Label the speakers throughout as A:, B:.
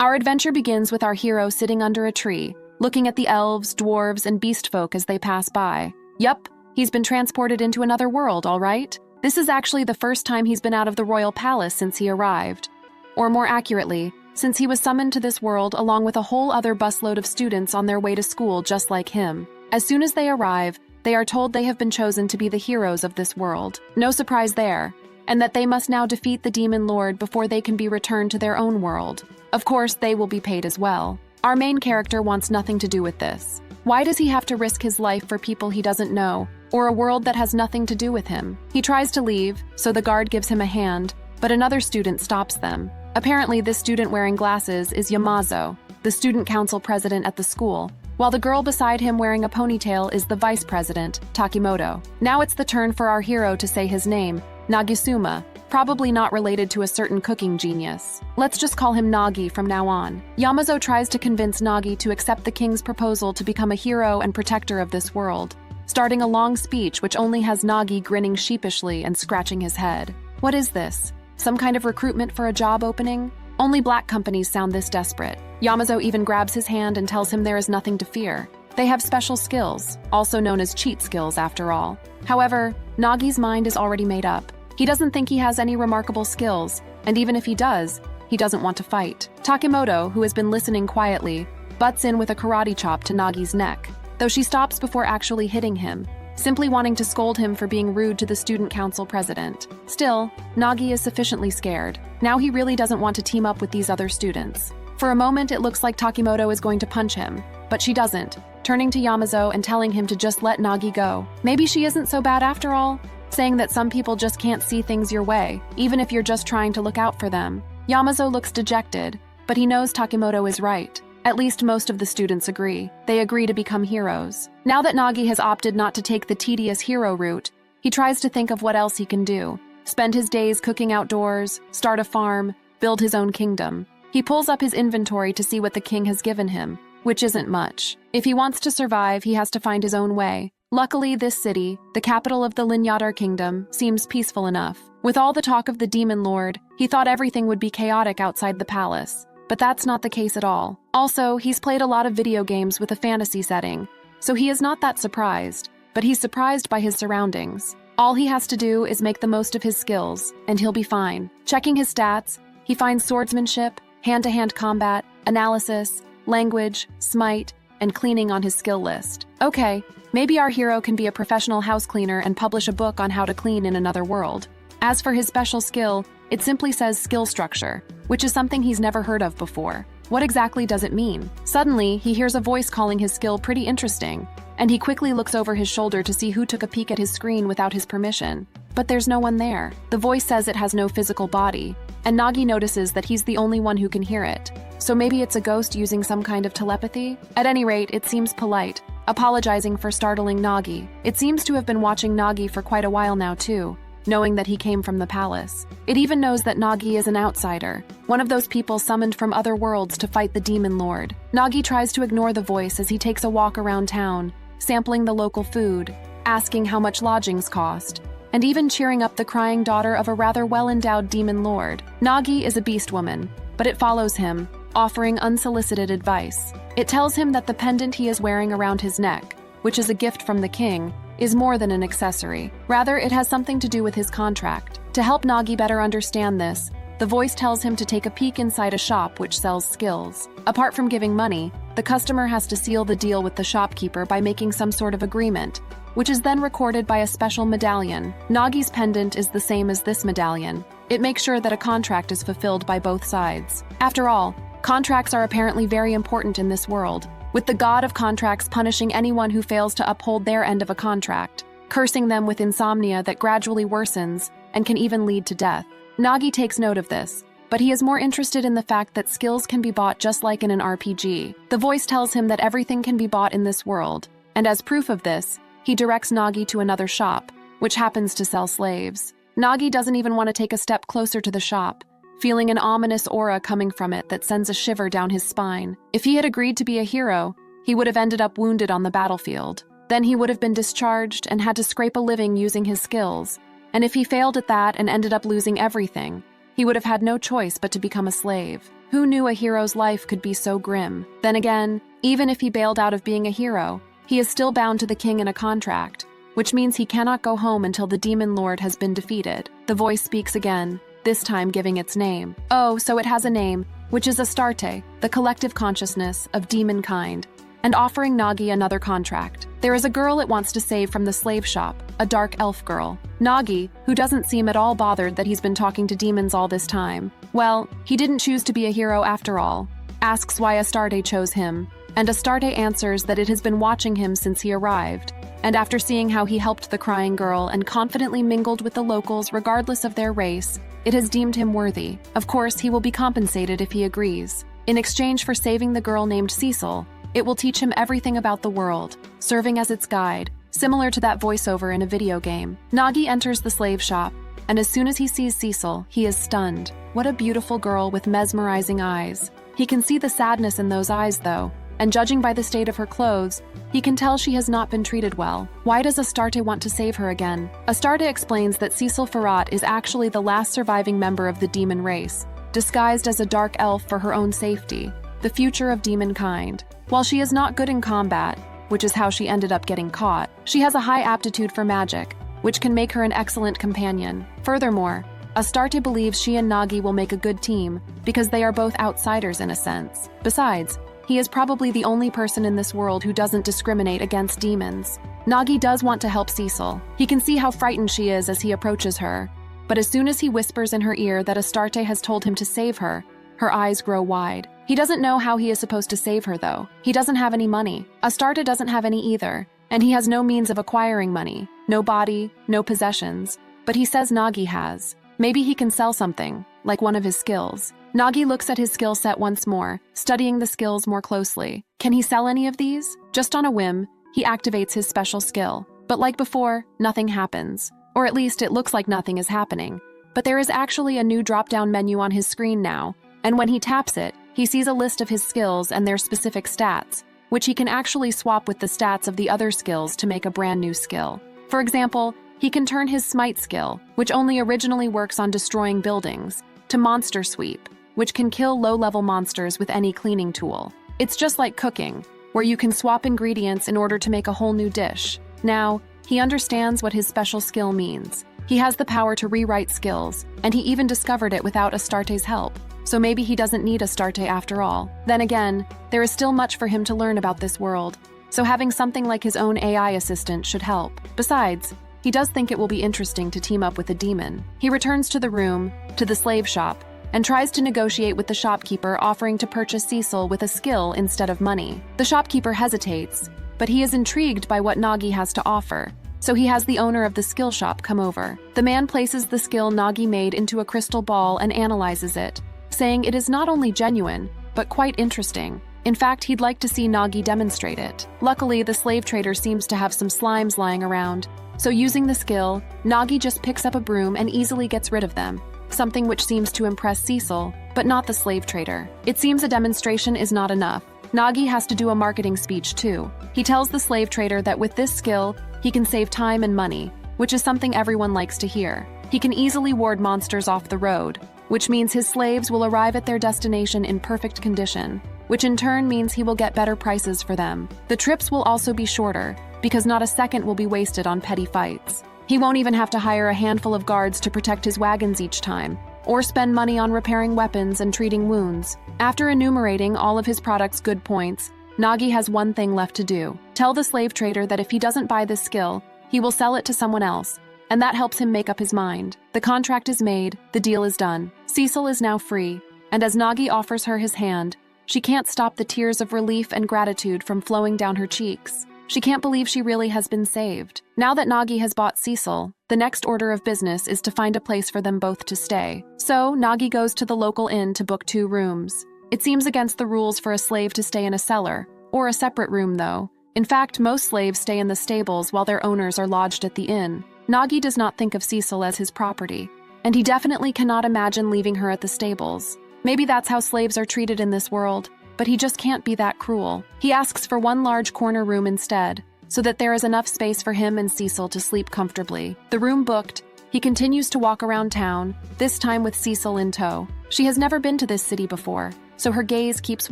A: Our adventure begins with our hero sitting under a tree, looking at the elves, dwarves, and beast folk as they pass by. Yup, he's been transported into another world, all right? This is actually the first time he's been out of the royal palace since he arrived. Or more accurately, since he was summoned to this world along with a whole other busload of students on their way to school just like him. As soon as they arrive, they are told they have been chosen to be the heroes of this world. No surprise there, and that they must now defeat the demon lord before they can be returned to their own world. Of course, they will be paid as well. Our main character wants nothing to do with this. Why does he have to risk his life for people he doesn't know, or a world that has nothing to do with him? He tries to leave, so the guard gives him a hand, but another student stops them. Apparently, this student wearing glasses is Yamazo, the student council president at the school, while the girl beside him wearing a ponytail is the vice president, Takimoto. Now it's the turn for our hero to say his name, Nagisuma, probably not related to a certain cooking genius. Let's just call him Nagi from now on. Yamazo tries to convince Nagi to accept the king's proposal to become a hero and protector of this world, starting a long speech which only has Nagi grinning sheepishly and scratching his head. What is this? Some kind of recruitment for a job opening? Only black companies sound this desperate. Yamazo even grabs his hand and tells him there is nothing to fear. They have special skills, also known as cheat skills after all. However, Nagi's mind is already made up. He doesn't think he has any remarkable skills, and even if he does, he doesn't want to fight. Takimoto, who has been listening quietly, butts in with a karate chop to Nagi's neck, though she stops before actually hitting him, simply wanting to scold him for being rude to the student council president. Still, Nagi is sufficiently scared. Now he really doesn't want to team up with these other students. For a moment, it looks like Takimoto is going to punch him, but she doesn't, turning to Yamazo and telling him to just let Nagi go. Maybe she isn't so bad after all, saying that some people just can't see things your way, even if you're just trying to look out for them. Yamazo looks dejected, but he knows Takimoto is right. At least most of the students agree. They agree to become heroes. Now that Nagi has opted not to take the tedious hero route, he tries to think of what else he can do. Spend his days cooking outdoors, start a farm, build his own kingdom. He pulls up his inventory to see what the king has given him, which isn't much. If he wants to survive, he has to find his own way. Luckily, this city, the capital of the Linyadar kingdom, seems peaceful enough. With all the talk of the demon lord, he thought everything would be chaotic outside the palace. But that's not the case at all. Also, he's played a lot of video games with a fantasy setting, so he is not that surprised, but he's surprised by his surroundings. All he has to do is make the most of his skills, and he'll be fine. Checking his stats, he finds swordsmanship, hand-to-hand combat, analysis, language, smite, and cleaning on his skill list. Okay, maybe our hero can be a professional house cleaner and publish a book on how to clean in another world. As for his special skill, it simply says skill structure, which is something he's never heard of before. What exactly does it mean? Suddenly, he hears a voice calling his skill pretty interesting, and he quickly looks over his shoulder to see who took a peek at his screen without his permission. But there's no one there. The voice says it has no physical body, and Nagi notices that he's the only one who can hear it. So maybe it's a ghost using some kind of telepathy? At any rate, it seems polite, apologizing for startling Nagi. It seems to have been watching Nagi for quite a while now too, knowing that he came from the palace. It even knows that Nagi is an outsider, one of those people summoned from other worlds to fight the demon lord. Nagi tries to ignore the voice as he takes a walk around town, sampling the local food, asking how much lodgings cost, and even cheering up the crying daughter of a rather well-endowed demon lord. Nagi is a beast woman, but it follows him, offering unsolicited advice. It tells him that the pendant he is wearing around his neck, which is a gift from the king, is more than an accessory. Rather, it has something to do with his contract. To help Nagi better understand this, the voice tells him to take a peek inside a shop which sells skills. Apart from giving money, the customer has to seal the deal with the shopkeeper by making some sort of agreement, which is then recorded by a special medallion. Nagi's pendant is the same as this medallion. It makes sure that a contract is fulfilled by both sides. After all, contracts are apparently very important in this world, with the god of contracts punishing anyone who fails to uphold their end of a contract, cursing them with insomnia that gradually worsens and can even lead to death. Nagi takes note of this, but he is more interested in the fact that skills can be bought just like in an RPG. The voice tells him that everything can be bought in this world, and as proof of this, he directs Nagi to another shop, which happens to sell slaves. Nagi doesn't even want to take a step closer to the shop, feeling an ominous aura coming from it that sends a shiver down his spine. If he had agreed to be a hero, he would have ended up wounded on the battlefield. Then he would have been discharged and had to scrape a living using his skills. And if he failed at that and ended up losing everything, he would have had no choice but to become a slave. Who knew a hero's life could be so grim? Then again, even if he bailed out of being a hero, he is still bound to the king in a contract, which means he cannot go home until the demon lord has been defeated. The voice speaks again, this time giving its name. Oh, so it has a name, which is Astarte, the collective consciousness of demon kind, and offering Nagi another contract. There is a girl it wants to save from the slave shop, a dark elf girl. Nagi, who doesn't seem at all bothered that he's been talking to demons all this time. Well, he didn't choose to be a hero after all. Asks why Astarte chose him, and Astarte answers that it has been watching him since he arrived, and after seeing how he helped the crying girl and confidently mingled with the locals regardless of their race, it has deemed him worthy. Of course, he will be compensated if he agrees. In exchange for saving the girl named Cecil, it will teach him everything about the world, serving as its guide, similar to that voiceover in a video game. Nagi enters the slave shop, and as soon as he sees Cecil, he is stunned. What a beautiful girl with mesmerizing eyes. He can see the sadness in those eyes, though, and judging by the state of her clothes, he can tell she has not been treated well. Why does Astarte want to save her again? Astarte explains that Cecil Farrat is actually the last surviving member of the demon race, disguised as a dark elf for her own safety, the future of demon kind. While she is not good in combat, which is how she ended up getting caught, she has a high aptitude for magic, which can make her an excellent companion. Furthermore, Astarte believes she and Nagi will make a good team because they are both outsiders in a sense. Besides, he is probably the only person in this world who doesn't discriminate against demons. Nagi does want to help Cecil. He can see how frightened she is as he approaches her, but as soon as he whispers in her ear that Astarte has told him to save her, her eyes grow wide. He doesn't know how he is supposed to save her, though. He doesn't have any money. Astarte doesn't have any either, and he has no means of acquiring money. No body, no possessions. But he says Nagi has. Maybe he can sell something, like one of his skills. Nagi looks at his skill set once more, studying the skills more closely. Can he sell any of these? Just on a whim, he activates his special skill. But like before, nothing happens. Or at least it looks like nothing is happening. But there is actually a new drop-down menu on his screen now, and when he taps it, he sees a list of his skills and their specific stats, which he can actually swap with the stats of the other skills to make a brand new skill. For example, he can turn his Smite skill, which only originally works on destroying buildings, to Monster Sweep, which can kill low-level monsters with any cleaning tool. It's just like cooking, where you can swap ingredients in order to make a whole new dish. Now, he understands what his special skill means. He has the power to rewrite skills, and he even discovered it without Astarte's help. So maybe he doesn't need Astarte after all. Then again, there is still much for him to learn about this world, so having something like his own AI assistant should help. Besides, he does think it will be interesting to team up with a demon. He returns to the room, to the slave shop, and tries to negotiate with the shopkeeper, offering to purchase Cecil with a skill instead of money. The shopkeeper hesitates, but he is intrigued by what Nagi has to offer, so he has the owner of the skill shop come over. The man places the skill Nagi made into a crystal ball and analyzes it, saying it is not only genuine, but quite interesting. In fact, he'd like to see Nagi demonstrate it. Luckily, the slave trader seems to have some slimes lying around, so using the skill, Nagi just picks up a broom and easily gets rid of them, something which seems to impress Cecil, but not the slave trader. It seems a demonstration is not enough. Nagi has to do a marketing speech too. He tells the slave trader that with this skill, he can save time and money, which is something everyone likes to hear. He can easily ward monsters off the road, which means his slaves will arrive at their destination in perfect condition, which in turn means he will get better prices for them. The trips will also be shorter, because not a second will be wasted on petty fights. He won't even have to hire a handful of guards to protect his wagons each time, or spend money on repairing weapons and treating wounds. After enumerating all of his product's good points, Nagi has one thing left to do. Tell the slave trader that if he doesn't buy this skill, he will sell it to someone else, and that helps him make up his mind. The contract is made, the deal is done. Cecil is now free, and as Nagi offers her his hand, she can't stop the tears of relief and gratitude from flowing down her cheeks. She can't believe she really has been saved. Now that Nagi has bought Cecil, the next order of business is to find a place for them both to stay. So, Nagi goes to the local inn to book 2 rooms. It seems against the rules for a slave to stay in a cellar, or a separate room though. In fact, most slaves stay in the stables while their owners are lodged at the inn. Nagi does not think of Cecil as his property, and he definitely cannot imagine leaving her at the stables. Maybe that's how slaves are treated in this world, but he just can't be that cruel. He asks for one large corner room instead, so that there is enough space for him and Cecil to sleep comfortably. The room booked, he continues to walk around town, this time with Cecil in tow. She has never been to this city before, so her gaze keeps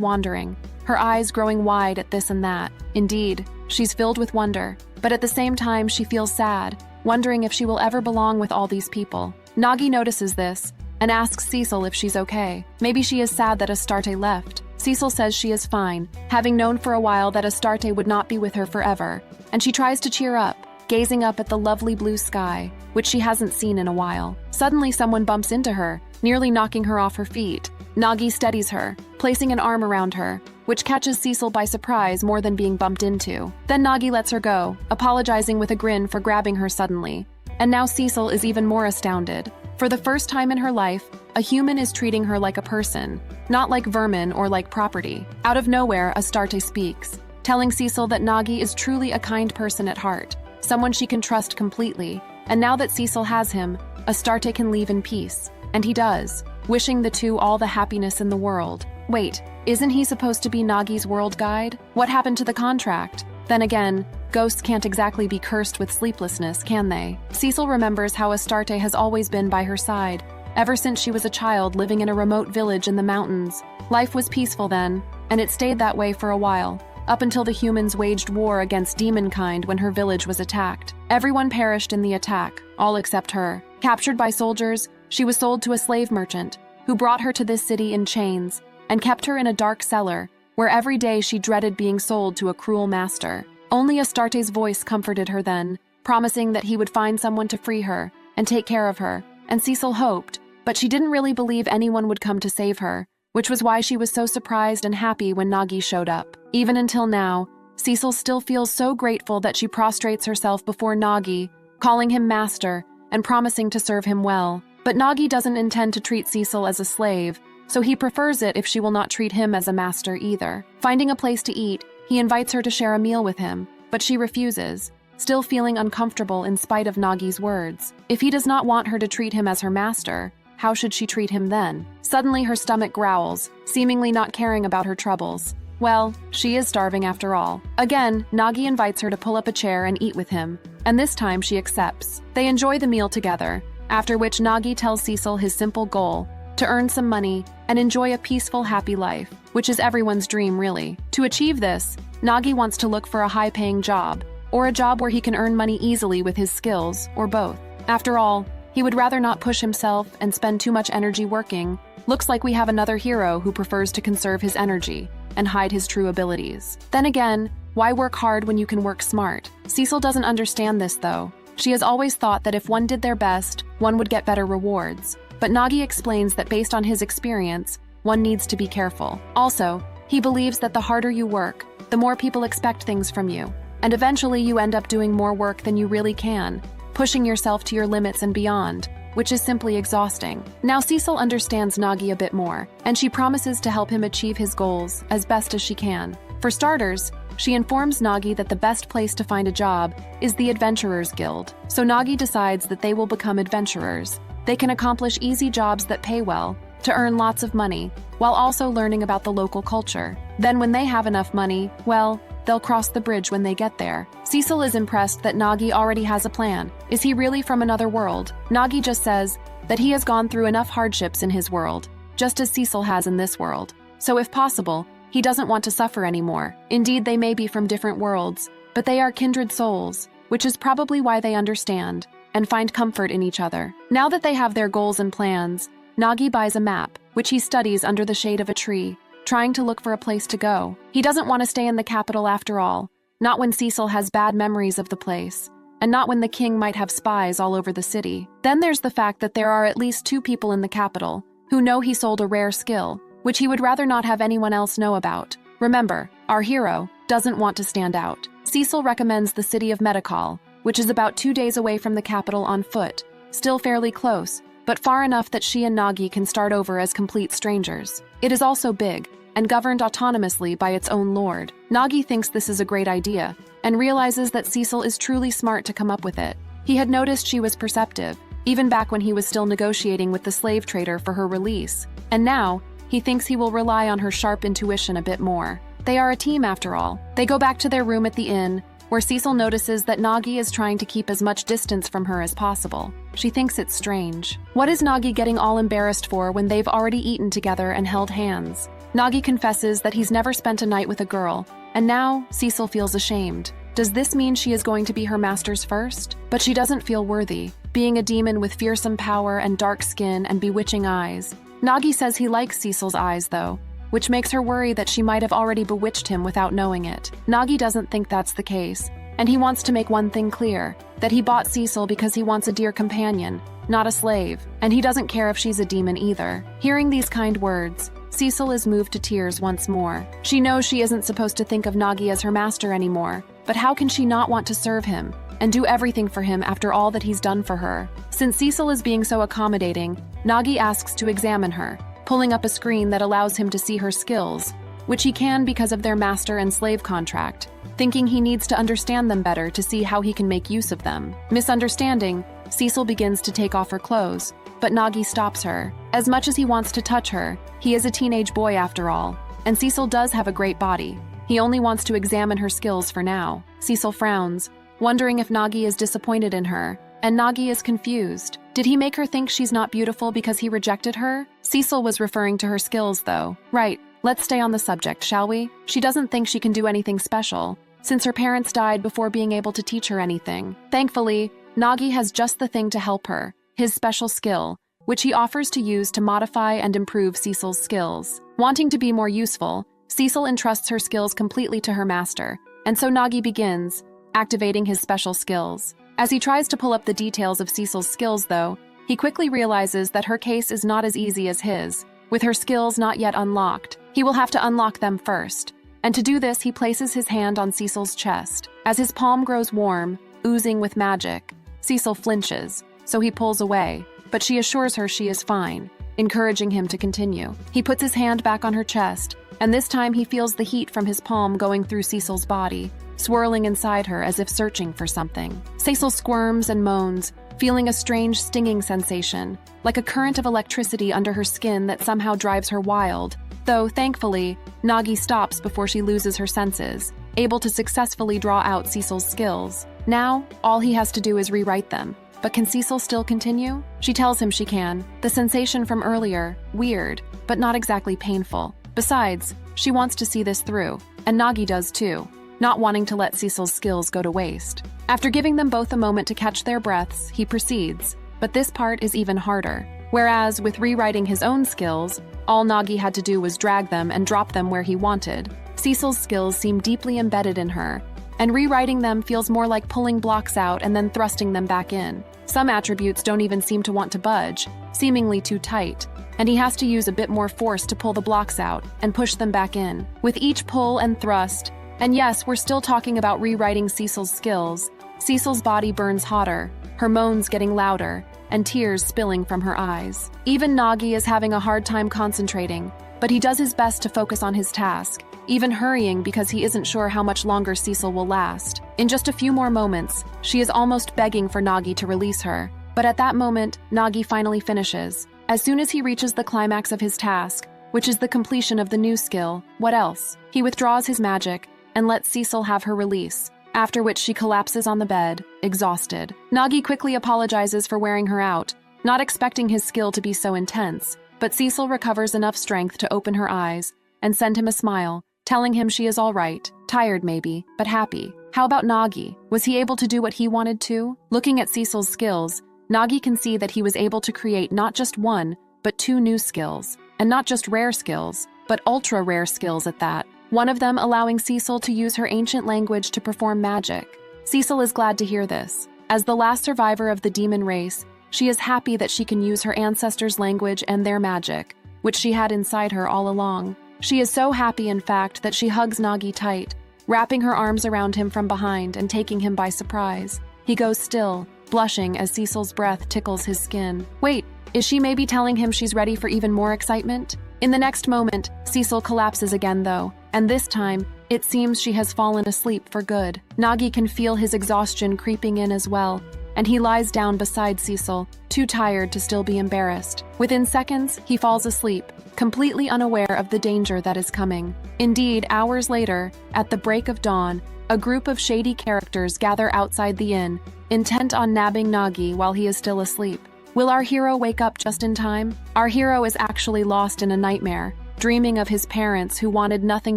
A: wandering, her eyes growing wide at this and that. Indeed, she's filled with wonder, but at the same time she feels sad, wondering if she will ever belong with all these people. Nagi notices this and asks Cecil if she's okay. Maybe she is sad that Astarte left. Cecil says she is fine, having known for a while that Astarte would not be with her forever, and she tries to cheer up, gazing up at the lovely blue sky, which she hasn't seen in a while. Suddenly someone bumps into her, nearly knocking her off her feet. Nagi steadies her, placing an arm around her, which catches Cecil by surprise more than being bumped into. Then Nagi lets her go, apologizing with a grin for grabbing her suddenly. And now Cecil is even more astounded. For the first time in her life, a human is treating her like a person, not like vermin or like property. Out of nowhere, Astarte speaks, telling Cecil that Nagi is truly a kind person at heart, someone she can trust completely, and now that Cecil has him, Astarte can leave in peace. And he does, wishing the two all the happiness in the world. Wait, isn't he supposed to be Nagi's world guide? What happened to the contract? Then again, ghosts can't exactly be cursed with sleeplessness, can they? Cecil remembers how Astarte has always been by her side, ever since she was a child living in a remote village in the mountains. Life was peaceful then, and it stayed that way for a while, up until the humans waged war against demonkind when her village was attacked. Everyone perished in the attack, all except her. Captured by soldiers, she was sold to a slave merchant, who brought her to this city in chains, and kept her in a dark cellar, where every day she dreaded being sold to a cruel master. Only Astarte's voice comforted her then, promising that he would find someone to free her and take care of her, and Cecil hoped, but she didn't really believe anyone would come to save her, which was why she was so surprised and happy when Nagi showed up. Even until now, Cecil still feels so grateful that she prostrates herself before Nagi, calling him master and promising to serve him well. But Nagi doesn't intend to treat Cecil as a slave, so he prefers it if she will not treat him as a master either. Finding a place to eat, he invites her to share a meal with him, but she refuses, still feeling uncomfortable in spite of Nagi's words. If he does not want her to treat him as her master, how should she treat him then? Suddenly her stomach growls, seemingly not caring about her troubles. Well, she is starving after all. Again, Nagi invites her to pull up a chair and eat with him, and this time she accepts. They enjoy the meal together, after which Nagi tells Cecil his simple goal, to earn some money and enjoy a peaceful, happy life, which is everyone's dream, really. To achieve this, Nagi wants to look for a high-paying job, or a job where he can earn money easily with his skills, or both. After all, he would rather not push himself and spend too much energy working. Looks like we have another hero who prefers to conserve his energy and hide his true abilities. Then again, why work hard when you can work smart? Cecil doesn't understand this, though. She has always thought that if one did their best, one would get better rewards. But Nagi explains that based on his experience, one needs to be careful. Also, he believes that the harder you work, the more people expect things from you, and eventually you end up doing more work than you really can, pushing yourself to your limits and beyond, which is simply exhausting. Now Cecil understands Nagi a bit more, and she promises to help him achieve his goals as best as she can. For starters, she informs Nagi that the best place to find a job is the Adventurers Guild, so Nagi decides that they will become adventurers. They can accomplish easy jobs that pay well, to earn lots of money, while also learning about the local culture. Then when they have enough money, well, they'll cross the bridge when they get there. Cecil is impressed that Nagi already has a plan. Is he really from another world? Nagi just says that he has gone through enough hardships in his world, just as Cecil has in this world. So if possible, he doesn't want to suffer anymore. Indeed, they may be from different worlds, but they are kindred souls, which is probably why they understand and find comfort in each other. Now that they have their goals and plans, Nagi buys a map, which he studies under the shade of a tree, trying to look for a place to go. He doesn't want to stay in the capital after all, not when Cecil has bad memories of the place, and not when the king might have spies all over the city. Then there's the fact that there are at least 2 people in the capital who know he sold a rare skill, which he would rather not have anyone else know about. Remember, our hero doesn't want to stand out. Cecil recommends the city of Medicol, which is about 2 days away from the capital on foot, still fairly close, but far enough that she and Nagi can start over as complete strangers. It is also big, and governed autonomously by its own lord. Nagi thinks this is a great idea, and realizes that Cecil is truly smart to come up with it. He had noticed she was perceptive, even back when he was still negotiating with the slave trader for her release, and now, he thinks he will rely on her sharp intuition a bit more. They are a team after all. They go back to their room at the inn, where Cecil notices that Nagi is trying to keep as much distance from her as possible. She thinks it's strange. What is Nagi getting all embarrassed for when they've already eaten together and held hands? Nagi confesses that he's never spent a night with a girl, and now Cecil feels ashamed. Does this mean she is going to be her master's first? But she doesn't feel worthy, being a demon with fearsome power and dark skin and bewitching eyes. Nagi says he likes Cecil's eyes, though, which makes her worry that she might have already bewitched him without knowing it. Nagi doesn't think that's the case, and he wants to make one thing clear, that he bought Cecil because he wants a dear companion, not a slave, and he doesn't care if she's a demon either. Hearing these kind words, Cecil is moved to tears once more. She knows she isn't supposed to think of Nagi as her master anymore, but how can she not want to serve him and do everything for him after all that he's done for her? Since Cecil is being so accommodating, Nagi asks to examine her, pulling up a screen that allows him to see her skills, which he can because of their master and slave contract, thinking he needs to understand them better to see how he can make use of them. Misunderstanding, Cecil begins to take off her clothes, but Nagi stops her. As much as he wants to touch her, he is a teenage boy after all, and Cecil does have a great body. He only wants to examine her skills for now. Cecil frowns, wondering if Nagi is disappointed in her, and Nagi is confused. Did he make her think she's not beautiful because he rejected her? Cecil was referring to her skills, though. Right, let's stay on the subject, shall we? She doesn't think she can do anything special, since her parents died before being able to teach her anything. Thankfully, Nagi has just the thing to help her, his special skill, which he offers to use to modify and improve Cecil's skills. Wanting to be more useful, Cecil entrusts her skills completely to her master, and so Nagi begins, activating his special skills. As he tries to pull up the details of Cecil's skills, though, he quickly realizes that her case is not as easy as his. With her skills not yet unlocked, he will have to unlock them first. And to do this, he places his hand on Cecil's chest. As his palm grows warm, oozing with magic, Cecil flinches, so he pulls away, but she assures her she is fine, encouraging him to continue. He puts his hand back on her chest, and this time he feels the heat from his palm going through Cecil's body, swirling inside her as if searching for something. Cecil squirms and moans, feeling a strange stinging sensation, like a current of electricity under her skin that somehow drives her wild, though, thankfully, Nagi stops before she loses her senses, able to successfully draw out Cecil's skills. Now, all he has to do is rewrite them. But can Cecil still continue? She tells him she can. The sensation from earlier, weird, but not exactly painful. Besides, she wants to see this through, and Nagi does too, not wanting to let Cecil's skills go to waste. After giving them both a moment to catch their breaths, he proceeds, but this part is even harder. Whereas, with rewriting his own skills, all Nagi had to do was drag them and drop them where he wanted. Cecil's skills seem deeply embedded in her, and rewriting them feels more like pulling blocks out and then thrusting them back in. Some attributes don't even seem to want to budge, seemingly too tight, and he has to use a bit more force to pull the blocks out and push them back in. With each pull and thrust, and yes, we're still talking about rewriting Cecil's skills, Cecil's body burns hotter, her moans getting louder, and tears spilling from her eyes. Even Nagi is having a hard time concentrating, but he does his best to focus on his task, even hurrying because he isn't sure how much longer Cecil will last. In just a few more moments, she is almost begging for Nagi to release her. But at that moment, Nagi finally finishes. As soon as he reaches the climax of his task, which is the completion of the new skill, what else? He withdraws his magic and lets Cecil have her release, after which she collapses on the bed, exhausted. Nagi quickly apologizes for wearing her out, not expecting his skill to be so intense, but Cecil recovers enough strength to open her eyes and send him a smile, telling him she is all right, tired maybe, but happy. How about Nagi? Was he able to do what he wanted to? Looking at Cecil's skills, Nagi can see that he was able to create not just one, but two new skills. And not just rare skills, but ultra-rare skills at that. One of them allowing Cecil to use her ancient language to perform magic. Cecil is glad to hear this. As the last survivor of the demon race, she is happy that she can use her ancestors' language and their magic, which she had inside her all along. She is so happy, in fact, that she hugs Nagi tight, wrapping her arms around him from behind and taking him by surprise. He goes still, blushing as Cecil's breath tickles his skin. Wait, is she maybe telling him she's ready for even more excitement? In the next moment, Cecil collapses again though, and this time, it seems she has fallen asleep for good. Nagi can feel his exhaustion creeping in as well, and he lies down beside Cecil, too tired to still be embarrassed. Within seconds, he falls asleep, completely unaware of the danger that is coming. Indeed, hours later, at the break of dawn, a group of shady characters gather outside the inn, intent on nabbing Nagi while he is still asleep. Will our hero wake up just in time? Our hero is actually lost in a nightmare, dreaming of his parents who wanted nothing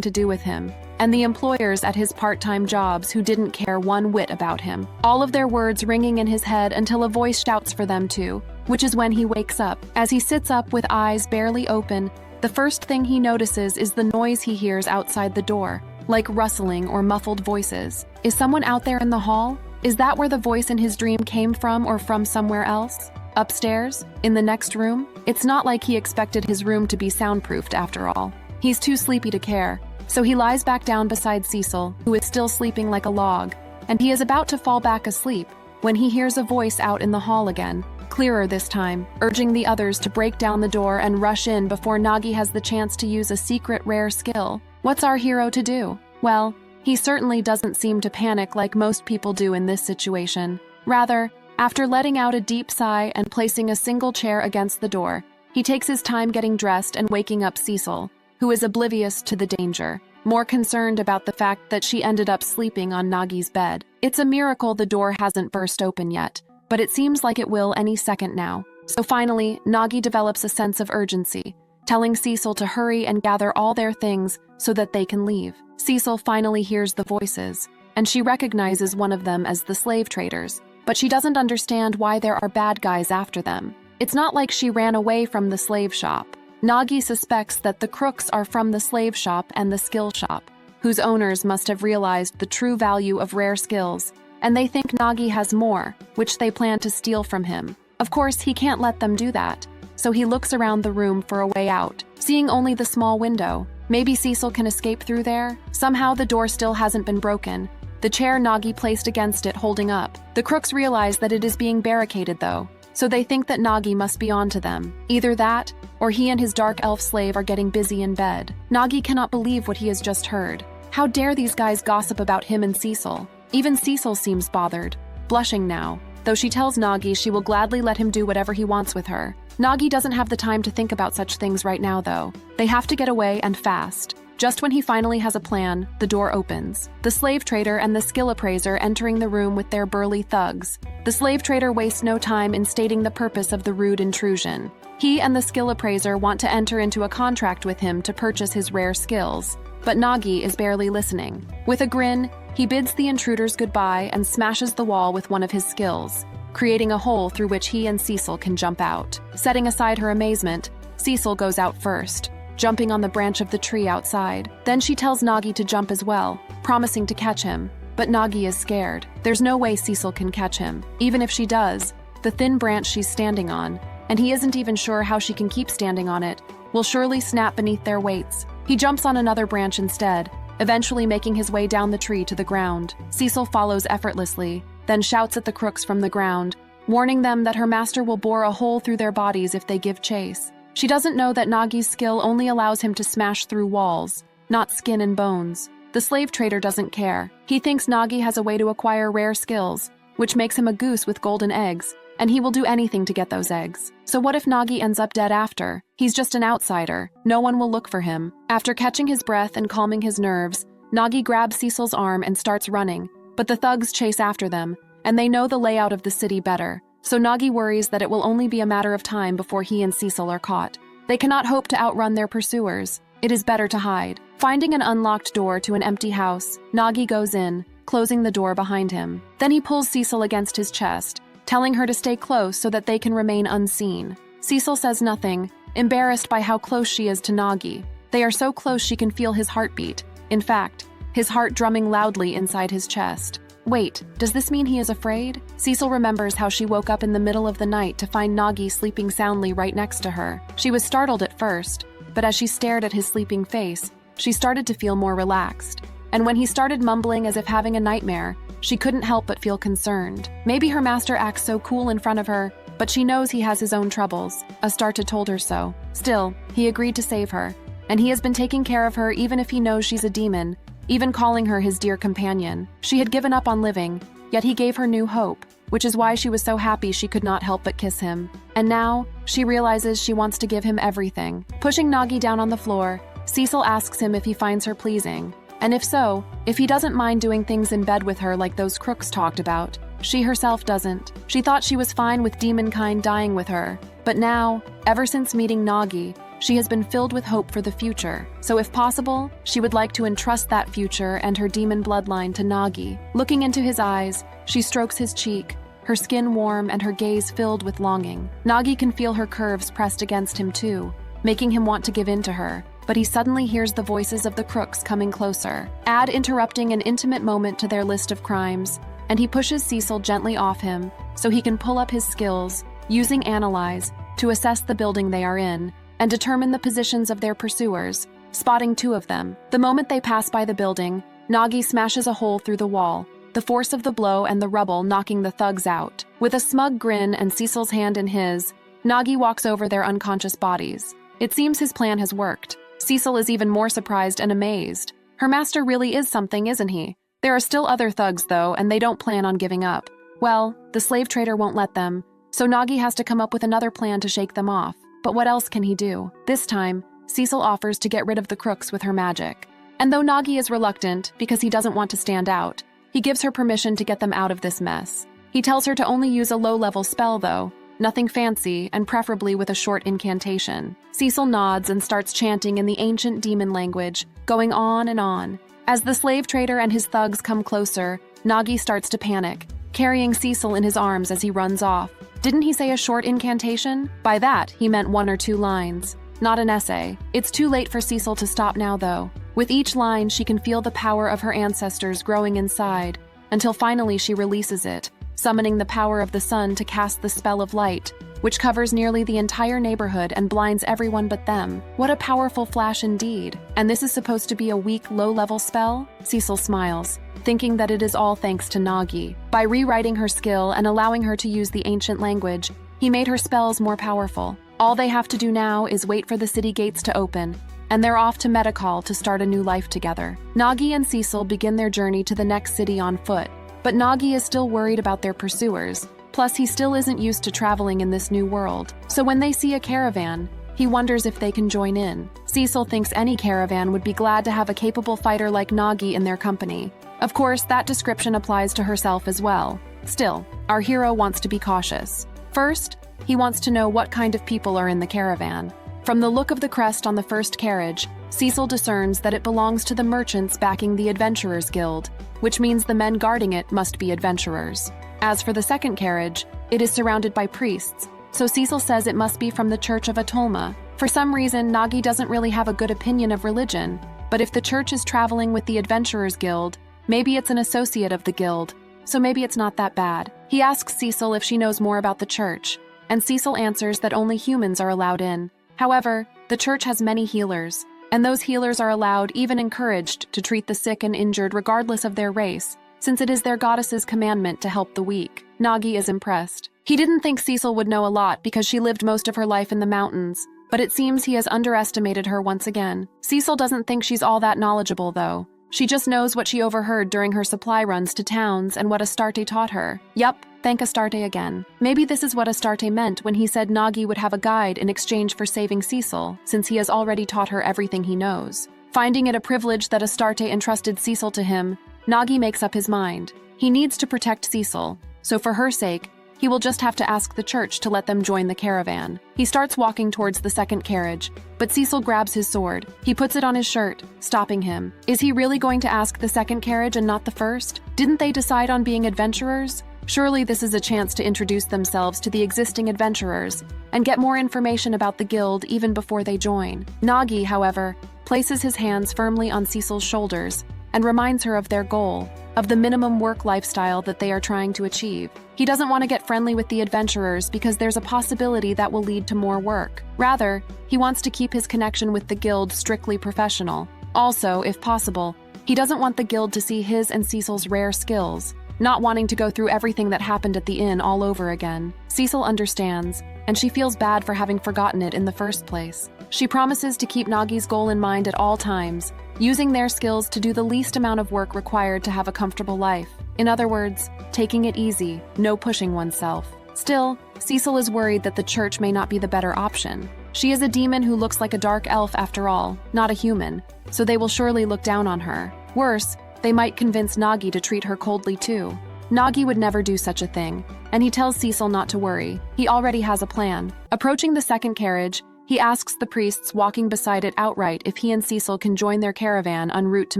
A: to do with him, and the employers at his part-time jobs who didn't care one whit about him. All of their words ringing in his head until a voice shouts for them to, which is when he wakes up. As he sits up with eyes barely open, the first thing he notices is the noise he hears outside the door, like rustling or muffled voices. Is someone out there in the hall? Is that where the voice in his dream came from, or from somewhere else? Upstairs? In the next room? It's not like he expected his room to be soundproofed after all. He's too sleepy to care, so he lies back down beside Cecil, who is still sleeping like a log, and he is about to fall back asleep when he hears a voice out in the hall again, clearer this time, urging the others to break down the door and rush in before Nagi has the chance to use a secret rare skill. What's our hero to do? Well, he certainly doesn't seem to panic like most people do in this situation. Rather, after letting out a deep sigh and placing a single chair against the door, he takes his time getting dressed and waking up Cecil, who is oblivious to the danger, more concerned about the fact that she ended up sleeping on Nagi's bed. It's a miracle the door hasn't burst open yet, but it seems like it will any second now. So finally, Nagi develops a sense of urgency, telling Cecil to hurry and gather all their things so that they can leave. Cecil finally hears the voices, and she recognizes one of them as the slave traders, but she doesn't understand why there are bad guys after them. It's not like she ran away from the slave shop. Nagi suspects that the crooks are from the slave shop and the skill shop, whose owners must have realized the true value of rare skills, and they think Nagi has more, which they plan to steal from him. Of course, he can't let them do that, so he looks around the room for a way out, seeing only the small window. Maybe Cecil can escape through there? Somehow the door still hasn't been broken, the chair Nagi placed against it holding up. The crooks realize that it is being barricaded though, so they think that Nagi must be onto them. Either that, or he and his dark elf slave are getting busy in bed. Nagi cannot believe what he has just heard. How dare these guys gossip about him and Cecil? Even Cecil seems bothered, blushing now, though she tells Nagi she will gladly let him do whatever he wants with her. Nagi doesn't have the time to think about such things right now though. They have to get away and fast. Just when he finally has a plan, the door opens. The slave trader and the skill appraiser entering the room with their burly thugs. The slave trader wastes no time in stating the purpose of the rude intrusion. He and the skill appraiser want to enter into a contract with him to purchase his rare skills, but Nagi is barely listening. With a grin, he bids the intruders goodbye and smashes the wall with one of his skills, creating a hole through which he and Cecil can jump out. Setting aside her amazement, Cecil goes out first, jumping on the branch of the tree outside. Then she tells Nagi to jump as well, promising to catch him, but Nagi is scared. There's no way Cecil can catch him. Even if she does, the thin branch she's standing on, and he isn't even sure how she can keep standing on it, will surely snap beneath their weights. He jumps on another branch instead, eventually making his way down the tree to the ground. Cecil follows effortlessly, then shouts at the crooks from the ground, warning them that her master will bore a hole through their bodies if they give chase. She doesn't know that Nagi's skill only allows him to smash through walls, not skin and bones. The slave trader doesn't care. He thinks Nagi has a way to acquire rare skills, which makes him a goose with golden eggs, and he will do anything to get those eggs. So what if Nagi ends up dead after? He's just an outsider. No one will look for him. After catching his breath and calming his nerves, Nagi grabs Cecil's arm and starts running, but the thugs chase after them, and they know the layout of the city better. So Nagi worries that it will only be a matter of time before he and Cecil are caught. They cannot hope to outrun their pursuers. It is better to hide. Finding an unlocked door to an empty house, Nagi goes in, closing the door behind him. Then he pulls Cecil against his chest, telling her to stay close so that they can remain unseen. Cecil says nothing, embarrassed by how close she is to Nagi. They are so close she can feel his heartbeat. In fact, his heart drumming loudly inside his chest. Wait, does this mean he is afraid? Cecil remembers how she woke up in the middle of the night to find Nagi sleeping soundly right next to her. She was startled at first, but as she stared at his sleeping face, she started to feel more relaxed. And when he started mumbling as if having a nightmare, she couldn't help but feel concerned. Maybe her master acts so cool in front of her, but she knows he has his own troubles. Astarta told her so. Still, he agreed to save her, and he has been taking care of her even if he knows she's a demon, even calling her his dear companion. She had given up on living, yet he gave her new hope, which is why she was so happy she could not help but kiss him. And now, she realizes she wants to give him everything. Pushing Nagi down on the floor, Cecil asks him if he finds her pleasing. And if so, if he doesn't mind doing things in bed with her like those crooks talked about. She herself doesn't. She thought she was fine with demonkind dying with her. But now, ever since meeting Nagi, she has been filled with hope for the future. So if possible, she would like to entrust that future and her demon bloodline to Nagi. Looking into his eyes, she strokes his cheek, her skin warm and her gaze filled with longing. Nagi can feel her curves pressed against him too, making him want to give in to her. But he suddenly hears the voices of the crooks coming closer, interrupting an intimate moment to their list of crimes, and he pushes Cecil gently off him so he can pull up his skills, using Analyze to assess the building they are in and determine the positions of their pursuers, spotting 2 of them. The moment they pass by the building, Nagi smashes a hole through the wall, the force of the blow and the rubble knocking the thugs out. With a smug grin and Cecil's hand in his, Nagi walks over their unconscious bodies. It seems his plan has worked. Cecil is even more surprised and amazed. Her master really is something, isn't he? There are still other thugs, though, and they don't plan on giving up. Well, the slave trader won't let them, so Nagi has to come up with another plan to shake them off. But what else can he do? This time, Cecil offers to get rid of the crooks with her magic. And though Nagi is reluctant because he doesn't want to stand out, he gives her permission to get them out of this mess. He tells her to only use a low-level spell, though, nothing fancy, and preferably with a short incantation. Cecil nods and starts chanting in the ancient demon language, going on and on. As the slave trader and his thugs come closer, Nagi starts to panic, carrying Cecil in his arms as he runs off. Didn't he say a short incantation? By that, he meant 1 or 2 lines, not an essay. It's too late for Cecil to stop now, though. With each line, she can feel the power of her ancestors growing inside, until finally she releases it, summoning the power of the sun to cast the spell of light, which covers nearly the entire neighborhood and blinds everyone but them. What a powerful flash indeed. And this is supposed to be a weak, low-level spell? Cecil smiles, thinking that it is all thanks to Nagi. By rewriting her skill and allowing her to use the ancient language, he made her spells more powerful. All they have to do now is wait for the city gates to open, and they're off to Medicall to start a new life together. Nagi and Cecil begin their journey to the next city on foot, but Nagi is still worried about their pursuers. Plus, he still isn't used to traveling in this new world. So when they see a caravan, he wonders if they can join in. Cecil thinks any caravan would be glad to have a capable fighter like Nagi in their company. Of course, that description applies to herself as well. Still, our hero wants to be cautious. First, he wants to know what kind of people are in the caravan. From the look of the crest on the first carriage, Cecil discerns that it belongs to the merchants backing the Adventurers Guild, which means the men guarding it must be adventurers. As for the second carriage, it is surrounded by priests, so Cecil says it must be from the Church of Atolma. For some reason, Nagi doesn't really have a good opinion of religion, but if the church is traveling with the Adventurers Guild, maybe it's an associate of the guild, so maybe it's not that bad. He asks Cecil if she knows more about the church, and Cecil answers that only humans are allowed in. However, the church has many healers, and those healers are allowed, even encouraged, to treat the sick and injured regardless of their race, since it is their goddess's commandment to help the weak. Nagi is impressed. He didn't think Cecil would know a lot because she lived most of her life in the mountains, but it seems he has underestimated her once again. Cecil doesn't think she's all that knowledgeable, though. She just knows what she overheard during her supply runs to towns and what Astarte taught her. Yup, thank Astarte again. Maybe this is what Astarte meant when he said Nagi would have a guide in exchange for saving Cecil, since he has already taught her everything he knows. Finding it a privilege that Astarte entrusted Cecil to him, Nagi makes up his mind. He needs to protect Cecil, so for her sake, he will just have to ask the church to let them join the caravan. He starts walking towards the second carriage, but Cecil grabs his sword. He puts it on his shirt, stopping him. Is he really going to ask the second carriage and not the first? Didn't they decide on being adventurers? Surely this is a chance to introduce themselves to the existing adventurers and get more information about the guild even before they join. Nagi, however, places his hands firmly on Cecil's shoulders and reminds her of their goal, of the minimum work lifestyle that they are trying to achieve. He doesn't want to get friendly with the adventurers because there's a possibility that will lead to more work. Rather, he wants to keep his connection with the guild strictly professional. Also, if possible, he doesn't want the guild to see his and Cecil's rare skills, not wanting to go through everything that happened at the inn all over again. Cecil understands, and she feels bad for having forgotten it in the first place. She promises to keep Nagi's goal in mind at all times, using their skills to do the least amount of work required to have a comfortable life. In other words, taking it easy, no pushing oneself. Still, Cecil is worried that the church may not be the better option. She is a demon who looks like a dark elf after all, not a human, so they will surely look down on her. Worse, they might convince Nagi to treat her coldly too. Nagi would never do such a thing, and he tells Cecil not to worry. He already has a plan. Approaching the second carriage, he asks the priests walking beside it outright if he and Cecil can join their caravan en route to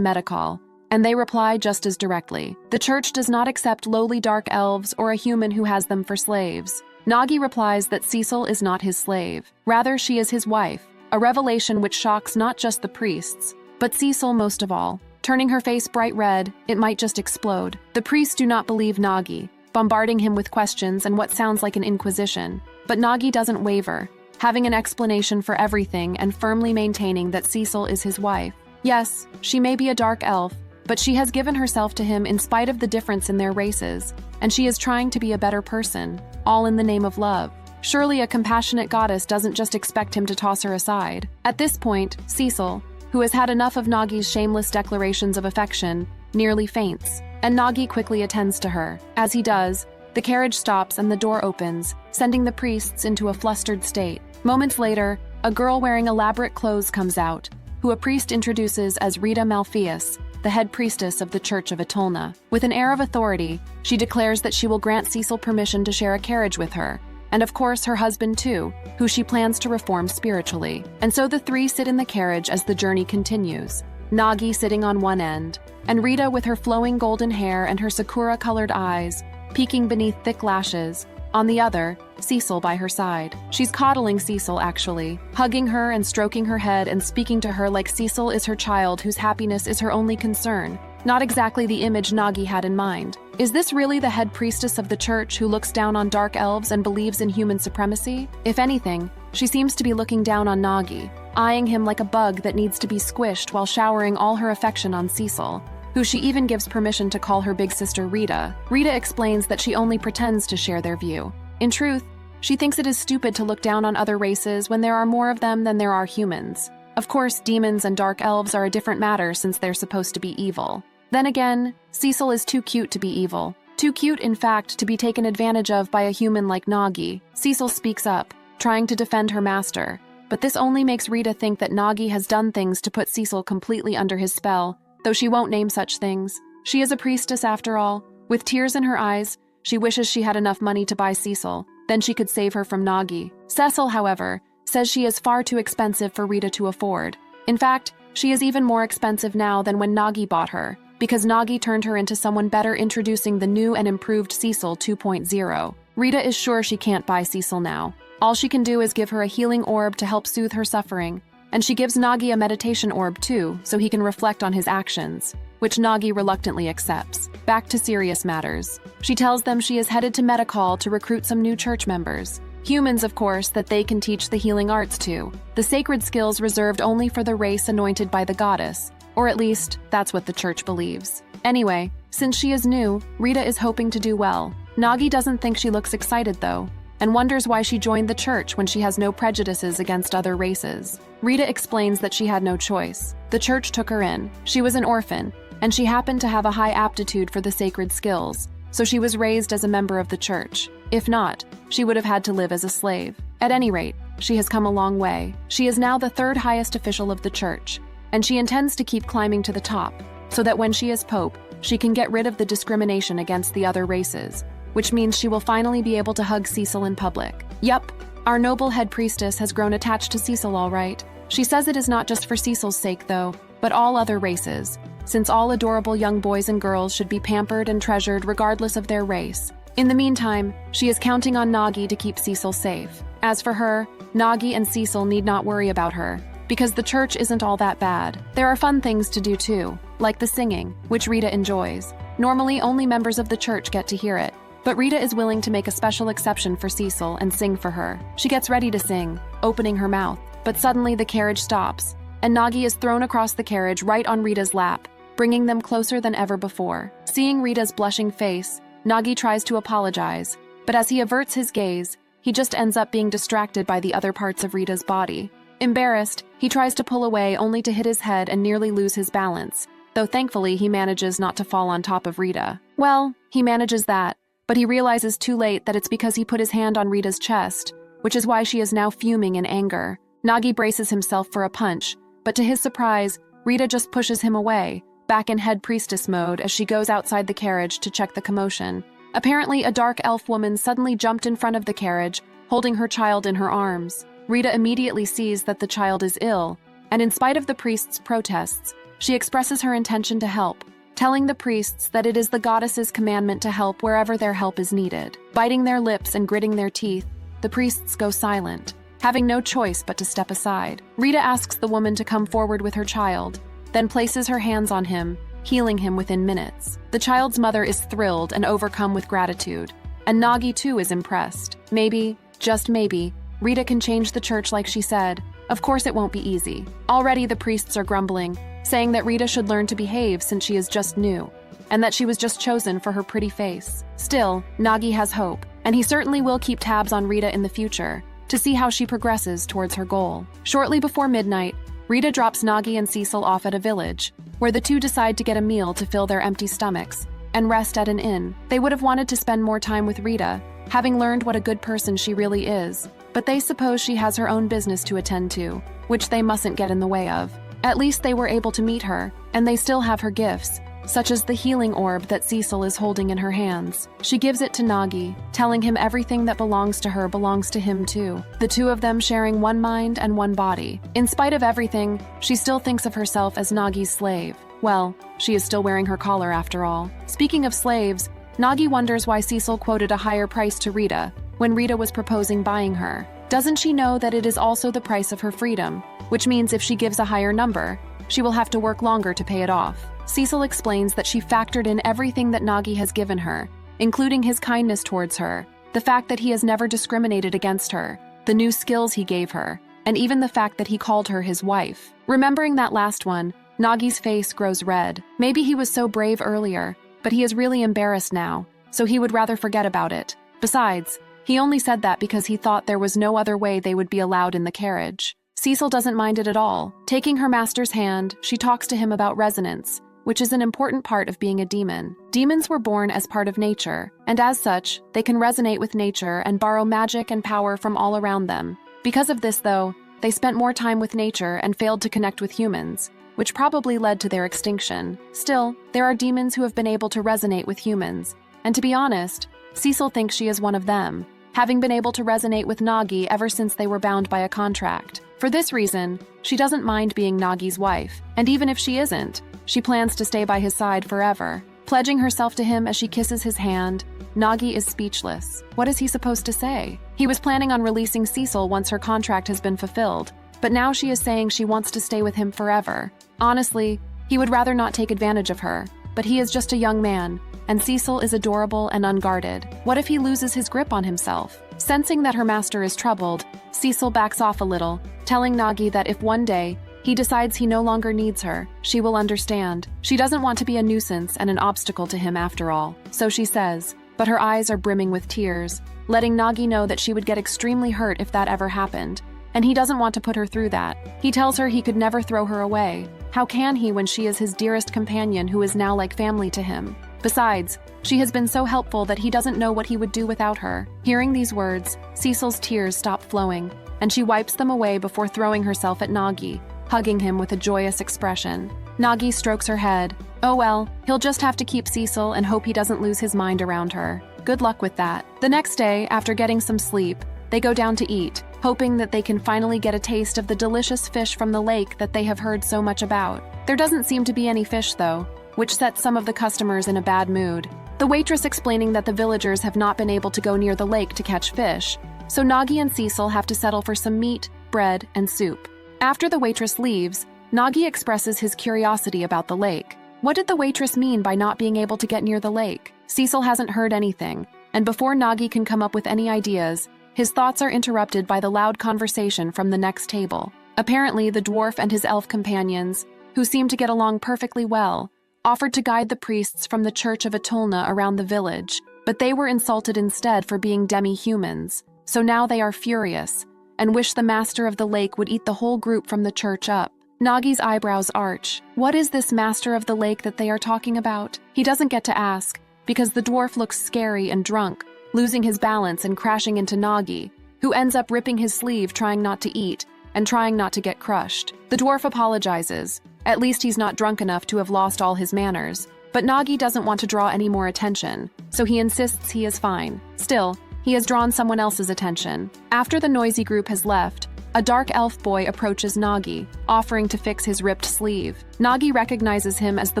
A: Medicall, and they reply just as directly. The church does not accept lowly dark elves or a human who has them for slaves. Nagi replies that Cecil is not his slave. Rather, she is his wife, a revelation which shocks not just the priests, but Cecil most of all. Turning her face bright red, it might just explode. The priests do not believe Nagi, bombarding him with questions and what sounds like an inquisition. But Nagi doesn't waver, having an explanation for everything and firmly maintaining that Cecil is his wife. Yes, she may be a dark elf, but she has given herself to him in spite of the difference in their races, and she is trying to be a better person, all in the name of love. Surely a compassionate goddess doesn't just expect him to toss her aside. At this point, Cecil, who has had enough of Nagi's shameless declarations of affection, nearly faints, and Nagi quickly attends to her. As he does, the carriage stops and the door opens, sending the priests into a flustered state. Moments later, a girl wearing elaborate clothes comes out, who a priest introduces as Rita Malpheus, the head priestess of the Church of Etolna. With an air of authority, she declares that she will grant Cecil permission to share a carriage with her, and of course her husband too, who she plans to reform spiritually. And so the three sit in the carriage as the journey continues, Nagi sitting on one end, and Rita with her flowing golden hair and her sakura-colored eyes, peeking beneath thick lashes, on the other, Cecil by her side. She's coddling Cecil, actually, hugging her and stroking her head and speaking to her like Cecil is her child whose happiness is her only concern. Not exactly the image Nagi had in mind. Is this really the head priestess of the church who looks down on dark elves and believes in human supremacy? If anything, she seems to be looking down on Nagi, eyeing him like a bug that needs to be squished while showering all her affection on Cecil, who she even gives permission to call her big sister Rita. Rita explains that she only pretends to share their view. In truth, she thinks it is stupid to look down on other races when there are more of them than there are humans. Of course, demons and dark elves are a different matter since they're supposed to be evil. Then again, Cecil is too cute to be evil. Too cute, in fact, to be taken advantage of by a human like Nagi. Cecil speaks up, trying to defend her master, but this only makes Rita think that Nagi has done things to put Cecil completely under his spell, though she won't name such things. She is a priestess after all. With tears in her eyes, she wishes she had enough money to buy Cecil, then she could save her from Nagi. Cecil, however, says she is far too expensive for Rita to afford. In fact, she is even more expensive now than when Nagi bought her, because Nagi turned her into someone better, introducing the new and improved Cecil 2.0. Rita is sure she can't buy Cecil now. All she can do is give her a healing orb to help soothe her suffering, and she gives Nagi a meditation orb too, so he can reflect on his actions, which Nagi reluctantly accepts. Back to serious matters. She tells them she is headed to Medicall to recruit some new church members. Humans, of course, that they can teach the healing arts to. The sacred skills reserved only for the race anointed by the goddess, or at least, that's what the church believes. Anyway, since she is new, Rita is hoping to do well. Nagi doesn't think she looks excited though, and wonders why she joined the church when she has no prejudices against other races. Rita explains that she had no choice. The church took her in. She was an orphan, and she happened to have a high aptitude for the sacred skills, so she was raised as a member of the church. If not, she would have had to live as a slave. At any rate, she has come a long way. She is now the third highest official of the church, and she intends to keep climbing to the top, so that when she is pope, she can get rid of the discrimination against the other races, which means she will finally be able to hug Cecil in public. Yup, our noble head priestess has grown attached to Cecil all right. She says it is not just for Cecil's sake though, but all other races, since all adorable young boys and girls should be pampered and treasured regardless of their race. In the meantime, she is counting on Nagi to keep Cecil safe. As for her, Nagi and Cecil need not worry about her, because the church isn't all that bad. There are fun things to do too, like the singing, which Rita enjoys. Normally, only members of the church get to hear it, but Rita is willing to make a special exception for Cecil and sing for her. She gets ready to sing, opening her mouth, but suddenly the carriage stops, and Nagi is thrown across the carriage right on Rita's lap, bringing them closer than ever before. Seeing Rita's blushing face, Nagi tries to apologize, but as he averts his gaze, he just ends up being distracted by the other parts of Rita's body. Embarrassed, he tries to pull away only to hit his head and nearly lose his balance, though thankfully he manages not to fall on top of Rita. Well, he manages that, but he realizes too late that it's because he put his hand on Rita's chest, which is why she is now fuming in anger. Nagi braces himself for a punch, but to his surprise, Rita just pushes him away, back in head priestess mode as she goes outside the carriage to check the commotion. Apparently, a dark elf woman suddenly jumped in front of the carriage, holding her child in her arms. Rita immediately sees that the child is ill, and in spite of the priest's protests, she expresses her intention to help, telling the priests that it is the goddess's commandment to help wherever their help is needed. Biting their lips and gritting their teeth, the priests go silent, having no choice but to step aside. Rita asks the woman to come forward with her child, then places her hands on him, healing him within minutes. The child's mother is thrilled and overcome with gratitude, and Nagi too is impressed. Maybe, just maybe, Rita can change the church like she said. Of course it won't be easy. Already the priests are grumbling, saying that Rita should learn to behave since she is just new, and that she was just chosen for her pretty face. Still, Nagi has hope, and he certainly will keep tabs on Rita in the future to see how she progresses towards her goal. Shortly before midnight, Rita drops Nagi and Cecil off at a village, where the two decide to get a meal to fill their empty stomachs and rest at an inn. They would have wanted to spend more time with Rita, having learned what a good person she really is, but they suppose she has her own business to attend to, which they mustn't get in the way of. At least they were able to meet her, and they still have her gifts, such as the healing orb that Cecil is holding in her hands. She gives it to Nagi, telling him everything that belongs to her belongs to him too, the two of them sharing one mind and one body. In spite of everything, she still thinks of herself as Nagi's slave. Well, she is still wearing her collar after all. Speaking of slaves, Nagi wonders why Cecil quoted a higher price to Rita when Rita was proposing buying her. Doesn't she know that it is also the price of her freedom, which means if she gives a higher number, she will have to work longer to pay it off. Cecil explains that she factored in everything that Nagi has given her, including his kindness towards her, the fact that he has never discriminated against her, the new skills he gave her, and even the fact that he called her his wife. Remembering that last one, Nagi's face grows red. Maybe he was so brave earlier, but he is really embarrassed now, so he would rather forget about it. Besides, he only said that because he thought there was no other way they would be allowed in the carriage. Cecil doesn't mind it at all. Taking her master's hand, she talks to him about resonance, which is an important part of being a demon. Demons were born as part of nature, and as such, they can resonate with nature and borrow magic and power from all around them. Because of this, though, they spent more time with nature and failed to connect with humans, which probably led to their extinction. Still, there are demons who have been able to resonate with humans, and to be honest, Cecil thinks she is one of them, having been able to resonate with Nagi ever since they were bound by a contract. For this reason, she doesn't mind being Nagi's wife, and even if she isn't, she plans to stay by his side forever. Pledging herself to him as she kisses his hand, Nagi is speechless. What is he supposed to say? He was planning on releasing Cecil once her contract has been fulfilled, but now she is saying she wants to stay with him forever. Honestly, he would rather not take advantage of her, but he is just a young man, and Cecil is adorable and unguarded. What if he loses his grip on himself? Sensing that her master is troubled, Cecil backs off a little, telling Nagi that if one day he decides he no longer needs her, she will understand. She doesn't want to be a nuisance and an obstacle to him after all, so she says, but her eyes are brimming with tears, letting Nagi know that she would get extremely hurt if that ever happened, and he doesn't want to put her through that. He tells her he could never throw her away. How can he when she is his dearest companion who is now like family to him? Besides, she has been so helpful that he doesn't know what he would do without her. Hearing these words, Cecil's tears stop flowing, and she wipes them away before throwing herself at Nagi, hugging him with a joyous expression. Nagi strokes her head. Oh well, he'll just have to keep Cecil and hope he doesn't lose his mind around her. Good luck with that. The next day, after getting some sleep, they go down to eat, hoping that they can finally get a taste of the delicious fish from the lake that they have heard so much about. There doesn't seem to be any fish though, which sets some of the customers in a bad mood. The waitress explaining that the villagers have not been able to go near the lake to catch fish, so Nagi and Cecil have to settle for some meat, bread, and soup. After the waitress leaves, Nagi expresses his curiosity about the lake. What did the waitress mean by not being able to get near the lake? Cecil hasn't heard anything, and before Nagi can come up with any ideas, his thoughts are interrupted by the loud conversation from the next table. Apparently, the dwarf and his elf companions, who seem to get along perfectly well, offered to guide the priests from the church of Atulna around the village, but they were insulted instead for being demi-humans. So now they are furious, and wish the master of the lake would eat the whole group from the church up. Nagi's eyebrows arch. What is this master of the lake that they are talking about? He doesn't get to ask, because the dwarf looks scary and drunk, losing his balance and crashing into Nagi, who ends up ripping his sleeve trying not to eat, and trying not to get crushed. The dwarf apologizes, At least he's not drunk enough to have lost all his manners. But Nagi doesn't want to draw any more attention, so he insists he is fine. Still, he has drawn someone else's attention. After the noisy group has left, a dark elf boy approaches Nagi, offering to fix his ripped sleeve. Nagi recognizes him as the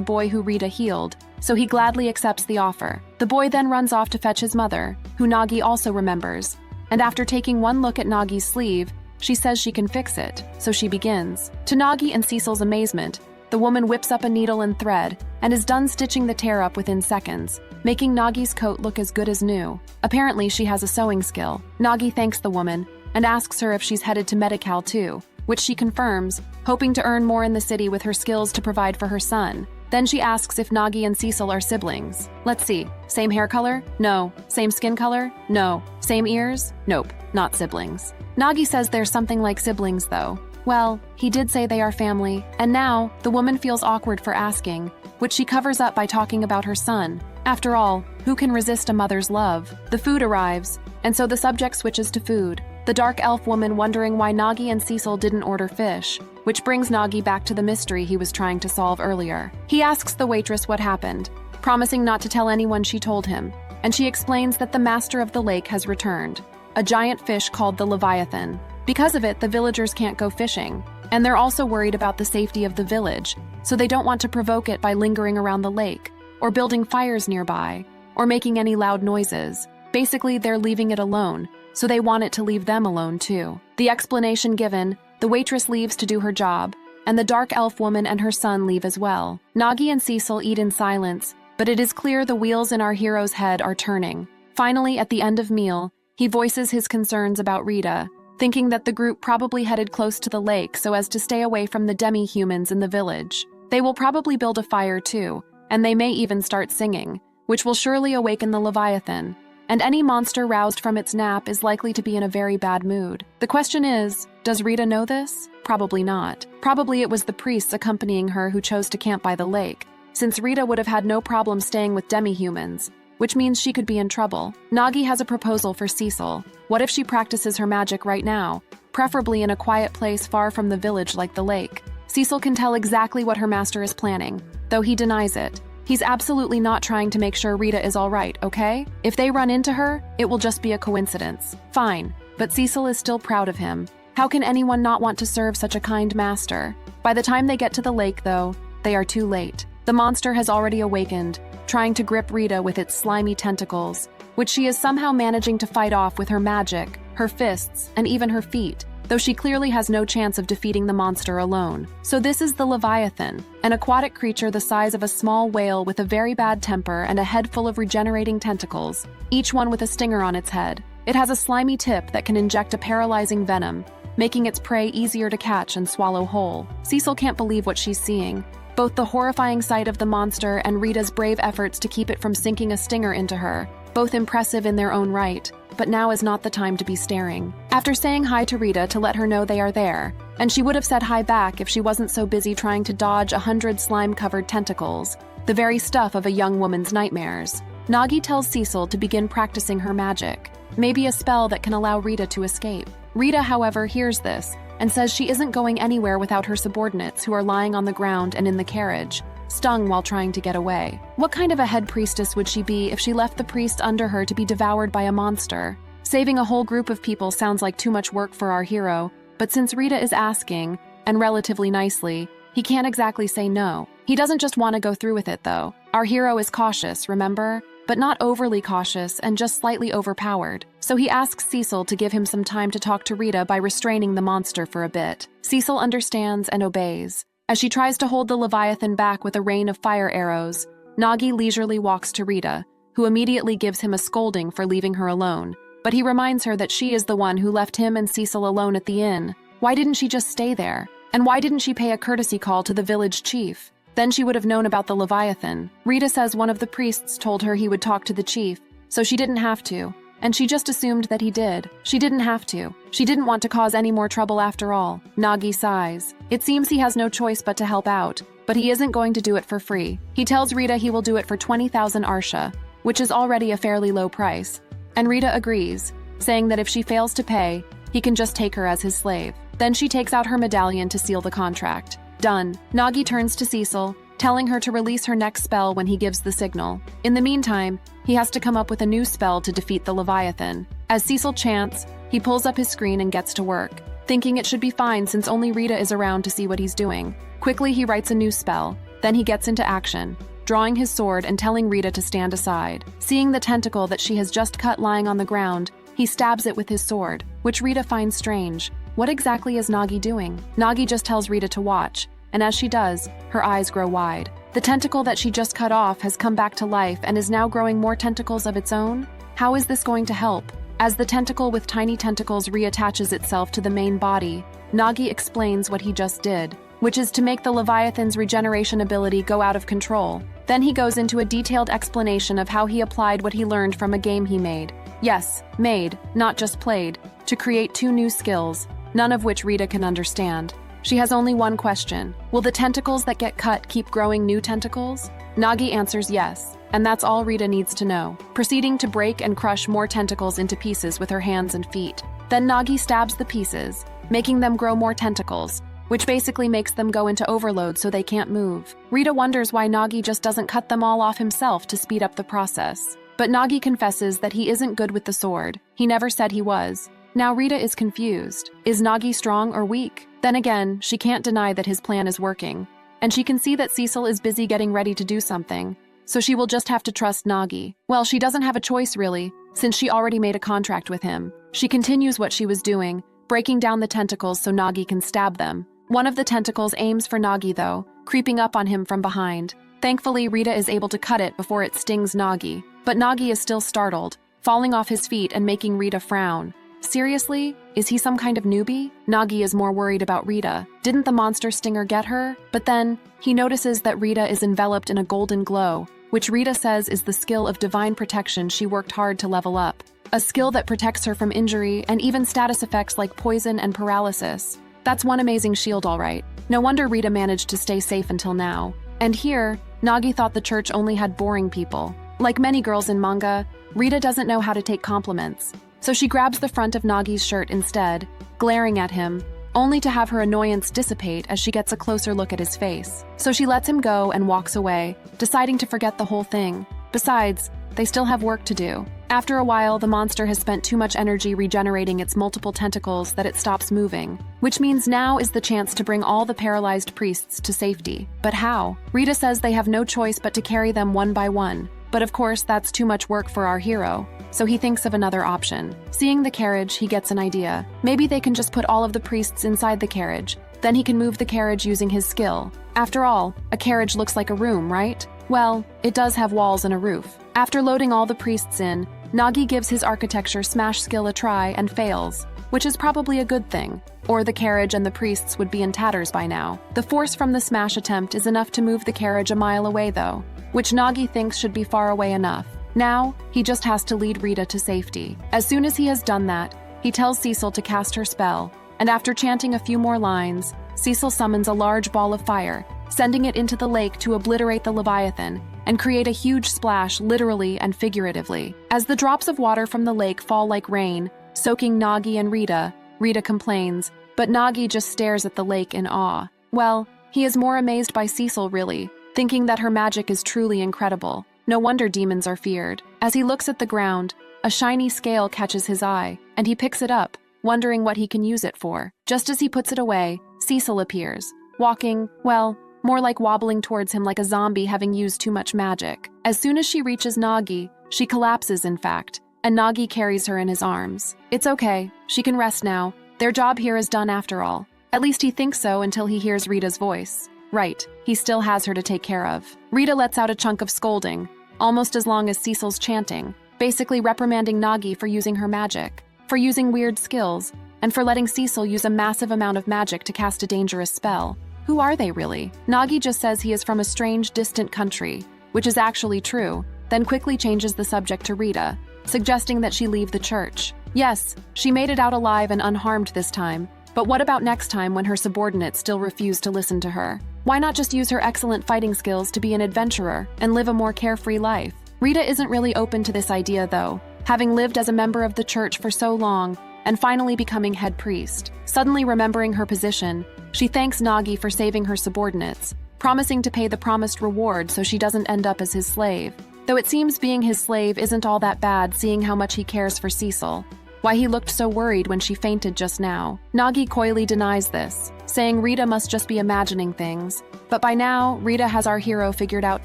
A: boy who Rita healed, so he gladly accepts the offer. The boy then runs off to fetch his mother, who Nagi also remembers. And after taking one look at Nagi's sleeve, she says she can fix it, so she begins. To Nagi and Cecil's amazement, the woman whips up a needle and thread and is done stitching the tear up within seconds, making Nagi's coat look as good as new. Apparently, she has a sewing skill. Nagi thanks the woman and asks her if she's headed to Medical too, which she confirms, hoping to earn more in the city with her skills to provide for her son. Then she asks if Nagi and Cecil are siblings. Let's see. Same hair color? No. Same skin color? No. Same ears? Nope, not siblings. Nagi says there's something like siblings though. Well, he did say they are family, and now the woman feels awkward for asking, which she covers up by talking about her son. After all, who can resist a mother's love? The food arrives, and so the subject switches to food. The dark elf woman wondering why Nagi and Cecil didn't order fish, which brings Nagi back to the mystery he was trying to solve earlier. He asks the waitress what happened, promising not to tell anyone she told him, and she explains that the master of the lake has returned, a giant fish called the Leviathan. Because of it, the villagers can't go fishing, and they're also worried about the safety of the village, so they don't want to provoke it by lingering around the lake, or building fires nearby, or making any loud noises. Basically, they're leaving it alone, so they want it to leave them alone too. The explanation given, the waitress leaves to do her job, and the dark elf woman and her son leave as well. Nagi and Cecil eat in silence, but it is clear the wheels in our hero's head are turning. Finally, at the end of meal, he voices his concerns about Rita, thinking that the group probably headed close to the lake so as to stay away from the demi-humans in the village. They will probably build a fire too, and they may even start singing, which will surely awaken the Leviathan, and any monster roused from its nap is likely to be in a very bad mood. The question is, does Rita know this? Probably not. Probably it was the priests accompanying her who chose to camp by the lake, since Rita would have had no problem staying with demi-humans, which means she could be in trouble. Nagi has a proposal for Cecil. What if she practices her magic right now, preferably in a quiet place far from the village like the lake? Cecil can tell exactly what her master is planning, though he denies it. He's absolutely not trying to make sure Rita is all right, okay? If they run into her, it will just be a coincidence. Fine, but Cecil is still proud of him. How can anyone not want to serve such a kind master? By the time they get to the lake, though, they are too late. The monster has already awakened, trying to grip Rita with its slimy tentacles, which she is somehow managing to fight off with her magic, her fists, and even her feet, though she clearly has no chance of defeating the monster alone. So this is the Leviathan, an aquatic creature the size of a small whale with a very bad temper and a head full of regenerating tentacles, each one with a stinger on its head. It has a slimy tip that can inject a paralyzing venom, making its prey easier to catch and swallow whole. Cecil can't believe what she's seeing. Both the horrifying sight of the monster and Rita's brave efforts to keep it from sinking a stinger into her, both impressive in their own right, but now is not the time to be staring. After saying hi to Rita to let her know they are there, and she would have said hi back if she wasn't so busy trying to dodge 100 slime-covered tentacles, the very stuff of a young woman's nightmares, Nagi tells Cecil to begin practicing her magic, maybe a spell that can allow Rita to escape. Rita, however, hears this, and says she isn't going anywhere without her subordinates who are lying on the ground and in the carriage, stung while trying to get away. What kind of a head priestess would she be if she left the priest under her to be devoured by a monster? Saving a whole group of people sounds like too much work for our hero, but since Rita is asking, and relatively nicely, he can't exactly say no. He doesn't just want to go through with it, though. Our hero is cautious, remember? But not overly cautious and just slightly overpowered. So he asks Cecil to give him some time to talk to Rita by restraining the monster for a bit. Cecil understands and obeys. As she tries to hold the Leviathan back with a rain of fire arrows, Nagi leisurely walks to Rita, who immediately gives him a scolding for leaving her alone. But he reminds her that she is the one who left him and Cecil alone at the inn. Why didn't she just stay there? And why didn't she pay a courtesy call to the village chief? Then she would have known about the Leviathan. Rita says one of the priests told her he would talk to the chief, so she didn't have to. And she just assumed that he did. She didn't have to. She didn't want to cause any more trouble after all. Nagi sighs. It seems he has no choice but to help out, but he isn't going to do it for free. He tells Rita he will do it for 20,000 arsha, which is already a fairly low price. And Rita agrees, saying that if she fails to pay, he can just take her as his slave. Then she takes out her medallion to seal the contract. Done. Nagi turns to Cecil, telling her to release her next spell when he gives the signal. In the meantime, he has to come up with a new spell to defeat the Leviathan. As Cecil chants, he pulls up his screen and gets to work, thinking it should be fine since only Rita is around to see what he's doing. Quickly, he writes a new spell. Then he gets into action, drawing his sword and telling Rita to stand aside. Seeing the tentacle that she has just cut lying on the ground, he stabs it with his sword, which Rita finds strange. What exactly is Nagi doing? Nagi just tells Rita to watch, and as she does, her eyes grow wide. The tentacle that she just cut off has come back to life and is now growing more tentacles of its own? How is this going to help? As the tentacle with tiny tentacles reattaches itself to the main body, Nagi explains what he just did, which is to make the Leviathan's regeneration ability go out of control. Then he goes into a detailed explanation of how he applied what he learned from a game he made. Yes, made, not just played, to create 2 new skills, none of which Rita can understand. She has only one question. Will the tentacles that get cut keep growing new tentacles? Nagi answers yes, and that's all Rita needs to know, proceeding to break and crush more tentacles into pieces with her hands and feet. Then Nagi stabs the pieces, making them grow more tentacles, which basically makes them go into overload so they can't move. Rita wonders why Nagi just doesn't cut them all off himself to speed up the process. But Nagi confesses that he isn't good with the sword. He never said he was. Now Rita is confused. Is Nagi strong or weak? Then again, she can't deny that his plan is working. And she can see that Cecil is busy getting ready to do something, so she will just have to trust Nagi. Well, she doesn't have a choice really, since she already made a contract with him. She continues what she was doing, breaking down the tentacles so Nagi can stab them. One of the tentacles aims for Nagi though, creeping up on him from behind. Thankfully, Rita is able to cut it before it stings Nagi. But Nagi is still startled, falling off his feet and making Rita frown. Seriously? Is he some kind of newbie? Nagi is more worried about Rita. Didn't the monster stinger get her? But then, he notices that Rita is enveloped in a golden glow, which Rita says is the skill of divine protection she worked hard to level up. A skill that protects her from injury and even status effects like poison and paralysis. That's one amazing shield, all right. No wonder Rita managed to stay safe until now. And here, Nagi thought the church only had boring people. Like many girls in manga, Rita doesn't know how to take compliments. So she grabs the front of Nagi's shirt instead, glaring at him, only to have her annoyance dissipate as she gets a closer look at his face. So she lets him go and walks away, deciding to forget the whole thing. Besides, they still have work to do. After a while, the monster has spent too much energy regenerating its multiple tentacles that it stops moving, which means now is the chance to bring all the paralyzed priests to safety. But how? Rita says they have no choice but to carry them one by one. But of course, that's too much work for our hero, so he thinks of another option. Seeing the carriage, he gets an idea. Maybe they can just put all of the priests inside the carriage. Then he can move the carriage using his skill. After all, a carriage looks like a room, right? Well, it does have walls and a roof. After loading all the priests in, Nagi gives his architecture smash skill a try and fails, which is probably a good thing, or the carriage and the priests would be in tatters by now. The force from the smash attempt is enough to move the carriage a mile away though, which Nagi thinks should be far away enough. Now, he just has to lead Rita to safety. As soon as he has done that, he tells Cecil to cast her spell, and after chanting a few more lines, Cecil summons a large ball of fire, sending it into the lake to obliterate the Leviathan and create a huge splash literally and figuratively. As the drops of water from the lake fall like rain, soaking Nagi and Rita, Rita complains, but Nagi just stares at the lake in awe. Well, he is more amazed by Cecil really, thinking that her magic is truly incredible. No wonder demons are feared. As he looks at the ground, a shiny scale catches his eye, and he picks it up, wondering what he can use it for. Just as he puts it away, Cecil appears, walking, well, more like wobbling towards him like a zombie having used too much magic. As soon as she reaches Nagi, she collapses in fact, and Nagi carries her in his arms. It's okay, she can rest now. Their job here is done after all. At least he thinks so until he hears Rita's voice. Right, he still has her to take care of. Rita lets out a chunk of scolding, almost as long as Cecil's chanting, basically reprimanding Nagi for using her magic, for using weird skills, and for letting Cecil use a massive amount of magic to cast a dangerous spell. Who are they really? Nagi just says he is from a strange, distant country, which is actually true, then quickly changes the subject to Rita, suggesting that she leave the church. Yes, she made it out alive and unharmed this time, but what about next time when her subordinates still refuse to listen to her? Why not just use her excellent fighting skills to be an adventurer and live a more carefree life? Rita isn't really open to this idea though, having lived as a member of the church for so long and finally becoming head priest. Suddenly remembering her position, She thanks Nagi for saving her subordinates, promising to pay the promised reward so she doesn't end up as his slave. Though it seems being his slave isn't all that bad seeing how much he cares for Cecil. Why he looked so worried when she fainted just now. Nagi coyly denies this, saying Rita must just be imagining things. But by now, Rita has our hero figured out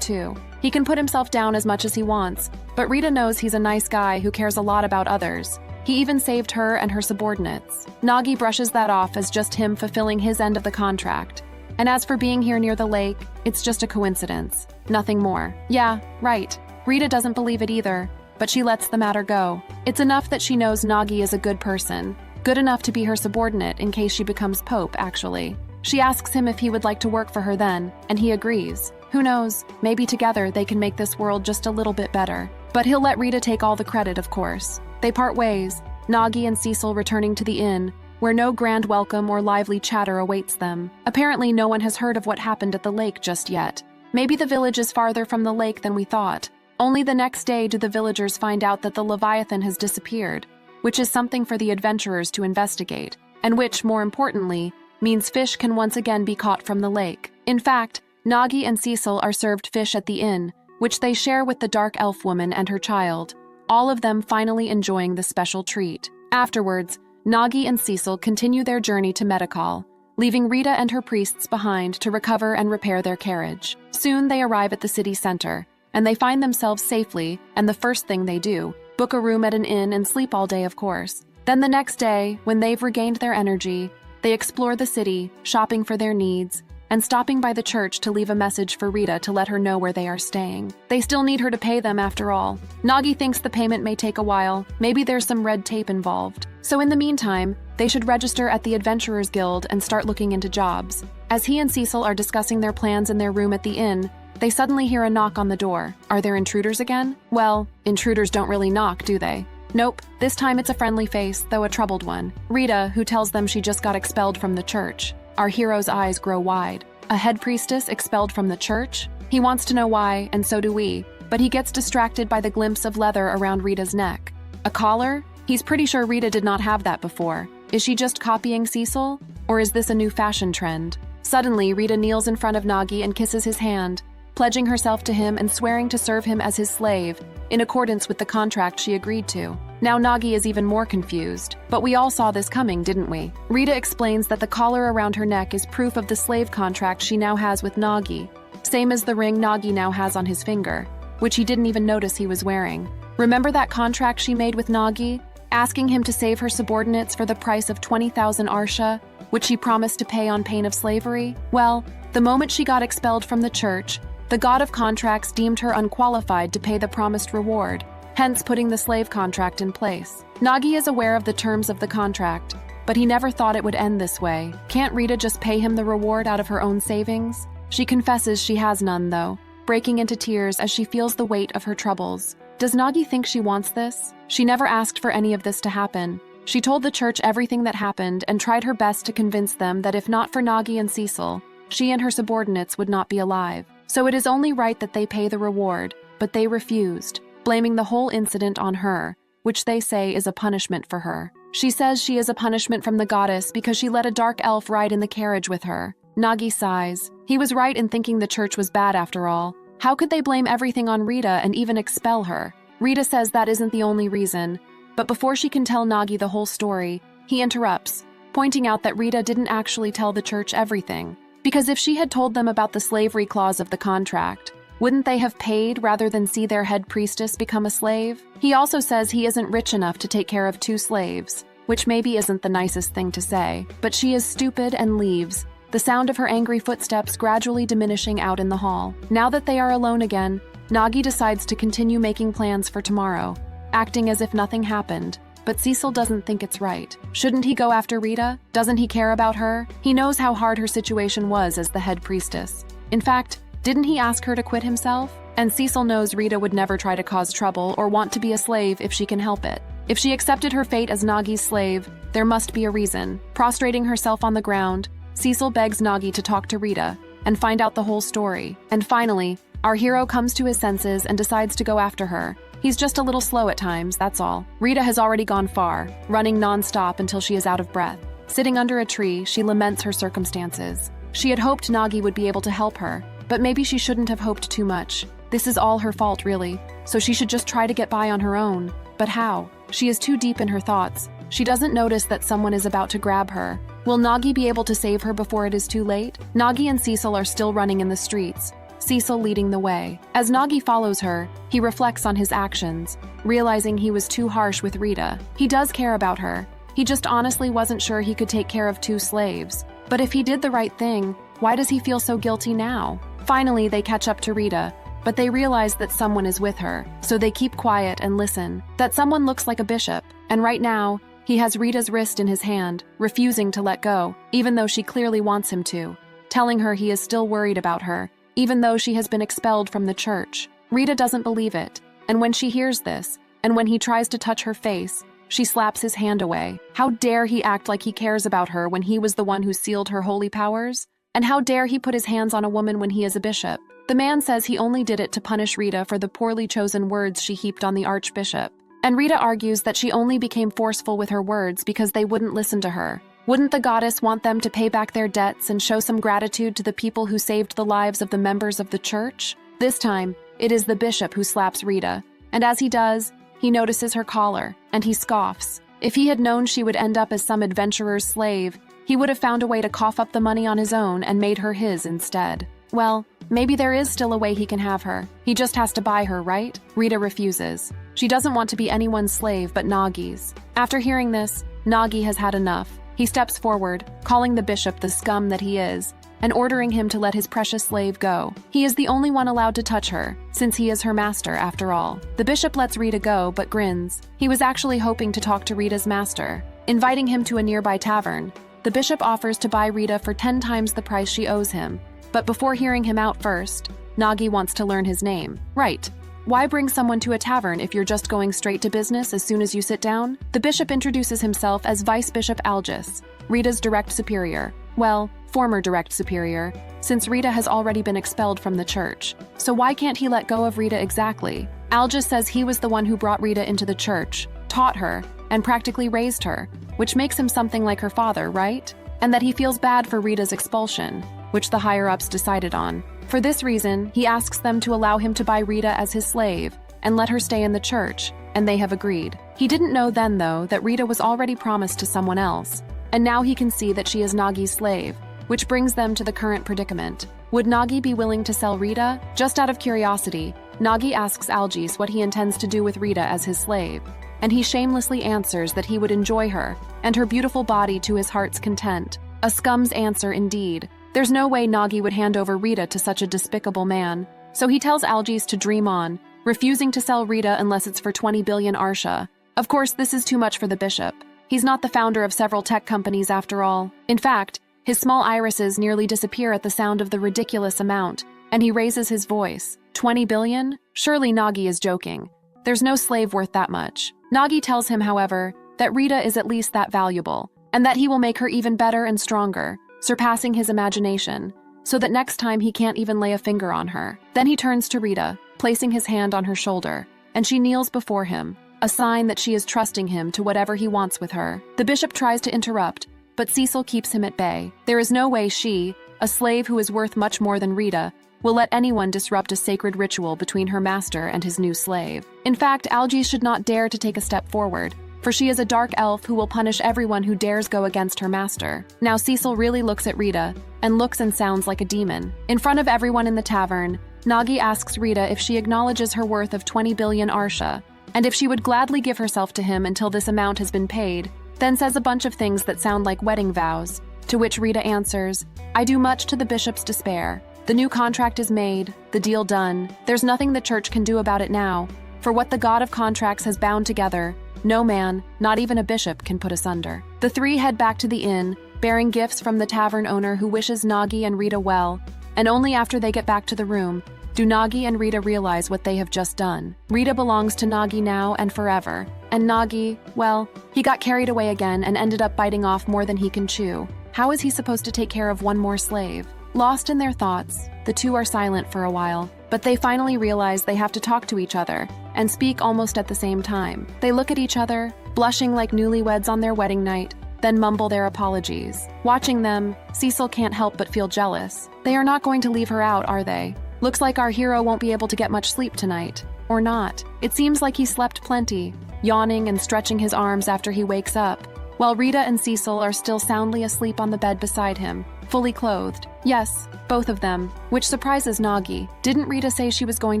A: too. He can put himself down as much as he wants, but Rita knows he's a nice guy who cares a lot about others. He even saved her and her subordinates. Nagi brushes that off as just him fulfilling his end of the contract. And as for being here near the lake, it's just a coincidence. Nothing more. Yeah, right. Rita doesn't believe it either, but she lets the matter go. It's enough that she knows Nagi is a good person. Good enough to be her subordinate in case she becomes Pope, actually. She asks him if he would like to work for her then, and he agrees. Who knows, maybe together they can make this world just a little bit better. But he'll let Rita take all the credit, of course. They part ways, Nagi and Cecil returning to the inn, where no grand welcome or lively chatter awaits them. Apparently no one has heard of what happened at the lake just yet. Maybe the village is farther from the lake than we thought. Only the next day do the villagers find out that the Leviathan has disappeared, which is something for the adventurers to investigate, and which, more importantly, means fish can once again be caught from the lake. In fact, Nagi and Cecil are served fish at the inn, which they share with the dark elf woman and her child, all of them finally enjoying the special treat. Afterwards, Nagi and Cecil continue their journey to Medikal, leaving Rita and her priests behind to recover and repair their carriage. Soon they arrive at the city center, and they find themselves safely, and the first thing they do, book a room at an inn and sleep all day, of course. Then the next day, when they've regained their energy, they explore the city, shopping for their needs, and stopping by the church to leave a message for Rita to let her know where they are staying. They still need her to pay them after all. Nagi thinks the payment may take a while, maybe there's some red tape involved. So in the meantime, they should register at the Adventurers Guild and start looking into jobs. As he and Cecil are discussing their plans in their room at the inn, they suddenly hear a knock on the door. Are there intruders again? Well, intruders don't really knock, do they? Nope, this time it's a friendly face, though a troubled one. Rita, who tells them she just got expelled from the church. Our hero's eyes grow wide. A head priestess expelled from the church? He wants to know why, and so do we, but he gets distracted by the glimpse of leather around Rita's neck. A collar? He's pretty sure Rita did not have that before. Is she just copying Cecil? Or is this a new fashion trend? Suddenly, Rita kneels in front of Nagi and kisses his hand, pledging herself to him and swearing to serve him as his slave, in accordance with the contract she agreed to. Now Nagi is even more confused, but we all saw this coming, didn't we? Rita explains that the collar around her neck is proof of the slave contract she now has with Nagi, same as the ring Nagi now has on his finger, which he didn't even notice he was wearing. Remember that contract she made with Nagi, asking him to save her subordinates for the price of 20,000 arsha, which she promised to pay on pain of slavery? Well, the moment she got expelled from the church, the god of contracts deemed her unqualified to pay the promised reward, hence putting the slave contract in place. Nagi is aware of the terms of the contract, but he never thought it would end this way. Can't Rita just pay him the reward out of her own savings? She confesses she has none, though, breaking into tears as she feels the weight of her troubles. Does Nagi think she wants this? She never asked for any of this to happen. She told the church everything that happened and tried her best to convince them that if not for Nagi and Cecil, she and her subordinates would not be alive. So it is only right that they pay the reward, but they refused, blaming the whole incident on her, which they say is a punishment for her. She says she is a punishment from the goddess because she let a dark elf ride in the carriage with her. Nagi sighs. He was right in thinking the church was bad after all. How could they blame everything on Rita and even expel her? Rita says that isn't the only reason, but before she can tell Nagi the whole story, he interrupts, pointing out that Rita didn't actually tell the church everything. Because if she had told them about the slavery clause of the contract, wouldn't they have paid rather than see their head priestess become a slave? He also says he isn't rich enough to take care of 2 slaves, which maybe isn't the nicest thing to say, but she is stupid and leaves, the sound of her angry footsteps gradually diminishing out in the hall. Now that they are alone again, Nagi decides to continue making plans for tomorrow, acting as if nothing happened. But Cecil doesn't think it's right. Shouldn't he go after Rita? Doesn't he care about her? He knows how hard her situation was as the head priestess. In fact, didn't he ask her to quit himself? And Cecil knows Rita would never try to cause trouble or want to be a slave if she can help it. If she accepted her fate as Nagi's slave, there must be a reason. Prostrating herself on the ground, Cecil begs Nagi to talk to Rita and find out the whole story. And finally, our hero comes to his senses and decides to go after her. He's just a little slow at times, that's all. Rita has already gone far, running non-stop until she is out of breath. Sitting under a tree, she laments her circumstances. She had hoped Nagi would be able to help her, but maybe she shouldn't have hoped too much. This is all her fault, really, so she should just try to get by on her own. But how? She is too deep in her thoughts. She doesn't notice that someone is about to grab her. Will Nagi be able to save her before it is too late? Nagi and Cecil are still running in the streets, Cecil leading the way. As Nagi follows her, he reflects on his actions, realizing he was too harsh with Rita. He does care about her. He just honestly wasn't sure he could take care of 2 slaves. But if he did the right thing, why does he feel so guilty now? Finally, they catch up to Rita, but they realize that someone is with her, so they keep quiet and listen. That someone looks like a bishop, and right now, he has Rita's wrist in his hand, refusing to let go, even though she clearly wants him to, telling her he is still worried about her, even though she has been expelled from the church. Rita doesn't believe it, and when she hears this, and when he tries to touch her face, she slaps his hand away. How dare he act like he cares about her when he was the one who sealed her holy powers? And how dare he put his hands on a woman when he is a bishop? The man says he only did it to punish Rita for the poorly chosen words she heaped on the archbishop. And Rita argues that she only became forceful with her words because they wouldn't listen to her. Wouldn't the goddess want them to pay back their debts and show some gratitude to the people who saved the lives of the members of the church? This time, it is the bishop who slaps Rita, and as he does, he notices her collar, and he scoffs. If he had known she would end up as some adventurer's slave, he would have found a way to cough up the money on his own and made her his instead. Well, maybe there is still a way he can have her. He just has to buy her, right? Rita refuses. She doesn't want to be anyone's slave but Nagi's. After hearing this, Nagi has had enough. He steps forward, calling the bishop the scum that he is, and ordering him to let his precious slave go. He is the only one allowed to touch her, since he is her master after all. The bishop lets Rita go, but grins. He was actually hoping to talk to Rita's master. Inviting him to a nearby tavern, the bishop offers to buy Rita for 10 times the price she owes him. But before hearing him out first, Nagi wants to learn his name. Right. Why bring someone to a tavern if you're just going straight to business as soon as you sit down? The bishop introduces himself as Vice Bishop Algis, Rita's direct superior. Well, former direct superior, since Rita has already been expelled from the church. So why can't he let go of Rita exactly? Algis says he was the one who brought Rita into the church, taught her, and practically raised her, which makes him something like her father, right? And that he feels bad for Rita's expulsion, which the higher-ups decided on. For this reason, he asks them to allow him to buy Rita as his slave and let her stay in the church, and they have agreed. He didn't know then, though, that Rita was already promised to someone else, and now he can see that she is Nagi's slave, which brings them to the current predicament. Would Nagi be willing to sell Rita? Just out of curiosity, Nagi asks Algis what he intends to do with Rita as his slave, and he shamelessly answers that he would enjoy her and her beautiful body to his heart's content. A scum's answer indeed. There's no way Nagi would hand over Rita to such a despicable man, so he tells Algis to dream on, refusing to sell Rita unless it's for 20 billion arsha. Of course, this is too much for the bishop. He's not the founder of several tech companies after all. In fact, his small irises nearly disappear at the sound of the ridiculous amount, and he raises his voice. 20 billion? Surely Nagi is joking. There's no slave worth that much. Nagi tells him, however, that Rita is at least that valuable, and that he will make her even better and stronger, surpassing his imagination, so that next time he can't even lay a finger on her. Then he turns to Rita, placing his hand on her shoulder, and she kneels before him, a sign that she is trusting him to whatever he wants with her. The bishop tries to interrupt, but Cecil keeps him at bay. There is no way she, a slave who is worth much more than Rita, will let anyone disrupt a sacred ritual between her master and his new slave. In fact, Algis should not dare to take a step forward, for she is a dark elf who will punish everyone who dares go against her master. Now Cecil really looks at Rita, and looks and sounds like a demon. In front of everyone in the tavern, Nagi asks Rita if she acknowledges her worth of 20 billion arsha, and if she would gladly give herself to him until this amount has been paid, then says a bunch of things that sound like wedding vows, to which Rita answers, "I do much to the bishop's despair. The new contract is made, the deal done. There's nothing the church can do about it now, for what the god of contracts has bound together, no man, not even a bishop, can put asunder." The three head back to the inn, bearing gifts from the tavern owner who wishes Nagi and Rita well, and only after they get back to the room do Nagi and Rita realize what they have just done. Rita belongs to Nagi now and forever, and Nagi, well, he got carried away again and ended up biting off more than he can chew. How is he supposed to take care of one more slave? Lost in their thoughts, the two are silent for a while, but they finally realize they have to talk to each other and speak almost at the same time. They look at each other, blushing like newlyweds on their wedding night. then mumble their apologies. Watching them, Cecil can't help but feel jealous. They are not going to leave her out, are they? Looks like our hero won't be able to get much sleep tonight. Or not. It seems like he slept plenty, yawning and stretching his arms after he wakes up, while Rita and Cecil are still soundly asleep on the bed beside him, fully clothed. Yes, both of them, which surprises Nagi. Didn't Rita say she was going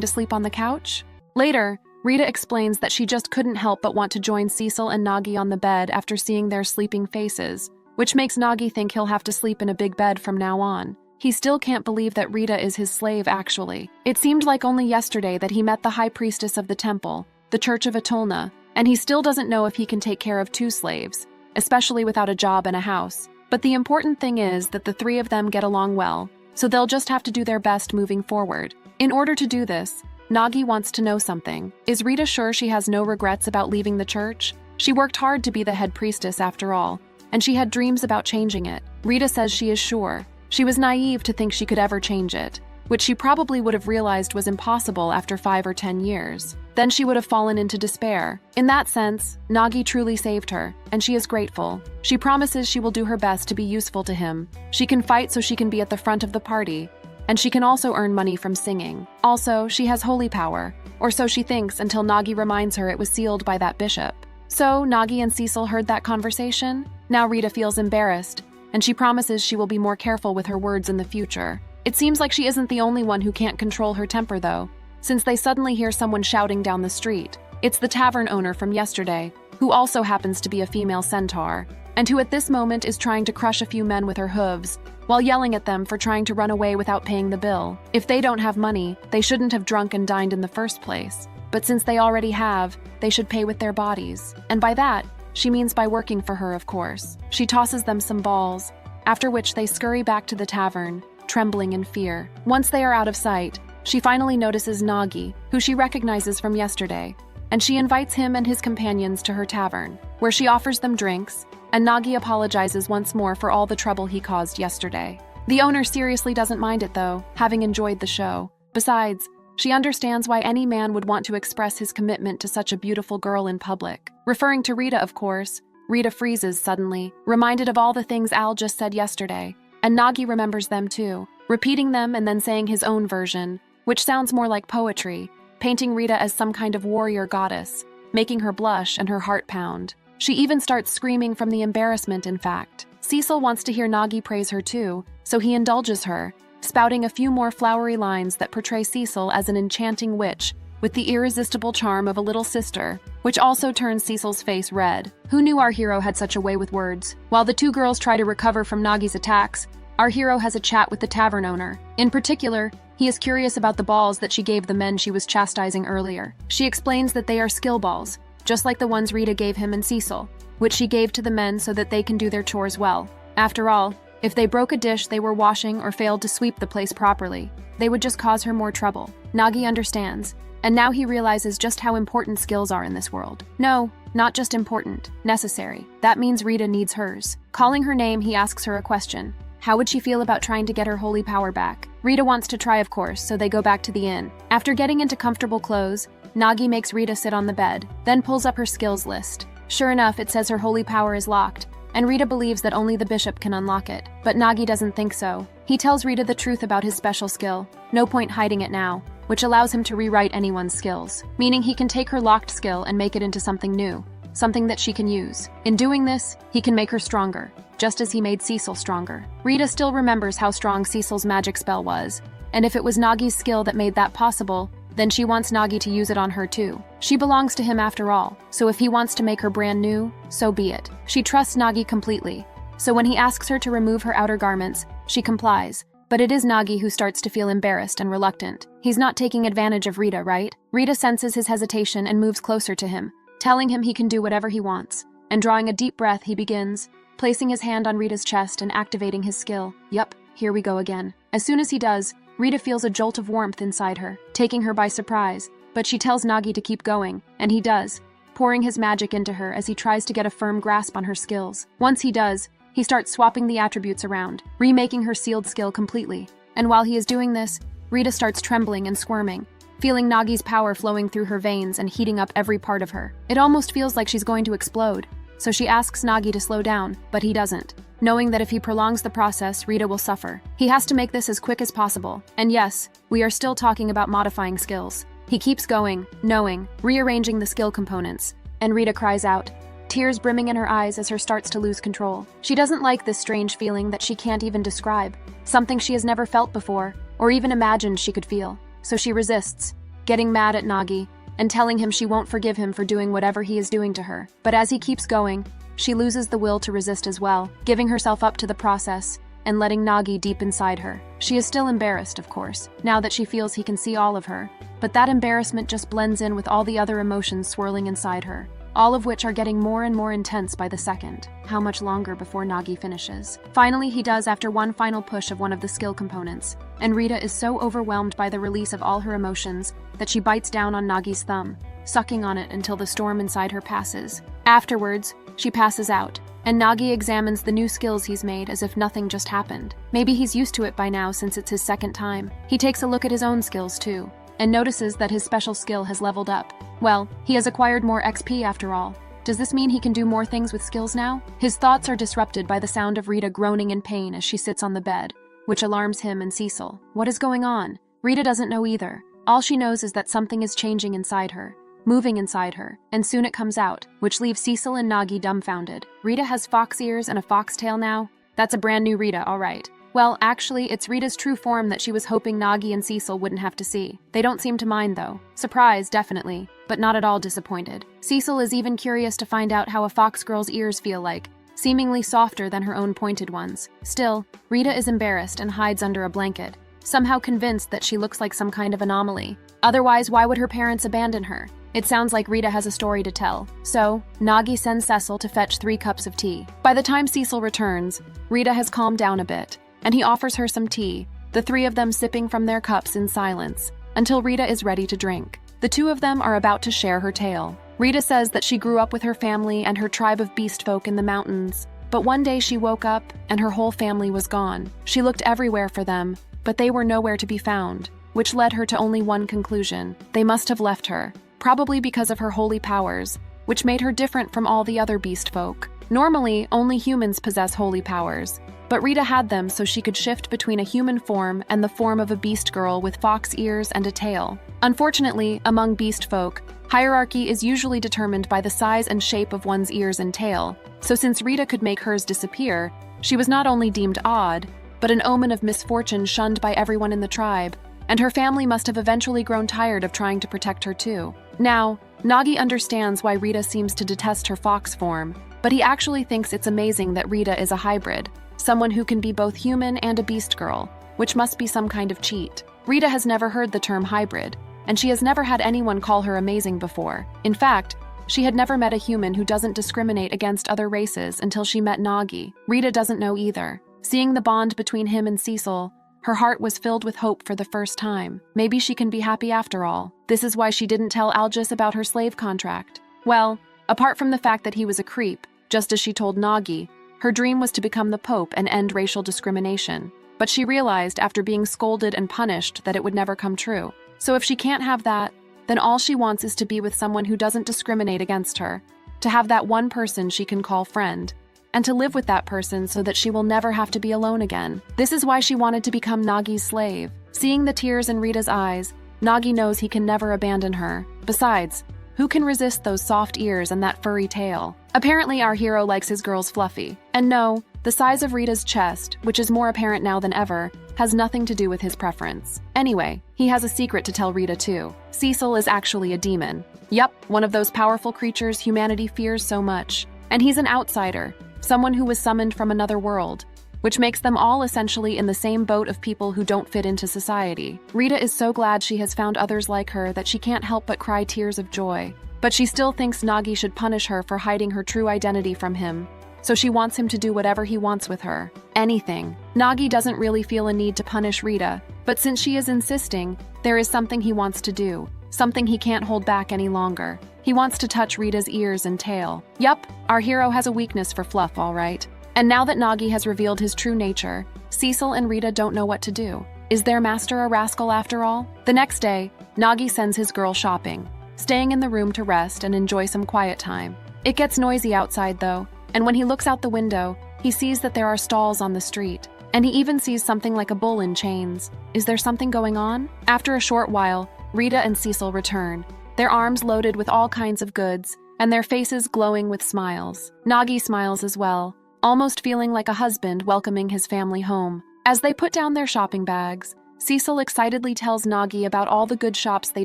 A: to sleep on the couch? Later, Rita explains that she just couldn't help but want to join Cecil and Nagi on the bed after seeing their sleeping faces, which makes Nagi think he'll have to sleep in a big bed from now on. He still can't believe that Rita is his slave, actually. It seemed like only yesterday that he met the high priestess of the temple, the Church of Atulna, and he still doesn't know if he can take care of 2 slaves, especially without a job and a house. But the important thing is that the 3 of them get along well, so they'll just have to do their best moving forward. In order to do this, Nagi wants to know something. Is Rita sure she has no regrets about leaving the church? She worked hard to be the head priestess after all, and she had dreams about changing it. Rita says she is sure. She was naive to think she could ever change it, which she probably would have realized was impossible after 5 or 10 years. Then she would have fallen into despair. In that sense, Nagi truly saved her, and she is grateful. She promises she will do her best to be useful to him. She can fight so she can be at the front of the party, and she can also earn money from singing. Also, she has holy power, or so she thinks until Nagi reminds her it was sealed by that bishop. So, Nagi and Cecil heard that conversation. Now Rita feels embarrassed, and she promises she will be more careful with her words in the future. It seems like she isn't the only one who can't control her temper, though, since they suddenly hear someone shouting down the street. It's the tavern owner from yesterday, who also happens to be a female centaur, and who at this moment is trying to crush a few men with her hooves, while yelling at them for trying to run away without paying the bill. If they don't have money, they shouldn't have drunk and dined in the first place. But since they already have, they should pay with their bodies. And by that, she means by working for her, of course. She tosses them some balls, after which they scurry back to the tavern, trembling in fear. Once they are out of sight, she finally notices Nagi, who she recognizes from yesterday, and she invites him and his companions to her tavern, where she offers them drinks, and Nagi apologizes once more for all the trouble he caused yesterday. The owner seriously doesn't mind it, though, having enjoyed the show. Besides, she understands why any man would want to express his commitment to such a beautiful girl in public. Referring to Rita, of course, Rita freezes suddenly, reminded of all the things Al just said yesterday, and Nagi remembers them too, repeating them and then saying his own version, which sounds more like poetry, painting Rita as some kind of warrior goddess, making her blush and her heart pound. She even starts screaming from the embarrassment, in fact. Cecil wants to hear Nagi praise her too, so he indulges her, spouting a few more flowery lines that portray Cecil as an enchanting witch with the irresistible charm of a little sister, which also turns Cecil's face red. Who knew our hero had such a way with words? While the 2 girls try to recover from Nagi's attacks, our hero has a chat with the tavern owner. In particular, he is curious about the balls that she gave the men she was chastising earlier. She explains that they are skill balls, just like the ones Rita gave him and Cecil, which she gave to the men so that they can do their chores well. After all, if they broke a dish they were washing or failed to sweep the place properly, they would just cause her more trouble. Nagi understands, and now he realizes just how important skills are in this world. No, not just important, necessary. That means Rita needs hers. Calling her name, he asks her a question. How would she feel about trying to get her holy power back? Rita wants to try, of course, so they go back to the inn. After getting into comfortable clothes, Nagi makes Rita sit on the bed, then pulls up her skills list. Sure enough, it says her holy power is locked, and Rita believes that only the bishop can unlock it. But Nagi doesn't think so. He tells Rita the truth about his special skill. No point hiding it now, which allows him to rewrite anyone's skills, meaning he can take her locked skill and make it into something new, something that she can use. In doing this, he can make her stronger, just as he made Cecil stronger. Rita still remembers how strong Cecil's magic spell was, and if it was Nagi's skill that made that possible, then she wants Nagi to use it on her too. She belongs to him after all, so if he wants to make her brand new, so be it. She trusts Nagi completely, so when he asks her to remove her outer garments, she complies. But it is Nagi who starts to feel embarrassed and reluctant. He's not taking advantage of Rita, right? Rita senses his hesitation and moves closer to him, telling him he can do whatever he wants. And drawing a deep breath, he begins, placing his hand on Rita's chest and activating his skill. Yup, here we go again. As soon as he does, Rita feels a jolt of warmth inside her, taking her by surprise, but she tells Nagi to keep going, and he does, pouring his magic into her as he tries to get a firm grasp on her skills. Once he does, he starts swapping the attributes around, remaking her sealed skill completely. And while he is doing this, Rita starts trembling and squirming, feeling Nagi's power flowing through her veins and heating up every part of her. It almost feels like she's going to explode. so she asks Nagi to slow down, but he doesn't, knowing that if he prolongs the process, Rita will suffer. He has to make this as quick as possible. And yes, we are still talking about modifying skills. He keeps going, knowing, rearranging the skill components, and Rita cries out, tears brimming in her eyes as her starts to lose control. She doesn't like this strange feeling that she can't even describe, something she has never felt before, or even imagined she could feel. So she resists, getting mad at Nagi, and telling him she won't forgive him for doing whatever he is doing to her. But as he keeps going, she loses the will to resist as well, giving herself up to the process, and letting Nagi deep inside her. She is still embarrassed, of course, now that she feels he can see all of her, but that embarrassment just blends in with all the other emotions swirling inside her, all of which are getting more and more intense by the second. How much longer before Nagi finishes? Finally, he does after one final push of one of the skill components, and Rita is so overwhelmed by the release of all her emotions that she bites down on Nagi's thumb, sucking on it until the storm inside her passes. Afterwards, she passes out, and Nagi examines the new skills he's made as if nothing just happened. Maybe he's used to it by now since it's his second time. He takes a look at his own skills too, and notices that his special skill has leveled up. Well, he has acquired more XP after all. Does this mean he can do more things with skills now? His thoughts are disrupted by the sound of Rita groaning in pain as she sits on the bed, which alarms him and Cecil. What is going on? Rita doesn't know either. All she knows is that something is changing inside her, moving inside her, and soon it comes out, which leaves Cecil and Nagi dumbfounded. Rita has fox ears and a fox tail now? That's a brand new Rita, all right. Well, actually, it's Rita's true form that she was hoping Nagi and Cecil wouldn't have to see. They don't seem to mind, though. Surprised, definitely, but not at all disappointed. Cecil is even curious to find out how a fox girl's ears feel like, seemingly softer than her own pointed ones. Still, Rita is embarrassed and hides under a blanket, somehow convinced that she looks like some kind of anomaly. Otherwise, why would her parents abandon her? It sounds like Rita has a story to tell. So, Nagi sends Cecil to fetch 3 cups of tea. By the time Cecil returns, Rita has calmed down a bit, and he offers her some tea, the 3 of them sipping from their cups in silence, until Rita is ready to drink. The 2 of them are about to share her tale. Rita says that she grew up with her family and her tribe of beast folk in the mountains, but one day she woke up and her whole family was gone. She looked everywhere for them, but they were nowhere to be found, which led her to only one conclusion. They must have left her, probably because of her holy powers, which made her different from all the other beast folk. Normally, only humans possess holy powers, but Rita had them so she could shift between a human form and the form of a beast girl with fox ears and a tail. Unfortunately, among beast folk, hierarchy is usually determined by the size and shape of one's ears and tail, so since Rita could make hers disappear, she was not only deemed odd, but an omen of misfortune shunned by everyone in the tribe, and her family must have eventually grown tired of trying to protect her too. Now, Nagi understands why Rita seems to detest her fox form, but he actually thinks it's amazing that Rita is a hybrid, someone who can be both human and a beast girl, which must be some kind of cheat. Rita has never heard the term hybrid, and she has never had anyone call her amazing before. In fact, she had never met a human who doesn't discriminate against other races until she met Nagi. Rita doesn't know either. Seeing the bond between him and Cecil, her heart was filled with hope for the first time. Maybe she can be happy after all. This is why she didn't tell Algis about her slave contract. Well, apart from the fact that he was a creep, just as she told Nagi, her dream was to become the Pope and end racial discrimination. But she realized after being scolded and punished that it would never come true. So if she can't have that, then all she wants is to be with someone who doesn't discriminate against her, to have that one person she can call friend, and to live with that person so that she will never have to be alone again. This is why she wanted to become Nagi's slave. Seeing the tears in Rita's eyes, Nagi knows he can never abandon her. Besides, who can resist those soft ears and that furry tail? Apparently our hero likes his girls fluffy. And no, the size of Rita's chest, which is more apparent now than ever, has nothing to do with his preference. Anyway, he has a secret to tell Rita too. Cecil is actually a demon. Yup, one of those powerful creatures humanity fears so much. And he's an outsider, someone who was summoned from another world, which makes them all essentially in the same boat of people who don't fit into society. Rita is so glad she has found others like her that she can't help but cry tears of joy. But she still thinks Nagi should punish her for hiding her true identity from him, so she wants him to do whatever he wants with her. Anything. Nagi doesn't really feel a need to punish Rita, but since she is insisting, there is something he wants to do, something he can't hold back any longer. He wants to touch Rita's ears and tail. Yup, our hero has a weakness for fluff, all right. And now that Nagi has revealed his true nature, Cecil and Rita don't know what to do. Is their master a rascal after all? The next day, Nagi sends his girl shopping, staying in the room to rest and enjoy some quiet time. It gets noisy outside, though, and when he looks out the window, he sees that there are stalls on the street. And he even sees something like a bull in chains. Is there something going on? After a short while, Rita and Cecil return, their arms loaded with all kinds of goods, and their faces glowing with smiles. Nagi smiles as well, almost feeling like a husband welcoming his family home. As they put down their shopping bags, Cecil excitedly tells Nagi about all the good shops they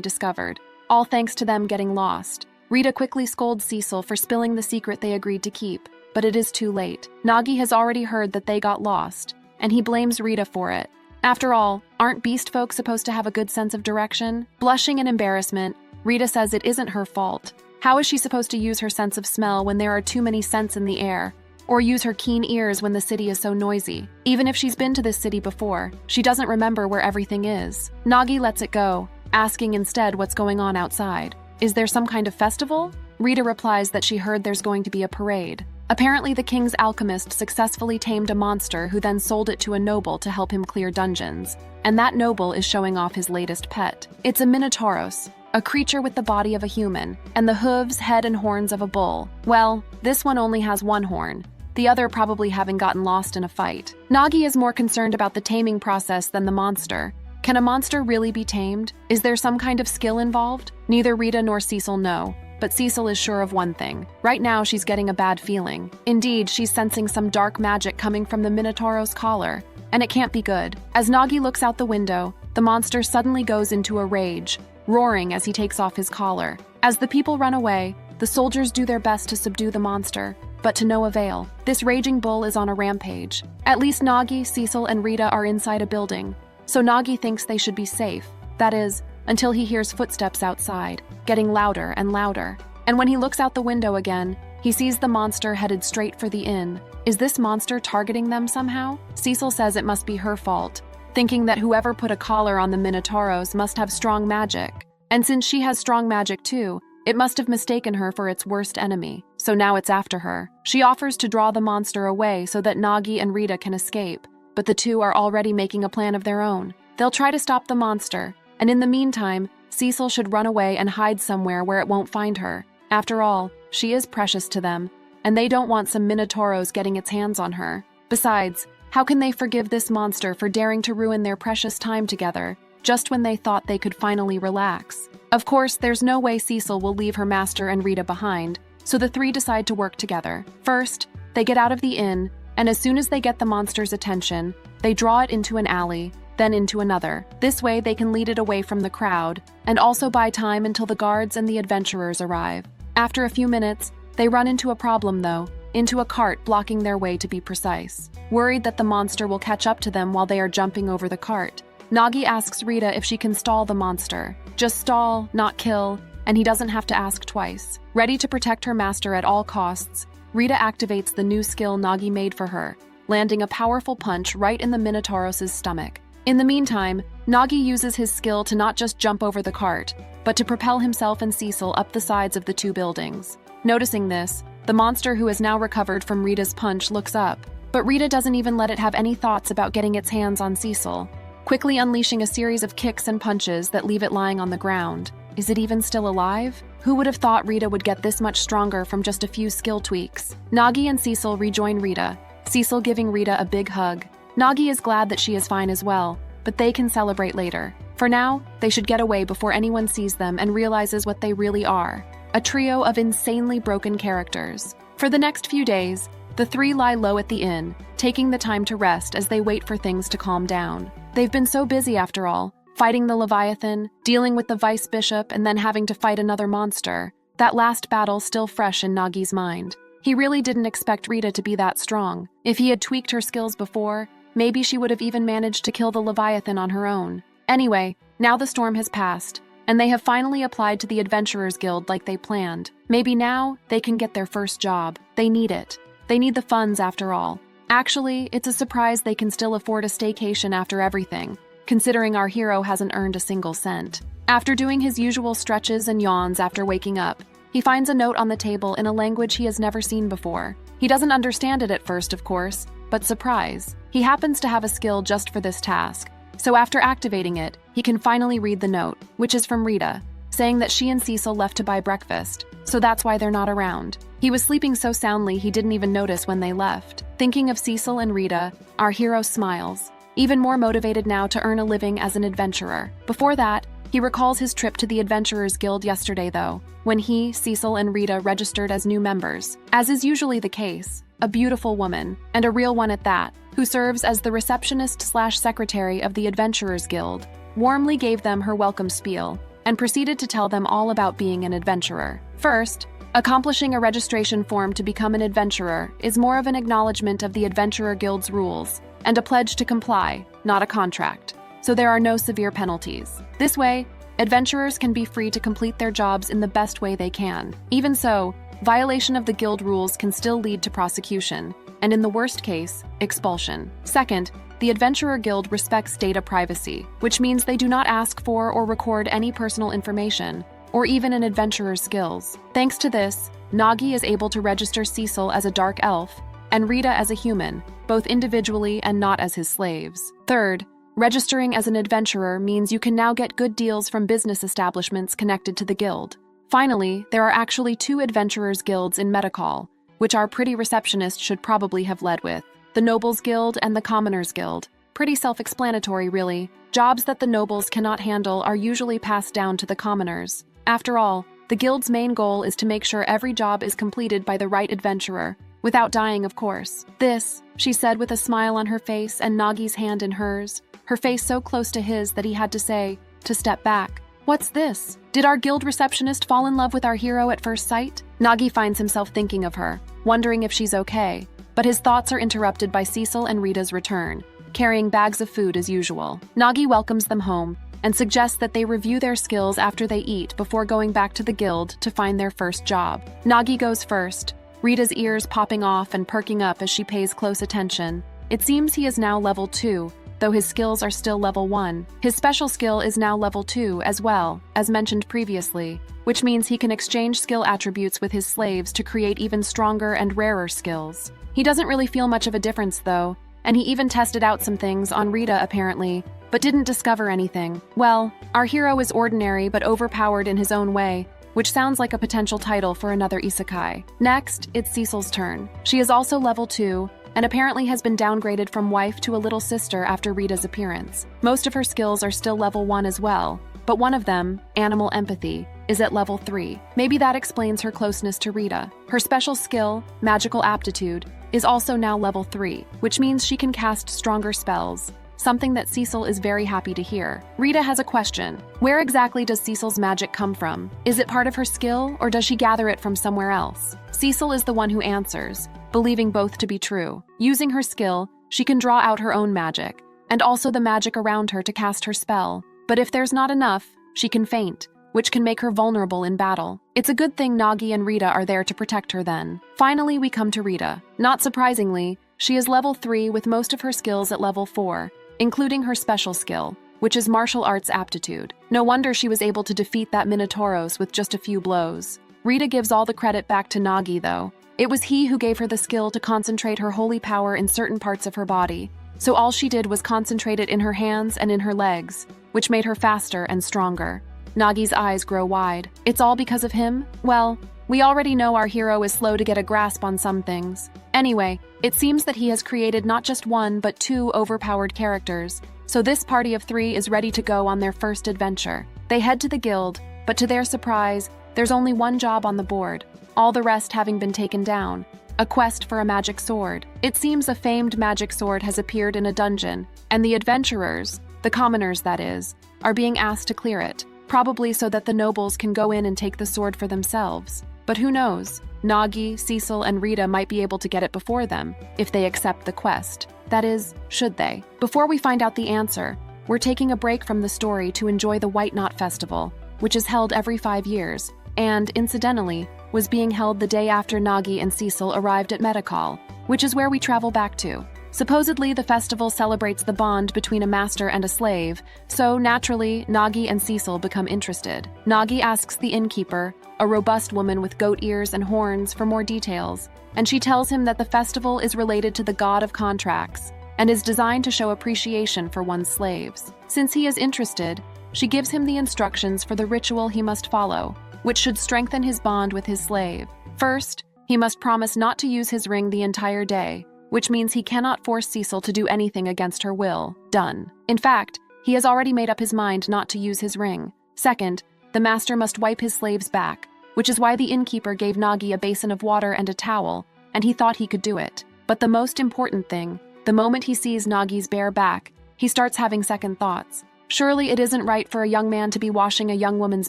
A: discovered, all thanks to them getting lost. Rita quickly scolds Cecil for spilling the secret they agreed to keep, but it is too late. Nagi has already heard that they got lost, and he blames Rita for it. After all, aren't beast folk supposed to have a good sense of direction? Blushing in embarrassment, Rita says it isn't her fault. How is she supposed to use her sense of smell when there are too many scents in the air? Or use her keen ears when the city is so noisy? Even if she's been to this city before, she doesn't remember where everything is. Nagi lets it go, asking instead what's going on outside. Is there some kind of festival? Rita replies that she heard there's going to be a parade. Apparently, the king's alchemist successfully tamed a monster who then sold it to a noble to help him clear dungeons. And that noble is showing off his latest pet. It's a Minotauros, a creature with the body of a human, and the hooves, head, and horns of a bull. Well, this one only has one horn, the other probably having gotten lost in a fight. Nagi is more concerned about the taming process than the monster. Can a monster really be tamed? Is there some kind of skill involved? Neither Rita nor Cecil know. But Cecil is sure of one thing. Right now, she's getting a bad feeling. Indeed, she's sensing some dark magic coming from the Minotauro's collar, and it can't be good. As Nagi looks out the window, the monster suddenly goes into a rage, roaring as he takes off his collar. As the people run away, the soldiers do their best to subdue the monster, but to no avail. This raging bull is on a rampage. At least Nagi, Cecil, and Rita are inside a building, so Nagi thinks they should be safe. That is, until he hears footsteps outside, getting louder and louder. And when he looks out the window again, he sees the monster headed straight for the inn. Is this monster targeting them somehow? Cecil says it must be her fault, thinking that whoever put a collar on the Minotauros must have strong magic. And since she has strong magic too, it must have mistaken her for its worst enemy. So now it's after her. She offers to draw the monster away so that Nagi and Rita can escape, but the two are already making a plan of their own. They'll try to stop the monster, and in the meantime, Cecil should run away and hide somewhere where it won't find her. After all, she is precious to them, and they don't want some Minotauros getting its hands on her. Besides, how can they forgive this monster for daring to ruin their precious time together, just when they thought they could finally relax? Of course, there's no way Cecil will leave her master and Rita behind, so the three decide to work together. First, they get out of the inn, and as soon as they get the monster's attention, they draw it into an alley, then into another. This way they can lead it away from the crowd, and also buy time until the guards and the adventurers arrive. After a few minutes, they run into a problem though, into a cart blocking their way to be precise. Worried that the monster will catch up to them while they are jumping over the cart, Nagi asks Rita if she can stall the monster. Just stall, not kill, and he doesn't have to ask twice. Ready to protect her master at all costs, Rita activates the new skill Nagi made for her, landing a powerful punch right in the Minotauros' stomach. In the meantime, Nagi uses his skill to not just jump over the cart, but to propel himself and Cecil up the sides of the two buildings. Noticing this, the monster who has now recovered from Rita's punch looks up, but Rita doesn't even let it have any thoughts about getting its hands on Cecil, quickly unleashing a series of kicks and punches that leave it lying on the ground. Is it even still alive? Who would have thought Rita would get this much stronger from just a few skill tweaks? Nagi and Cecil rejoin Rita, Cecil giving Rita a big hug. Nagi is glad that she is fine as well, but they can celebrate later. For now, they should get away before anyone sees them and realizes what they really are. A trio of insanely broken characters. For the next few days, the three lie low at the inn, taking the time to rest as they wait for things to calm down. They've been so busy after all, fighting the Leviathan, dealing with the Vice Bishop, and then having to fight another monster. That last battle still fresh in Nagi's mind. He really didn't expect Rita to be that strong. If he had tweaked her skills before, maybe she would have even managed to kill the Leviathan on her own. Anyway, now the storm has passed, and they have finally applied to the Adventurers Guild like they planned. Maybe now they can get their first job. They need it. They need the funds after all. Actually, it's a surprise they can still afford a staycation after everything, considering our hero hasn't earned a single cent. After doing his usual stretches and yawns after waking up, he finds a note on the table in a language he has never seen before. He doesn't understand it at first, of course, but surprise, he happens to have a skill just for this task. So after activating it, he can finally read the note, which is from Rita, saying that she and Cecil left to buy breakfast, so that's why they're not around. He was sleeping so soundly he didn't even notice when they left. Thinking of Cecil and Rita, our hero smiles, even more motivated now to earn a living as an adventurer. Before that, he recalls his trip to the Adventurers Guild yesterday though, when he, Cecil, and Rita registered as new members. As is usually the case, a beautiful woman, and a real one at that, who serves as the receptionist/secretary of the Adventurers Guild, warmly gave them her welcome spiel, and proceeded to tell them all about being an adventurer. First, accomplishing a registration form to become an adventurer is more of an acknowledgement of the Adventurer Guild's rules, and a pledge to comply, not a contract. So there are no severe penalties. This way, adventurers can be free to complete their jobs in the best way they can. Even so, violation of the guild rules can still lead to prosecution, and in the worst case, expulsion. Second, the Adventurer Guild respects data privacy, which means they do not ask for or record any personal information, or even an adventurer's skills. Thanks to this, Nagi is able to register Cecil as a dark elf, and Rita as a human, both individually and not as his slaves. Third, registering as an adventurer means you can now get good deals from business establishments connected to the guild. Finally, there are actually 2 adventurers' guilds in Metacall, which our pretty receptionist should probably have led with. The Nobles Guild and the Commoners Guild. Pretty self-explanatory, really. Jobs that the nobles cannot handle are usually passed down to the commoners. After all, the guild's main goal is to make sure every job is completed by the right adventurer, without dying, of course. This, she said with a smile on her face and Nagi's hand in hers, her face so close to his that he had to step back. What's this? Did our guild receptionist fall in love with our hero at first sight? Nagi finds himself thinking of her, wondering if she's okay, but his thoughts are interrupted by Cecil and Rita's return, carrying bags of food as usual. Nagi welcomes them home and suggests that they review their skills after they eat before going back to the guild to find their first job. Nagi goes first, Rita's ears popping off and perking up as she pays close attention. It seems he is now level 2, though his skills are still level 1. His special skill is now level 2 as well, as mentioned previously, which means he can exchange skill attributes with his slaves to create even stronger and rarer skills. He doesn't really feel much of a difference though, and he even tested out some things on Rita apparently, but didn't discover anything. Well, our hero is ordinary but overpowered in his own way, which sounds like a potential title for another isekai. Next, it's Cecil's turn. She is also level 2, and apparently has been downgraded from wife to a little sister after Rita's appearance. Most of her skills are still level 1 as well, but one of them, animal empathy, is at level 3. Maybe that explains her closeness to Rita. Her special skill, magical aptitude, is also now level 3, which means she can cast stronger spells, something that Cecil is very happy to hear. Rita has a question. Where exactly does Cecil's magic come from? Is it part of her skill, or does she gather it from somewhere else? Cecil is the one who answers, believing both to be true. Using her skill, she can draw out her own magic, and also the magic around her to cast her spell. But if there's not enough, she can faint, which can make her vulnerable in battle. It's a good thing Nagi and Rita are there to protect her then. Finally, we come to Rita. Not surprisingly, she is level 3 with most of her skills at level 4, including her special skill, which is martial arts aptitude. No wonder she was able to defeat that Minotauros with just a few blows. Rita gives all the credit back to Nagi though. It was he who gave her the skill to concentrate her holy power in certain parts of her body, so all she did was concentrate it in her hands and in her legs, which made her faster and stronger. Nagi's eyes grow wide. It's all because of him? Well, we already know our hero is slow to get a grasp on some things. Anyway, it seems that he has created not just 1 but 2 overpowered characters, so this party of 3 is ready to go on their first adventure. They head to the guild, but to their surprise, there's only 1 job on the board, all the rest having been taken down. A quest for a magic sword. It seems a famed magic sword has appeared in a dungeon, and the adventurers, the commoners that is, are being asked to clear it, probably so that the nobles can go in and take the sword for themselves. But who knows? Nagi, Cecil, and Rita might be able to get it before them, if they accept the quest. That is, should they? Before we find out the answer, we're taking a break from the story to enjoy the White Knot Festival, which is held every 5 years, and, incidentally, was being held the day after Nagi and Cecil arrived at Metacall, which is where we travel back to. Supposedly, the festival celebrates the bond between a master and a slave, so naturally, Nagi and Cecil become interested. Nagi asks the innkeeper, a robust woman with goat ears and horns, for more details, and she tells him that the festival is related to the god of contracts and is designed to show appreciation for one's slaves. Since he is interested, she gives him the instructions for the ritual he must follow, which should strengthen his bond with his slave. First, He must promise not to use his ring the entire day, which means he cannot force Cecil to do anything against her will. Done. In fact, he has already made up his mind not to use his ring. Second, the master must wipe his slave's back, which is why the innkeeper gave Nagi a basin of water and a towel, and he thought he could do it. But the most important thing, the moment he sees Nagi's bare back, he starts having second thoughts. Surely it isn't right for a young man to be washing a young woman's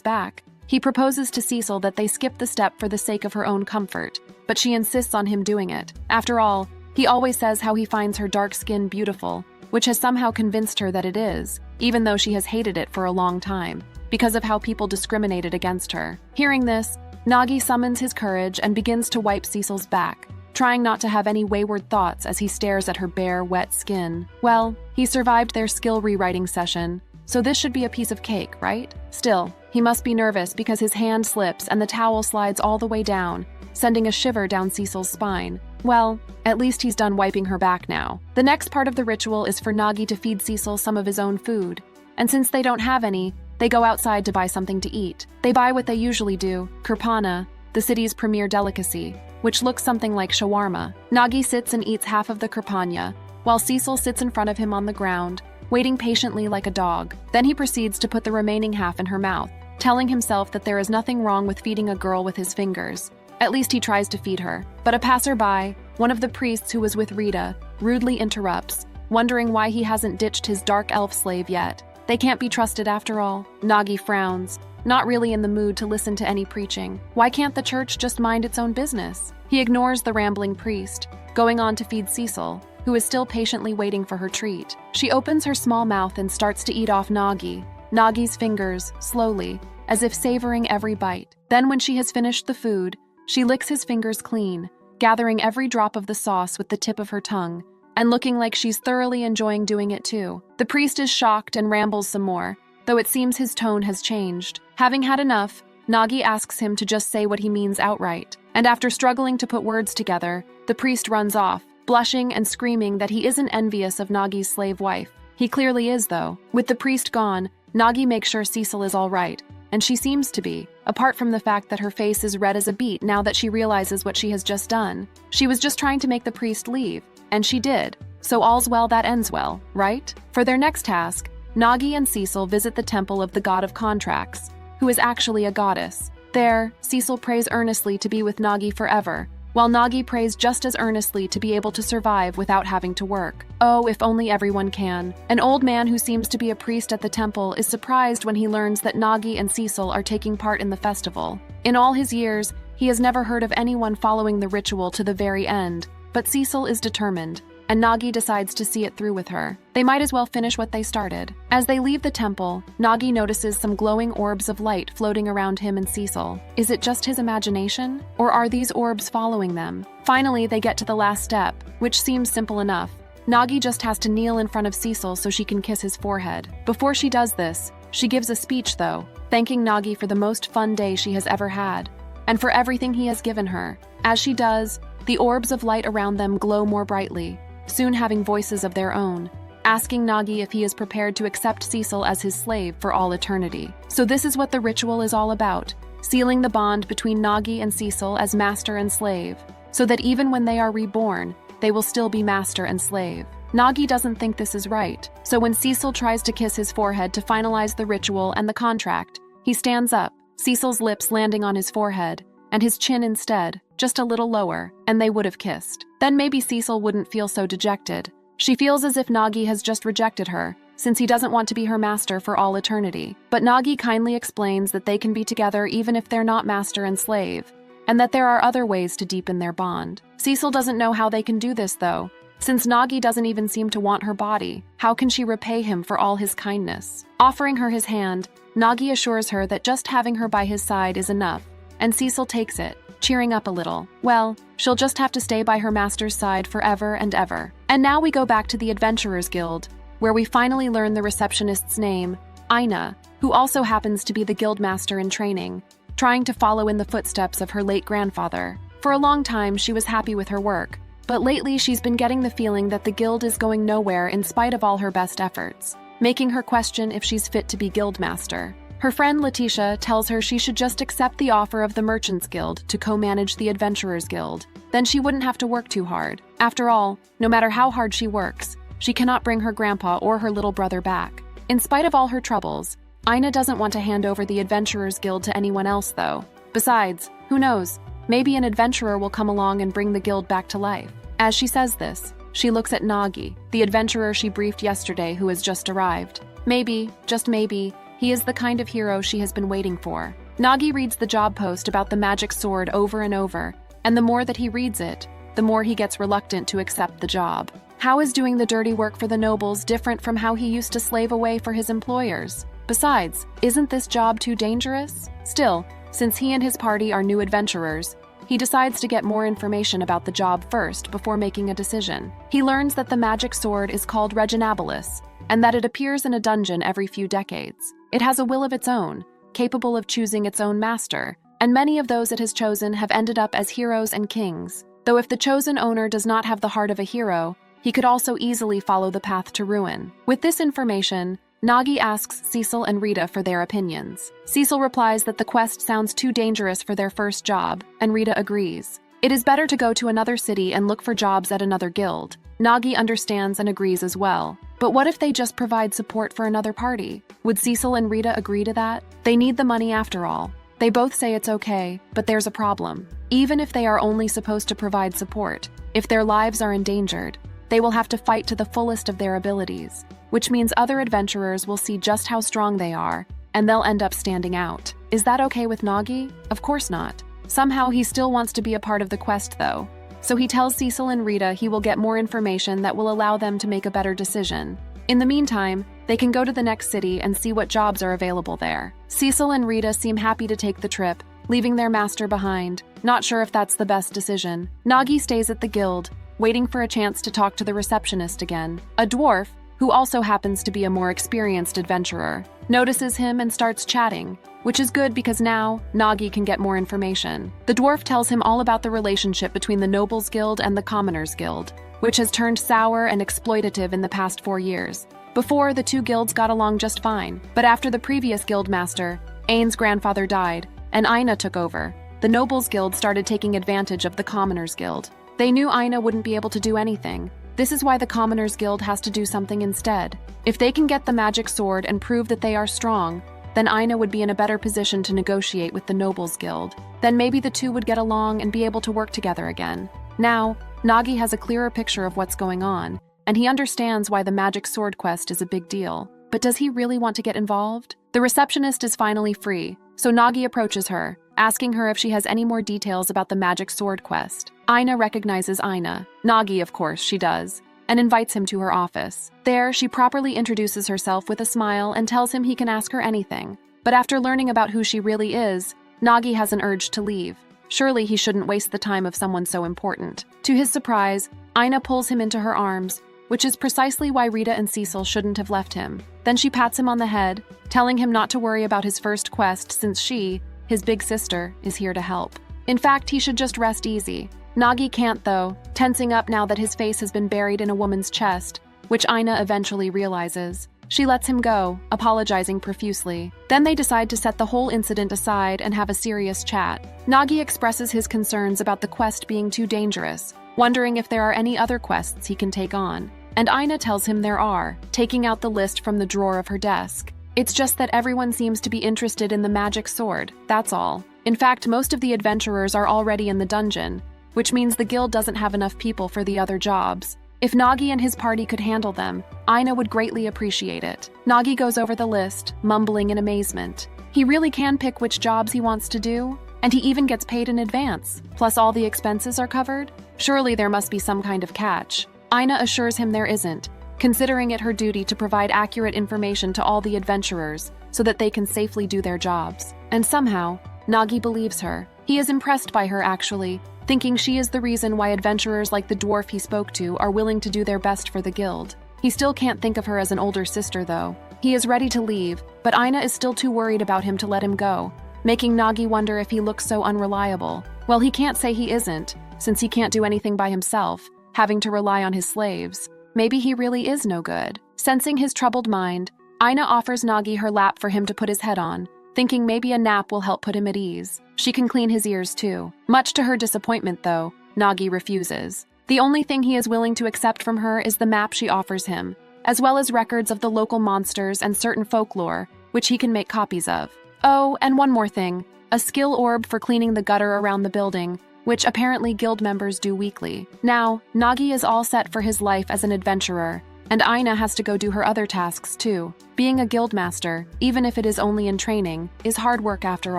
A: back. He proposes to Cecil that they skip the step for the sake of her own comfort, but she insists on him doing it. After all, he always says how he finds her dark skin beautiful, which has somehow convinced her that it is, even though she has hated it for a long time, because of how people discriminated against her. Hearing this, Nagi summons his courage and begins to wipe Cecil's back, trying not to have any wayward thoughts as he stares at her bare, wet skin. Well, he survived their skill rewriting session, so this should be a piece of cake, right? Still, he must be nervous because his hand slips and the towel slides all the way down, sending a shiver down Cecil's spine. Well, at least he's done wiping her back now. The next part of the ritual is for Nagi to feed Cecil some of his own food, and since they don't have any, they go outside to buy something to eat. They buy what they usually do, kirpana, the city's premier delicacy, which looks something like shawarma. Nagi sits and eats half of the kirpanya, while Cecil sits in front of him on the ground, waiting patiently like a dog. Then he proceeds to put the remaining half in her mouth, telling himself that there is nothing wrong with feeding a girl with his fingers. At least he tries to feed her. But a passerby, one of the priests who was with Rita, rudely interrupts, wondering why he hasn't ditched his dark elf slave yet. They can't be trusted after all. Nagi frowns, not really in the mood to listen to any preaching. Why can't the church just mind its own business? He ignores the rambling priest, going on to feed Cecil, who is still patiently waiting for her treat. She opens her small mouth and starts to eat off Nagi's fingers, slowly, as if savoring every bite. Then when she has finished the food, she licks his fingers clean, gathering every drop of the sauce with the tip of her tongue, and looking like she's thoroughly enjoying doing it too. The priest is shocked and rambles some more, though it seems his tone has changed. Having had enough, Nagi asks him to just say what he means outright, and after struggling to put words together, the priest runs off, blushing and screaming that he isn't envious of Nagi's slave wife. He clearly is, though. With the priest gone, Nagi makes sure Cecil is all right, and she seems to be, apart from the fact that her face is red as a beet now that she realizes what she has just done. She was just trying to make the priest leave, and she did. So all's well that ends well, right? For their next task, Nagi and Cecil visit the temple of the god of contracts, who is actually a goddess. There, Cecil prays earnestly to be with Nagi forever, while Nagi prays just as earnestly to be able to survive without having to work. Oh, if only everyone can. An old man who seems to be a priest at the temple is surprised when he learns that Nagi and Cecil are taking part in the festival. In all his years, he has never heard of anyone following the ritual to the very end, but Cecil is determined, and Nagi decides to see it through with her. They might as well finish what they started. As they leave the temple, Nagi notices some glowing orbs of light floating around him and Cecil. Is it just his imagination, or are these orbs following them? Finally, they get to the last step, which seems simple enough. Nagi just has to kneel in front of Cecil so she can kiss his forehead. Before she does this, she gives a speech though, thanking Nagi for the most fun day she has ever had, and for everything he has given her. As she does, the orbs of light around them glow more brightly, soon having voices of their own, asking Nagi if he is prepared to accept Cecil as his slave for all eternity. So this is what the ritual is all about, sealing the bond between Nagi and Cecil as master and slave, so that even when they are reborn, they will still be master and slave. Nagi doesn't think this is right, so when Cecil tries to kiss his forehead to finalize the ritual and the contract, he stands up, Cecil's lips landing on his forehead, and his chin instead, just a little lower, and they would have kissed. Then maybe Cecil wouldn't feel so dejected. She feels as if Nagi has just rejected her, since he doesn't want to be her master for all eternity. But Nagi kindly explains that they can be together even if they're not master and slave, and that there are other ways to deepen their bond. Cecil doesn't know how they can do this, though. Since Nagi doesn't even seem to want her body, how can she repay him for all his kindness? Offering her his hand, Nagi assures her that just having her by his side is enough, and Cecil takes it, cheering up a little. Well, she'll just have to stay by her master's side forever and ever. And now we go back to the Adventurers Guild, where we finally learn the receptionist's name, Aina, who also happens to be the guildmaster in training, trying to follow in the footsteps of her late grandfather. For a long time, she was happy with her work, but lately she's been getting the feeling that the guild is going nowhere in spite of all her best efforts, making her question if she's fit to be guildmaster. Her friend Letitia tells her she should just accept the offer of the Merchants Guild to co-manage the Adventurers Guild. Then she wouldn't have to work too hard. After all, no matter how hard she works, she cannot bring her grandpa or her little brother back. In spite of all her troubles, Ina doesn't want to hand over the Adventurers Guild to anyone else, though. Besides, who knows? Maybe an adventurer will come along and bring the guild back to life. As she says this, she looks at Nagi, the adventurer she briefed yesterday who has just arrived. Maybe, just maybe, he is the kind of hero she has been waiting for. Nagi reads the job post about the magic sword over and over, and the more that he reads it, the more he gets reluctant to accept the job. How is doing the dirty work for the nobles different from how he used to slave away for his employers? Besides, isn't this job too dangerous? Still, since he and his party are new adventurers, he decides to get more information about the job first before making a decision. He learns that the magic sword is called Reginabilis, and that it appears in a dungeon every few decades. It has a will of its own, capable of choosing its own master, and many of those it has chosen have ended up as heroes and kings. Though if the chosen owner does not have the heart of a hero, he could also easily follow the path to ruin. With this information, Nagi asks Cecil and Rita for their opinions. Cecil replies that the quest sounds too dangerous for their first job, and Rita agrees. It is better to go to another city and look for jobs at another guild. Nagi understands and agrees as well. But what if they just provide support for another party? Would Cecil and Rita agree to that? They need the money after all. They both say it's okay, but there's a problem. Even if they are only supposed to provide support, if their lives are endangered, they will have to fight to the fullest of their abilities, which means other adventurers will see just how strong they are, and they'll end up standing out. Is that okay with Nagi? Of course not. Somehow he still wants to be a part of the quest, though. So he tells Cecil and Rita he will get more information that will allow them to make a better decision. In the meantime, they can go to the next city and see what jobs are available there. Cecil and Rita seem happy to take the trip, leaving their master behind, not sure if that's the best decision. Nagi stays at the guild, waiting for a chance to talk to the receptionist again. A dwarf, who also happens to be a more experienced adventurer, notices him and starts chatting, which is good because now Nagi can get more information. The dwarf tells him all about the relationship between the Nobles Guild and the Commoners Guild, which has turned sour and exploitative in the past 4 years. Before, the two guilds got along just fine, but after the previous guild master, Ain's grandfather died, and Ina took over. The Nobles Guild started taking advantage of the Commoners Guild. They knew Ina wouldn't be able to do anything. This is why the Commoners Guild has to do something instead. If they can get the magic sword and prove that they are strong, then Ina would be in a better position to negotiate with the Nobles Guild. Then maybe the two would get along and be able to work together again. Now, Nagi has a clearer picture of what's going on, and he understands why the magic sword quest is a big deal. But does he really want to get involved? The receptionist is finally free, so Nagi approaches her, asking her if she has any more details about the magic sword quest. Ina recognizes Ina. Nagi, of course, she does, and invites him to her office. There, she properly introduces herself with a smile and tells him he can ask her anything. But after learning about who she really is, Nagi has an urge to leave. Surely he shouldn't waste the time of someone so important. To his surprise, Ina pulls him into her arms, which is precisely why Rita and Cecil shouldn't have left him. Then she pats him on the head, telling him not to worry about his first quest since she, his big sister, is here to help. In fact, he should just rest easy. Nagi can't, though, tensing up now that his face has been buried in a woman's chest, which Ina eventually realizes. She lets him go, apologizing profusely. Then they decide to set the whole incident aside and have a serious chat. Nagi expresses his concerns about the quest being too dangerous, wondering if there are any other quests he can take on. And Ina tells him there are, taking out the list from the drawer of her desk. It's just that everyone seems to be interested in the magic sword, that's all. In fact, most of the adventurers are already in the dungeon, which means the guild doesn't have enough people for the other jobs. If Nagi and his party could handle them, Ina would greatly appreciate it. Nagi goes over the list, mumbling in amazement. He really can pick which jobs he wants to do, and he even gets paid in advance, plus all the expenses are covered? Surely there must be some kind of catch. Ina assures him there isn't, considering it her duty to provide accurate information to all the adventurers so that they can safely do their jobs. And somehow, Nagi believes her. He is impressed by her, actually, thinking she is the reason why adventurers like the dwarf he spoke to are willing to do their best for the guild. He still can't think of her as an older sister, though. He is ready to leave, but Ina is still too worried about him to let him go, making Nagi wonder if he looks so unreliable. Well, he can't say he isn't, since he can't do anything by himself, having to rely on his slaves. Maybe he really is no good. Sensing his troubled mind, Aina offers Nagi her lap for him to put his head on, thinking maybe a nap will help put him at ease. She can clean his ears too. Much to her disappointment, though, Nagi refuses. The only thing he is willing to accept from her is the map she offers him, as well as records of the local monsters and certain folklore, which he can make copies of. Oh, and one more thing, a skill orb for cleaning the gutter around the building, which apparently guild members do weekly. Now, Nagi is all set for his life as an adventurer, and Aina has to go do her other tasks too. Being a guild master, even if it is only in training, is hard work after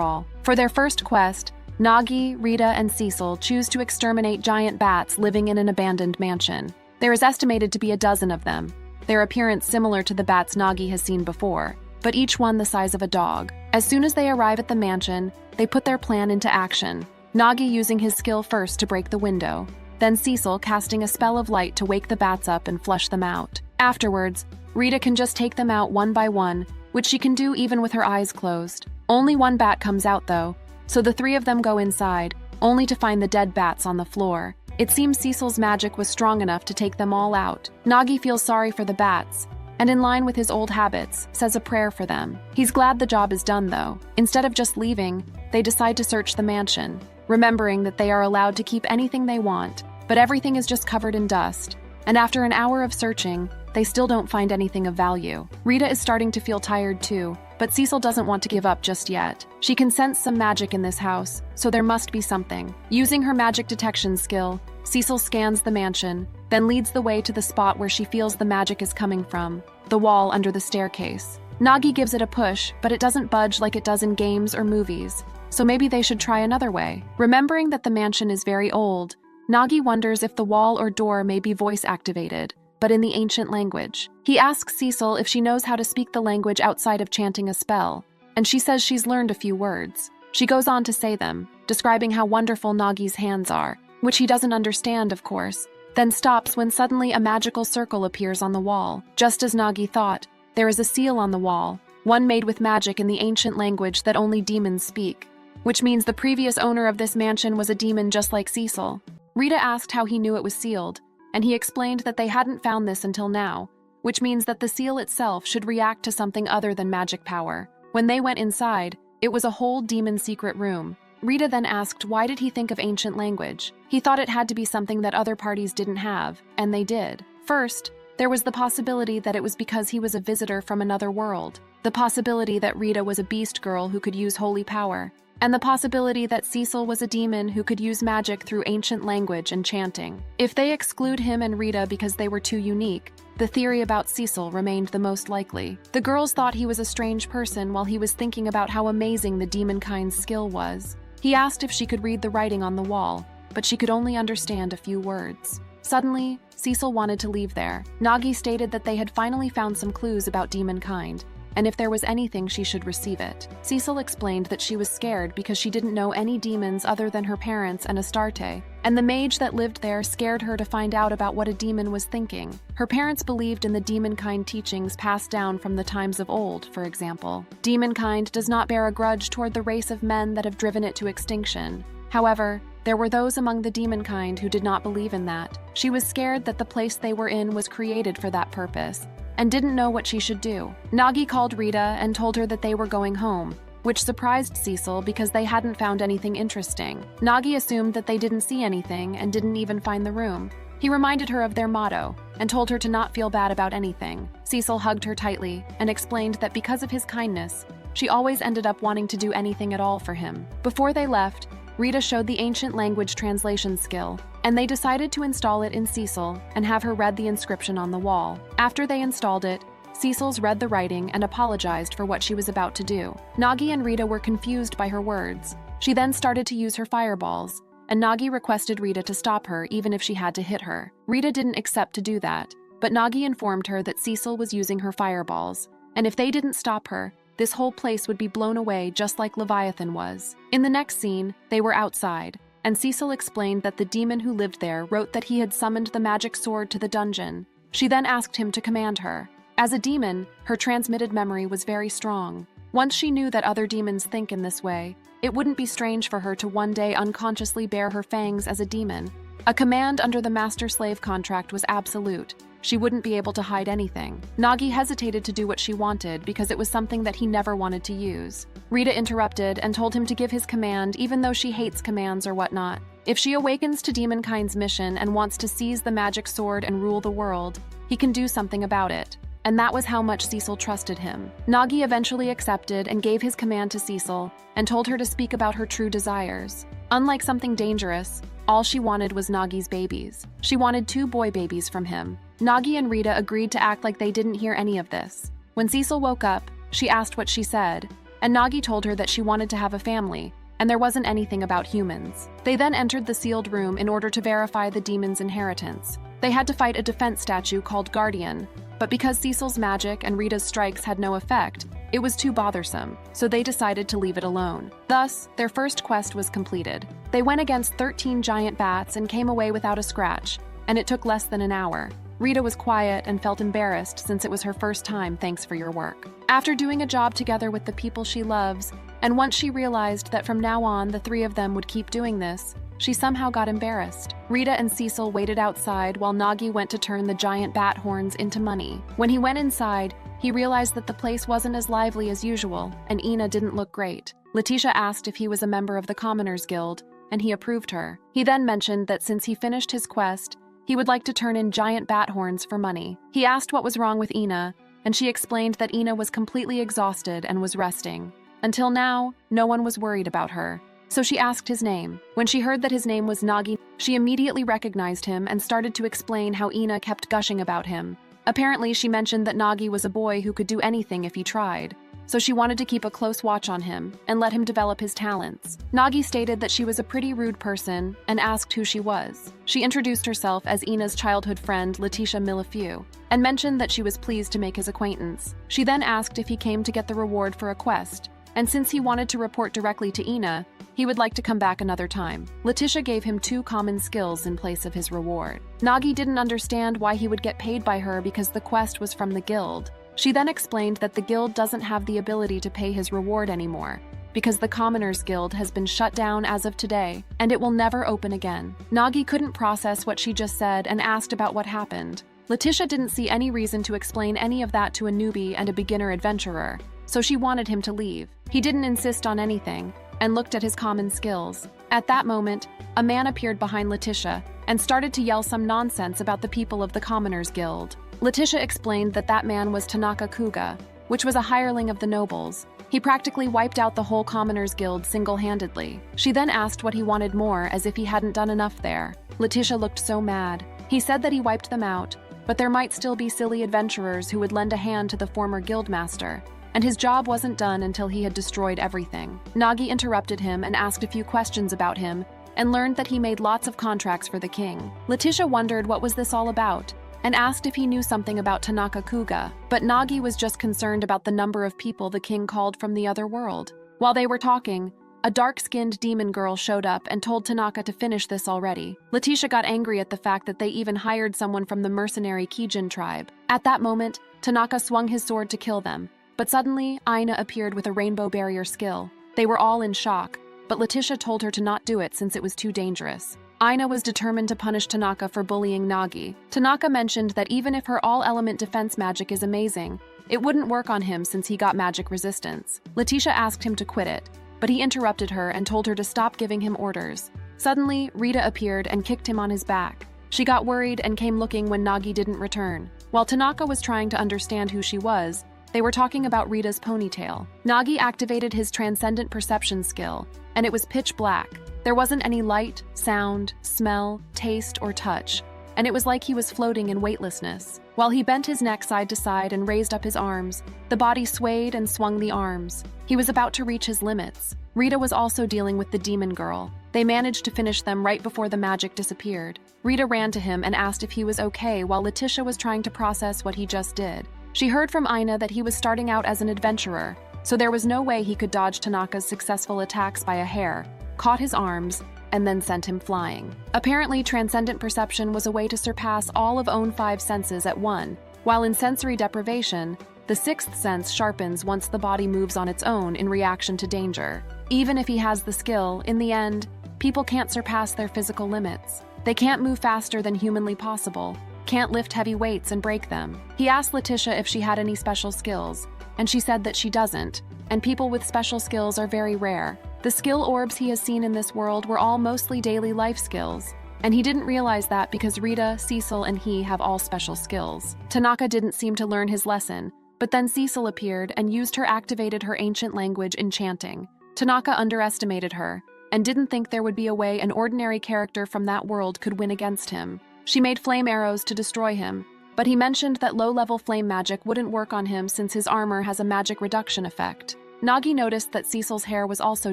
A: all. For their first quest, Nagi, Rita, and Cecil choose to exterminate giant bats living in an abandoned mansion. There is estimated to be a dozen of them, their appearance similar to the bats Nagi has seen before, but each one the size of a dog. As soon as they arrive at the mansion, they put their plan into action, Nagi using his skill first to break the window, then Cecil casting a spell of light to wake the bats up and flush them out. Afterwards, Rita can just take them out one by one, which she can do even with her eyes closed. Only one bat comes out though, so the three of them go inside, only to find the dead bats on the floor. It seems Cecil's magic was strong enough to take them all out. Nagi feels sorry for the bats, and in line with his old habits, says a prayer for them. He's glad the job is done though. Instead of just leaving, they decide to search the mansion, remembering that they are allowed to keep anything they want, but everything is just covered in dust. And after an hour of searching, they still don't find anything of value. Rita is starting to feel tired too, but Cecil doesn't want to give up just yet. She can sense some magic in this house, so there must be something. Using her magic detection skill, Cecil scans the mansion, then leads the way to the spot where she feels the magic is coming from, the wall under the staircase. Nagi gives it a push, but it doesn't budge like it does in games or movies, so maybe they should try another way. Remembering that the mansion is very old, Nagi wonders if the wall or door may be voice-activated, but in the ancient language. He asks Cecil if she knows how to speak the language outside of chanting a spell, and she says she's learned a few words. She goes on to say them, describing how wonderful Nagi's hands are, which he doesn't understand, of course, then stops when suddenly a magical circle appears on the wall. Just as Nagi thought, there is a seal on the wall, one made with magic in the ancient language that only demons speak, which means the previous owner of this mansion was a demon just like Cecil. Rita asked how he knew it was sealed, and he explained that they hadn't found this until now, which means that the seal itself should react to something other than magic power. When they went inside, it was a whole demon secret room. Rita then asked why did he think of ancient language. He thought it had to be something that other parties didn't have, and they did. First, there was the possibility that it was because he was a visitor from another world, the possibility that Rita was a beast girl who could use holy power, and the possibility that Cecil was a demon who could use magic through ancient language and chanting. If they exclude him and Rita because they were too unique, the theory about Cecil remained the most likely. The girls thought he was a strange person while he was thinking about how amazing the demonkind's skill was. He asked if she could read the writing on the wall, but she could only understand a few words. Suddenly, Cecil wanted to leave there. Nagi stated that they had finally found some clues about demonkind, and if there was anything she should receive it. Cecil explained that she was scared because she didn't know any demons other than her parents and Astarte, and the mage that lived there scared her to find out about what a demon was thinking. Her parents believed in the demonkind teachings passed down from the times of old, for example. Demonkind does not bear a grudge toward the race of men that have driven it to extinction. However, there were those among the demonkind who did not believe in that. She was scared that the place they were in was created for that purpose, and didn't know what she should do. Nagi called Rita and told her that they were going home, which surprised Cecil because they hadn't found anything interesting. Nagi assumed that they didn't see anything and didn't even find the room. He reminded her of their motto and told her to not feel bad about anything. Cecil hugged her tightly and explained that because of his kindness, she always ended up wanting to do anything at all for him. Before they left, Rita showed the ancient language translation skill, and they decided to install it in Cecil and have her read the inscription on the wall. After they installed it, Cecil's read the writing and apologized for what she was about to do. Nagi and Rita were confused by her words. She then started to use her fireballs, and Nagi requested Rita to stop her even if she had to hit her. Rita didn't accept to do that, but Nagi informed her that Cecil was using her fireballs, and if they didn't stop her, this whole place would be blown away just like Leviathan was. In the next scene, they were outside, and Cecil explained that the demon who lived there wrote that he had summoned the magic sword to the dungeon. She then asked him to command her. As a demon, her transmitted memory was very strong. Once she knew that other demons think in this way, it wouldn't be strange for her to one day unconsciously bare her fangs as a demon. A command under the master-slave contract was absolute. she wouldn't be able to hide anything. Nagi hesitated to do what she wanted because it was something that he never wanted to use. Rita interrupted and told him to give his command even though she hates commands or whatnot. If she awakens to Demonkind's mission and wants to seize the magic sword and rule the world, he can do something about it. And that was how much Cecil trusted him. Nagi eventually accepted and gave his command to Cecil and told her to speak about her true desires. Unlike something dangerous, all she wanted was Nagi's babies. She wanted 2 boy babies from him. Nagi and Rita agreed to act like they didn't hear any of this. When Cecil woke up, she asked what she said, and Nagi told her that she wanted to have a family, and there wasn't anything about humans. They then entered the sealed room in order to verify the demon's inheritance. They had to fight a defense statue called Guardian, but because Cecil's magic and Rita's strikes had no effect, it was too bothersome, so they decided to leave it alone. Thus, their first quest was completed. They went against 13 giant bats and came away without a scratch, and it took less than an hour. Rita was quiet and felt embarrassed since it was her first time. Thanks for your work. After doing a job together with the people she loves, and once she realized that from now on the 3 of them would keep doing this, she somehow got embarrassed. Rita and Cecil waited outside while Nagi went to turn the giant bat horns into money. When he went inside, he realized that the place wasn't as lively as usual, and Ina didn't look great. Letitia asked if he was a member of the Commoners Guild, and he approved her. He then mentioned that since he finished his quest, he would like to turn in giant bat horns for money. He asked what was wrong with Ina, and she explained that Ina was completely exhausted and was resting. Until now, no one was worried about her. So she asked his name. When she heard that his name was Nagi, she immediately recognized him and started to explain how Ina kept gushing about him. Apparently, she mentioned that Nagi was a boy who could do anything if he tried, so she wanted to keep a close watch on him and let him develop his talents. Nagi stated that she was a pretty rude person and asked who she was. She introduced herself as Ina's childhood friend, Letitia Millefew, and mentioned that she was pleased to make his acquaintance. She then asked if he came to get the reward for a quest, and since he wanted to report directly to Ina, he would like to come back another time. Letitia gave him 2 common skills in place of his reward. Nagi didn't understand why he would get paid by her because the quest was from the guild. She then explained that the guild doesn't have the ability to pay his reward anymore, because the Commoners Guild has been shut down as of today, and it will never open again. Nagi couldn't process what she just said and asked about what happened. Letitia didn't see any reason to explain any of that to a newbie and a beginner adventurer, so she wanted him to leave. He didn't insist on anything, and looked at his common skills. At that moment, a man appeared behind Letitia and started to yell some nonsense about the people of the Commoners Guild. Letitia explained that that man was Tanaka Kuga, which was a hireling of the nobles. He practically wiped out the whole Commoners Guild single-handedly. She then asked what he wanted more, as if he hadn't done enough there. Letitia looked so mad. He said that he wiped them out, but there might still be silly adventurers who would lend a hand to the former guildmaster, and his job wasn't done until he had destroyed everything. Nagi interrupted him and asked a few questions about him, and learned that he made lots of contracts for the king. Letitia wondered what was this all about, and asked if he knew something about Tanaka Kuga, but Nagi was just concerned about the number of people the king called from the other world. While they were talking, a dark-skinned demon girl showed up and told Tanaka to finish this already. Letitia got angry at the fact that they even hired someone from the mercenary Kijin tribe. At that moment, Tanaka swung his sword to kill them, but suddenly, Ina appeared with a rainbow barrier skill. They were all in shock, but Letitia told her to not do it since it was too dangerous. Ina was determined to punish Tanaka for bullying Nagi. Tanaka mentioned that even if her all-element defense magic is amazing, it wouldn't work on him since he got magic resistance. Letitia asked him to quit it, but he interrupted her and told her to stop giving him orders. Suddenly, Rita appeared and kicked him on his back. She got worried and came looking when Nagi didn't return. While Tanaka was trying to understand who she was, they were talking about Rita's ponytail. Nagi activated his transcendent perception skill, and it was pitch black. There wasn't any light, sound, smell, taste, or touch, and it was like he was floating in weightlessness. While he bent his neck side to side and raised up his arms, the body swayed and swung the arms. He was about to reach his limits. Rita was also dealing with the demon girl. They managed to finish them right before the magic disappeared. Rita ran to him and asked if he was okay while Letitia was trying to process what he just did. She heard from Ina that he was starting out as an adventurer, so there was no way he could dodge Tanaka's successful attacks by a hair, caught his arms, and then sent him flying. Apparently, transcendent perception was a way to surpass all of own 5 senses at one, while in sensory deprivation, the 6th sense sharpens once the body moves on its own in reaction to danger. Even if he has the skill, in the end, people can't surpass their physical limits. They can't move faster than humanly possible, can't lift heavy weights and break them. He asked Letitia if she had any special skills, and she said that she doesn't, and people with special skills are very rare. The skill orbs he has seen in this world were all mostly daily life skills, and he didn't realize that because Rita, Cecil, and he have all special skills. Tanaka didn't seem to learn his lesson, but then Cecil appeared and used her activated her ancient language enchanting. Tanaka underestimated her, and didn't think there would be a way an ordinary character from that world could win against him. She made flame arrows to destroy him, but he mentioned that low-level flame magic wouldn't work on him since his armor has a magic reduction effect. Nagi noticed that Cecil's hair was also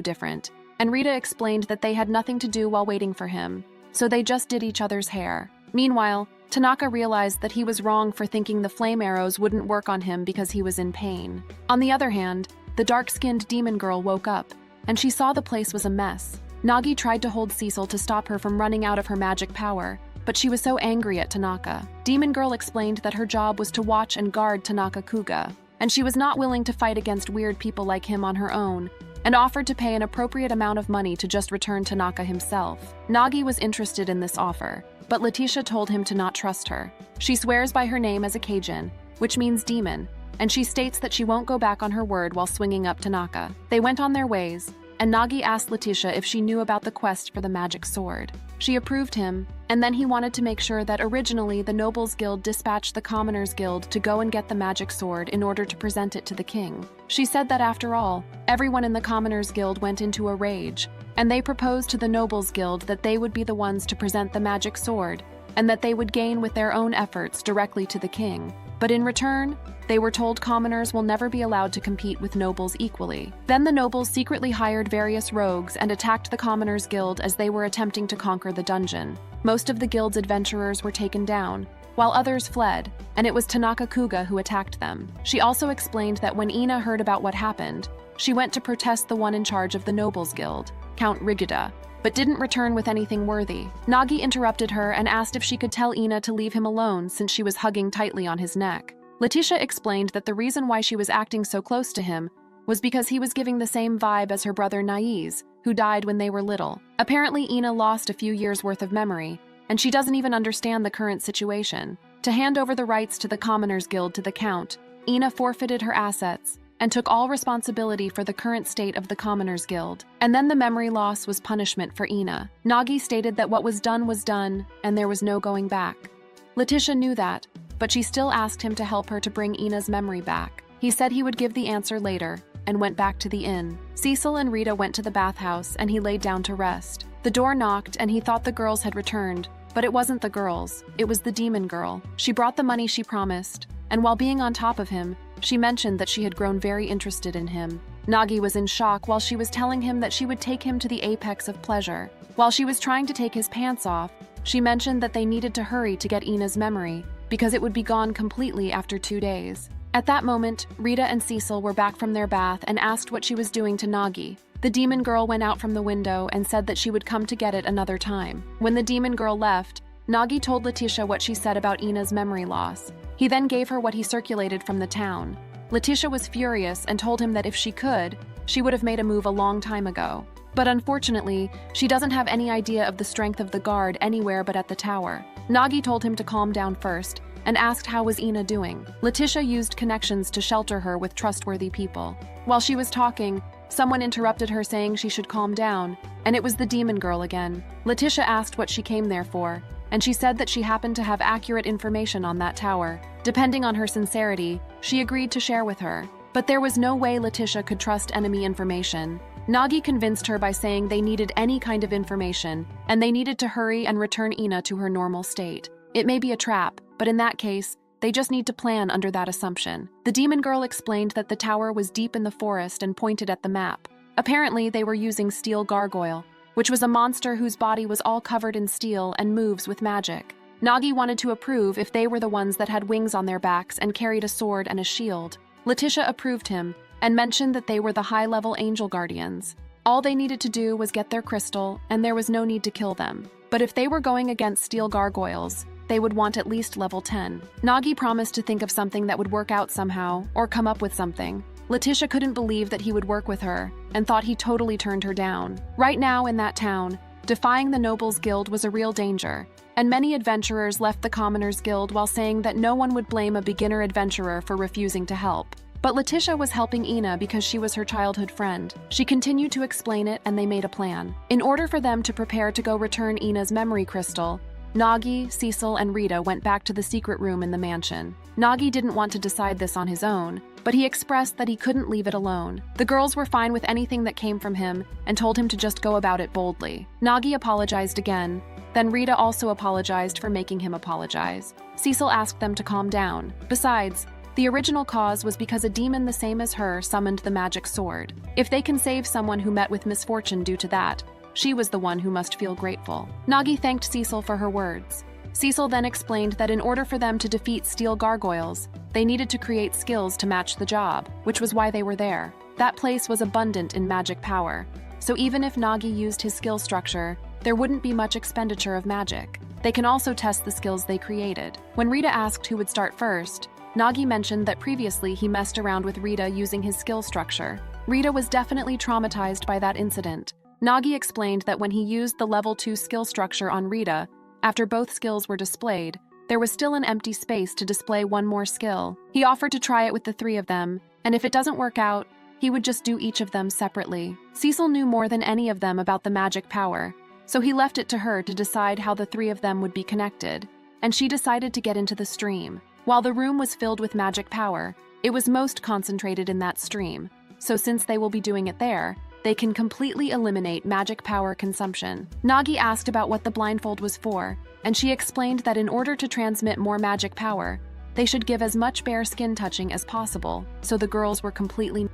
A: different, and Rita explained that they had nothing to do while waiting for him, so they just did each other's hair. Meanwhile, Tanaka realized that he was wrong for thinking the flame arrows wouldn't work on him because he was in pain. On the other hand, the dark-skinned demon girl woke up, and she saw the place was a mess. Nagi tried to hold Cecil to stop her from running out of her magic power, but she was so angry at Tanaka. Demon Girl explained that her job was to watch and guard Tanaka Kuga, and she was not willing to fight against weird people like him on her own, and offered to pay an appropriate amount of money to just return Tanaka himself. Nagi was interested in this offer, but Letitia told him to not trust her. She swears by her name as a Cajun, which means demon, and she states that she won't go back on her word while swinging up Tanaka. They went on their ways, and Nagi asked Letitia if she knew about the quest for the magic sword. She approved him, and then he wanted to make sure that originally the Nobles Guild dispatched the Commoners Guild to go and get the magic sword in order to present it to the king. She said that after all, everyone in the Commoners Guild went into a rage, and they proposed to the Nobles Guild that they would be the ones to present the magic sword, and that they would gain with their own efforts directly to the king. But in return, they were told commoners will never be allowed to compete with nobles equally. Then the nobles secretly hired various rogues and attacked the Commoners Guild as they were attempting to conquer the dungeon. Most of the guild's adventurers were taken down, while others fled, and it was Tanaka Kuga who attacked them. She also explained that when Ina heard about what happened, she went to protest the one in charge of the Nobles Guild, Count Rigida, but didn't return with anything worthy. Nagi interrupted her and asked if she could tell Ina to leave him alone since she was hugging tightly on his neck. Letitia explained that the reason why she was acting so close to him was because he was giving the same vibe as her brother Naiz, who died when they were little. Apparently, Ina lost a few years' worth of memory, and she doesn't even understand the current situation. To hand over the rights to the Commoners Guild to the Count, Ina forfeited her assets and took all responsibility for the current state of the Commoners Guild. And then the memory loss was punishment for Ina. Nagi stated that what was done, and there was no going back. Letitia knew that, but she still asked him to help her to bring Ina's memory back. He said he would give the answer later, and went back to the inn. Cecil and Rita went to the bathhouse, and he laid down to rest. The door knocked, and he thought the girls had returned, but it wasn't the girls, it was the demon girl. She brought the money she promised, and while being on top of him, she mentioned that she had grown very interested in him. Nagi was in shock while she was telling him that she would take him to the apex of pleasure. While she was trying to take his pants off, she mentioned that they needed to hurry to get Ina's memory, because it would be gone completely after 2 days. At that moment, Rita and Cecil were back from their bath and asked what she was doing to Nagi. The demon girl went out from the window and said that she would come to get it another time. When the demon girl left, Nagi told Letitia what she said about Ina's memory loss. He then gave her what he circulated from the town. Letitia was furious and told him that if she could, she would have made a move a long time ago. But unfortunately, she doesn't have any idea of the strength of the guard anywhere but at the tower. Nagi told him to calm down first and asked how was Ina doing. Letitia used connections to shelter her with trustworthy people. While she was talking, someone interrupted her saying she should calm down, and it was the demon girl again. Letitia asked what she came there for, and she said that she happened to have accurate information on that tower. Depending on her sincerity, she agreed to share with her. But there was no way Letitia could trust enemy information. Nagi convinced her by saying they needed any kind of information, and they needed to hurry and return Ina to her normal state. It may be a trap, but in that case, they just need to plan under that assumption. The demon girl explained that the tower was deep in the forest and pointed at the map. Apparently, they were using steel gargoyle, which was a monster whose body was all covered in steel and moves with magic. Nagi wanted to approve if they were the ones that had wings on their backs and carried a sword and a shield. Letitia approved him and mentioned that they were the high-level angel guardians. All they needed to do was get their crystal, and there was no need to kill them. But if they were going against steel gargoyles, they would want at least level 10. Nagi promised to think of something that would work out somehow, or come up with something. Letitia couldn't believe that he would work with her, and thought he totally turned her down. Right now in that town, defying the Nobles Guild was a real danger, and many adventurers left the Commoners Guild while saying that no one would blame a beginner adventurer for refusing to help. But Letitia was helping Ina because she was her childhood friend. She continued to explain it, and they made a plan. In order for them to prepare to go return Ina's memory crystal, Nagi, Cecil, and Rita went back to the secret room in the mansion. Nagi didn't want to decide this on his own, but he expressed that he couldn't leave it alone. The girls were fine with anything that came from him and told him to just go about it boldly. Nagi apologized again. Then Rita also apologized for making him apologize. Cecil asked them to calm down. Besides, the original cause was because a demon the same as her summoned the magic sword. If they can save someone who met with misfortune due to that, she was the one who must feel grateful. Nagi thanked Cecil for her words. Cecil then explained that in order for them to defeat steel gargoyles, they needed to create skills to match the job, which was why they were there. That place was abundant in magic power, so even if Nagi used his skill structure, there wouldn't be much expenditure of magic. They can also test the skills they created. When Rita asked who would start first, Nagi mentioned that previously he messed around with Rita using his skill structure. Rita was definitely traumatized by that incident. Nagi explained that when he used the level 2 skill structure on Rita, after both skills were displayed, there was still an empty space to display one more skill. He offered to try it with the 3 of them, and if it doesn't work out, he would just do each of them separately. Cecil knew more than any of them about the magic power, so he left it to her to decide how the 3 of them would be connected, and she decided to get into the stream. While the room was filled with magic power, it was most concentrated in that stream, so since they will be doing it there, they can completely eliminate magic power consumption. Nagi asked about what the blindfold was for, and she explained that in order to transmit more magic power, they should give as much bare skin touching as possible, so the girls were completely.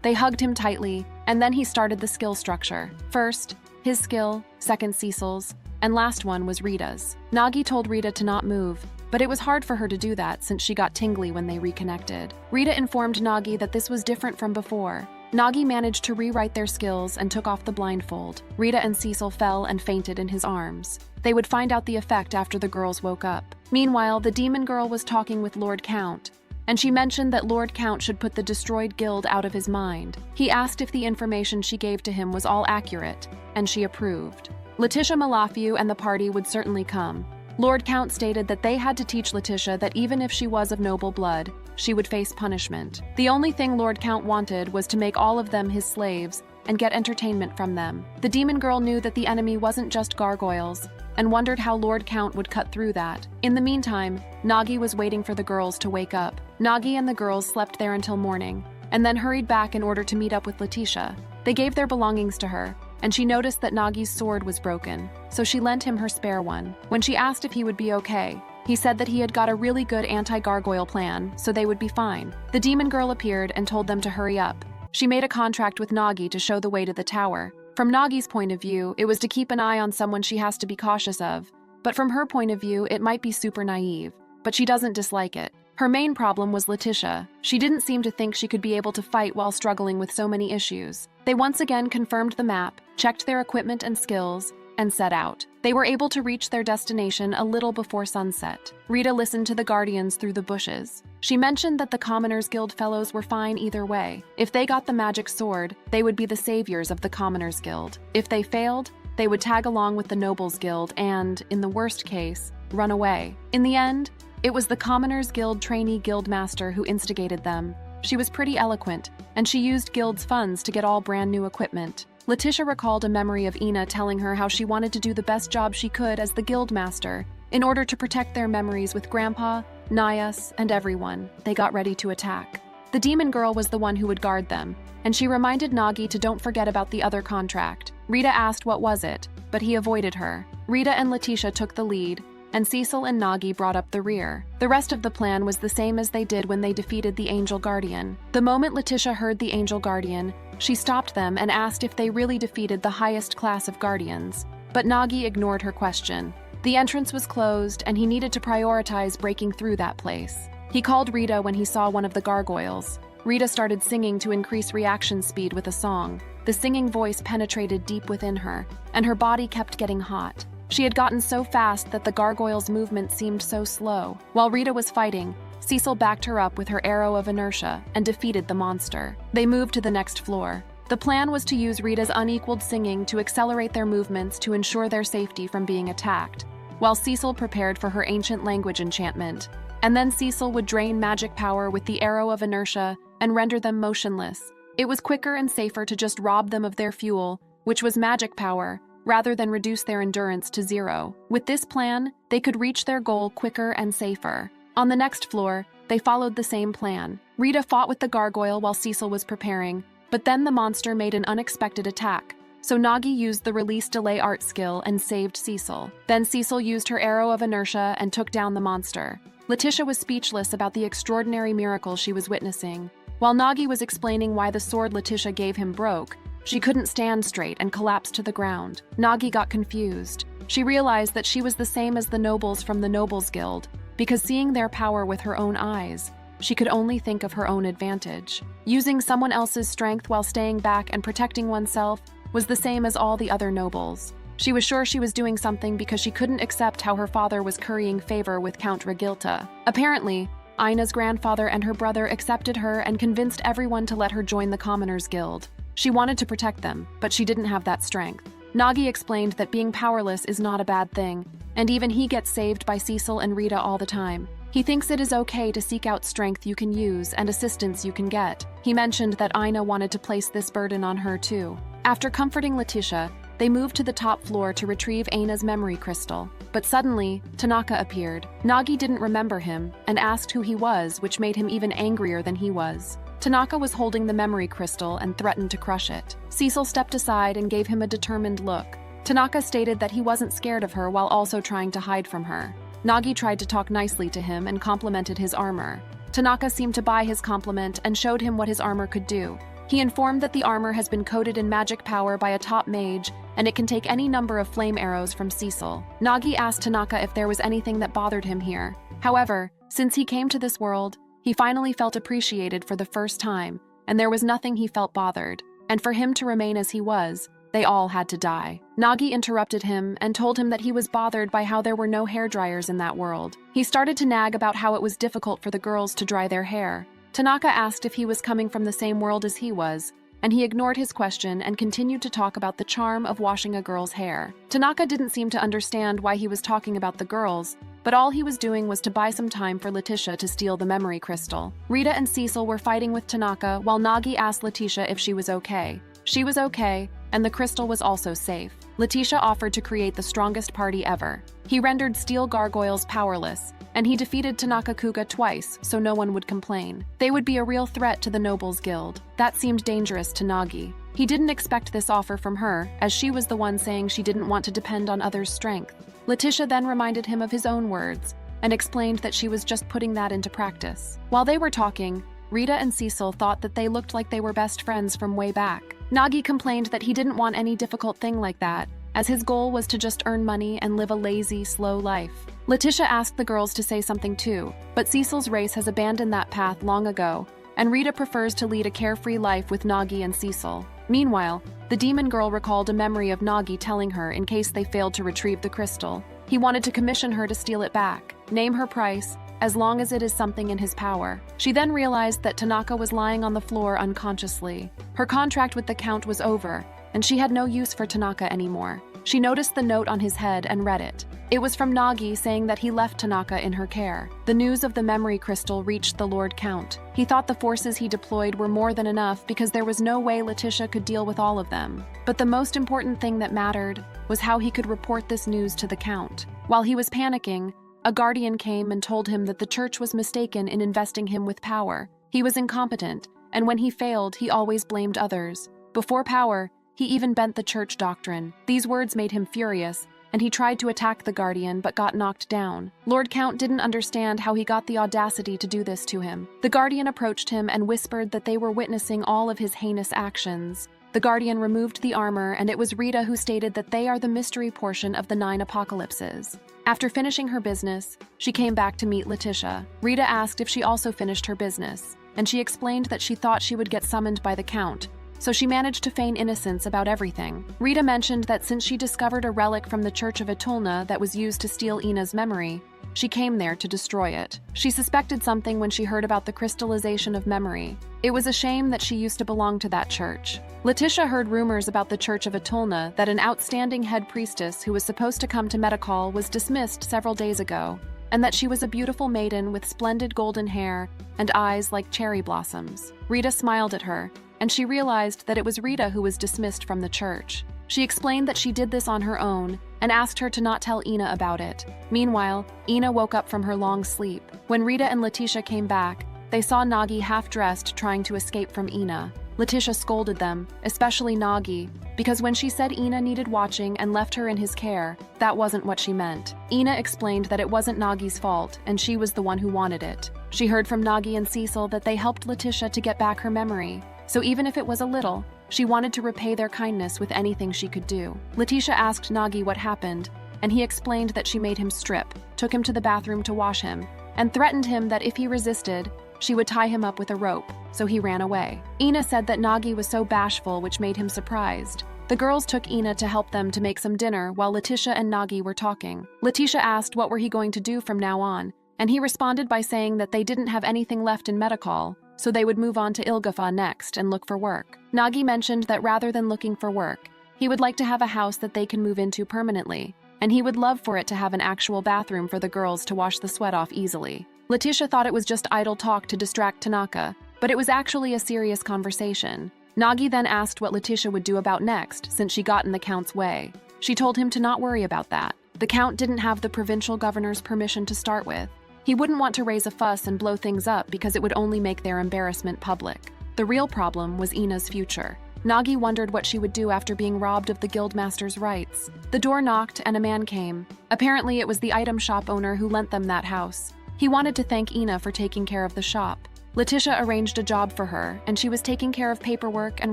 A: They hugged him tightly, and then he started the skill structure. First, his skill, second Cecil's, and last one was Rita's. Nagi told Rita to not move, but it was hard for her to do that since she got tingly when they reconnected. Rita informed Nagi that this was different from before. Nagi managed to rewrite their skills and took off the blindfold. Rita and Cecil fell and fainted in his arms. They would find out the effect after the girls woke up. Meanwhile, the demon girl was talking with Lord Count, and she mentioned that Lord Count should put the destroyed guild out of his mind. He asked if the information she gave to him was all accurate, and she approved. Letitia Malafeu and the party would certainly come. Lord Count stated that they had to teach Letitia that even if she was of noble blood, she would face punishment. The only thing Lord Count wanted was to make all of them his slaves and get entertainment from them. The demon girl knew that the enemy wasn't just gargoyles and wondered how Lord Count would cut through that. In the meantime, Nagi was waiting for the girls to wake up. Nagi and the girls slept there until morning and then hurried back in order to meet up with Letitia. They gave their belongings to her, and she noticed that Nagi's sword was broken, so she lent him her spare one. When she asked if he would be okay, he said that he had got a really good anti-gargoyle plan, so they would be fine. The demon girl appeared and told them to hurry up. She made a contract with Nagi to show the way to the tower. From Nagi's point of view, it was to keep an eye on someone she has to be cautious of, but from her point of view, it might be super naive, but she doesn't dislike it. Her main problem was Letitia. She didn't seem to think she could be able to fight while struggling with so many issues. They once again confirmed the map, checked their equipment and skills, and set out. They were able to reach their destination a little before sunset. Rita listened to the guardians through the bushes. She mentioned that the Commoners Guild fellows were fine either way. If they got the magic sword, they would be the saviors of the Commoners Guild. If they failed, they would tag along with the Nobles Guild and, in the worst case, run away. In the end, it was the Commoners Guild trainee guildmaster who instigated them. She was pretty eloquent, and she used guild's funds to get all brand new equipment. Letitia recalled a memory of Ina telling her how she wanted to do the best job she could as the guildmaster in order to protect their memories with Grandpa, Nias, and everyone. They got ready to attack. The demon girl was the one who would guard them, and she reminded Nagi to don't forget about the other contract. Rita asked what was it, but he avoided her. Rita and Letitia took the lead, and Cecil and Nagi brought up the rear. The rest of the plan was the same as they did when they defeated the Angel Guardian. The moment Letitia heard the Angel Guardian, she stopped them and asked if they really defeated the highest class of guardians. But Nagi ignored her question. The entrance was closed, and he needed to prioritize breaking through that place. He called Rita when he saw one of the gargoyles. Rita started singing to increase reaction speed with a song. The singing voice penetrated deep within her, and her body kept getting hot. She had gotten so fast that the gargoyle's movement seemed so slow. While Rita was fighting, Cecil backed her up with her arrow of inertia and defeated the monster. They moved to the next floor. The plan was to use Rita's unequaled singing to accelerate their movements to ensure their safety from being attacked. while Cecil prepared for her ancient language enchantment. And then Cecil would drain magic power with the arrow of inertia and render them motionless. It was quicker and safer to just rob them of their fuel, which was magic power, rather than reduce their endurance to 0. With this plan, they could reach their goal quicker and safer. On the next floor, they followed the same plan. Rita fought with the gargoyle while Cecil was preparing, but then the monster made an unexpected attack. So Nagi used the release delay art skill and saved Cecil. Then Cecil used her arrow of inertia and took down the monster. Letitia was speechless about the extraordinary miracle she was witnessing. While Nagi was explaining why the sword Letitia gave him broke, she couldn't stand straight and collapsed to the ground. Nagi got confused. She realized that she was the same as the nobles from the Nobles Guild, because seeing their power with her own eyes, she could only think of her own advantage. Using someone else's strength while staying back and protecting oneself was the same as all the other nobles. She was sure she was doing something because she couldn't accept how her father was currying favor with Count Regilta. Apparently, Ina's grandfather and her brother accepted her and convinced everyone to let her join the Commoners Guild. She wanted to protect them, but she didn't have that strength. Nagi explained that being powerless is not a bad thing, and even he gets saved by Cecil and Rita all the time. He thinks it is okay to seek out strength you can use and assistance you can get. He mentioned that Ina wanted to place this burden on her too. After comforting Letitia, they moved to the top floor to retrieve Aina's memory crystal. But suddenly, Tanaka appeared. Nagi didn't remember him and asked who he was, which made him even angrier than he was. Tanaka was holding the memory crystal and threatened to crush it. Cecil stepped aside and gave him a determined look. Tanaka stated that he wasn't scared of her while also trying to hide from her. Nagi tried to talk nicely to him and complimented his armor. Tanaka seemed to buy his compliment and showed him what his armor could do. He informed that the armor has been coated in magic power by a top mage, and it can take any number of flame arrows from Cecil. Nagi asked Tanaka if there was anything that bothered him here. However, since he came to this world, he finally felt appreciated for the first time, and there was nothing he felt bothered. And for him to remain as he was, they all had to die. Nagi interrupted him and told him that he was bothered by how there were no hairdryers in that world. He started to nag about how it was difficult for the girls to dry their hair. Tanaka asked if he was coming from the same world as he was, and he ignored his question and continued to talk about the charm of washing a girl's hair. Tanaka didn't seem to understand why he was talking about the girls, but all he was doing was to buy some time for Letitia to steal the memory crystal. Rita and Cecil were fighting with Tanaka while Nagi asked Letitia if she was okay. She was okay, and the crystal was also safe. Letitia offered to create the strongest party ever. He rendered steel gargoyles powerless, and he defeated Tanaka Kuga twice so no one would complain. They would be a real threat to the Nobles Guild. That seemed dangerous to Nagi. He didn't expect this offer from her, as she was the one saying she didn't want to depend on others' strength. Letitia then reminded him of his own words, and explained that she was just putting that into practice. While they were talking, Rita and Cecil thought that they looked like they were best friends from way back. Nagi complained that he didn't want any difficult thing like that, as his goal was to just earn money and live a lazy, slow life. Letitia asked the girls to say something too, but Cecil's race has abandoned that path long ago, and Rita prefers to lead a carefree life with Nagi and Cecil. Meanwhile, the demon girl recalled a memory of Nagi telling her in case they failed to retrieve the crystal. He wanted to commission her to steal it back, name her price, as long as it is something in his power. She then realized that Tanaka was lying on the floor unconsciously. Her contract with the Count was over, and she had no use for Tanaka anymore. She noticed the note on his head and read it. It was from Nagi saying that he left Tanaka in her care. The news of the memory crystal reached the Lord Count. He thought the forces he deployed were more than enough because there was no way Letitia could deal with all of them. But the most important thing that mattered was how he could report this news to the Count. While he was panicking, a guardian came and told him that the church was mistaken in investing him with power. He was incompetent, and when he failed, he always blamed others. Before power, he even bent the church doctrine. These words made him furious, and he tried to attack the guardian but got knocked down. Lord Count didn't understand how he got the audacity to do this to him. The guardian approached him and whispered that they were witnessing all of his heinous actions. The guardian removed the armor, and it was Rita who stated that they are the mystery portion of the 9 apocalypses. After finishing her business, she came back to meet Letitia. Rita asked if she also finished her business, and she explained that she thought she would get summoned by the Count, so she managed to feign innocence about everything. Rita mentioned that since she discovered a relic from the Church of Etulna that was used to steal Ina's memory, She came there to destroy it. She suspected something when she heard about the crystallization of memory. It was a shame that she used to belong to that church. Letitia heard rumors about the Church of Atulna that an outstanding head priestess who was supposed to come to Medicall was dismissed several days ago, and that she was a beautiful maiden with splendid golden hair and eyes like cherry blossoms. Rita smiled at her, and she realized that it was Rita who was dismissed from the church. She explained that she did this on her own and asked her to not tell Ina about it. Meanwhile, Ina woke up from her long sleep. When Rita and Letitia came back, they saw Nagi half-dressed trying to escape from Ina. Letitia scolded them, especially Nagi, because when she said Ina needed watching and left her in his care, that wasn't what she meant. Ina explained that it wasn't Nagi's fault and she was the one who wanted it. She heard from Nagi and Cecil that they helped Letitia to get back her memory, so even if it was a little, she wanted to repay their kindness with anything she could do. Letitia asked Nagi what happened, and he explained that she made him strip, took him to the bathroom to wash him, and threatened him that if he resisted, she would tie him up with a rope, so he ran away. Ina said that Nagi was so bashful, which made him surprised. The girls took Ina to help them to make some dinner while Letitia and Nagi were talking. Letitia asked what were he going to do from now on, and he responded by saying that they didn't have anything left in Medicall, so they would move on to Ilgafa next and look for work. Nagi mentioned that rather than looking for work, he would like to have a house that they can move into permanently, and he would love for it to have an actual bathroom for the girls to wash the sweat off easily. Letitia thought it was just idle talk to distract Tanaka, but it was actually a serious conversation. Nagi then asked what Letitia would do about next, since she got in the Count's way. She told him to not worry about that. The Count didn't have the provincial governor's permission to start with. He wouldn't want to raise a fuss and blow things up because it would only make their embarrassment public. The real problem was Ina's future. Nagi wondered what she would do after being robbed of the guildmaster's rights. The door knocked and a man came. Apparently it was the item shop owner who lent them that house. He wanted to thank Ina for taking care of the shop. Letitia arranged a job for her, and she was taking care of paperwork and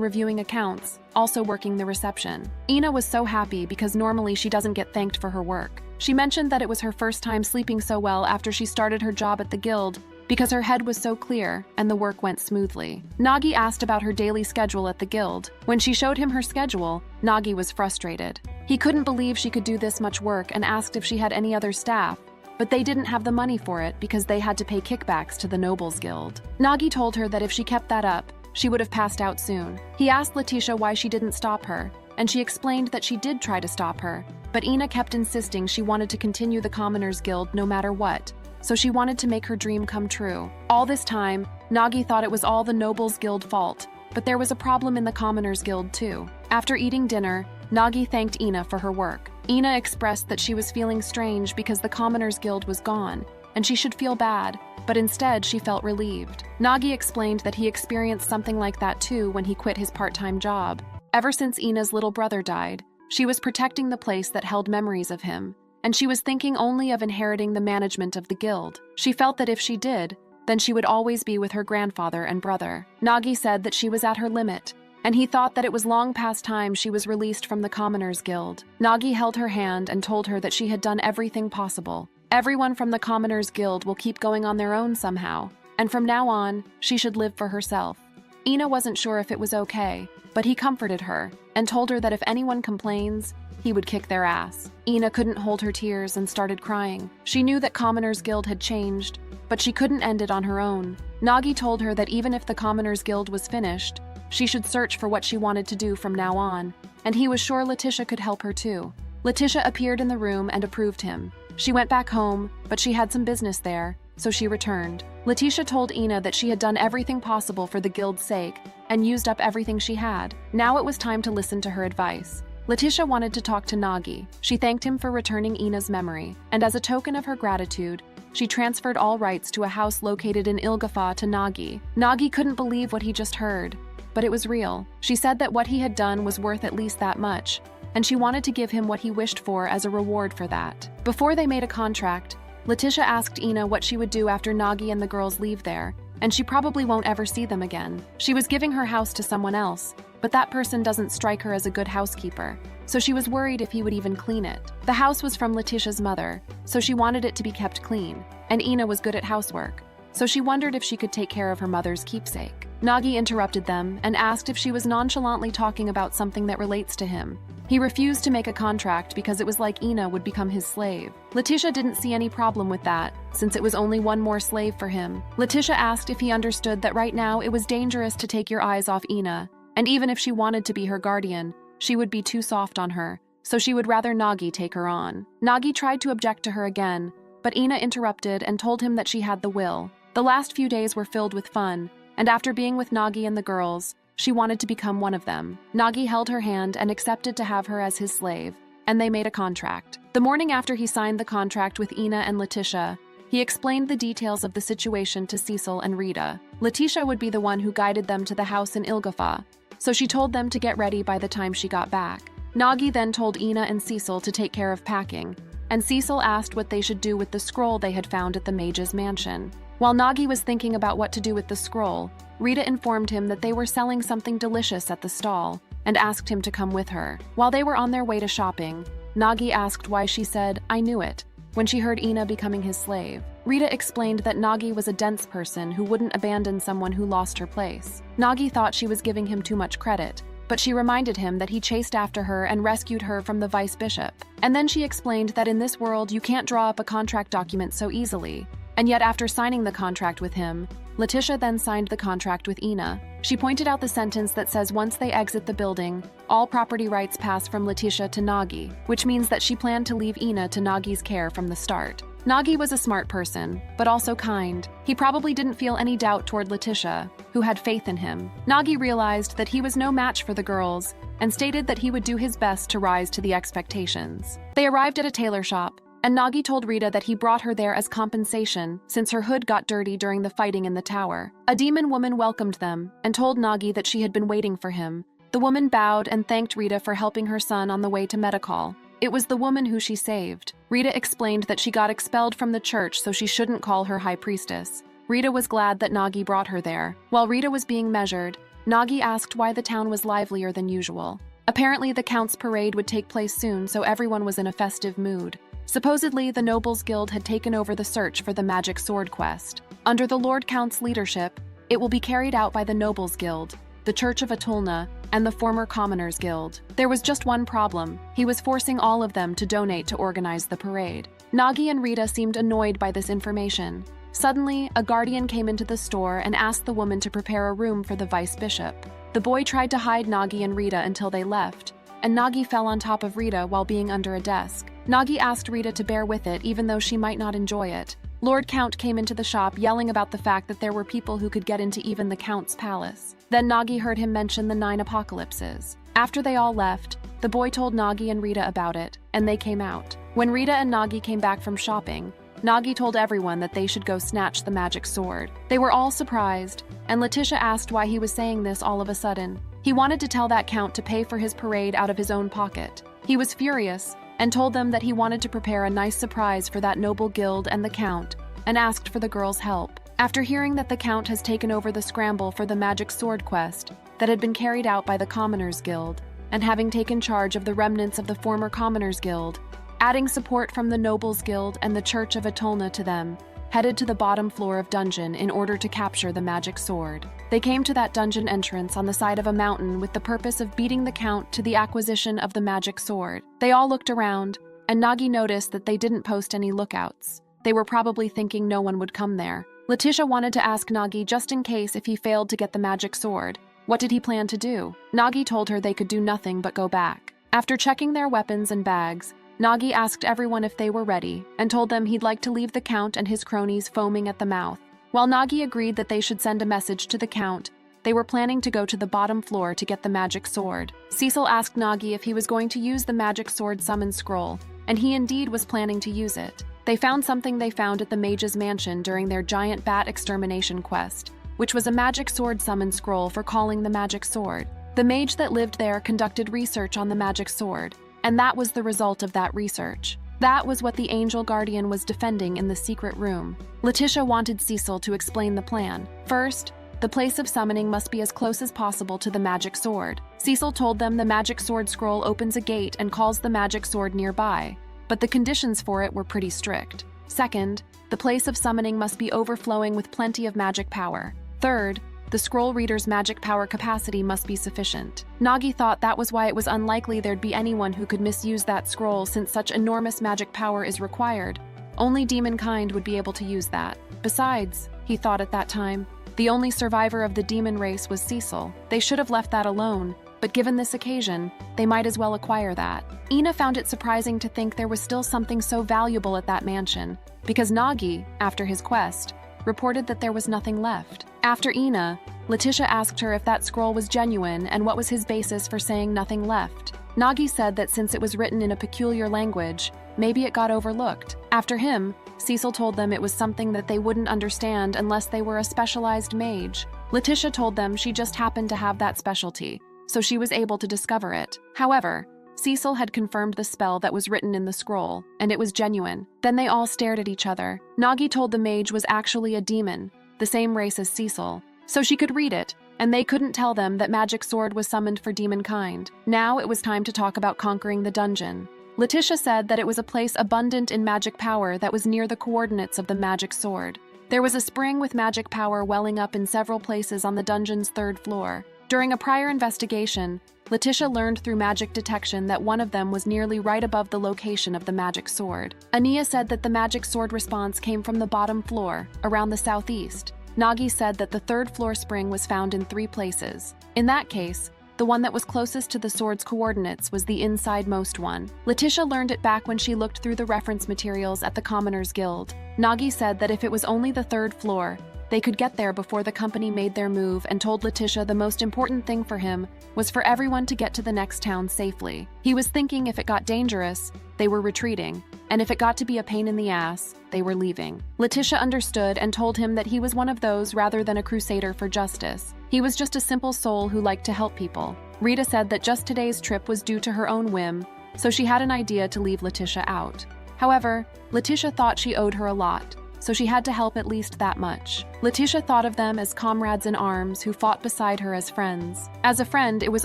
A: reviewing accounts, also working the reception. Ina was so happy because normally she doesn't get thanked for her work. She mentioned that it was her first time sleeping so well after she started her job at the guild because her head was so clear and the work went smoothly. Nagi asked about her daily schedule at the guild. When she showed him her schedule, Nagi was frustrated. He couldn't believe she could do this much work and asked if she had any other staff, but they didn't have the money for it because they had to pay kickbacks to the Nobles Guild. Nagi told her that if she kept that up, she would have passed out soon. He asked Letitia why she didn't stop her, and she explained that she did try to stop her, but Ina kept insisting she wanted to continue the Commoners Guild no matter what, so she wanted to make her dream come true. All this time, Nagi thought it was all the Nobles Guild fault, but there was a problem in the Commoners Guild too. After eating dinner, Nagi thanked Ina for her work. Ina expressed that she was feeling strange because the Commoners Guild was gone, and she should feel bad, but instead she felt relieved. Nagi explained that he experienced something like that too when he quit his part-time job. Ever since Ina's little brother died, she was protecting the place that held memories of him, and she was thinking only of inheriting the management of the guild. She felt that if she did, then she would always be with her grandfather and brother. Nagi said that she was at her limit, and he thought that it was long past time she was released from the Commoners Guild. Nagi held her hand and told her that she had done everything possible. Everyone from the Commoners Guild will keep going on their own somehow, and from now on, she should live for herself. Ina wasn't sure if it was okay, but he comforted her and told her that if anyone complains, he would kick their ass. Ina couldn't hold her tears and started crying. She knew that Commoners Guild had changed, but she couldn't end it on her own. Nagi told her that even if the Commoners Guild was finished, she should search for what she wanted to do from now on, and he was sure Letitia could help her too. Letitia appeared in the room and approved him. She went back home, but she had some business there, so she returned. Letitia told Ina that she had done everything possible for the guild's sake and used up everything she had. Now it was time to listen to her advice. Letitia wanted to talk to Nagi. She thanked him for returning Ina's memory, and as a token of her gratitude, she transferred all rights to a house located in Ilgafa to Nagi. Nagi couldn't believe what he just heard, but it was real. She said that what he had done was worth at least that much, and she wanted to give him what he wished for as a reward for that. Before they made a contract, Letitia asked Ina what she would do after Nagi and the girls leave there, and she probably won't ever see them again. She was giving her house to someone else, but that person doesn't strike her as a good housekeeper, so she was worried if he would even clean it. The house was from Letitia's mother, so she wanted it to be kept clean, and Ina was good at housework, so she wondered if she could take care of her mother's keepsake. Nagi interrupted them and asked if she was nonchalantly talking about something that relates to him. He refused to make a contract because it was like Ina would become his slave. Letitia didn't see any problem with that, since it was only one more slave for him. Letitia asked if he understood that right now it was dangerous to take your eyes off Ina, and even if she wanted to be her guardian, she would be too soft on her, so she would rather Nagi take her on. Nagi tried to object to her again, but Ina interrupted and told him that she had the will. The last few days were filled with fun, and after being with Nagi and the girls, she wanted to become one of them. Nagi held her hand and accepted to have her as his slave, and they made a contract. The morning after he signed the contract with Ina and Letitia, he explained the details of the situation to Cecil and Rita. Letitia would be the one who guided them to the house in Ilgafa, so she told them to get ready by the time she got back. Nagi then told Ina and Cecil to take care of packing, and Cecil asked what they should do with the scroll they had found at the mage's mansion. While Nagi was thinking about what to do with the scroll, Rita informed him that they were selling something delicious at the stall and asked him to come with her. While they were on their way to shopping, Nagi asked why she said, "I knew it," when she heard Ina becoming his slave. Rita explained that Nagi was a dense person who wouldn't abandon someone who lost her place. Nagi thought she was giving him too much credit, but she reminded him that he chased after her and rescued her from the vice bishop. And then she explained that in this world you can't draw up a contract document so easily. And yet after signing the contract with him, Letitia then signed the contract with Ina. She pointed out the sentence that says once they exit the building, all property rights pass from Letitia to Nagi, which means that she planned to leave Ina to Nagi's care from the start. Nagi was a smart person, but also kind. He probably didn't feel any doubt toward Letitia, who had faith in him. Nagi realized that he was no match for the girls and stated that he would do his best to rise to the expectations. They arrived at a tailor shop, and Nagi told Rita that he brought her there as compensation since her hood got dirty during the fighting in the tower. A demon woman welcomed them and told Nagi that she had been waiting for him. The woman bowed and thanked Rita for helping her son on the way to Medicall. It was the woman who she saved. Rita explained that she got expelled from the church, so she shouldn't call her high priestess. Rita was glad that Nagi brought her there. While Rita was being measured, Nagi asked why the town was livelier than usual. Apparently, the Count's parade would take place soon, so everyone was in a festive mood. Supposedly, the Nobles Guild had taken over the search for the magic sword quest. Under the Lord Count's leadership, it will be carried out by the Nobles Guild, the Church of Atulna, and the former Commoners Guild. There was just one problem. He was forcing all of them to donate to organize the parade. Nagi and Rita seemed annoyed by this information. Suddenly, a guardian came into the store and asked the woman to prepare a room for the vice bishop. The boy tried to hide Nagi and Rita until they left, and Nagi fell on top of Rita while being under a desk. Nagi asked Rita to bear with it even though she might not enjoy it. Lord Count came into the shop yelling about the fact that there were people who could get into even the Count's palace. Then Nagi heard him mention the 9 apocalypses. After they all left, the boy told Nagi and Rita about it, and they came out. When Rita and Nagi came back from shopping, Nagi told everyone that they should go snatch the magic sword. They were all surprised, and Letitia asked why he was saying this all of a sudden. He wanted to tell that Count to pay for his parade out of his own pocket. He was furious, and told them that he wanted to prepare a nice surprise for that noble guild and the Count, and asked for the girls' help. After hearing that the Count has taken over the scramble for the magic sword quest that had been carried out by the Commoners Guild, and having taken charge of the remnants of the former Commoners Guild, adding support from the Nobles Guild and the Church of Atulna to them, headed to the bottom floor of dungeon in order to capture the magic sword. They came to that dungeon entrance on the side of a mountain with the purpose of beating the Count to the acquisition of the magic sword. They all looked around, and Nagi noticed that they didn't post any lookouts. They were probably thinking no one would come there. Letitia wanted to ask Nagi just in case if he failed to get the magic sword. What did he plan to do? Nagi told her they could do nothing but go back. After checking their weapons and bags, Nagi asked everyone if they were ready and told them he'd like to leave the Count and his cronies foaming at the mouth. While Nagi agreed that they should send a message to the Count, they were planning to go to the bottom floor to get the magic sword. Cecil asked Nagi if he was going to use the magic sword summon scroll, and he indeed was planning to use it. They found something they found at the mage's mansion during their giant bat extermination quest, which was a magic sword summon scroll for calling the magic sword. The mage that lived there conducted research on the magic sword, and that was the result of that research. That was what the angel guardian was defending in the secret room. Letitia wanted Cecil to explain the plan. First, the place of summoning must be as close as possible to the magic sword. Cecil told them the magic sword scroll opens a gate and calls the magic sword nearby, but the conditions for it were pretty strict. Second, the place of summoning must be overflowing with plenty of magic power. Third, the scroll reader's magic power capacity must be sufficient. Nagi thought that was why it was unlikely there'd be anyone who could misuse that scroll since such enormous magic power is required. Only demon kind would be able to use that. Besides, he thought at that time, the only survivor of the demon race was Cecil. They should have left that alone, but given this occasion, they might as well acquire that. Ina found it surprising to think there was still something so valuable at that mansion, because Nagi, after his quest, reported that there was nothing left. After Ina, Letitia asked her if that scroll was genuine and what was his basis for saying nothing left. Nagi said that since it was written in a peculiar language, maybe it got overlooked. After him, Cecil told them it was something that they wouldn't understand unless they were a specialized mage. Letitia told them she just happened to have that specialty, so she was able to discover it. However, Cecil had confirmed the spell that was written in the scroll, and it was genuine. Then they all stared at each other. Nagi told the mage was actually a demon, the same race as Cecil, so she could read it, and they couldn't tell them that magic sword was summoned for demon kind. Now it was time to talk about conquering the dungeon. Letitia said that it was a place abundant in magic power that was near the coordinates of the magic sword. There was a spring with magic power welling up in several places on the dungeon's 3rd floor. During a prior investigation, Letitia learned through magic detection that one of them was nearly right above the location of the magic sword. Ania said that the magic sword response came from the bottom floor, around the southeast. Nagi said that the 3rd floor spring was found in 3 places. In that case, the one that was closest to the sword's coordinates was the inside-most one. Letitia learned it back when she looked through the reference materials at the Commoners Guild. Nagi said that if it was only the 3rd floor, they could get there before the company made their move, and told Letitia the most important thing for him was for everyone to get to the next town safely. He was thinking if it got dangerous, they were retreating, and if it got to be a pain in the ass, they were leaving. Letitia understood and told him that he was one of those rather than a crusader for justice. He was just a simple soul who liked to help people. Rita said that just today's trip was due to her own whim, so she had an idea to leave Letitia out. However, Letitia thought she owed her a lot, so she had to help at least that much. Letitia thought of them as comrades in arms who fought beside her as friends. As a friend, it was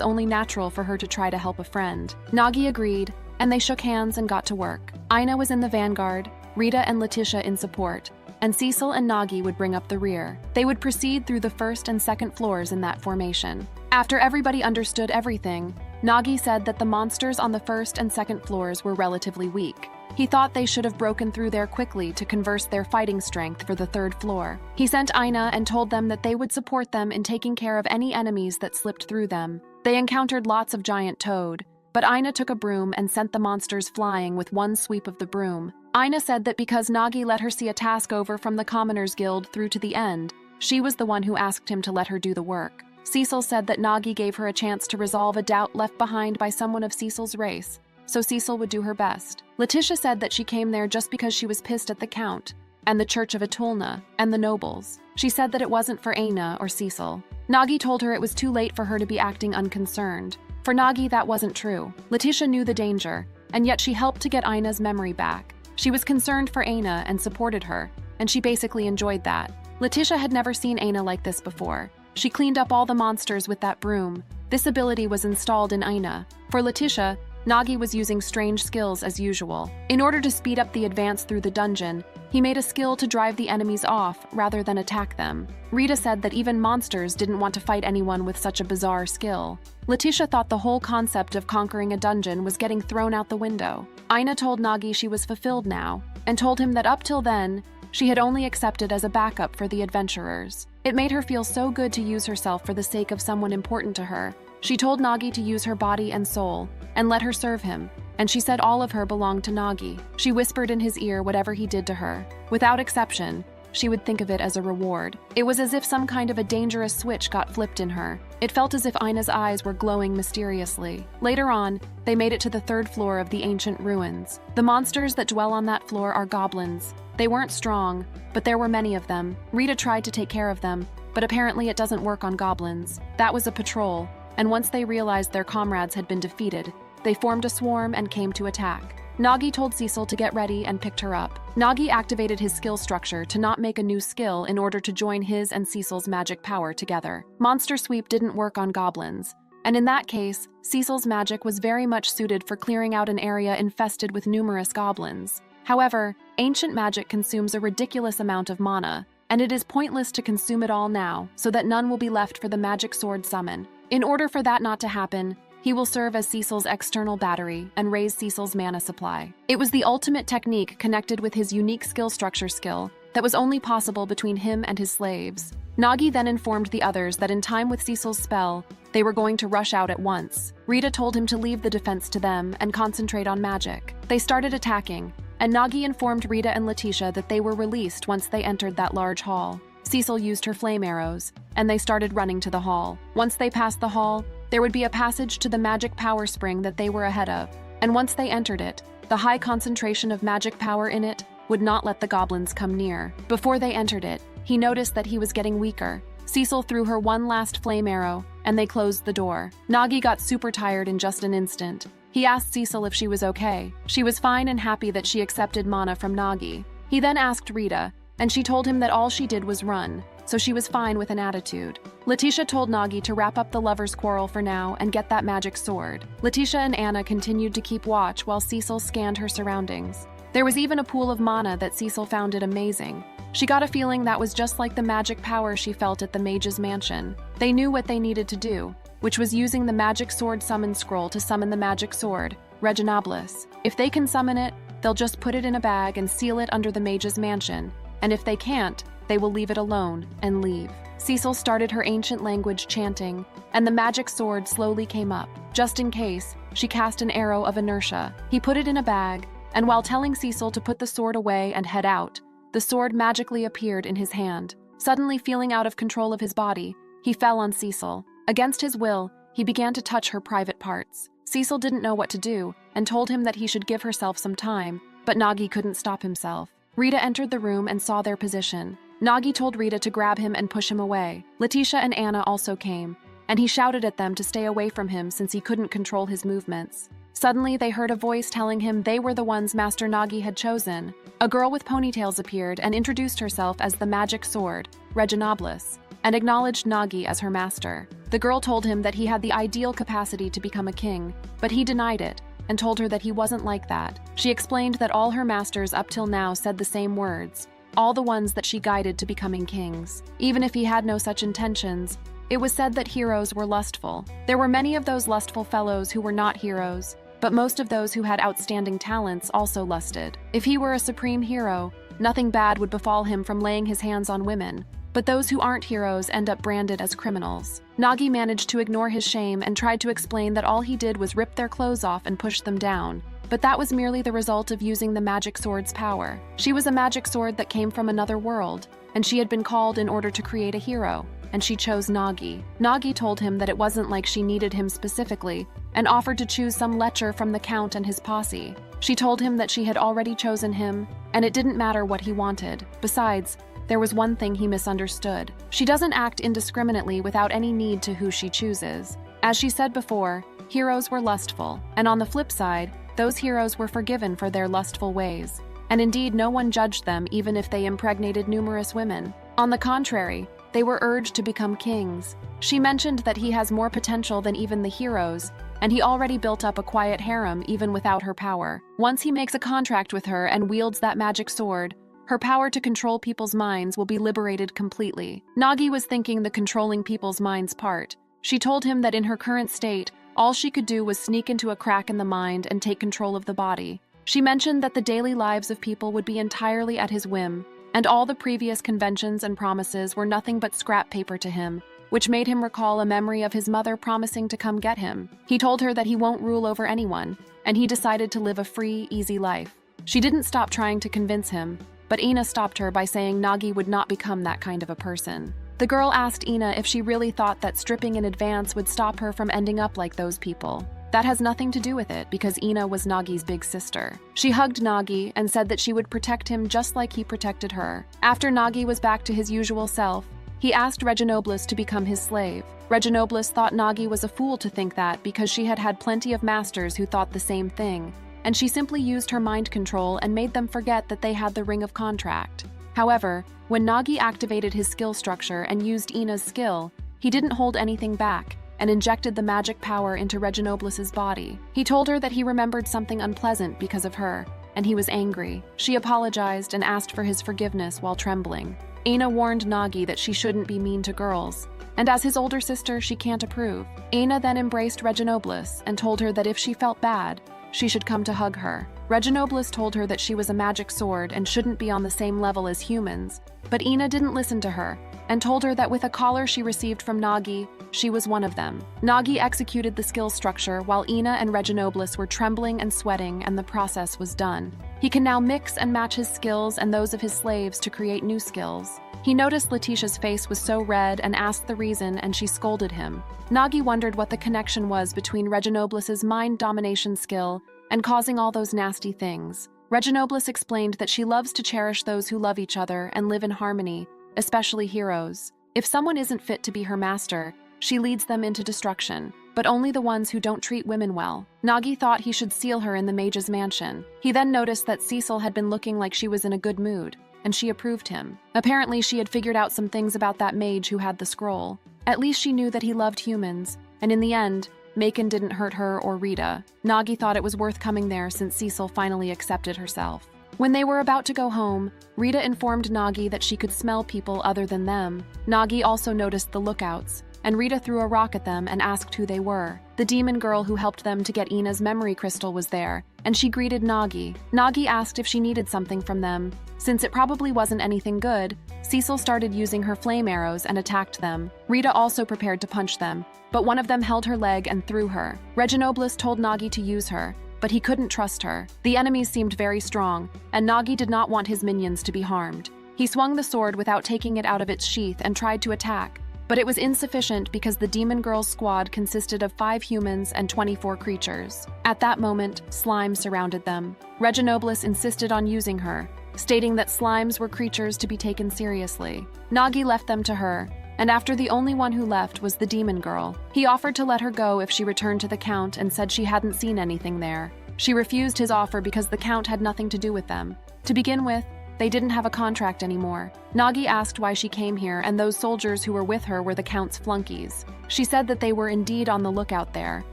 A: only natural for her to try to help a friend. Nagi agreed, and they shook hands and got to work. Ina was in the vanguard, Rita and Letitia in support, and Cecil and Nagi would bring up the rear. They would proceed through the 1st and 2nd floors in that formation. After everybody understood everything, Nagi said that the monsters on the 1st and 2nd floors were relatively weak. He thought they should have broken through there quickly to converse their fighting strength for the 3rd floor. He sent Ina and told them that they would support them in taking care of any enemies that slipped through them. They encountered lots of giant toad, but Ina took a broom and sent the monsters flying with one sweep of the broom. Ina said that because Nagi let her see a task over from the Commoners Guild through to the end, she was the one who asked him to let her do the work. Cecil said that Nagi gave her a chance to resolve a doubt left behind by someone of Cecil's race, so Cecil would do her best. Letitia said that she came there just because she was pissed at the Count, and the Church of Atulna, and the nobles. She said that it wasn't for Aina or Cecil. Nagi told her it was too late for her to be acting unconcerned. For Nagi, that wasn't true. Letitia knew the danger, and yet she helped to get Aina's memory back. She was concerned for Aina and supported her, and she basically enjoyed that. Letitia had never seen Aina like this before. She cleaned up all the monsters with that broom. This ability was installed in Aina. For Letitia, Nagi was using strange skills as usual. In order to speed up the advance through the dungeon, he made a skill to drive the enemies off rather than attack them. Rita said that even monsters didn't want to fight anyone with such a bizarre skill. Letitia thought the whole concept of conquering a dungeon was getting thrown out the window. Aina told Nagi she was fulfilled now, and told him that up till then, she had only accepted as a backup for the adventurers. It made her feel so good to use herself for the sake of someone important to her. She told Nagi to use her body and soul, and let her serve him, and she said all of her belonged to Nagi. She whispered in his ear whatever he did to her. Without exception, she would think of it as a reward. It was as if some kind of a dangerous switch got flipped in her. It felt as if Aina's eyes were glowing mysteriously. Later on, they made it to the 3rd floor of the ancient ruins. The monsters that dwell on that floor are goblins. They weren't strong, but there were many of them. Rita tried to take care of them, but apparently it doesn't work on goblins. That was a patrol, and once they realized their comrades had been defeated, they formed a swarm and came to attack. Nagi told Cecil to get ready and picked her up. Nagi activated his skill structure to not make a new skill in order to join his and Cecil's magic power together. Monster Sweep didn't work on goblins, and in that case, Cecil's magic was very much suited for clearing out an area infested with numerous goblins. However, ancient magic consumes a ridiculous amount of mana, and it is pointless to consume it all now, so that none will be left for the magic sword summon. In order for that not to happen, he will serve as Cecil's external battery and raise Cecil's mana supply. It was the ultimate technique connected with his unique skill structure skill that was only possible between him and his slaves. Nagi then informed the others that in time with Cecil's spell, they were going to rush out at once. Rita told him to leave the defense to them and concentrate on magic. They started attacking, and Nagi informed Rita and Letitia that they were released once they entered that large hall. Cecil used her flame arrows, and they started running to the hall. Once they passed the hall, there would be a passage to the magic power spring that they were ahead of, and once they entered it, the high concentration of magic power in it would not let the goblins come near. Before they entered it, he noticed that he was getting weaker. Cecil threw her one last flame arrow, and they closed the door. Nagi got super tired in just an instant. He asked Cecil if she was okay. She was fine and happy that she accepted mana from Nagi. He then asked Rita, and she told him that all she did was run, so she was fine with an attitude. Letitia told Nagi to wrap up the lovers' quarrel for now and get that magic sword. Letitia and Anna continued to keep watch while Cecil scanned her surroundings. There was even a pool of mana that Cecil found it amazing. She got a feeling that was just like the magic power she felt at the mage's mansion. They knew what they needed to do, which was using the magic sword summon scroll to summon the magic sword, Reginopolis. If they can summon it, they'll just put it in a bag and seal it under the mage's mansion, and if they can't, they will leave it alone and leave. Cecil started her ancient language chanting, and the magic sword slowly came up. Just in case, she cast an arrow of inertia. He put it in a bag, and while telling Cecil to put the sword away and head out, the sword magically appeared in his hand. Suddenly feeling out of control of his body, he fell on Cecil. Against his will, he began to touch her private parts. Cecil didn't know what to do and told him that he should give herself some time, but Nagi couldn't stop himself. Rita entered the room and saw their position. Nagi told Rita to grab him and push him away. Letitia and Anna also came, and he shouted at them to stay away from him since he couldn't control his movements. Suddenly, they heard a voice telling him they were the ones Master Nagi had chosen. A girl with ponytails appeared and introduced herself as the magic sword, Reginopolis, and acknowledged Nagi as her master. The girl told him that he had the ideal capacity to become a king, but he denied it and told her that he wasn't like that. She explained that all her masters up till now said the same words, all the ones that she guided to becoming kings. Even if he had no such intentions, it was said that heroes were lustful. There were many of those lustful fellows who were not heroes, but most of those who had outstanding talents also lusted. If he were a supreme hero, nothing bad would befall him from laying his hands on women, but those who aren't heroes end up branded as criminals. Nagi managed to ignore his shame and tried to explain that all he did was rip their clothes off and push them down, but that was merely the result of using the magic sword's power. She was a magic sword that came from another world, and she had been called in order to create a hero, and she chose Nagi. Nagi told him that it wasn't like she needed him specifically, and offered to choose some lecher from the Count and his posse. She told him that she had already chosen him, and it didn't matter what he wanted. Besides, there was one thing he misunderstood. She doesn't act indiscriminately without any need to who she chooses. As she said before, heroes were lustful, and on the flip side, those heroes were forgiven for their lustful ways. And indeed, no one judged them even if they impregnated numerous women. On the contrary, they were urged to become kings. She mentioned that he has more potential than even the heroes, and he already built up a quiet harem even without her power. Once he makes a contract with her and wields that magic sword, her power to control people's minds will be liberated completely. Nagi was thinking the controlling people's minds part. She told him that in her current state, all she could do was sneak into a crack in the mind and take control of the body. She mentioned that the daily lives of people would be entirely at his whim, and all the previous conventions and promises were nothing but scrap paper to him, which made him recall a memory of his mother promising to come get him. He told her that he won't rule over anyone, and he decided to live a free, easy life. She didn't stop trying to convince him, but Ina stopped her by saying Nagi would not become that kind of a person. The girl asked Ina if she really thought that stripping in advance would stop her from ending up like those people. That has nothing to do with it because Ina was Nagi's big sister. She hugged Nagi and said that she would protect him just like he protected her. After Nagi was back to his usual self, he asked Reginopolis to become his slave. Reginopolis thought Nagi was a fool to think that because she had had plenty of masters who thought the same thing, and she simply used her mind control and made them forget that they had the ring of contract. However, when Nagi activated his skill structure and used Ina's skill, he didn't hold anything back and injected the magic power into Reginopolis' body. He told her that he remembered something unpleasant because of her, and he was angry. She apologized and asked for his forgiveness while trembling. Aina warned Nagi that she shouldn't be mean to girls, and as his older sister, she can't approve. Aina then embraced Reginopolis and told her that if she felt bad, she should come to hug her. Reginopolis told her that she was a magic sword and shouldn't be on the same level as humans, but Aina didn't listen to her and told her that with a collar she received from Nagi, she was one of them. Nagi executed the skill structure while Aina and Reginopolis were trembling and sweating, and the process was done. He can now mix and match his skills and those of his slaves to create new skills. He noticed Letitia's face was so red and asked the reason, and she scolded him. Nagi wondered what the connection was between Reginopolis's mind domination skill and causing all those nasty things. Reginopolis explained that she loves to cherish those who love each other and live in harmony, especially heroes. If someone isn't fit to be her master, she leads them into destruction, but only the ones who don't treat women well. Nagi thought he should seal her in the mage's mansion. He then noticed that Cecil had been looking like she was in a good mood, and she approved him. Apparently, she had figured out some things about that mage who had the scroll. At least she knew that he loved humans, and in the end, Macon didn't hurt her or Rita. Nagi thought it was worth coming there since Cecil finally accepted herself. When they were about to go home, Rita informed Nagi that she could smell people other than them. Nagi also noticed the lookouts, and Rita threw a rock at them and asked who they were. The demon girl who helped them to get Ina's memory crystal was there, and she greeted Nagi. Nagi asked if she needed something from them. Since it probably wasn't anything good, Cecil started using her flame arrows and attacked them. Rita also prepared to punch them, but one of them held her leg and threw her. Reginopolis told Nagi to use her, but he couldn't trust her. The enemies seemed very strong, and Nagi did not want his minions to be harmed. He swung the sword without taking it out of its sheath and tried to attack, but it was insufficient because the demon girl's squad consisted of 5 humans and 24 creatures. At that moment, slime surrounded them. Reginopolis insisted on using her, stating that slimes were creatures to be taken seriously. Nagi left them to her, and after the only one who left was the demon girl. He offered to let her go if she returned to the Count and said she hadn't seen anything there. She refused his offer because the Count had nothing to do with them. To begin with, they didn't have a contract anymore. Nagi asked why she came here, and those soldiers who were with her were the Count's flunkies. She said that they were indeed on the lookout there,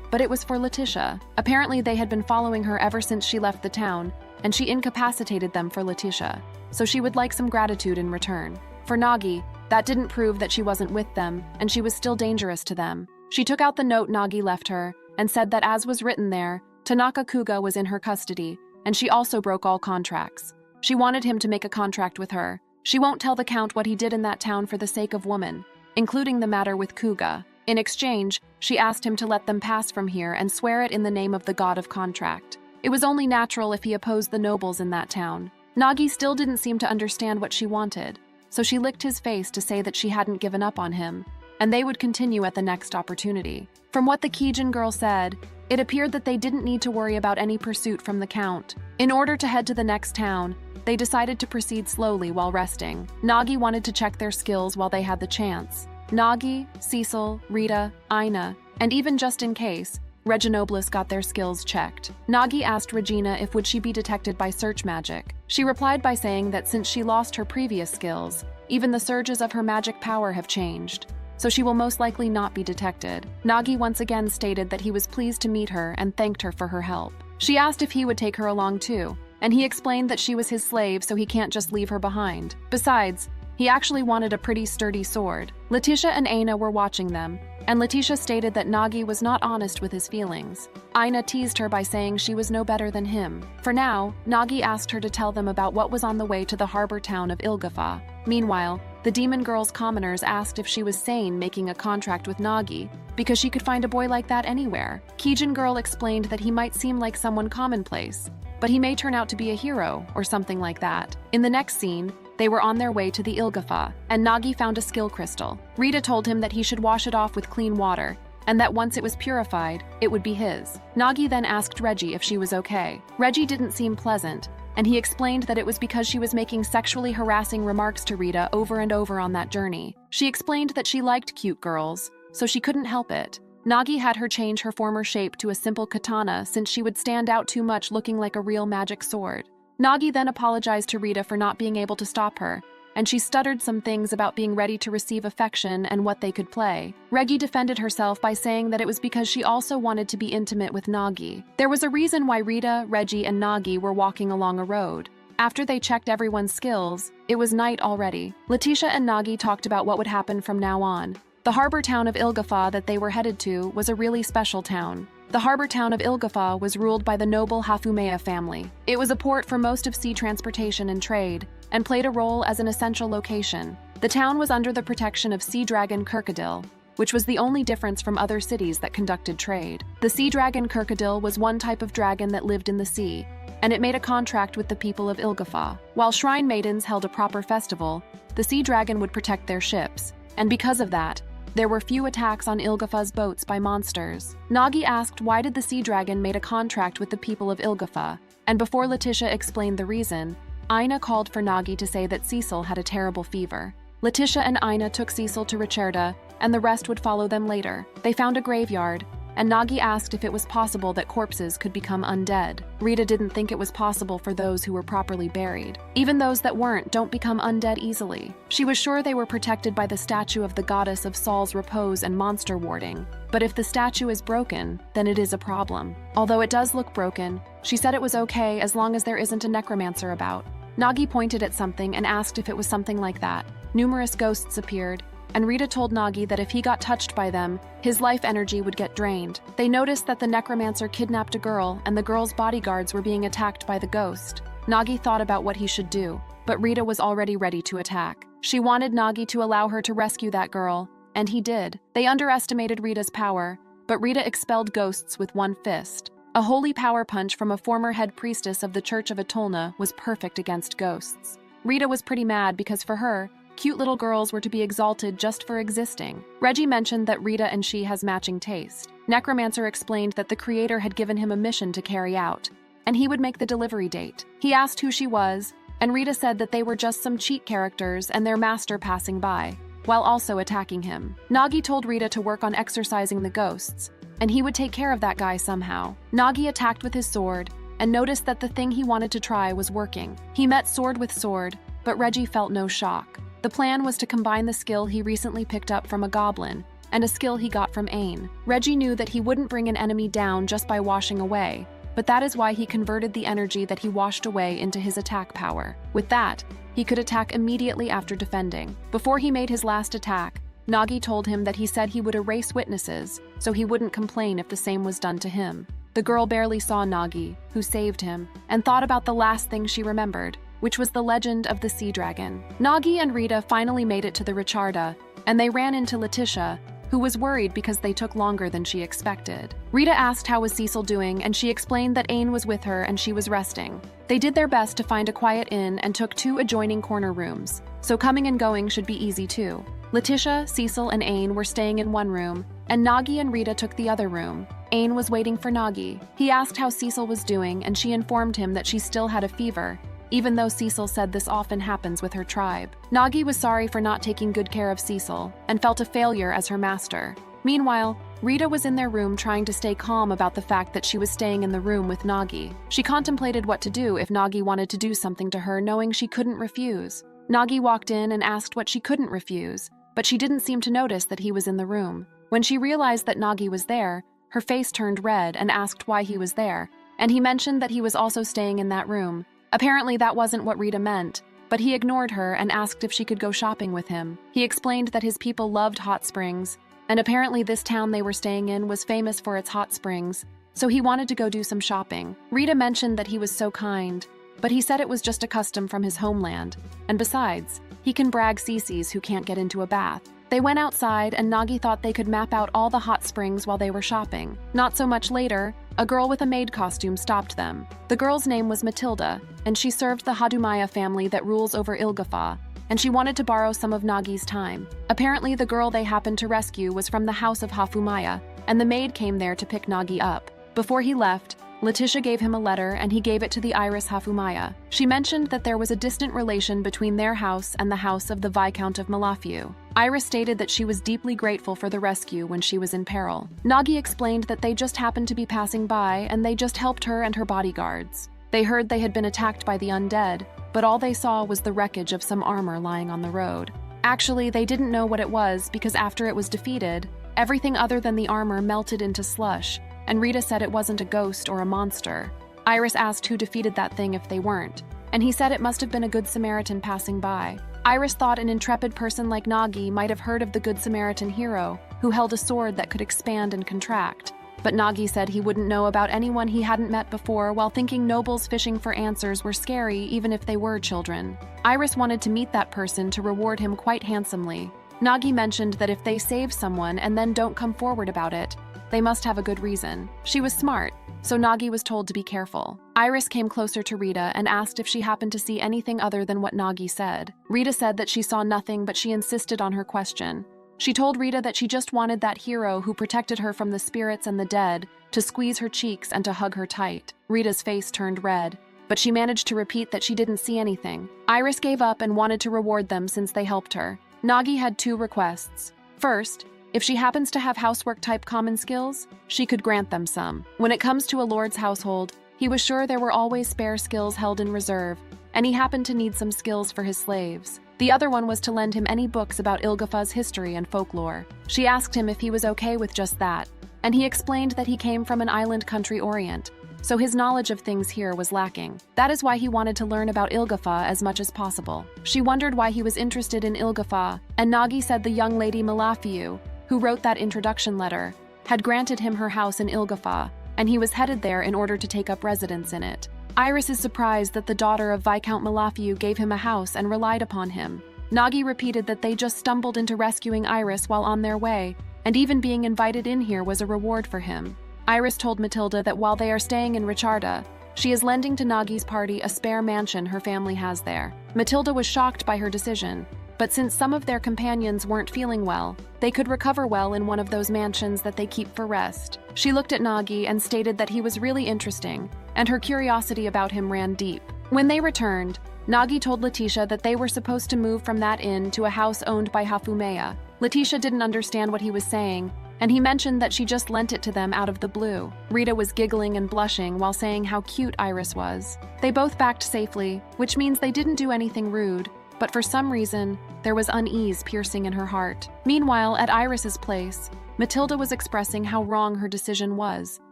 A: but it was for Letitia. Apparently they had been following her ever since she left the town, and she incapacitated them for Letitia, so she would like some gratitude in return. For Nagi, that didn't prove that she wasn't with them, and she was still dangerous to them. She took out the note Nagi left her, and said that as was written there, Tanaka Kuga was in her custody, and she also broke all contracts. She wanted him to make a contract with her. She won't tell the Count what he did in that town for the sake of woman, including the matter with Kuga. In exchange, she asked him to let them pass from here and swear it in the name of the god of contract. It was only natural if he opposed the nobles in that town. Nagi still didn't seem to understand what she wanted, so she licked his face to say that she hadn't given up on him, and they would continue at the next opportunity. From what the Kijin girl said, it appeared that they didn't need to worry about any pursuit from the Count. In order to head to the next town, they decided to proceed slowly while resting. Nagi wanted to check their skills while they had the chance. Nagi, Cecil, Rita, Aina, and even just in case, Reginopolis got their skills checked. Nagi asked Regina if would she be detected by search magic. She replied by saying that since she lost her previous skills, even the surges of her magic power have changed, so she will most likely not be detected. Nagi once again stated that he was pleased to meet her and thanked her for her help. She asked if he would take her along too, and he explained that she was his slave so he can't just leave her behind. Besides, he actually wanted a pretty sturdy sword. Letitia and Aina were watching them, and Letitia stated that Nagi was not honest with his feelings. Aina teased her by saying she was no better than him. For now, Nagi asked her to tell them about what was on the way to the harbor town of Ilgafa. Meanwhile, the demon girl's commoners asked if she was sane making a contract with Nagi, because she could find a boy like that anywhere. Kijin girl explained that he might seem like someone commonplace, but he may turn out to be a hero or something like that. In the next scene, they were on their way to the Ilgafa, and Nagi found a skill crystal. Rita told him that he should wash it off with clean water, and that once it was purified, it would be his. Nagi then asked Reggie if she was okay. Reggie didn't seem pleasant, and he explained that it was because she was making sexually harassing remarks to Rita over and over on that journey. She explained that she liked cute girls, so she couldn't help it. Nagi had her change her former shape to a simple katana since she would stand out too much looking like a real magic sword. Nagi then apologized to Rita for not being able to stop her, and she stuttered some things about being ready to receive affection and what they could play. Reggie defended herself by saying that it was because she also wanted to be intimate with Nagi. There was a reason why Rita, Reggie, and Nagi were walking along a road. After they checked everyone's skills, it was night already. Letitia and Nagi talked about what would happen from now on. The harbor town of Ilgafa that they were headed to was a really special town. The harbor town of Ilgafa was ruled by the noble Hafumea family. It was a port for most of sea transportation and trade, and played a role as an essential location. The town was under the protection of Sea Dragon Kirkadil, which was the only difference from other cities that conducted trade. The Sea Dragon Kirkadil was one type of dragon that lived in the sea, and it made a contract with the people of Ilgafa. While shrine maidens held a proper festival, the Sea Dragon would protect their ships, and because of that, there were few attacks on Ilgafa's boats by monsters. Nagi asked why did the Sea Dragon made a contract with the people of Ilgafa, and before Letitia explained the reason, Aina called for Nagi to say that Cecil had a terrible fever. Letitia and Aina took Cecil to Ricerda, and the rest would follow them later. They found a graveyard, and Nagi asked if it was possible that corpses could become undead. Rita didn't think it was possible for those who were properly buried. Even those that weren't don't become undead easily. She was sure they were protected by the statue of the goddess of Saul's repose and monster warding. But if the statue is broken, then it is a problem. Although it does look broken, she said it was okay as long as there isn't a necromancer about. Nagi pointed at something and asked if it was something like that. Numerous ghosts appeared, and Rita told Nagi that if he got touched by them, his life energy would get drained. They noticed that the necromancer kidnapped a girl, and the girl's bodyguards were being attacked by the ghost. Nagi thought about what he should do, but Rita was already ready to attack. She wanted Nagi to allow her to rescue that girl, and he did. They underestimated Rita's power, but Rita expelled ghosts with one fist. A holy power punch from a former head priestess of the Church of Atolna was perfect against ghosts. Rita was pretty mad because for her, cute little girls were to be exalted just for existing. Reggie mentioned that Rita and she has matching taste. Necromancer explained that the creator had given him a mission to carry out, and he would make the delivery date. He asked who she was, and Rita said that they were just some cheat characters and their master passing by, while also attacking him. Nagi told Rita to work on exorcising the ghosts, and he would take care of that guy somehow. Nagi attacked with his sword, and noticed that the thing he wanted to try was working. He met sword with sword, but Reggie felt no shock. The plan was to combine the skill he recently picked up from a goblin and a skill he got from Ain. Reggie knew that he wouldn't bring an enemy down just by washing away, but that is why he converted the energy that he washed away into his attack power. With that, he could attack immediately after defending. Before he made his last attack, Nagi told him that he said he would erase witnesses, so he wouldn't complain if the same was done to him. The girl barely saw Nagi, who saved him, and thought about the last thing she remembered, which was the legend of the sea dragon. Nagi and Rita finally made it to the Ricerda, and they ran into Letitia, who was worried because they took longer than she expected. Rita asked how was Cecil doing, and she explained that Ain was with her and she was resting. They did their best to find a quiet inn and took 2 adjoining corner rooms, so coming and going should be easy too. Letitia, Cecil, and Ain were staying in one room, and Nagi and Rita took the other room. Ain was waiting for Nagi. He asked how Cecil was doing, and she informed him that she still had a fever, even though Cecil said this often happens with her tribe. Nagi was sorry for not taking good care of Cecil, and felt a failure as her master. Meanwhile, Rita was in their room trying to stay calm about the fact that she was staying in the room with Nagi. She contemplated what to do if Nagi wanted to do something to her, knowing she couldn't refuse. Nagi walked in and asked what she couldn't refuse, but she didn't seem to notice that he was in the room. When she realized that Nagi was there, her face turned red and asked why he was there, and he mentioned that he was also staying in that room. Apparently that wasn't what Rita meant, but he ignored her and asked if she could go shopping with him. He explained that his people loved hot springs, and apparently this town they were staying in was famous for its hot springs, so he wanted to go do some shopping. Rita mentioned that he was so kind, but he said it was just a custom from his homeland, and besides, he can brag CCs who can't get into a bath. They went outside, and Nagi thought they could map out all the hot springs while they were shopping. Not so much later, a girl with a maid costume stopped them. The girl's name was Matilda, and she served the Hadumaya family that rules over Ilgafa, and she wanted to borrow some of Nagi's time. Apparently, the girl they happened to rescue was from the house of Hafumaya, and the maid came there to pick Nagi up. Before he left, Letitia gave him a letter, and he gave it to the Iris Hafumaya. She mentioned that there was a distant relation between their house and the house of the Viscount of Malafiu. Iris stated that she was deeply grateful for the rescue when she was in peril. Nagi explained that they just happened to be passing by, and they just helped her and her bodyguards. They heard they had been attacked by the undead, but all they saw was the wreckage of some armor lying on the road. Actually, they didn't know what it was because after it was defeated, everything other than the armor melted into slush, and Rita said it wasn't a ghost or a monster. Iris asked who defeated that thing if they weren't, and he said it must have been a Good Samaritan passing by. Iris thought an intrepid person like Nagi might have heard of the Good Samaritan hero, who held a sword that could expand and contract. But Nagi said he wouldn't know about anyone he hadn't met before, while thinking nobles fishing for answers were scary even if they were children. Iris wanted to meet that person to reward him quite handsomely. Nagi mentioned that if they save someone and then don't come forward about it, they must have a good reason. She was smart, so Nagi was told to be careful. Iris came closer to Rita and asked if she happened to see anything other than what Nagi said. Rita said that she saw nothing, but she insisted on her question. She told Rita that she just wanted that hero who protected her from the spirits and the dead to squeeze her cheeks and to hug her tight. Rita's face turned red, but she managed to repeat that she didn't see anything. Iris gave up and wanted to reward them since they helped her. Nagi had 2 requests. First, if she happens to have housework-type common skills, she could grant them some. When it comes to a lord's household, he was sure there were always spare skills held in reserve, and he happened to need some skills for his slaves. The other one was to lend him any books about Ilgafa's history and folklore. She asked him if he was okay with just that, and he explained that he came from an island country orient, so his knowledge of things here was lacking. That is why he wanted to learn about Ilgafa as much as possible. She wondered why he was interested in Ilgafa, and Nagi said the young lady Malafiu, who wrote that introduction letter, had granted him her house in Ilgafa, and he was headed there in order to take up residence in it. Iris is surprised that the daughter of Viscount Malafiu gave him a house and relied upon him. Nagi repeated that they just stumbled into rescuing Iris while on their way, and even being invited in here was a reward for him. Iris told Matilda that while they are staying in Richarda, she is lending to Nagi's party a spare mansion her family has there. Matilda was shocked by her decision, but since some of their companions weren't feeling well, they could recover well in one of those mansions that they keep for rest. She looked at Nagi and stated that he was really interesting, and her curiosity about him ran deep. When they returned, Nagi told Letitia that they were supposed to move from that inn to a house owned by Hafumeya. Letitia didn't understand what he was saying, and he mentioned that she just lent it to them out of the blue. Rita was giggling and blushing while saying how cute Iris was. They both backed safely, which means they didn't do anything rude, but for some reason, there was unease piercing in her heart. Meanwhile, at Iris's place, Matilda was expressing how wrong her decision was.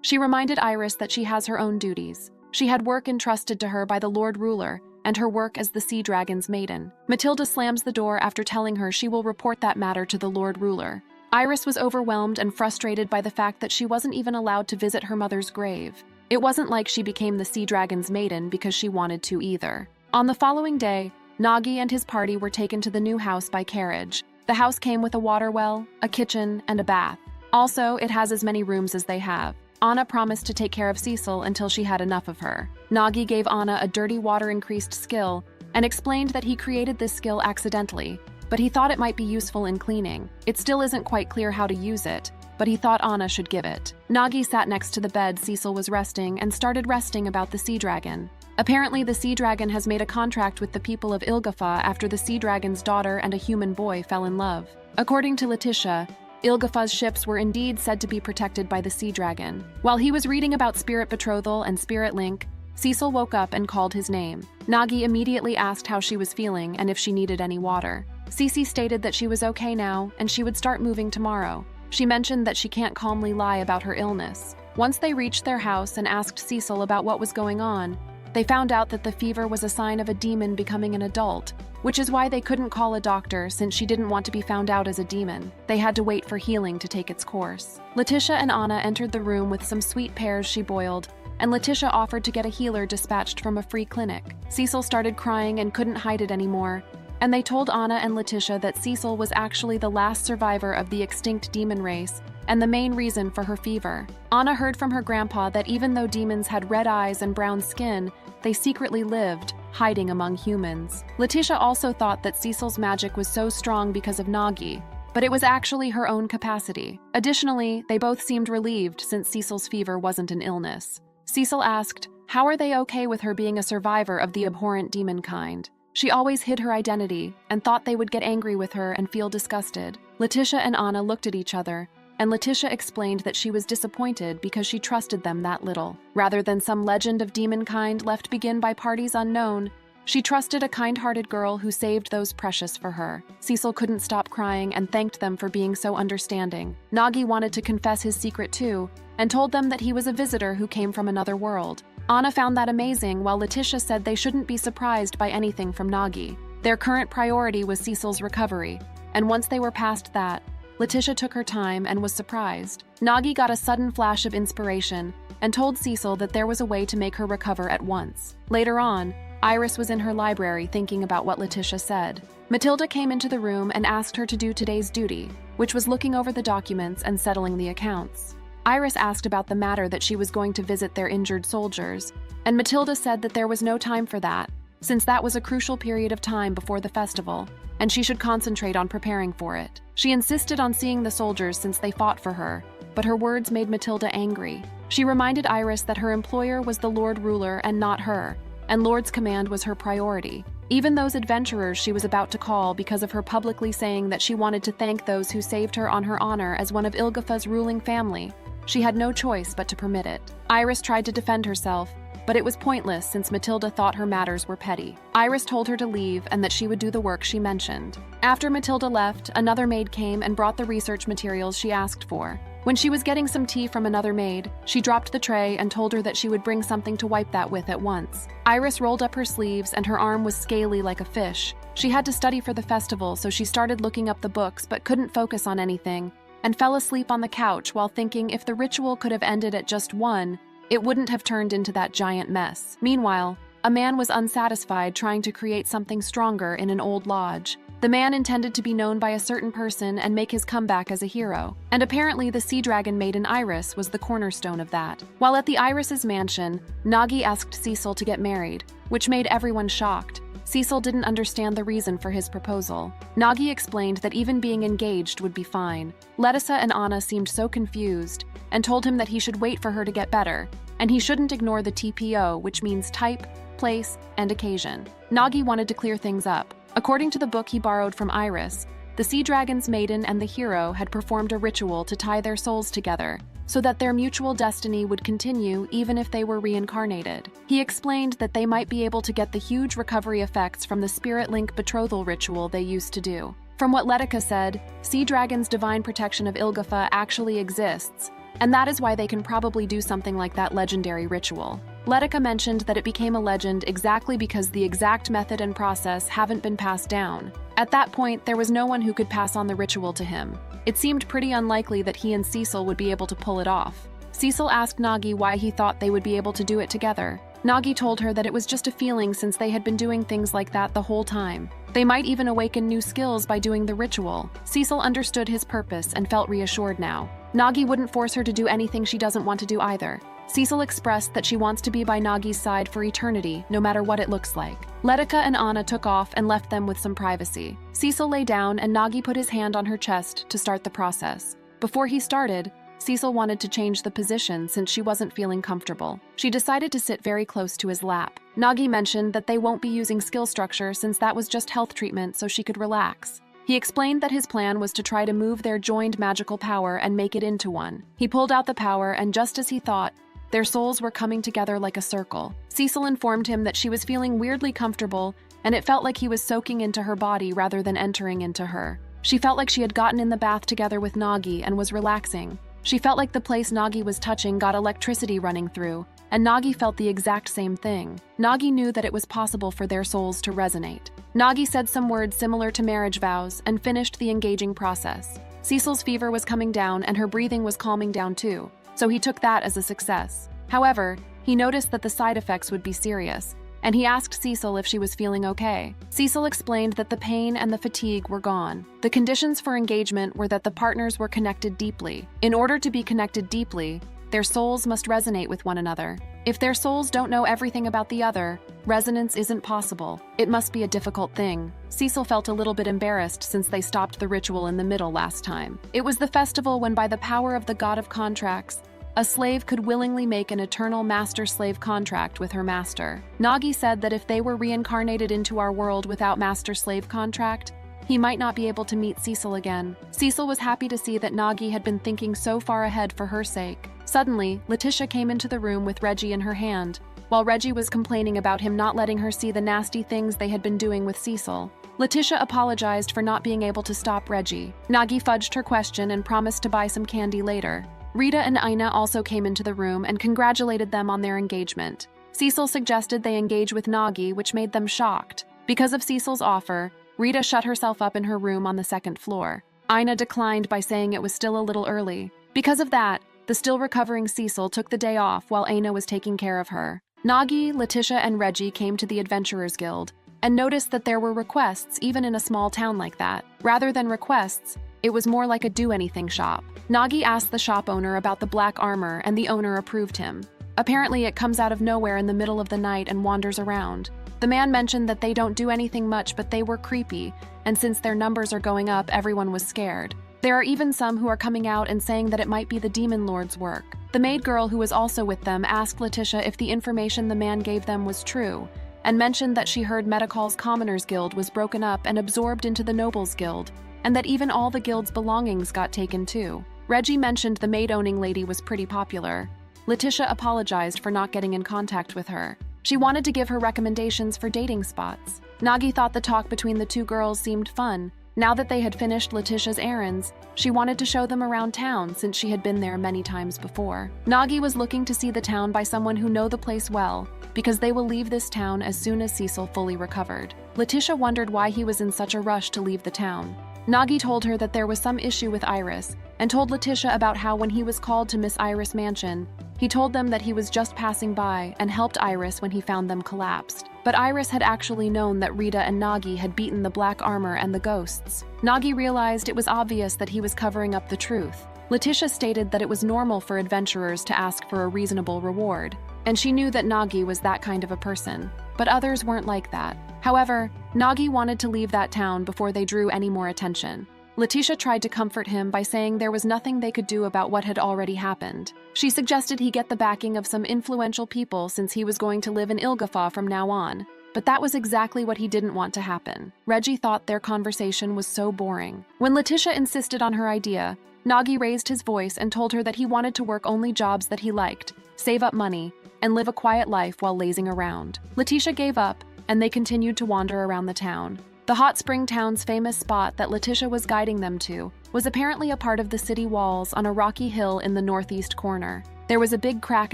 A: She reminded Iris that she has her own duties. She had work entrusted to her by the Lord Ruler, and her work as the Sea Dragon's maiden. Matilda slams the door after telling her she will report that matter to the Lord Ruler. Iris was overwhelmed and frustrated by the fact that she wasn't even allowed to visit her mother's grave. It wasn't like she became the Sea Dragon's maiden because she wanted to either. On the following day, Nagi and his party were taken to the new house by carriage. The house came with a water well, a kitchen, and a bath. Also, it has as many rooms as they have. Anna promised to take care of Cecil until she had enough of her. Nagi gave Anna a dirty water-increased skill and explained that he created this skill accidentally, but he thought it might be useful in cleaning. It still isn't quite clear how to use it, but he thought Anna should give it. Nagi sat next to the bed Cecil was resting and started resting about the Sea Dragon. Apparently, the Sea Dragon has made a contract with the people of Ilgafa after the Sea Dragon's daughter and a human boy fell in love. According to Letitia, Ilgafa's ships were indeed said to be protected by the Sea Dragon. While he was reading about spirit betrothal and spirit link, Cecil woke up and called his name. Nagi immediately asked how she was feeling and if she needed any water. Cece stated that she was okay now and she would start moving tomorrow. She mentioned that she can't calmly lie about her illness. Once they reached their house and asked Cecil about what was going on, they found out that the fever was a sign of a demon becoming an adult, which is why they couldn't call a doctor since she didn't want to be found out as a demon. They had to wait for healing to take its course. Letitia and Anna entered the room with some sweet pears she boiled, and Letitia offered to get a healer dispatched from a free clinic. Cecil started crying and couldn't hide it anymore, and they told Anna and Letitia that Cecil was actually the last survivor of the extinct demon race and the main reason for her fever. Anna heard from her grandpa that even though demons had red eyes and brown skin, they secretly lived, hiding among humans. Letitia also thought that Cecil's magic was so strong because of Nagi, but it was actually her own capacity. Additionally, they both seemed relieved since Cecil's fever wasn't an illness. Cecil asked, how are they okay with her being a survivor of the abhorrent demon kind? She always hid her identity and thought they would get angry with her and feel disgusted. Letitia and Anna looked at each other, and Letitia explained that she was disappointed because she trusted them that little. Rather than some legend of demon kind left begin by parties unknown, she trusted a kind-hearted girl who saved those precious for her. Cecil couldn't stop crying and thanked them for being so understanding. Nagi wanted to confess his secret too, and told them that he was a visitor who came from another world. Anna found that amazing, while Letitia said they shouldn't be surprised by anything from Nagi. Their current priority was Cecil's recovery, and once they were past that, Letitia took her time and was surprised. Nagi got a sudden flash of inspiration and told Cecil that there was a way to make her recover at once. Later on, Iris was in her library thinking about what Letitia said. Matilda came into the room and asked her to do today's duty, which was looking over the documents and settling the accounts. Iris asked about the matter that she was going to visit their injured soldiers, and Matilda said that there was no time for that, since that was a crucial period of time before the festival, and she should concentrate on preparing for it. She insisted on seeing the soldiers since they fought for her, but her words made Matilda angry. She reminded Iris that her employer was the Lord Ruler and not her, and Lord's command was her priority. Even those adventurers she was about to call because of her publicly saying that she wanted to thank those who saved her on her honor as one of Ilgafa's ruling family. She had no choice but to permit it. Iris tried to defend herself, but it was pointless since Matilda thought her matters were petty. Iris told her to leave and that she would do the work she mentioned. After Matilda left, another maid came and brought the research materials she asked for. When she was getting some tea from another maid, she dropped the tray and told her that she would bring something to wipe that with at once. Iris rolled up her sleeves and her arm was scaly like a fish. She had to study for the festival, so she started looking up the books but couldn't focus on anything, and fell asleep on the couch while thinking if the ritual could have ended at just one, it wouldn't have turned into that giant mess. Meanwhile, a man was unsatisfied trying to create something stronger in an old lodge. The man intended to be known by a certain person and make his comeback as a hero, and apparently the sea dragon maiden Iris was the cornerstone of that. While at the Iris's mansion, Nagi asked Cecil to get married, which made everyone shocked. Cecil didn't understand the reason for his proposal. Nagi explained that even being engaged would be fine. Letitia and Anna seemed so confused and told him that he should wait for her to get better, and he shouldn't ignore the TPO, which means type, place, and occasion. Nagi wanted to clear things up. According to the book he borrowed from Iris, the Sea Dragon's maiden and the hero had performed a ritual to tie their souls together, so that their mutual destiny would continue even if they were reincarnated. He explained that they might be able to get the huge recovery effects from the Spirit Link betrothal ritual they used to do. From what Letitia said, Sea Dragon's divine protection of Ilgafa actually exists, and that is why they can probably do something like that legendary ritual. Letitia mentioned that it became a legend exactly because the exact method and process haven't been passed down. At that point, there was no one who could pass on the ritual to him. It seemed pretty unlikely that he and Cecil would be able to pull it off. Cecil asked Nagi why he thought they would be able to do it together. Nagi told her that it was just a feeling since they had been doing things like that the whole time. They might even awaken new skills by doing the ritual. Cecil understood his purpose and felt reassured now. Nagi wouldn't force her to do anything she doesn't want to do either. Cecil expressed that she wants to be by Nagi's side for eternity, no matter what it looks like. Letitia and Anna took off and left them with some privacy. Cecil lay down and Nagi put his hand on her chest to start the process. Before he started, Cecil wanted to change the position since she wasn't feeling comfortable. She decided to sit very close to his lap. Nagi mentioned that they won't be using skill structure since that was just health treatment so she could relax. He explained that his plan was to try to move their joined magical power and make it into one. He pulled out the power, and just as he thought, their souls were coming together like a circle. Cecil informed him that she was feeling weirdly comfortable, and it felt like he was soaking into her body rather than entering into her. She felt like she had gotten in the bath together with Nagi and was relaxing. She felt like the place Nagi was touching got electricity running through, and Nagi felt the exact same thing. Nagi knew that it was possible for their souls to resonate. Nagi said some words similar to marriage vows and finished the engaging process. Cecil's fever was coming down and her breathing was calming down too, so he took that as a success. However, he noticed that the side effects would be serious, and he asked Cecil if she was feeling okay. Cecil explained that the pain and the fatigue were gone. The conditions for engagement were that the partners were connected deeply. In order to be connected deeply, their souls must resonate with one another. If their souls don't know everything about the other, resonance isn't possible. It must be a difficult thing. Cecil felt a little bit embarrassed since they stopped the ritual in the middle last time. It was the festival when, by the power of the god of contracts, a slave could willingly make an eternal master-slave contract with her master. Nagi said that if they were reincarnated into our world without master-slave contract, he might not be able to meet Cecil again. Cecil was happy to see that Nagi had been thinking so far ahead for her sake. Suddenly, Letitia came into the room with Reggie in her hand, while Reggie was complaining about him not letting her see the nasty things they had been doing with Cecil. Letitia apologized for not being able to stop Reggie. Nagi fudged her question and promised to buy some candy later. Rita and Ina also came into the room and congratulated them on their engagement. Cecil suggested they engage with Nagi, which made them shocked. Because of Cecil's offer, Rita shut herself up in her room on the second floor. Ina declined by saying it was still a little early. Because of that, the still recovering Cecil took the day off while Aina was taking care of her. Nagi, Letitia, and Reggie came to the Adventurers Guild and noticed that there were requests even in a small town like that. Rather than requests, it was more like a do-anything shop. Nagi asked the shop owner about the black armor and the owner approved him. Apparently, it comes out of nowhere in the middle of the night and wanders around. The man mentioned that they don't do anything much, but they were creepy, and since their numbers are going up, everyone was scared. There are even some who are coming out and saying that it might be the Demon Lord's work. The maid girl who was also with them asked Letitia if the information the man gave them was true, and mentioned that she heard Medical's Commoners Guild was broken up and absorbed into the Nobles Guild, and that even all the guild's belongings got taken too. Reggie mentioned the maid-owning lady was pretty popular. Letitia apologized for not getting in contact with her. She wanted to give her recommendations for dating spots. Nagi thought the talk between the two girls seemed fun. Now that they had finished Letitia's errands, she wanted to show them around town since she had been there many times before. Nagi was looking to see the town by someone who knew the place well, because they will leave this town as soon as Cecil fully recovered. Letitia wondered why he was in such a rush to leave the town. Nagi told her that there was some issue with Iris, and told Letitia about how when he was called to Miss Iris' mansion, he told them that he was just passing by and helped Iris when he found them collapsed. But Iris had actually known that Rita and Nagi had beaten the black armor and the ghosts. Nagi realized it was obvious that he was covering up the truth. Letitia stated that it was normal for adventurers to ask for a reasonable reward, and she knew that Nagi was that kind of a person. But others weren't like that. However, Nagi wanted to leave that town before they drew any more attention. Letitia tried to comfort him by saying there was nothing they could do about what had already happened. She suggested he get the backing of some influential people since he was going to live in Ilgafa from now on. But that was exactly what he didn't want to happen. Reggie thought their conversation was so boring. When Letitia insisted on her idea, Nagi raised his voice and told her that he wanted to work only jobs that he liked, save up money, and live a quiet life while lazing around. Letitia gave up, and they continued to wander around the town. The hot spring town's famous spot that Letitia was guiding them to was apparently a part of the city walls on a rocky hill in the northeast corner. There was a big crack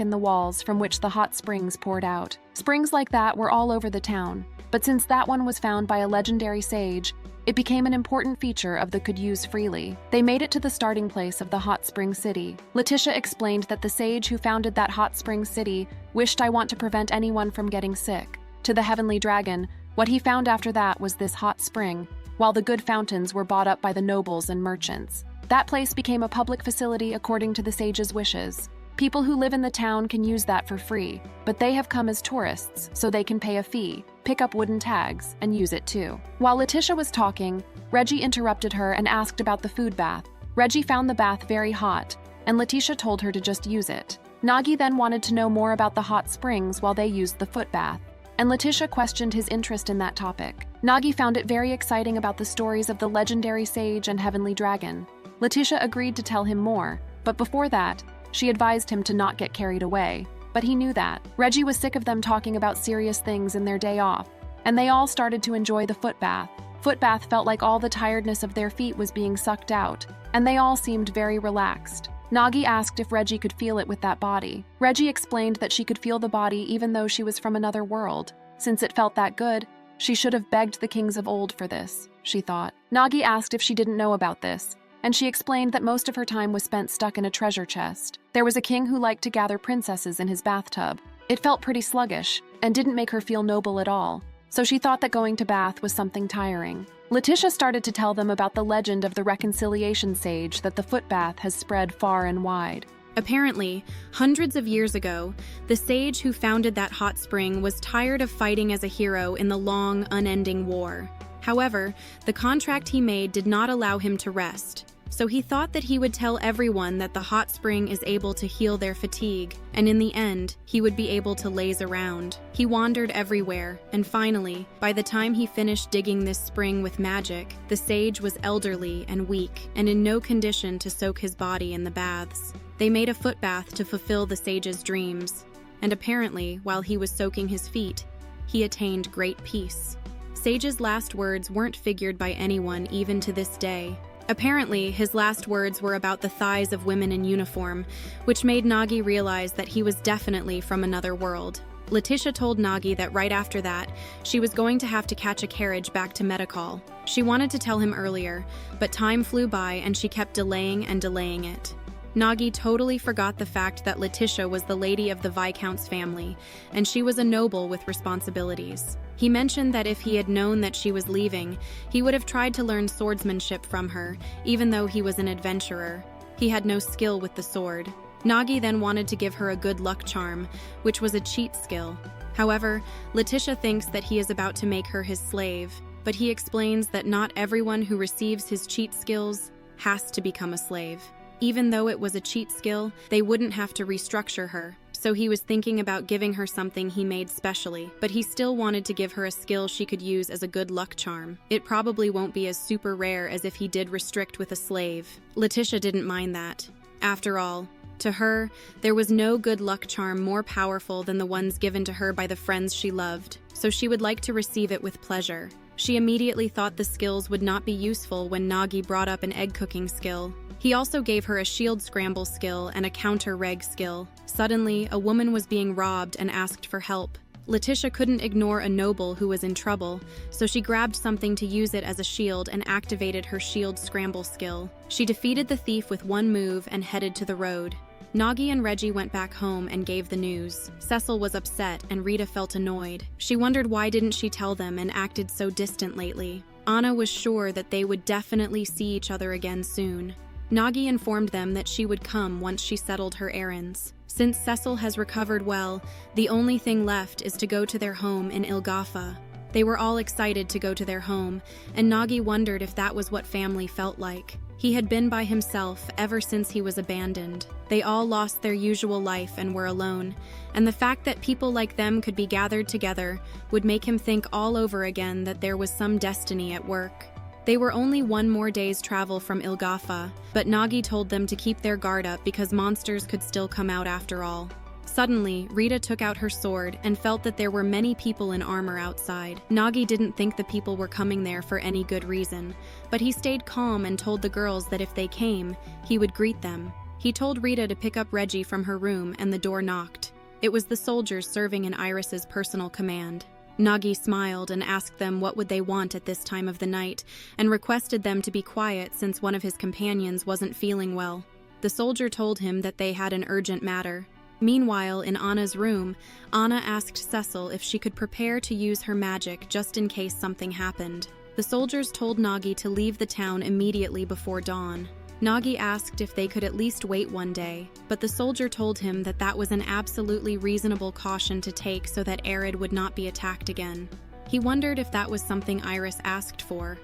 A: in the walls from which the hot springs poured out. Springs like that were all over the town, but since that one was found by a legendary sage, it became an important feature of the could use freely. They made it to the starting place of the hot spring city. Letitia explained that the sage who founded that hot spring city wished I want to prevent anyone from getting sick. To the heavenly dragon, what he found after that was this hot spring, while the good fountains were bought up by the nobles and merchants. That place became a public facility according to the sage's wishes. People who live in the town can use that for free, but they have come as tourists, so they can pay a fee, pick up wooden tags, and use it too. While Letitia was talking, Reggie interrupted her and asked about the food bath. Reggie found the bath very hot, and Letitia told her to just use it. Nagi then wanted to know more about the hot springs while they used the foot bath, and Letitia questioned his interest in that topic. Nagi found it very exciting about the stories of the legendary sage and heavenly dragon. Letitia agreed to tell him more, but before that, she advised him to not get carried away. But he knew that. Reggie was sick of them talking about serious things in their day off, and they all started to enjoy the foot bath. Foot bath felt like all the tiredness of their feet was being sucked out, and they all seemed very relaxed. Nagi asked if Reggie could feel it with that body. Reggie explained that she could feel the body even though she was from another world. Since it felt that good, she should have begged the kings of old for this, she thought. Nagi asked if she didn't know about this, and she explained that most of her time was spent stuck in a treasure chest. There was a king who liked to gather princesses in his bathtub. It felt pretty sluggish, and didn't make her feel noble at all, so she thought that going to bath was something tiring. Letitia started to tell them about the legend of the reconciliation sage that the foot bath has spread far and wide.
B: Apparently, hundreds of years ago, the sage who founded that hot spring was tired of fighting as a hero in the long, unending war. However, the contract he made did not allow him to rest, so he thought that he would tell everyone that the hot spring is able to heal their fatigue, and in the end, he would be able to laze around. He wandered everywhere, and finally, by the time he finished digging this spring with magic, the sage was elderly and weak, and in no condition to soak his body in the baths. They made a foot bath to fulfill the sage's dreams, and apparently, while he was soaking his feet, he attained great peace. Sage's last words weren't figured by anyone even to this day. Apparently, his last words were about the thighs of women in uniform, which made Nagi realize that he was definitely from another world. Letitia told Nagi that right after that, she was going to have to catch a carriage back to Medicall. She wanted to tell him earlier, but time flew by and she kept delaying and delaying it. Nagi totally forgot the fact that Letitia was the lady of the Viscount's family, and she was a noble with responsibilities. He mentioned that if he had known that she was leaving, he would have tried to learn swordsmanship from her, even though he was an adventurer. He had no skill with the sword. Nagi then wanted to give her a good luck charm, which was a cheat skill. However, Letitia thinks that he is about to make her his slave, but he explains that not everyone who receives his cheat skills has to become a slave. Even though it was a cheat skill, they wouldn't have to restructure her, so he was thinking about giving her something he made specially, but he still wanted to give her a skill she could use as a good luck charm. It probably won't be as super rare as if he did restrict with a slave. Letitia didn't mind that. After all, to her, there was no good luck charm more powerful than the ones given to her by the friends she loved, so she would like to receive it with pleasure. She immediately thought the skills would not be useful when Nagi brought up an egg cooking skill. He also gave her a shield scramble skill and a counter-reg skill. Suddenly, a woman was being robbed and asked for help. Letitia couldn't ignore a noble who was in trouble, so she grabbed something to use it as a shield and activated her shield scramble skill. She defeated the thief with one move and headed to the road. Nagi and Reggie went back home and gave the news. Cecil was upset and Rita felt annoyed. She wondered why didn't she tell them and acted so distant lately. Anna was sure that they would definitely see each other again soon. Nagi informed them that she would come once she settled her errands. Since Cecil has recovered well, the only thing left is to go to their home in Ilgafa. They were all excited to go to their home, and Nagi wondered if that was what family felt like. He had been by himself ever since he was abandoned. They all lost their usual life and were alone, and the fact that people like them could be gathered together would make him think all over again that there was some destiny at work. They were only one more day's travel from Ilgafa, but Nagi told them to keep their guard up because monsters could still come out after all. Suddenly, Rita took out her sword and felt that there were many people in armor outside. Nagi didn't think the people were coming there for any good reason, but he stayed calm and told the girls that if they came, he would greet them. He told Rita to pick up Reggie from her room and the door knocked. It was the soldiers serving in Iris's personal command. Nagi smiled and asked them what would they want at this time of the night, and requested them to be quiet since one of his companions wasn't feeling well. The soldier told him that they had an urgent matter. Meanwhile, in Anna's room, Anna asked Cecil if she could prepare to use her magic just in case something happened. The soldiers told Nagi to leave the town immediately before dawn. Nagi asked if they could at least wait one day, but the soldier told him that that was an absolutely reasonable caution to take so that Arid would not be attacked again. He wondered if that was something Iris asked for,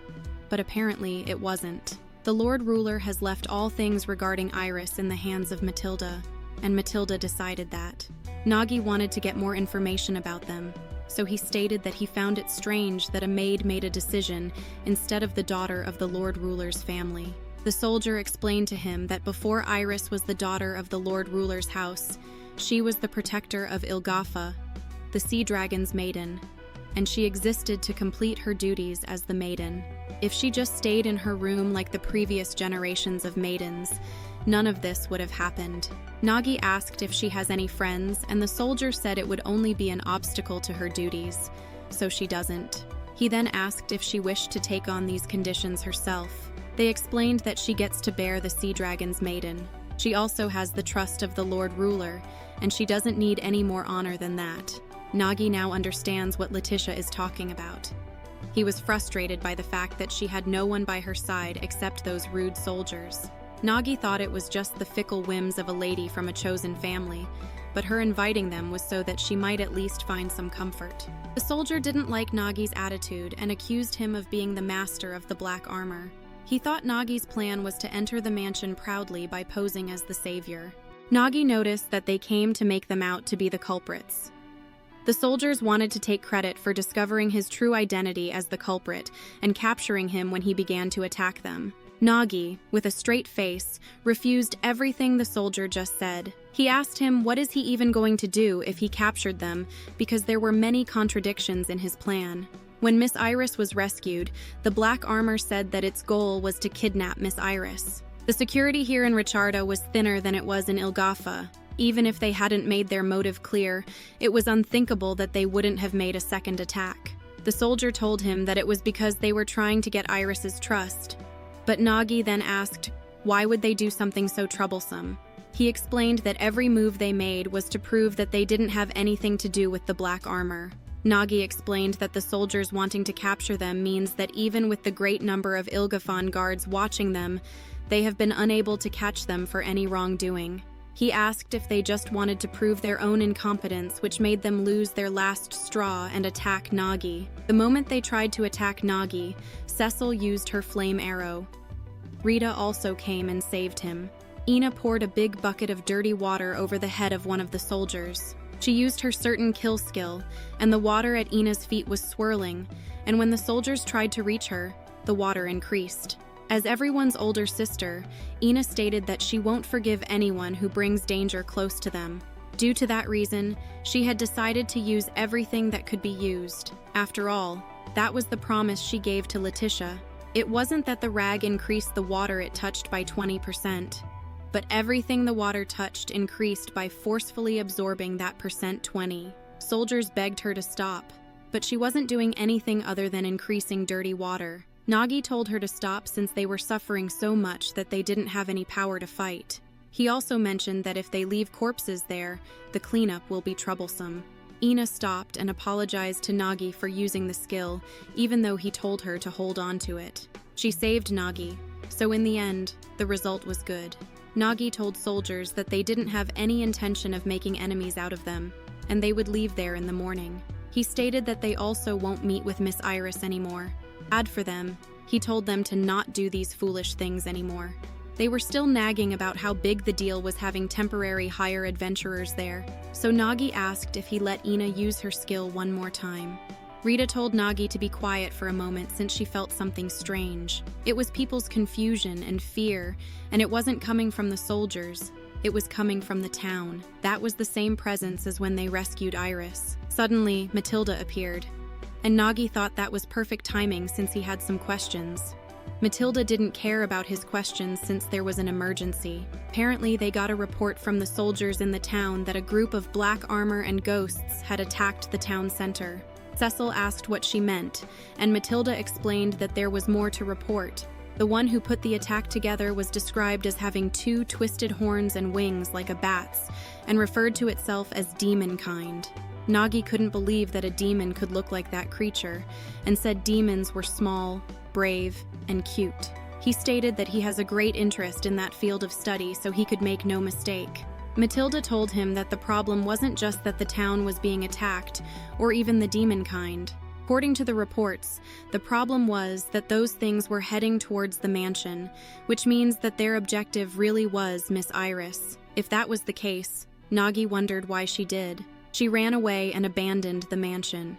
B: but apparently it wasn't. The Lord Ruler has left all things regarding Iris in the hands of Matilda, and Matilda decided that. Nagi wanted to get more information about them, so he stated that he found it strange that a maid made a decision instead of the daughter of the Lord Ruler's family. The soldier explained to him that before Iris was the daughter of the Lord Ruler's house, she was the protector of Ilgafa, the Sea Dragon's maiden, and she existed to complete her duties as the maiden. If she just stayed in her room like the previous generations of maidens, none of this would have happened. Nagi asked if she has any friends, and the soldier said it would only be an obstacle to her duties, so she doesn't. He then asked if she wished to take on these conditions herself. They explained that she gets to bear the Sea Dragon's maiden. She also has the trust of the Lord Ruler, and she doesn't need any more honor than that. Nagi now understands what Letitia is talking about. He was frustrated by the fact that she had no one by her side except those rude soldiers. Nagi thought it was just the fickle whims of a lady from a chosen family, but her inviting them was so that she might at least find some comfort. The soldier didn't like Nagi's attitude and accused him of being the master of the black armor. He thought Nagi's plan was to enter the mansion proudly by posing as the savior. Nagi noticed that they came to make them out to be the culprits. The soldiers wanted to take credit for discovering his true identity as the culprit and capturing him when he began to attack them. Nagi, with a straight face, refused everything the soldier just said. He asked him what is he even going to do if he captured them, because there were many contradictions in his plan. When Miss Iris was rescued, the black armor said that its goal was to kidnap Miss Iris. The security here in Richarda was thinner than it was in Ilgafa. Even if they hadn't made their motive clear, it was unthinkable that they wouldn't have made a second attack. The soldier told him that it was because they were trying to get Iris's trust. But Nagi then asked, why would they do something so troublesome? He explained that every move they made was to prove that they didn't have anything to do with the black armor. Nagi explained that the soldiers wanting to capture them means that even with the great number of Ilgafan guards watching them, they have been unable to catch them for any wrongdoing. He asked if they just wanted to prove their own incompetence, which made them lose their last straw and attack Nagi. The moment they tried to attack Nagi, Cecil used her flame arrow. Rita also came and saved him. Ina poured a big bucket of dirty water over the head of one of the soldiers. She used her certain kill skill, and the water at Ina's feet was swirling, and when the soldiers tried to reach her, the water increased. As everyone's older sister, Ina stated that she won't forgive anyone who brings danger close to them. Due to that reason, she had decided to use everything that could be used. After all, that was the promise she gave to Letitia. It wasn't that the rag increased the water it touched by 20%, but everything the water touched increased by forcefully absorbing that percent 20. Soldiers begged her to stop, but she wasn't doing anything other than increasing dirty water. Nagi told her to stop since they were suffering so much that they didn't have any power to fight. He also mentioned that if they leave corpses there, the cleanup will be troublesome. Ina stopped and apologized to Nagi for using the skill, even though he told her to hold on to it. She saved Nagi, so in the end, the result was good. Nagi told soldiers that they didn't have any intention of making enemies out of them, and they would leave there in the morning. He stated that they also won't meet with Miss Iris anymore. Bad for them, he told them to not do these foolish things anymore. They were still nagging about how big the deal was having temporary hire adventurers there, so Nagi asked if he let Ina use her skill one more time. Rita told Nagi to be quiet for a moment since she felt something strange. It was people's confusion and fear, and it wasn't coming from the soldiers. It was coming from the town. That was the same presence as when they rescued Iris. Suddenly, Matilda appeared, and Nagi thought that was perfect timing since he had some questions. Matilda didn't care about his questions since there was an emergency. Apparently, they got a report from the soldiers in the town that a group of black armor and ghosts had attacked the town center. Cecil asked what she meant, and Matilda explained that there was more to report. The one who put the attack together was described as having 2 twisted horns and wings like a bat's, and referred to itself as demon kind. Nagi couldn't believe that a demon could look like that creature, and said demons were small, brave, and cute. He stated that he has a great interest in that field of study so he could make no mistake. Matilda told him that the problem wasn't just that the town was being attacked, or even the demon kind. According to the reports, the problem was that those things were heading towards the mansion, which means that their objective really was Miss Iris. If that was the case, Nagi wondered why she did. She ran away and abandoned the mansion.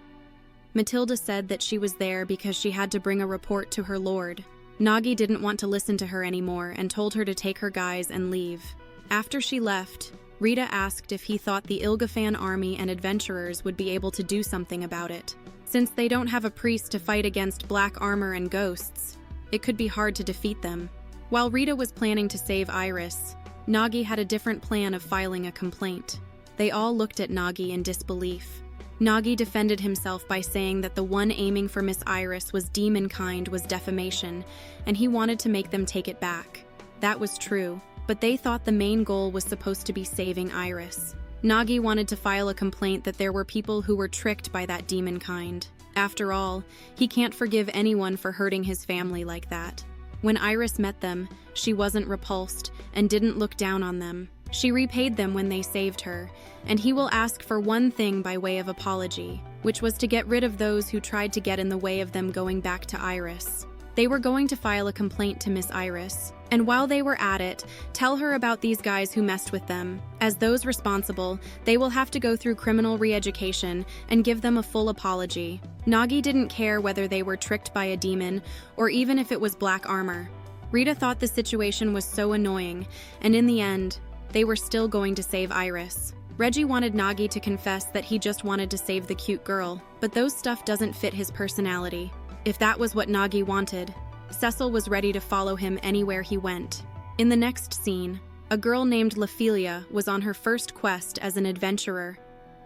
B: Matilda said that she was there because she had to bring a report to her lord. Nagi didn't want to listen to her anymore and told her to take her guys and leave. After she left, Rita asked if he thought the Ilgafan army and adventurers would be able to do something about it. Since they don't have a priest to fight against black armor and ghosts, it could be hard to defeat them. While Rita was planning to save Iris, Nagi had a different plan of filing a complaint. They all looked at Nagi in disbelief. Nagi defended himself by saying that the one aiming for Miss Iris was demon kind was defamation, and he wanted to make them take it back. That was true, but they thought the main goal was supposed to be saving Iris. Nagi wanted to file a complaint that there were people who were tricked by that demon kind. After all, he can't forgive anyone for hurting his family like that. When Iris met them, she wasn't repulsed and didn't look down on them. She repaid them when they saved her, and he will ask for one thing by way of apology, which was to get rid of those who tried to get in the way of them going back to Iris. They were going to file a complaint to Miss Iris, and while they were at it, tell her about these guys who messed with them. As those responsible, they will have to go through criminal re-education and give them a full apology. Nagi didn't care whether they were tricked by a demon or even if it was black armor. Rita thought the situation was so annoying, and in the end, they were still going to save Iris. Reggie wanted Nagi to confess that he just wanted to save the cute girl, but those stuff doesn't fit his personality. If that was what Nagi wanted, Cecil was ready to follow him anywhere he went. In the next scene, A girl named Laphelia was on her first quest as an adventurer,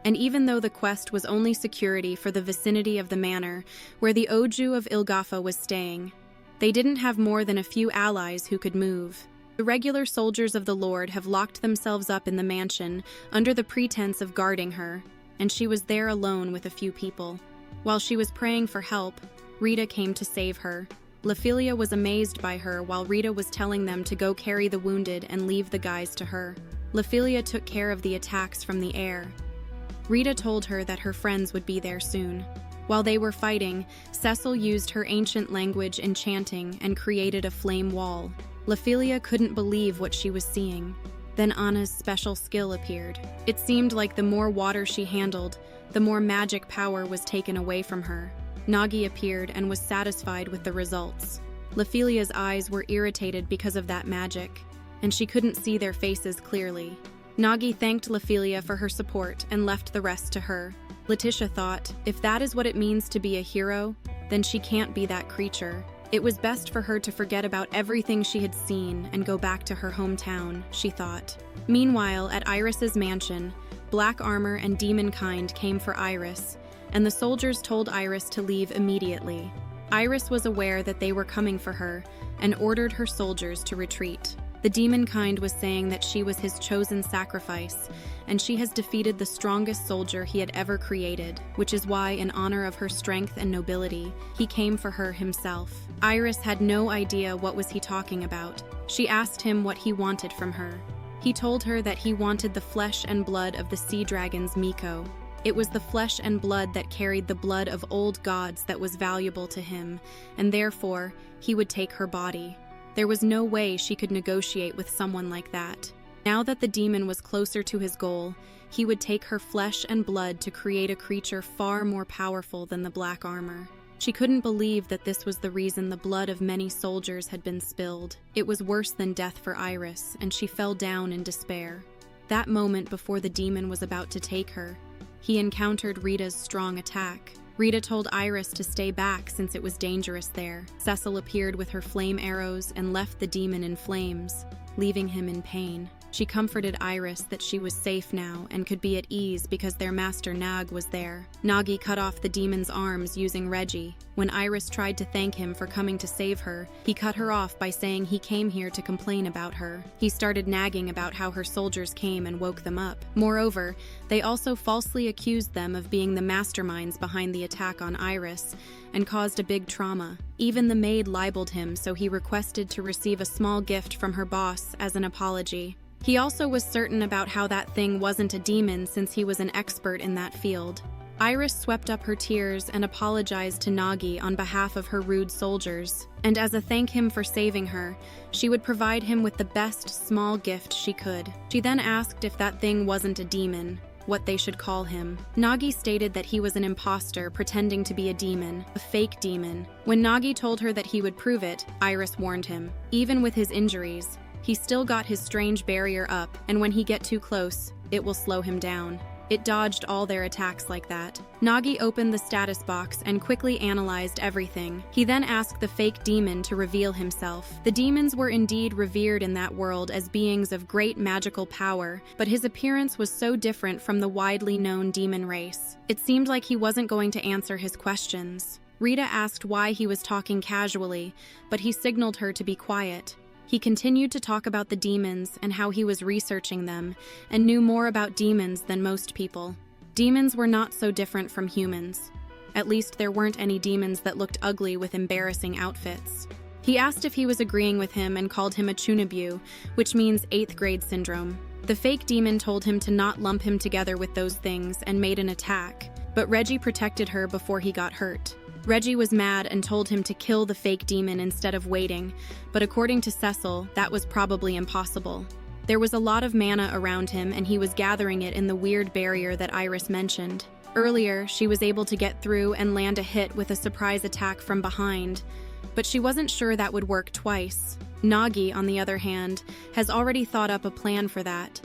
B: and even though the quest was only security for the vicinity of the manor where the Oju of Ilgafa was staying, they didn't have more than a few allies who could move. The regular soldiers of the Lord have locked themselves up in the mansion under the pretense of guarding her, and she was there alone with a few people. While she was praying for help, Rita came to save her. Laphelia was amazed by her while Rita was telling them to go carry the wounded and leave the guys to her. Laphelia took care of the attacks from the air. Rita told her that her friends would be there soon. While they were fighting, Cecil used her ancient language enchanting and created a flame wall. Laphelia couldn't believe what she was seeing. Then Anna's special skill appeared. It seemed like the more water she handled, the more magic power was taken away from her. Nagi appeared and was satisfied with the results. Laphelia's eyes were irritated because of that magic, and she couldn't see their faces clearly. Nagi thanked Laphelia for her support and left the rest to her. Letitia thought, if that is what it means to be a hero, then she can't be that creature. It was best for her to forget about everything she had seen and go back to her hometown, she thought. Meanwhile, at Iris's mansion, Black Armor and Demonkind came for Iris, and the soldiers told Iris to leave immediately. Iris was aware that they were coming for her and ordered her soldiers to retreat. The Demonkind was saying that she was his chosen sacrifice, and she has defeated the strongest soldier he had ever created, which is why, in honor of her strength and nobility, he came for her himself. Iris had no idea what was he talking about. She asked him what he wanted from her. He told her that he wanted the flesh and blood of the sea dragons Miko. It was the flesh and blood that carried the blood of old gods that was valuable to him, and therefore, he would take her body. There was no way she could negotiate with someone like that. Now that the demon was closer to his goal, he would take her flesh and blood to create a creature far more powerful than the Black Armor. She couldn't believe that this was the reason the blood of many soldiers had been spilled. It was worse than death for Iris, and she fell down in despair. That moment before the demon was about to take her, he encountered Rita's strong attack. Rita told Iris to stay back since it was dangerous there. Cecil appeared with her flame arrows and left the demon in flames, leaving him in pain. She comforted Iris that she was safe now and could be at ease because their master Nag was there. Nagi cut off the demon's arms using Reggie. When Iris tried to thank him for coming to save her, he cut her off by saying he came here to complain about her. He started nagging about how her soldiers came and woke them up. Moreover, they also falsely accused them of being the masterminds behind the attack on Iris and caused a big trauma. Even the maid libeled him, so he requested to receive a small gift from her boss as an apology. He also was certain about how that thing wasn't a demon since he was an expert in that field. Iris swept up her tears and apologized to Nagi on behalf of her rude soldiers, and as a thank him for saving her, she would provide him with the best small gift she could. She then asked if that thing wasn't a demon, what they should call him. Nagi stated that he was an imposter pretending to be a demon, a fake demon. When Nagi told her that he would prove it, Iris warned him. Even with his injuries, he still got his strange barrier up, and when he get too close, it will slow him down. It dodged all their attacks like that. Nagi opened the status box and quickly analyzed everything. He then asked the fake demon to reveal himself. The demons were indeed revered in that world as beings of great magical power, but his appearance was so different from the widely known demon race. It seemed like he wasn't going to answer his questions. Rita asked why he was talking casually, but he signaled her to be quiet. He continued to talk about the demons and how he was researching them and knew more about demons than most people. Demons were not so different from humans. At least there weren't any demons that looked ugly with embarrassing outfits. He asked if he was agreeing with him and called him a chunabu, which means 8th grade syndrome. The fake demon told him to not lump him together with those things and made an attack, but Reggie protected her before he got hurt. Reggie was mad and told him to kill the fake demon instead of waiting, but according to Cecil, that was probably impossible. There was a lot of mana around him and he was gathering it in the weird barrier that Iris mentioned. Earlier, she was able to get through and land a hit with a surprise attack from behind, but she wasn't sure that would work twice. Nagi, on the other hand, has already thought up a plan for that.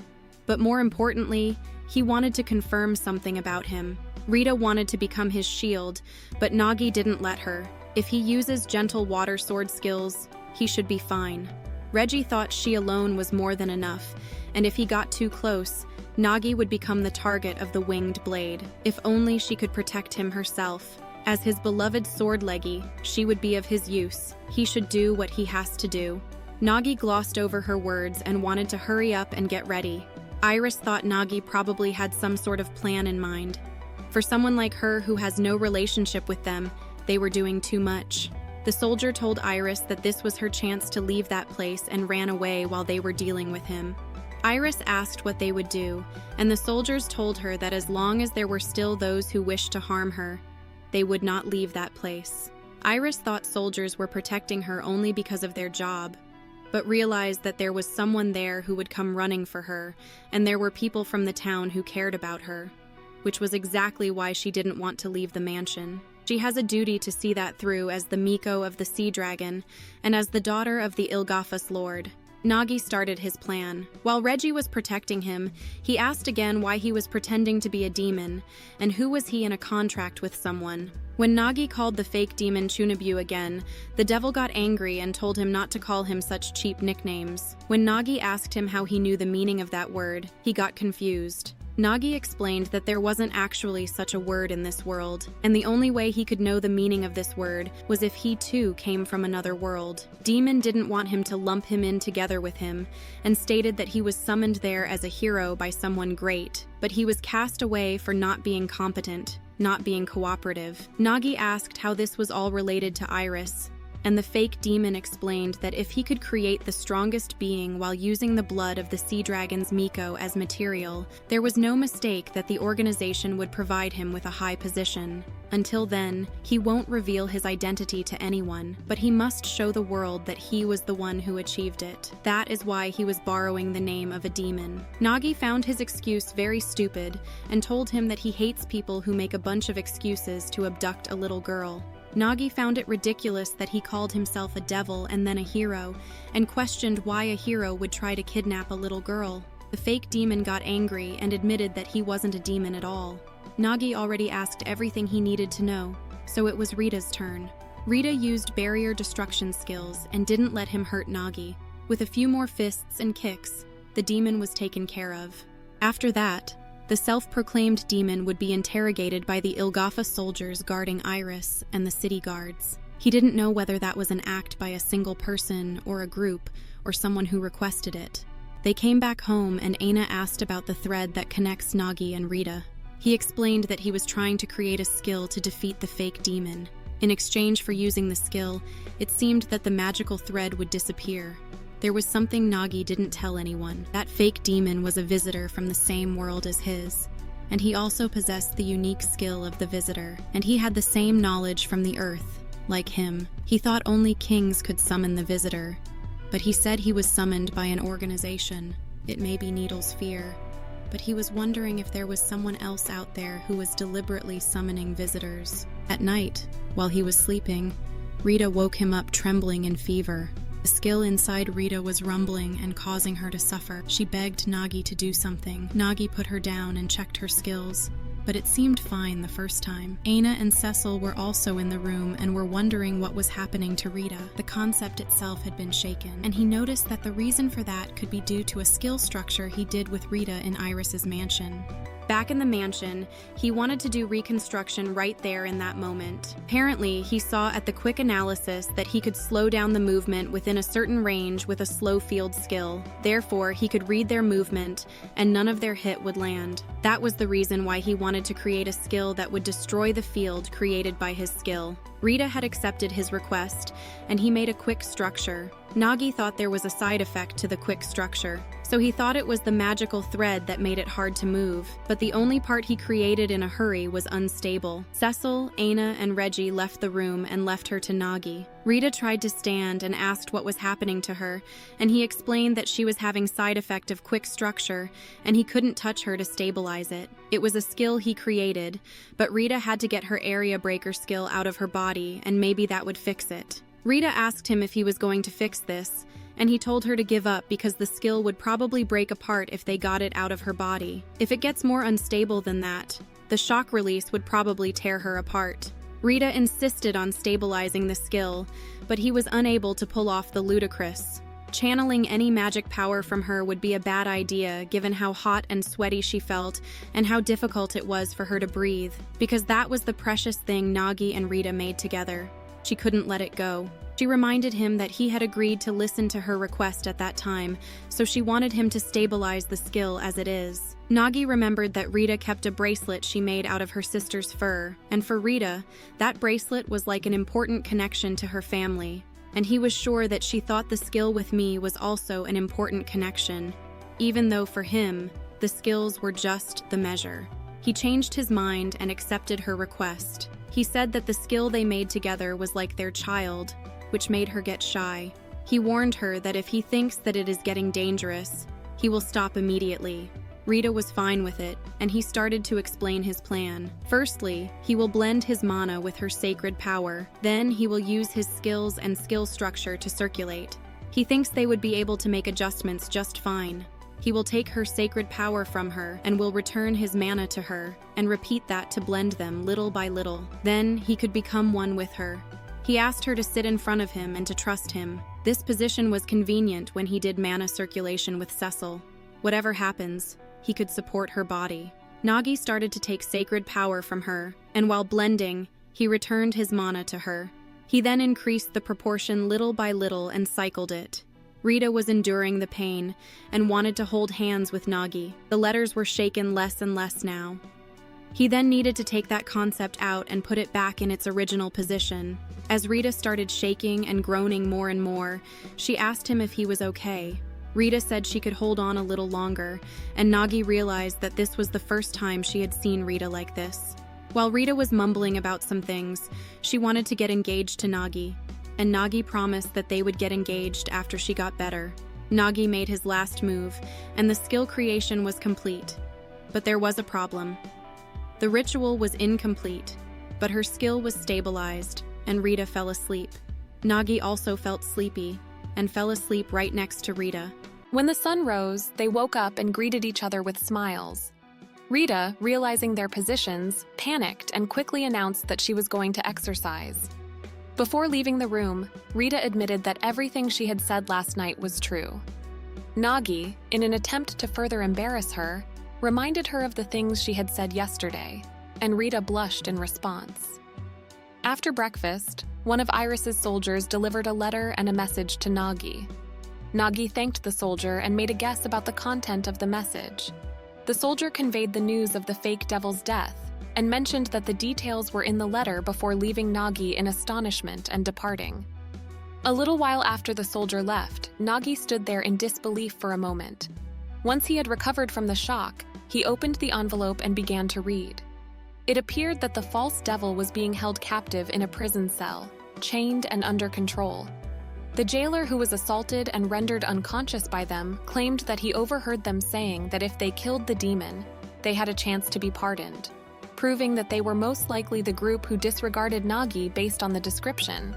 B: But more importantly, he wanted to confirm something about him. Rita wanted to become his shield, but Nagi didn't let her. If he uses gentle water sword skills, he should be fine. Reggie thought she alone was more than enough, and if he got too close, Nagi would become the target of the winged blade. If only she could protect him herself. As his beloved sword leggy, she would be of his use. He should do what he has to do. Nagi glossed over her words and wanted to hurry up and get ready. Iris thought Nagi probably had some sort of plan in mind. For someone like her who has no relationship with them, they were doing too much. The soldier told Iris that this was her chance to leave that place and ran away while they were dealing with him. Iris asked what they would do, and the soldiers told her that as long as there were still those who wished to harm her, they would not leave that place. Iris thought soldiers were protecting her only because of their job, but realized that there was someone there who would come running for her, and there were people from the town who cared about her, which was exactly why she didn't want to leave the mansion. She has a duty to see that through as the Miko of the Sea Dragon, and as the daughter of the Ilgafas Lord. Nagi started his plan. While Reggie was protecting him, he asked again why he was pretending to be a demon, and who was he in a contract with someone. When Nagi called the fake demon Chunabu again, the devil got angry and told him not to call him such cheap nicknames. When Nagi asked him how he knew the meaning of that word, he got confused. Nagi explained that there wasn't actually such a word in this world, and the only way he could know the meaning of this word was if he too came from another world. Demon didn't want him to lump him in together with him, and stated that he was summoned there as a hero by someone great, but he was cast away for not being competent, not being cooperative. Nagi asked how this was all related to Iris, and the fake demon explained that if he could create the strongest being while using the blood of the sea dragon's Miko as material, there was no mistake that the organization would provide him with a high position. Until then, he won't reveal his identity to anyone, but he must show the world that he was the one who achieved it. That is why he was borrowing the name of a demon. Nagi found his excuse very stupid and told him that he hates people who make a bunch of excuses to abduct a little girl. Nagi found it ridiculous that he called himself a devil and then a hero, and questioned why a hero would try to kidnap a little girl. The fake demon got angry and admitted that he wasn't a demon at all. Nagi already asked everything he needed to know, so it was Rita's turn. Rita used barrier destruction skills and didn't let him hurt Nagi. With a few more fists and kicks, the demon was taken care of. After that, the self-proclaimed demon would be interrogated by the Ilgafa soldiers guarding Iris and the city guards. He didn't know whether that was an act by a single person or a group or someone who requested it. They came back home and Aina asked about the thread that connects Nagi and Rita. He explained that he was trying to create a skill to defeat the fake demon. In exchange for using the skill, it seemed that the magical thread would disappear. There was something Nagi didn't tell anyone. That fake demon was a visitor from the same world as his, and he also possessed the unique skill of the visitor, and he had the same knowledge from the earth. Like him, he thought only kings could summon the visitor, but he said he was summoned by an organization. It may be Needle's fear, but he was wondering if there was someone else out there who was deliberately summoning visitors. At night, while he was sleeping, Rita woke him up trembling in fever. The skill inside Rita was rumbling and causing her to suffer. She begged Nagi to do something. Nagi put her down and checked her skills, but it seemed fine the first time. Aina and Cecil were also in the room and were wondering what was happening to Rita. The concept itself had been shaken, and he noticed that the reason for that could be due to a skill structure he did with Rita in Iris's mansion. Back in the mansion, he wanted to do reconstruction right there in that moment. Apparently, he saw at the quick analysis that he could slow down the movement within a certain range with a slow field skill. Therefore, he could read their movement, and none of their hit would land. That was the reason why he wanted to create a skill that would destroy the field created by his skill. Rita had accepted his request, and he made a quick structure. Nagi thought there was a side effect to the quick structure, so he thought it was the magical thread that made it hard to move, but the only part he created in a hurry was unstable. Cecil, Aina, and Reggie left the room and left her to Nagi. Rita tried to stand and asked what was happening to her, and he explained that she was having side effect of quick structure, and he couldn't touch her to stabilize it. It was a skill he created, but Rita had to get her area breaker skill out of her body, and maybe that would fix it. Rita asked him if he was going to fix this, and he told her to give up because the skill would probably break apart if they got it out of her body. If it gets more unstable than that, the shock release would probably tear her apart. Rita insisted on stabilizing the skill, but he was unable to pull off the ludicrous. Channeling any magic power from her would be a bad idea given how hot and sweaty she felt and how difficult it was for her to breathe, because that was the precious thing Nagi and Rita made together. She couldn't let it go. She reminded him that he had agreed to listen to her request at that time, so she wanted him to stabilize the skill as it is. Nagi remembered that Rita kept a bracelet she made out of her sister's fur, and for Rita, that bracelet was like an important connection to her family, and he was sure that she thought the skill with me was also an important connection, even though for him, the skills were just the measure. He changed his mind and accepted her request. He said that the skill they made together was like their child, which made her get shy. He warned her that if he thinks that it is getting dangerous, he will stop immediately. Rita was fine with it, and he started to explain his plan. Firstly, he will blend his mana with her sacred power. Then he will use his skills and skill structure to circulate. He thinks they would be able to make adjustments just fine. He will take her sacred power from her and will return his mana to her, and repeat that to blend them little by little. Then he could become one with her. He asked her to sit in front of him and to trust him. This position was convenient when he did mana circulation with Cecil. Whatever happens, he could support her body. Nagi started to take sacred power from her, and while blending, he returned his mana to her. He then increased the proportion little by little and cycled it. Rita was enduring the pain and wanted to hold hands with Nagi. The letters were shaken less and less now. He then needed to take that concept out and put it back in its original position. As Rita started shaking and groaning more and more, she asked him if he was okay. Rita said she could hold on a little longer, and Nagi realized that this was the first time she had seen Rita like this. While Rita was mumbling about some things, she wanted to get engaged to Nagi, and Nagi promised that they would get engaged after she got better. Nagi made his last move, and the skill creation was complete. But there was a problem. The ritual was incomplete, but her skill was stabilized, and Rita fell asleep. Nagi also felt sleepy, and fell asleep right next to Rita.
A: When the sun rose, they woke up and greeted each other with smiles. Rita, realizing their positions, panicked and quickly announced that she was going to exercise. Before leaving the room, Rita admitted that everything she had said last night was true. Nagi, in an attempt to further embarrass her, reminded her of the things she had said yesterday, and Rita blushed in response. After breakfast, one of Iris's soldiers delivered a letter and a message to Nagi. Nagi thanked the soldier and made a guess about the content of the message. The soldier conveyed the news of the fake devil's death and mentioned that the details were in the letter before leaving Nagi in astonishment and departing. A little while after the soldier left, Nagi stood there in disbelief for a moment. Once he had recovered from the shock, he opened the envelope and began to read. It appeared that the false devil was being held captive in a prison cell, chained and under control. The jailer who was assaulted and rendered unconscious by them claimed that he overheard them saying that if they killed the demon, they had a chance to be pardoned, proving that they were most likely the group who disregarded Nagi based on the description.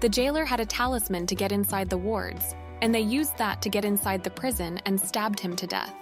A: The jailer had a talisman to get inside the wards, and they used that to get inside the prison and stabbed him to death.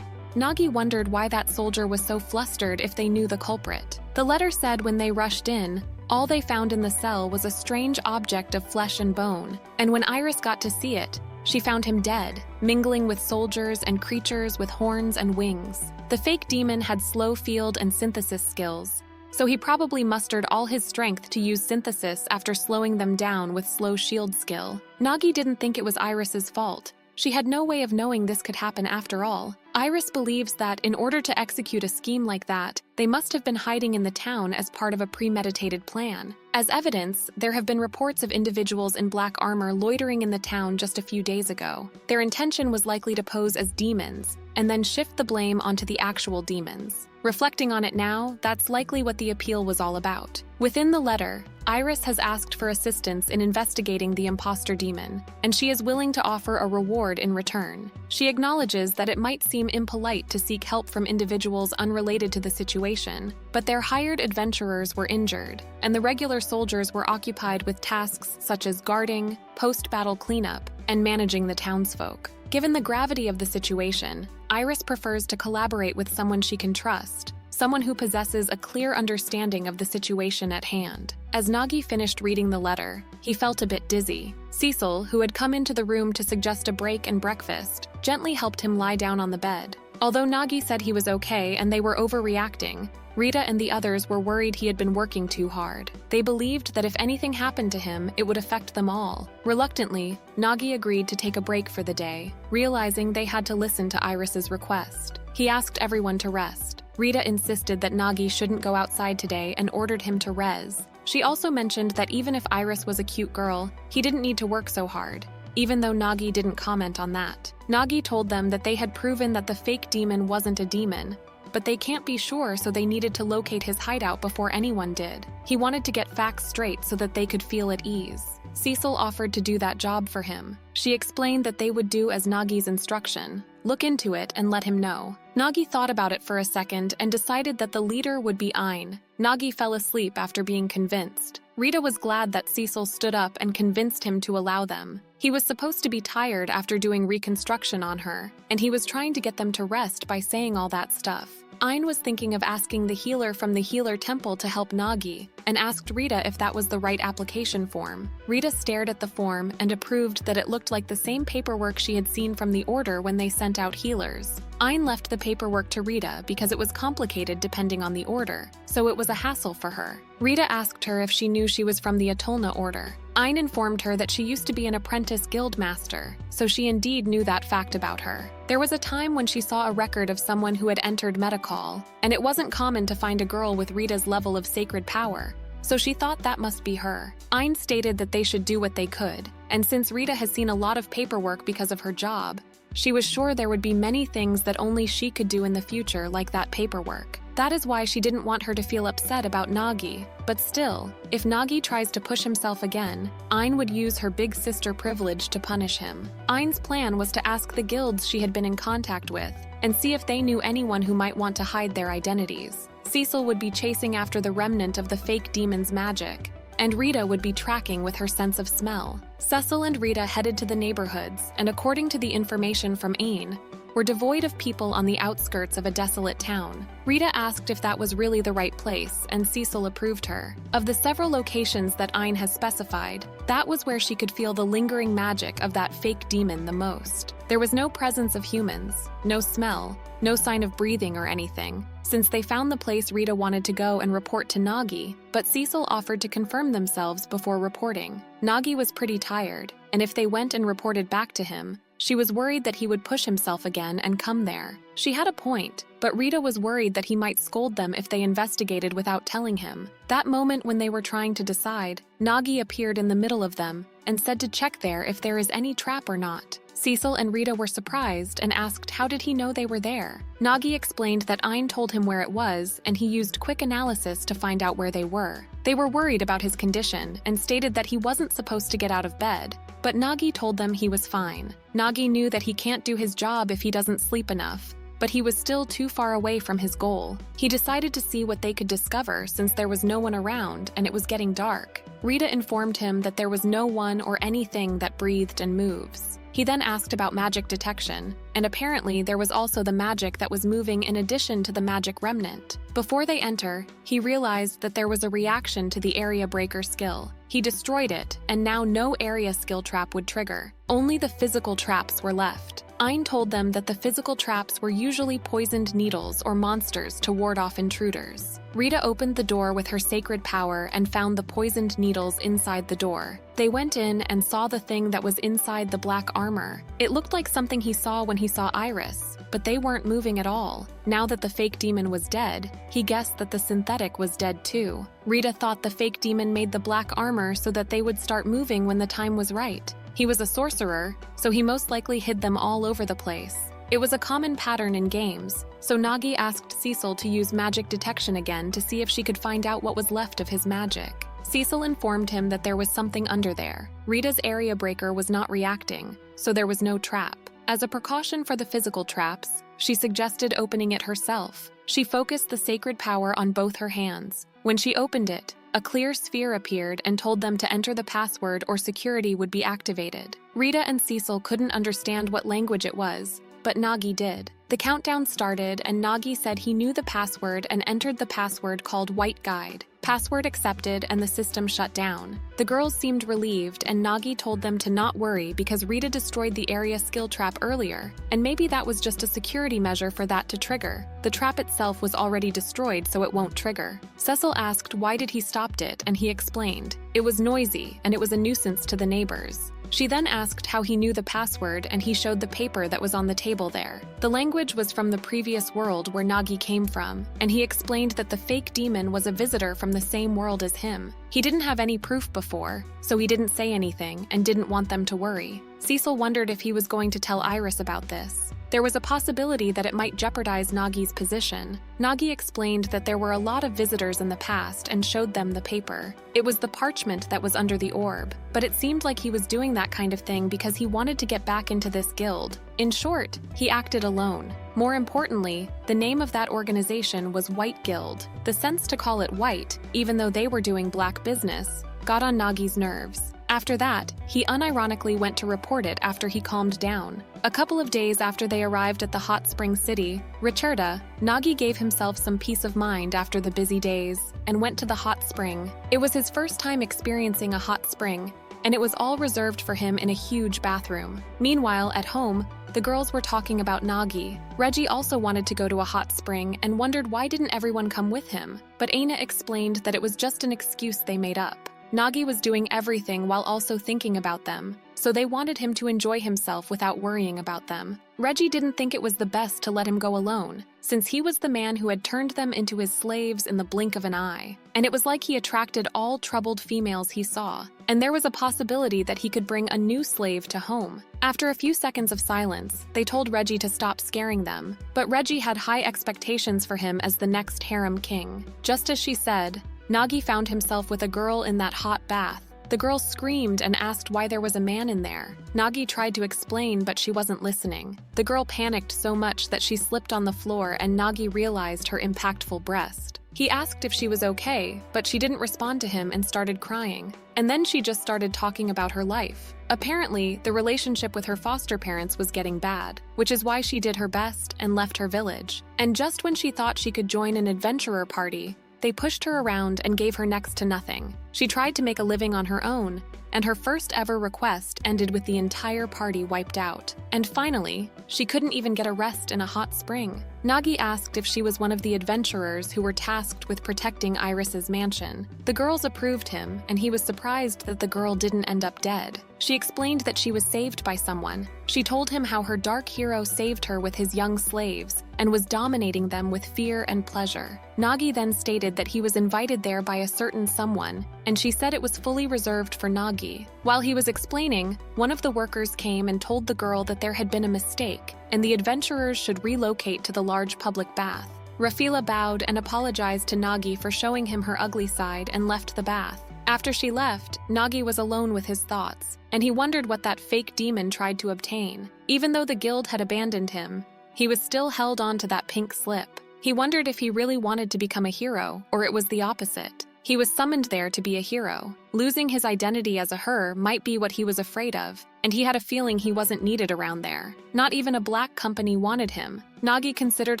A: Nagi wondered why that soldier was so flustered if they knew the culprit. The letter said when they rushed in, all they found in the cell was a strange object of flesh and bone, and when Iris got to see it, she found him dead, mingling with soldiers and creatures with horns and wings. The fake demon had slow field and synthesis skills, so he probably mustered all his strength to use synthesis after slowing them down with slow shield skill. Nagi didn't think it was Iris's fault. She had no way of knowing this could happen after all. Iris believes that in order to execute a scheme like that, they must have been hiding in the town as part of a premeditated plan. As evidence, there have been reports of individuals in black armor loitering in the town just a few days ago. Their intention was likely to pose as demons, and then shift the blame onto the actual demons. Reflecting on it now, that's likely what the appeal was all about. Within the letter, Iris has asked for assistance in investigating the imposter demon, and she is willing to offer a reward in return. She acknowledges that it might seem impolite to seek help from individuals unrelated to the situation, but their hired adventurers were injured, and the regular soldiers were occupied with tasks such as guarding, post-battle cleanup, and managing the townsfolk. Given the gravity of the situation, Iris prefers to collaborate with someone she can trust, someone who possesses a clear understanding of the situation at hand. As Nagi finished reading the letter, he felt a bit dizzy. Cecil, who had come into the room to suggest a break and breakfast, gently helped him lie down on the bed. Although Nagi said he was okay and they were overreacting, Rita and the others were worried he had been working too hard. They believed that if anything happened to him, it would affect them all. Reluctantly, Nagi agreed to take a break for the day, realizing they had to listen to Iris's request. He asked everyone to rest. Rita insisted that Nagi shouldn't go outside today and ordered him to res. She also mentioned that even if Iris was a cute girl, he didn't need to work so hard, even though Nagi didn't comment on that. Nagi told them that they had proven that the fake demon wasn't a demon, but they can't be sure, so they needed to locate his hideout before anyone did. He wanted to get facts straight so that they could feel at ease. Cecil offered to do that job for him. She explained that they would do as Nagi's instruction, look into it and let him know. Nagi thought about it for a second and decided that the leader would be Ain. Nagi fell asleep after being convinced. Rita was glad that Cecil stood up and convinced him to allow them. He was supposed to be tired after doing reconstruction on her, and he was trying to get them to rest by saying all that stuff. Ain was thinking of asking the healer from the healer temple to help Nagi, and asked Rita if that was the right application form. Rita stared at the form and approved that it looked like the same paperwork she had seen from the order when they sent out healers. Ain left the paperwork to Rita because it was complicated depending on the order, so it was a hassle for her. Rita asked her if she knew she was from the Atulna order. Ain informed her that she used to be an apprentice guild master, so she indeed knew that fact about her. There was a time when she saw a record of someone who had entered Metacall, and it wasn't common to find a girl with Rita's level of sacred power, so she thought that must be her. Ain stated that they should do what they could, and since Rita has seen a lot of paperwork because of her job, she was sure there would be many things that only she could do in the future, like that paperwork. That is why she didn't want her to feel upset about Nagi. But still, if Nagi tries to push himself again, Ain would use her big sister privilege to punish him. Ain's plan was to ask the guilds she had been in contact with and see if they knew anyone who might want to hide their identities. Cecil would be chasing after the remnant of the fake demon's magic, and Rita would be tracking with her sense of smell. Cecil and Rita headed to the neighborhoods, and according to the information from Ain, were devoid of people on the outskirts of a desolate town. Rita asked if that was really the right place, and Cecil approved her. Of the several locations that Ain has specified, that was where she could feel the lingering magic of that fake demon the most. There was no presence of humans, no smell, no sign of breathing or anything, since they found the place Rita wanted to go and report to Nagi, but Cecil offered to confirm themselves before reporting. Nagi was pretty tired, and if they went and reported back to him, she was worried that he would push himself again and come there. She had a point, but Rita was worried that he might scold them if they investigated without telling him. That moment when they were trying to decide, Nagi appeared in the middle of them and said to check there if there is any trap or not. Cecil and Rita were surprised and asked how did he know they were there. Nagi explained that Ain told him where it was, and he used quick analysis to find out where they were. They were worried about his condition and stated that he wasn't supposed to get out of bed, but Nagi told them he was fine. Nagi knew that he can't do his job if he doesn't sleep enough, but he was still too far away from his goal. He decided to see what they could discover since there was no one around and it was getting dark. Rita informed him that there was no one or anything that breathed and moves. He then asked about magic detection, and apparently there was also the magic that was moving in addition to the magic remnant. Before they enter, he realized that there was a reaction to the area breaker skill. He destroyed it, and now no area skill trap would trigger. Only the physical traps were left. Ain told them that the physical traps were usually poisoned needles or monsters to ward off intruders. Rita opened the door with her sacred power and found the poisoned needles inside the door. They went in and saw the thing that was inside the black armor. It looked like something he saw when he saw Iris, but they weren't moving at all. Now that the fake demon was dead, he guessed that the synthetic was dead too. Rita thought the fake demon made the black armor so that they would start moving when the time was right. He was a sorcerer, so he most likely hid them all over the place. It was a common pattern in games, so Nagi asked Cecil to use magic detection again to see if she could find out what was left of his magic. Cecil informed him that there was something under there. Rita's area breaker was not reacting, so there was no trap. As a precaution for the physical traps, she suggested opening it herself. She focused the sacred power on both her hands. When she opened it, a clear sphere appeared and told them to enter the password or security would be activated. Rita and Cecil couldn't understand what language it was, but Nagi did. The countdown started and Nagi said he knew the password and entered the password called White Guide. Password accepted and the system shut down. The girls seemed relieved and Nagi told them to not worry because Rita destroyed the area skill trap earlier, and maybe that was just a security measure for that to trigger. The trap itself was already destroyed, so it won't trigger. Cecil asked why did he stopped it, and he explained. It was noisy and it was a nuisance to the neighbors. She then asked how he knew the password and he showed the paper that was on the table there. The language was from the previous world where Nagi came from, and he explained that the fake demon was a visitor from the same world as him. He didn't have any proof before, so he didn't say anything and didn't want them to worry. Cecil wondered if he was going to tell Iris about this. There was a possibility that it might jeopardize Nagi's position. Nagi explained that there were a lot of visitors in the past and showed them the paper. It was the parchment that was under the orb, but it seemed like he was doing that kind of thing because he wanted to get back into this guild. In short, he acted alone. More importantly, the name of that organization was White Guild. The sense to call it white, even though they were doing black business, got on Nagi's nerves. After that, he unironically went to report it after he calmed down. A couple of days after they arrived at the hot spring city, Richarda, Nagi gave himself some peace of mind after the busy days and went to the hot spring. It was his first time experiencing a hot spring, and it was all reserved for him in a huge bathroom. Meanwhile, at home, the girls were talking about Nagi. Reggie also wanted to go to a hot spring and wondered why didn't everyone come with him, but Aina explained that it was just an excuse they made up. Nagi was doing everything while also thinking about them, so they wanted him to enjoy himself without worrying about them. Reggie didn't think it was the best to let him go alone, since he was the man who had turned them into his slaves in the blink of an eye, and it was like he attracted all troubled females he saw, and there was a possibility that he could bring a new slave to home. After a few seconds of silence, they told Reggie to stop scaring them, but Reggie had high expectations for him as the next harem king. Just as she said, Nagi found himself with a girl in that hot bath. The girl screamed and asked why there was a man in there. Nagi tried to explain, but she wasn't listening. The girl panicked so much that she slipped on the floor and Nagi realized her impactful breast. He asked if she was okay, but she didn't respond to him and started crying. And then she just started talking about her life. Apparently, the relationship with her foster parents was getting bad, which is why she did her best and left her village. And just when she thought she could join an adventurer party, they pushed her around and gave her next to nothing. She tried to make a living on her own, and her first ever request ended with the entire party wiped out. And finally, she couldn't even get a rest in a hot spring. Nagi asked if she was one of the adventurers who were tasked with protecting Iris's mansion. The girls approved him, and he was surprised that the girl didn't end up dead. She explained that she was saved by someone. She told him how her dark hero saved her with his young slaves and was dominating them with fear and pleasure. Nagi then stated that he was invited there by a certain someone, and she said it was fully reserved for Nagi. While he was explaining, one of the workers came and told the girl that there had been a mistake, and the adventurers should relocate to the large public bath. Rafila bowed and apologized to Nagi for showing him her ugly side and left the bath. After she left, Nagi was alone with his thoughts, and he wondered what that fake demon tried to obtain. Even though the guild had abandoned him, he was still held on to that pink slip. He wondered if he really wanted to become a hero, or it was the opposite. He was summoned there to be a hero. Losing his identity as a her might be what he was afraid of, and he had a feeling he wasn't needed around there. Not even a black company wanted him. Nagi considered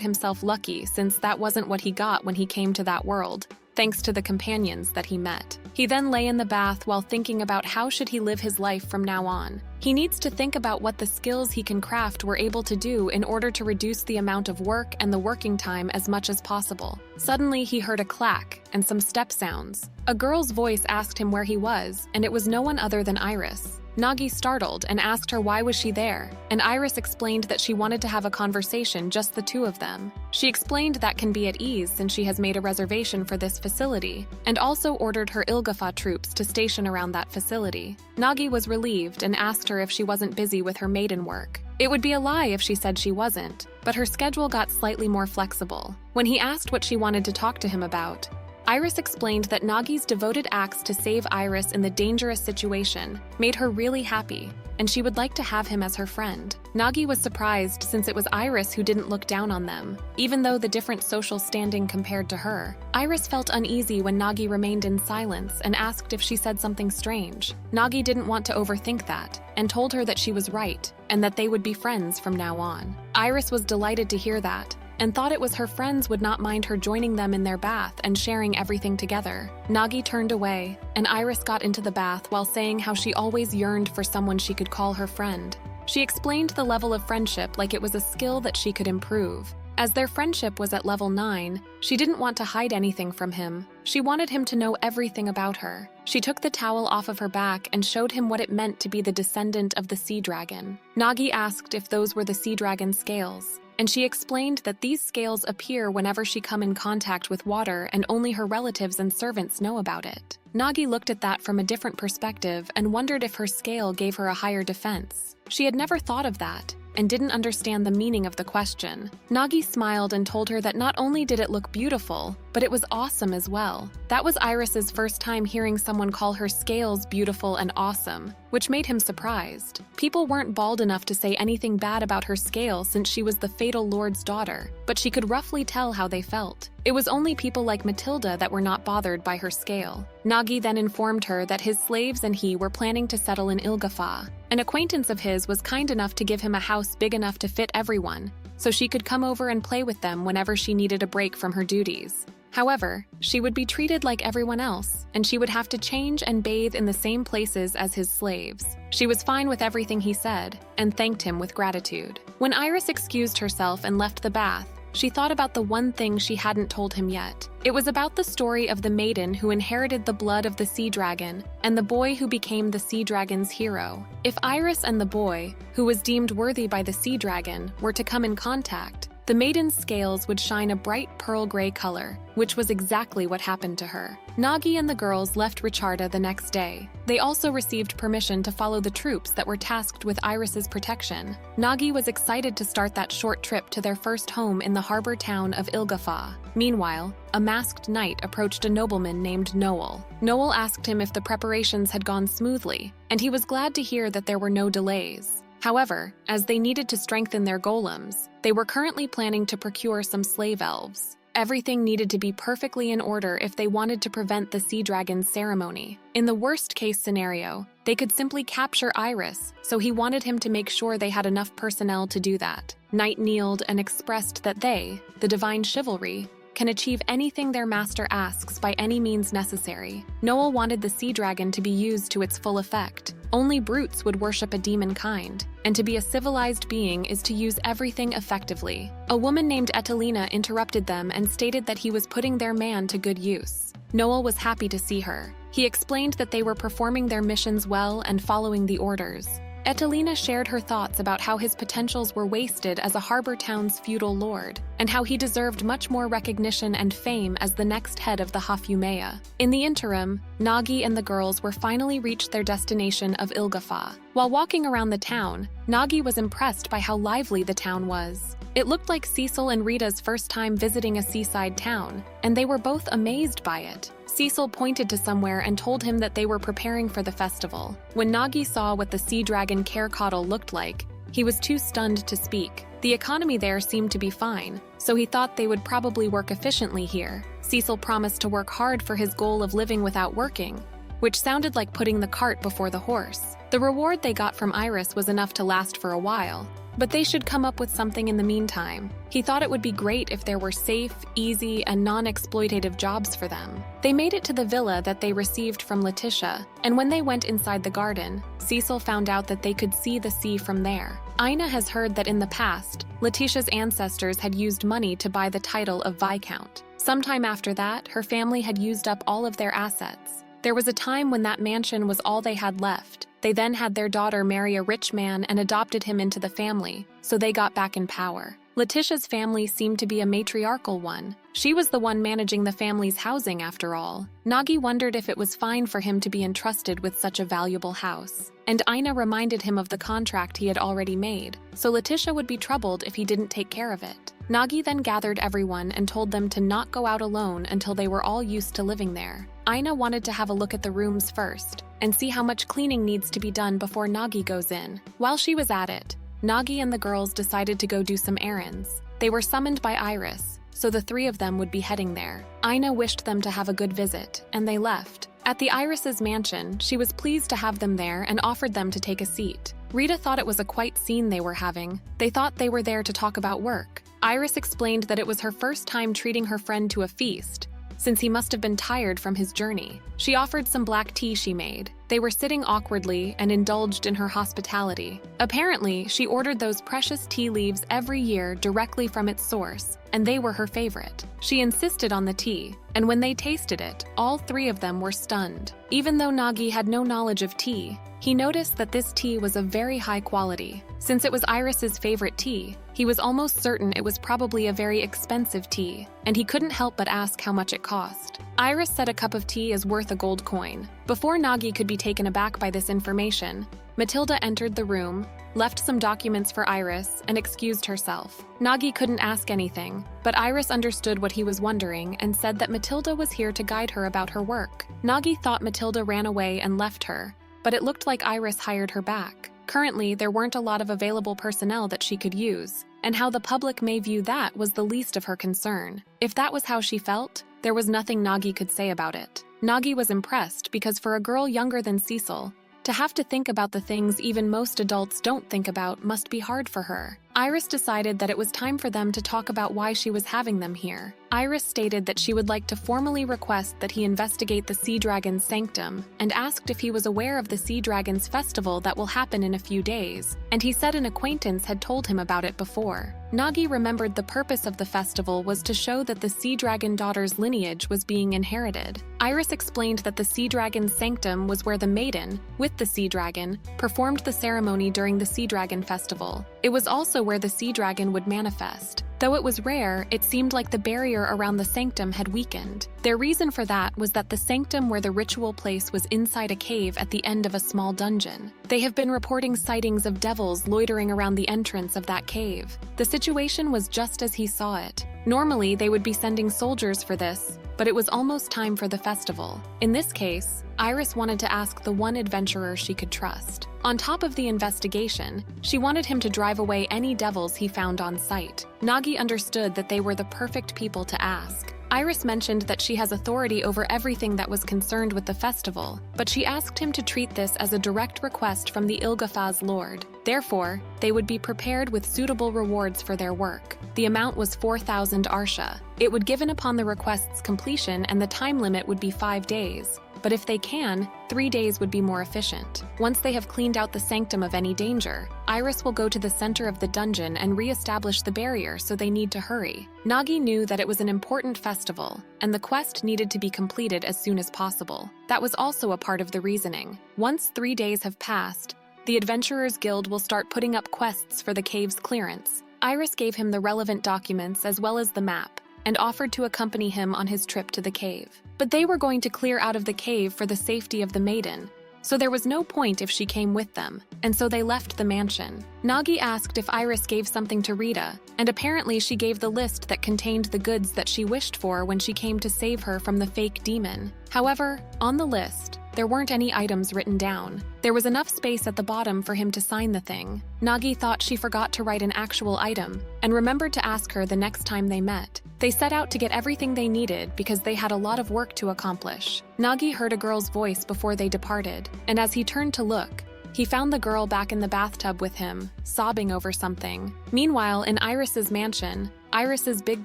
A: himself lucky since that wasn't what he got when he came to that world, thanks to the companions that he met. He then lay in the bath while thinking about how should he live his life from now on. He needs to think about what the skills he can craft were able to do in order to reduce the amount of work and the working time as much as possible. Suddenly, he heard a clack and some step sounds. A girl's voice asked him where he was, and it was no one other than Iris. Nagi startled and asked her why was she there, and Iris explained that she wanted to have a conversation, just the two of them. She explained that can be at ease since she has made a reservation for this facility, and also ordered her Ilgafa troops to station around that facility. Nagi was relieved and asked her if she wasn't busy with her maiden work. It would be a lie if she said she wasn't, but her schedule got slightly more flexible. When he asked what she wanted to talk to him about, Iris explained that Nagi's devoted acts to save Iris in the dangerous situation made her really happy, and she would like to have him as her friend. Nagi was surprised since it was Iris who didn't look down on them, even though the different social standing compared to her. Iris felt uneasy when Nagi remained in silence and asked if she said something strange. Nagi didn't want to overthink that, and told her that she was right, and that they would be friends from now on. Iris was delighted to hear that, and thought it was her friends would not mind her joining them in their bath and sharing everything together. Nagi turned away, and Iris got into the bath while saying how she always yearned for someone she could call her friend. She explained the level of friendship like it was a skill that she could improve. As their friendship was at level 9, she didn't want to hide anything from him. She wanted him to know everything about her. She took the towel off of her back and showed him what it meant to be the descendant of the sea dragon. Nagi asked if those were the sea dragon's scales, and she explained that these scales appear whenever she come in contact with water and only her relatives and servants know about it. Nagi looked at that from a different perspective and wondered if her scale gave her a higher defense. She had never thought of that, and didn't understand the meaning of the question. Nagi smiled and told her that not only did it look beautiful, but it was awesome as well. That was Iris's first time hearing someone call her scales beautiful and awesome, which made him surprised. People weren't bald enough to say anything bad about her scale since she was the Fatal Lord's daughter, but she could roughly tell how they felt. It was only people like Matilda that were not bothered by her scale. Nagi then informed her that his slaves and he were planning to settle in Ilgafa. An acquaintance of his was kind enough to give him a house big enough to fit everyone, so she could come over and play with them whenever she needed a break from her duties. However, she would be treated like everyone else, and she would have to change and bathe in the same places as his slaves. She was fine with everything he said, and thanked him with gratitude. When Iris excused herself and left the bath, she thought about the one thing she hadn't told him yet. It was about the story of the maiden who inherited the blood of the sea dragon and the boy who became the sea dragon's hero. If Iris and the boy, who was deemed worthy by the sea dragon, were to come in contact, the maiden's scales would shine a bright pearl gray color, which was exactly what happened to her. Nagi and the girls left Richarda the next day. They also received permission to follow the troops that were tasked with Iris's protection. Nagi was excited to start that short trip to their first home in the harbor town of Ilgafa. Meanwhile, a masked knight approached a nobleman named Noel. Noel asked him if the preparations had gone smoothly, and he was glad to hear that there were no delays. However, as they needed to strengthen their golems, they were currently planning to procure some slave elves. Everything needed to be perfectly in order if they wanted to prevent the sea dragon's ceremony. In the worst-case scenario, they could simply capture Iris, so he wanted him to make sure they had enough personnel to do that. Knight kneeled and expressed that they, the divine chivalry, can achieve anything their master asks by any means necessary. Noel wanted the sea dragon to be used to its full effect. Only brutes would worship a demon kind, and to be a civilized being is to use everything effectively. A woman named Etelina interrupted them and stated that he was putting their man to good use. Noel was happy to see her. He explained that they were performing their missions well and following the orders. Etelina shared her thoughts about how his potentials were wasted as a harbor town's feudal lord, and how he deserved much more recognition and fame as the next head of the Hafumea. In the interim, Nagi and the girls were finally reached their destination of Ilgafa. While walking around the town, Nagi was impressed by how lively the town was. It looked like Cecil and Rita's first time visiting a seaside town, and they were both amazed by it. Cecil pointed to somewhere and told him that they were preparing for the festival. When Nagi saw what the sea dragon Carecoddle looked like, he was too stunned to speak. The economy there seemed to be fine, so he thought they would probably work efficiently here. Cecil promised to work hard for his goal of living without working, which sounded like putting the cart before the horse. The reward they got from Iris was enough to last for a while, but they should come up with something in the meantime. He thought it would be great if there were safe, easy, and non-exploitative jobs for them. They made it to the villa that they received from Letitia, and when they went inside the garden, Cecil found out that they could see the sea from there. Ina has heard that in the past, Letitia's ancestors had used money to buy the title of Viscount. Sometime after that, her family had used up all of their assets. There was a time when that mansion was all they had left. They then had their daughter marry a rich man and adopted him into the family, so they got back in power. Letitia's family seemed to be a matriarchal one. She was the one managing the family's housing after all. Nagi wondered if it was fine for him to be entrusted with such a valuable house. And Ina reminded him of the contract he had already made, so Letitia would be troubled if he didn't take care of it. Nagi then gathered everyone and told them to not go out alone until they were all used to living there. Ina wanted to have a look at the rooms first, and see how much cleaning needs to be done before Nagi goes in. While she was at it, Nagi and the girls decided to go do some errands. They were summoned by Iris, so the three of them would be heading there. Ina wished them to have a good visit, and they left. At the Iris's mansion, she was pleased to have them there and offered them to take a seat. Rita thought it was a quiet scene they were having. They thought they were there to talk about work. Iris explained that it was her first time treating her friend to a feast, since he must have been tired from his journey. She offered some black tea she made. They were sitting awkwardly and indulged in her hospitality. Apparently, she ordered those precious tea leaves every year directly from its source, and they were her favorite. She insisted on the tea, and when they tasted it, all three of them were stunned. Even though Nagi had no knowledge of tea, he noticed that this tea was of very high quality. Since it was Iris's favorite tea, he was almost certain it was probably a very expensive tea, and he couldn't help but ask how much it cost. Iris said a cup of tea is worth a gold coin. Before Nagi could be taken aback by this information, Matilda entered the room, left some documents for Iris, and excused herself. Nagi couldn't ask anything, but Iris understood what he was wondering and said that Matilda was here to guide her about her work. Nagi thought Matilda ran away and left her, but it looked like Iris hired her back. Currently, there weren't a lot of available personnel that she could use, and how the public may view that was the least of her concern. If that was how she felt, there was nothing Nagi could say about it. Nagi was impressed because for a girl younger than Cecil, to have to think about the things even most adults don't think about must be hard for her. Iris decided that it was time for them to talk about why she was having them here. Iris stated that she would like to formally request that he investigate the Sea Dragon's sanctum and asked if he was aware of the Sea Dragon's festival that will happen in a few days, and he said an acquaintance had told him about it before. Nagi remembered the purpose of the festival was to show that the Sea Dragon daughter's lineage was being inherited. Iris explained that the Sea Dragon's sanctum was where the maiden, with the Sea Dragon, performed the ceremony during the Sea Dragon festival. It was also where the Sea Dragon would manifest. Though it was rare, it seemed like the barrier around the sanctum had weakened. Their reason for that was that the sanctum where the ritual place was inside a cave at the end of a small dungeon. They have been reporting sightings of devils loitering around the entrance of that cave. The situation was just as he saw it. Normally, they would be sending soldiers for this, but it was almost time for the festival. In this case, Iris wanted to ask the one adventurer she could trust. On top of the investigation, she wanted him to drive away any devils he found on site. Nagi understood that they were the perfect people to ask. Iris mentioned that she has authority over everything that was concerned with the festival, but she asked him to treat this as a direct request from the Ilgafaz Lord. Therefore, they would be prepared with suitable rewards for their work. The amount was 4,000 arsha. It would given upon the request's completion, and the time limit would be 5 days. But if they can, 3 days would be more efficient. Once they have cleaned out the sanctum of any danger, Iris will go to the center of the dungeon and re-establish the barrier, so they need to hurry. Nagi knew that it was an important festival, and the quest needed to be completed as soon as possible. That was also a part of the reasoning. Once 3 days have passed, the Adventurers Guild will start putting up quests for the cave's clearance. Iris gave him the relevant documents as well as the map, and offered to accompany him on his trip to the cave. But they were going to clear out of the cave for the safety of the maiden, so there was no point if she came with them, and so they left the mansion. Nagi asked if Iris gave something to Rita, and apparently she gave the list that contained the goods that she wished for when she came to save her from the fake demon. However, on the list, there weren't any items written down. There was enough space at the bottom for him to sign the thing. Nagi thought she forgot to write an actual item, and remembered to ask her the next time they met. They set out to get everything they needed because they had a lot of work to accomplish. Nagi heard a girl's voice before they departed, and as he turned to look, he found the girl back in the bathtub with him, sobbing over something. Meanwhile, in Iris's mansion, Iris's big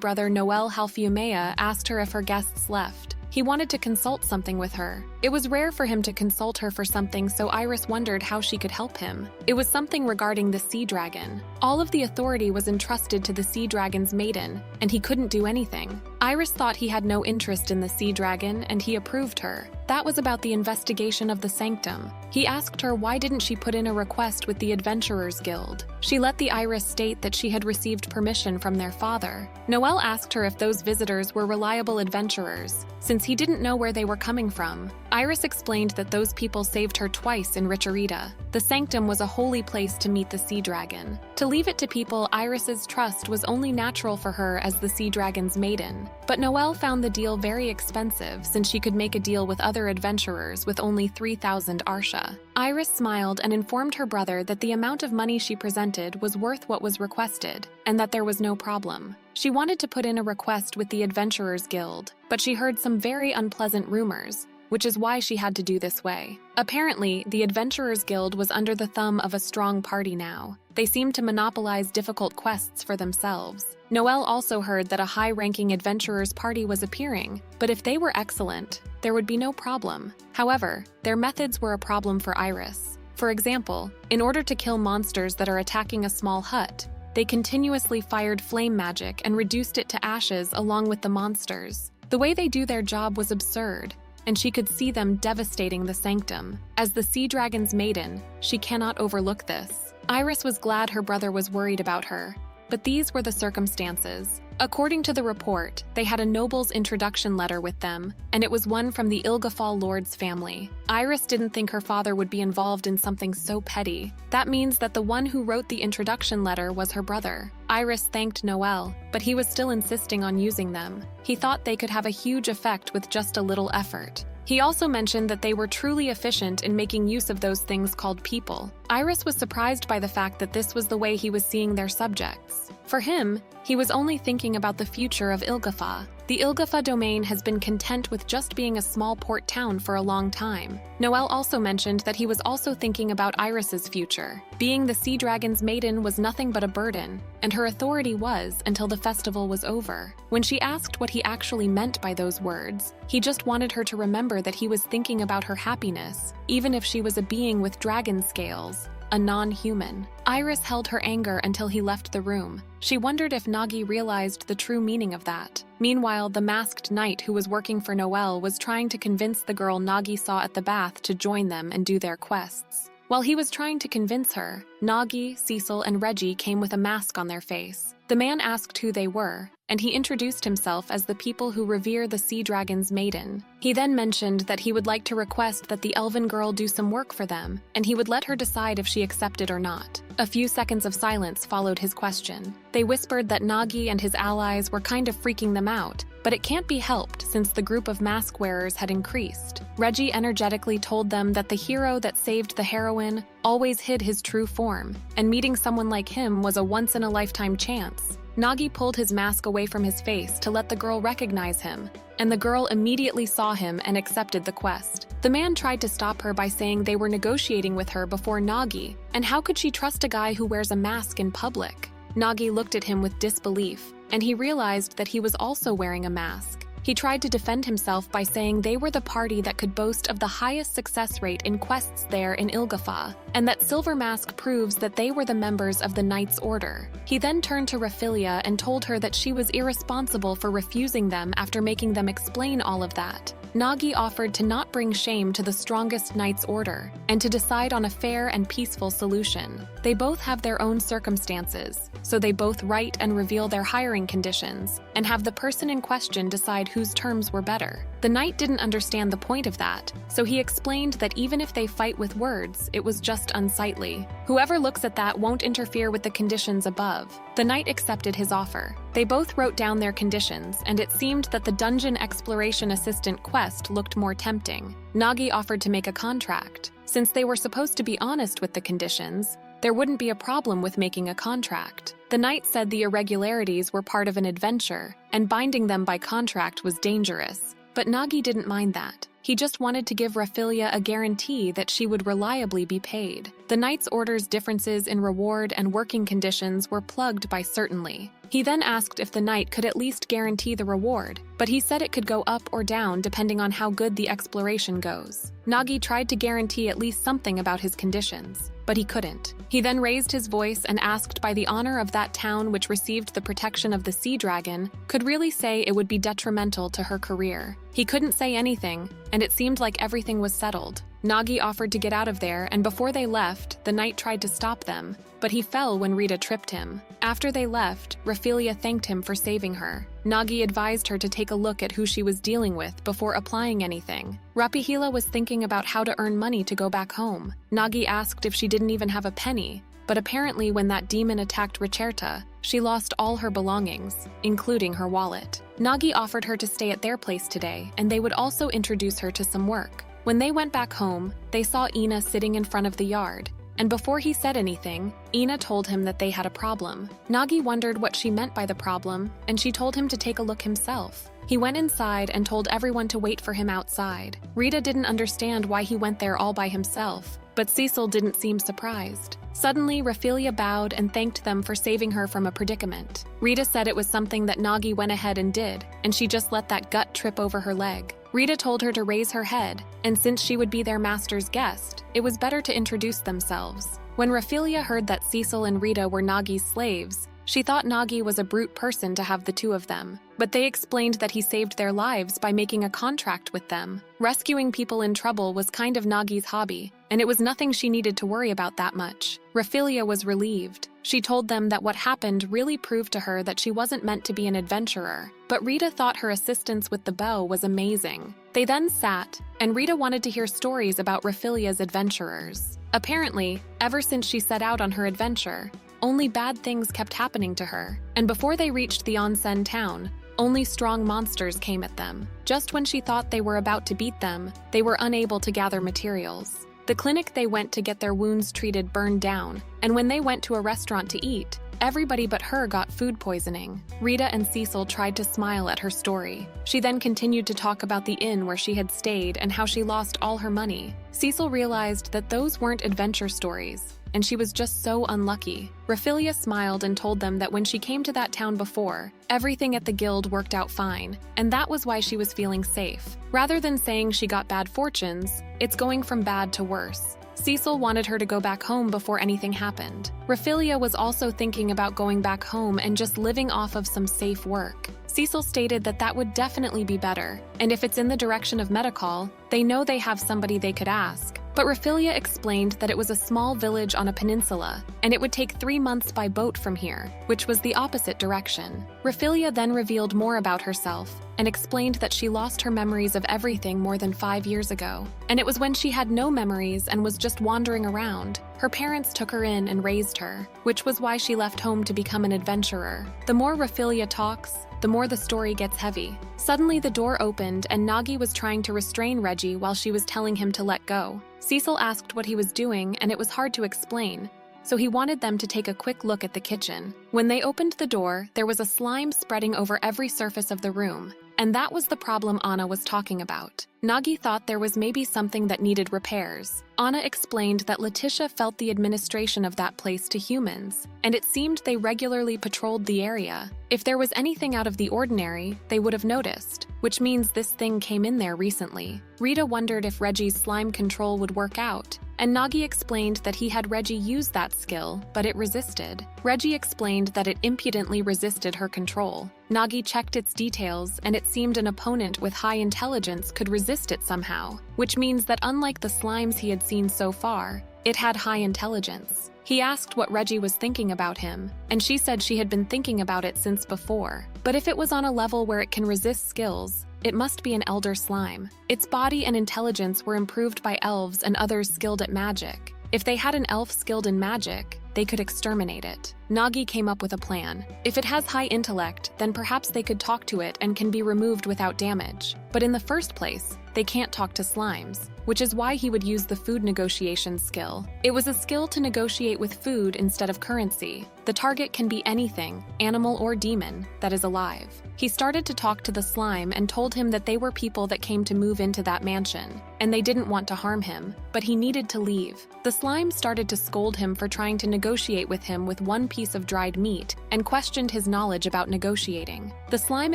A: brother Noel Halfiumea asked her if her guests left. He wanted to consult something with her. It was rare for him to consult her for something, so Iris wondered how she could help him. It was something regarding the Sea Dragon. All of the authority was entrusted to the Sea Dragon's maiden, and he couldn't do anything. Iris thought he had no interest in the Sea Dragon, and he approved her. That was about the investigation of the sanctum. He asked her why didn't she put in a request with the Adventurers Guild. She let the Iris state that she had received permission from their father. Noel asked her if those visitors were reliable adventurers, since he didn't know where they were coming from. Iris explained that those people saved her twice in Richerita. The sanctum was a holy place to meet the Sea Dragon. To leave it to people Iris's trust was only natural for her as the Sea Dragon's maiden. But Noelle found the deal very expensive since she could make a deal with other adventurers with only 3,000 arsha. Iris smiled and informed her brother that the amount of money she presented was worth what was requested, and that there was no problem. She wanted to put in a request with the Adventurers Guild, but she heard some very unpleasant rumors. which is why she had to do this way. Apparently, the Adventurers Guild was under the thumb of a strong party now. They seemed to monopolize difficult quests for themselves. Noelle also heard that a high-ranking adventurers party was appearing, but if they were excellent, there would be no problem. However, their methods were a problem for Iris. For example, in order to kill monsters that are attacking a small hut, they continuously fired flame magic and reduced it to ashes along with the monsters. The way they do their job was absurd, and she could see them devastating the sanctum. As the Sea Dragon's maiden, she cannot overlook this. Iris was glad her brother was worried about her, but these were the circumstances. According to the report, they had a noble's introduction letter with them, and it was one from the Ilgafall Lord's family. Iris didn't think her father would be involved in something so petty. That means that the one who wrote the introduction letter was her brother. Iris thanked Noelle, but he was still insisting on using them. He thought they could have a huge effect with just a little effort. He also mentioned that they were truly efficient in making use of those things called people. Iris was surprised by the fact that this was the way he was seeing their subjects. For him, he was only thinking about the future of Ilgafa. The Ilgafa domain has been content with just being a small port town for a long time. Noelle also mentioned that he was also thinking about Iris's future. Being the Sea Dragon's maiden was nothing but a burden, and her authority was until the festival was over. When she asked what he actually meant by those words, he just wanted her to remember that he was thinking about her happiness, even if she was a being with dragon scales, a non-human. Iris held her anger until he left the room. She wondered if Nagi realized the true meaning of that. Meanwhile, the masked knight who was working for Noelle was trying to convince the girl Nagi saw at the bath to join them and do their quests. While he was trying to convince her, Nagi, Cecil, and Reggie came with a mask on their face. The man asked who they were, and he introduced himself as the people who revere the Sea Dragon's maiden. He then mentioned that he would like to request that the elven girl do some work for them, and he would let her decide if she accepted or not. A few seconds of silence followed his question. They whispered that Nagi and his allies were kind of freaking them out, but it can't be helped since the group of mask wearers had increased. Reggie energetically told them that the hero that saved the heroine always hid his true form, and meeting someone like him was a once-in-a-lifetime chance. Nagi pulled his mask away from his face to let the girl recognize him, and the girl immediately saw him and accepted the quest. The man tried to stop her by saying they were negotiating with her before Nagi, and how could she trust a guy who wears a mask in public? Nagi looked at him with disbelief, and he realized that he was also wearing a mask. He tried to defend himself by saying they were the party that could boast of the highest success rate in quests there in Ilgafa, and that Silver Mask proves that they were the members of the Knight's Order. He then turned to Raphilia and told her that she was irresponsible for refusing them after making them explain all of that. Nagi offered to not bring shame to the strongest Knight's Order, and to decide on a fair and peaceful solution. They both have their own circumstances, so they both write and reveal their hiring conditions, and have the person in question decide whose terms were better. The Knight didn't understand the point of that, so he explained that even if they fight with words, it was just unsightly. Whoever looks at that won't interfere with the conditions above. The Knight accepted his offer. They both wrote down their conditions, and it seemed that the Dungeon Exploration Assistant quest looked more tempting. Nagi offered to make a contract. Since they were supposed to be honest with the conditions, there wouldn't be a problem with making a contract. The Knight said the irregularities were part of an adventure, and binding them by contract was dangerous. But Nagi didn't mind that. He just wanted to give Raphilia a guarantee that she would reliably be paid. The Knight's Order's differences in reward and working conditions were plugged by certainly. He then asked if the Knight could at least guarantee the reward, but he said it could go up or down depending on how good the exploration goes. Nagi tried to guarantee at least something about his conditions, but he couldn't. He then raised his voice and asked by the honor of that town which received the protection of the Sea Dragon could really say it would be detrimental to her career. He couldn't say anything, and it seemed like everything was settled. Nagi offered to get out of there, and before they left, the Knight tried to stop them, but he fell when Rita tripped him. After they left, Raphilia thanked him for saving her. Nagi advised her to take a look at who she was dealing with before applying anything. Rapihila was thinking about how to earn money to go back home. Nagi asked if she didn't even have a penny, but apparently when that demon attacked Ricerta, she lost all her belongings, including her wallet. Nagi offered her to stay at their place today, and they would also introduce her to some work. When they went back home, they saw Ina sitting in front of the yard, and before he said anything, Ina told him that they had a problem. Nagi wondered what she meant by the problem, and she told him to take a look himself. He went inside and told everyone to wait for him outside. Rita didn't understand why he went there all by himself, but Cecil didn't seem surprised. Suddenly, Raphelia bowed and thanked them for saving her from a predicament. Rita said it was something that Nagi went ahead and did, and she just let that gut trip over her leg. Rita told her to raise her head, and since she would be their master's guest, it was better to introduce themselves. When Raphelia heard that Cecil and Rita were Nagi's slaves, she thought Nagi was a brute person to have the two of them, but they explained that he saved their lives by making a contract with them. Rescuing people in trouble was kind of Nagi's hobby, and it was nothing she needed to worry about that much. Raphelia was relieved. She told them that what happened really proved to her that she wasn't meant to be an adventurer, but Rita thought her assistance with the bow was amazing. They then sat, and Rita wanted to hear stories about Raphelia's adventurers. Apparently, ever since she set out on her adventure, only bad things kept happening to her, and before they reached the onsen town, only strong monsters came at them. Just when she thought they were about to beat them, they were unable to gather materials. The clinic they went to get their wounds treated burned down, and when they went to a restaurant to eat, everybody but her got food poisoning. Rita and Cecil tried to smile at her story. She then continued to talk about the inn where she had stayed and how she lost all her money. Cecil realized that those weren't adventure stories, and she was just so unlucky. Raphelia smiled and told them that when she came to that town before, everything at the guild worked out fine, and that was why she was feeling safe. Rather than saying she got bad fortunes, it's going from bad to worse. Cecil wanted her to go back home before anything happened. Raphelia was also thinking about going back home and just living off of some safe work. Cecil stated that that would definitely be better, and if it's in the direction of Medical, they know they have somebody they could ask. But Raphelia explained that it was a small village on a peninsula, and it would take 3 months by boat from here, which was the opposite direction. Raphelia then revealed more about herself, and explained that she lost her memories of everything more than 5 years ago. And it was when she had no memories and was just wandering around. Her parents took her in and raised her, which was why she left home to become an adventurer. The more Raphelia talks, the more the story gets heavy. Suddenly the door opened and Nagi was trying to restrain Reggie while she was telling him to let go. Cecil asked what he was doing and it was hard to explain, so he wanted them to take a quick look at the kitchen. When they opened the door, there was a slime spreading over every surface of the room, and that was the problem Anna was talking about. Nagi thought there was maybe something that needed repairs. Anna explained that Letitia felt the administration of that place to humans, and it seemed they regularly patrolled the area. If there was anything out of the ordinary, they would have noticed, which means this thing came in there recently. Rita wondered if Reggie's slime control would work out, and Nagi explained that he had Reggie use that skill, but it resisted. Reggie explained that it impudently resisted her control. Nagi checked its details, and it seemed an opponent with high intelligence could resist it somehow, which means that unlike the slimes he had seen so far, it had high intelligence. He asked what Reggie was thinking about him, and she said she had been thinking about it since before. But if it was on a level where it can resist skills, it must be an elder slime. Its body and intelligence were improved by elves and others skilled at magic. If they had an elf skilled in magic, they could exterminate it. Nagi came up with a plan. If it has high intellect, then perhaps they could talk to it and can be removed without damage. But in the first place, they can't talk to slimes, which is why he would use the food negotiation skill. It was a skill to negotiate with food instead of currency. The target can be anything, animal or demon, that is alive. He started to talk to the slime and told him that they were people that came to move into that mansion, and they didn't want to harm him, but he needed to leave. The slime started to scold him for trying to negotiate with him with one piece of dried meat, and questioned his knowledge about negotiating. The slime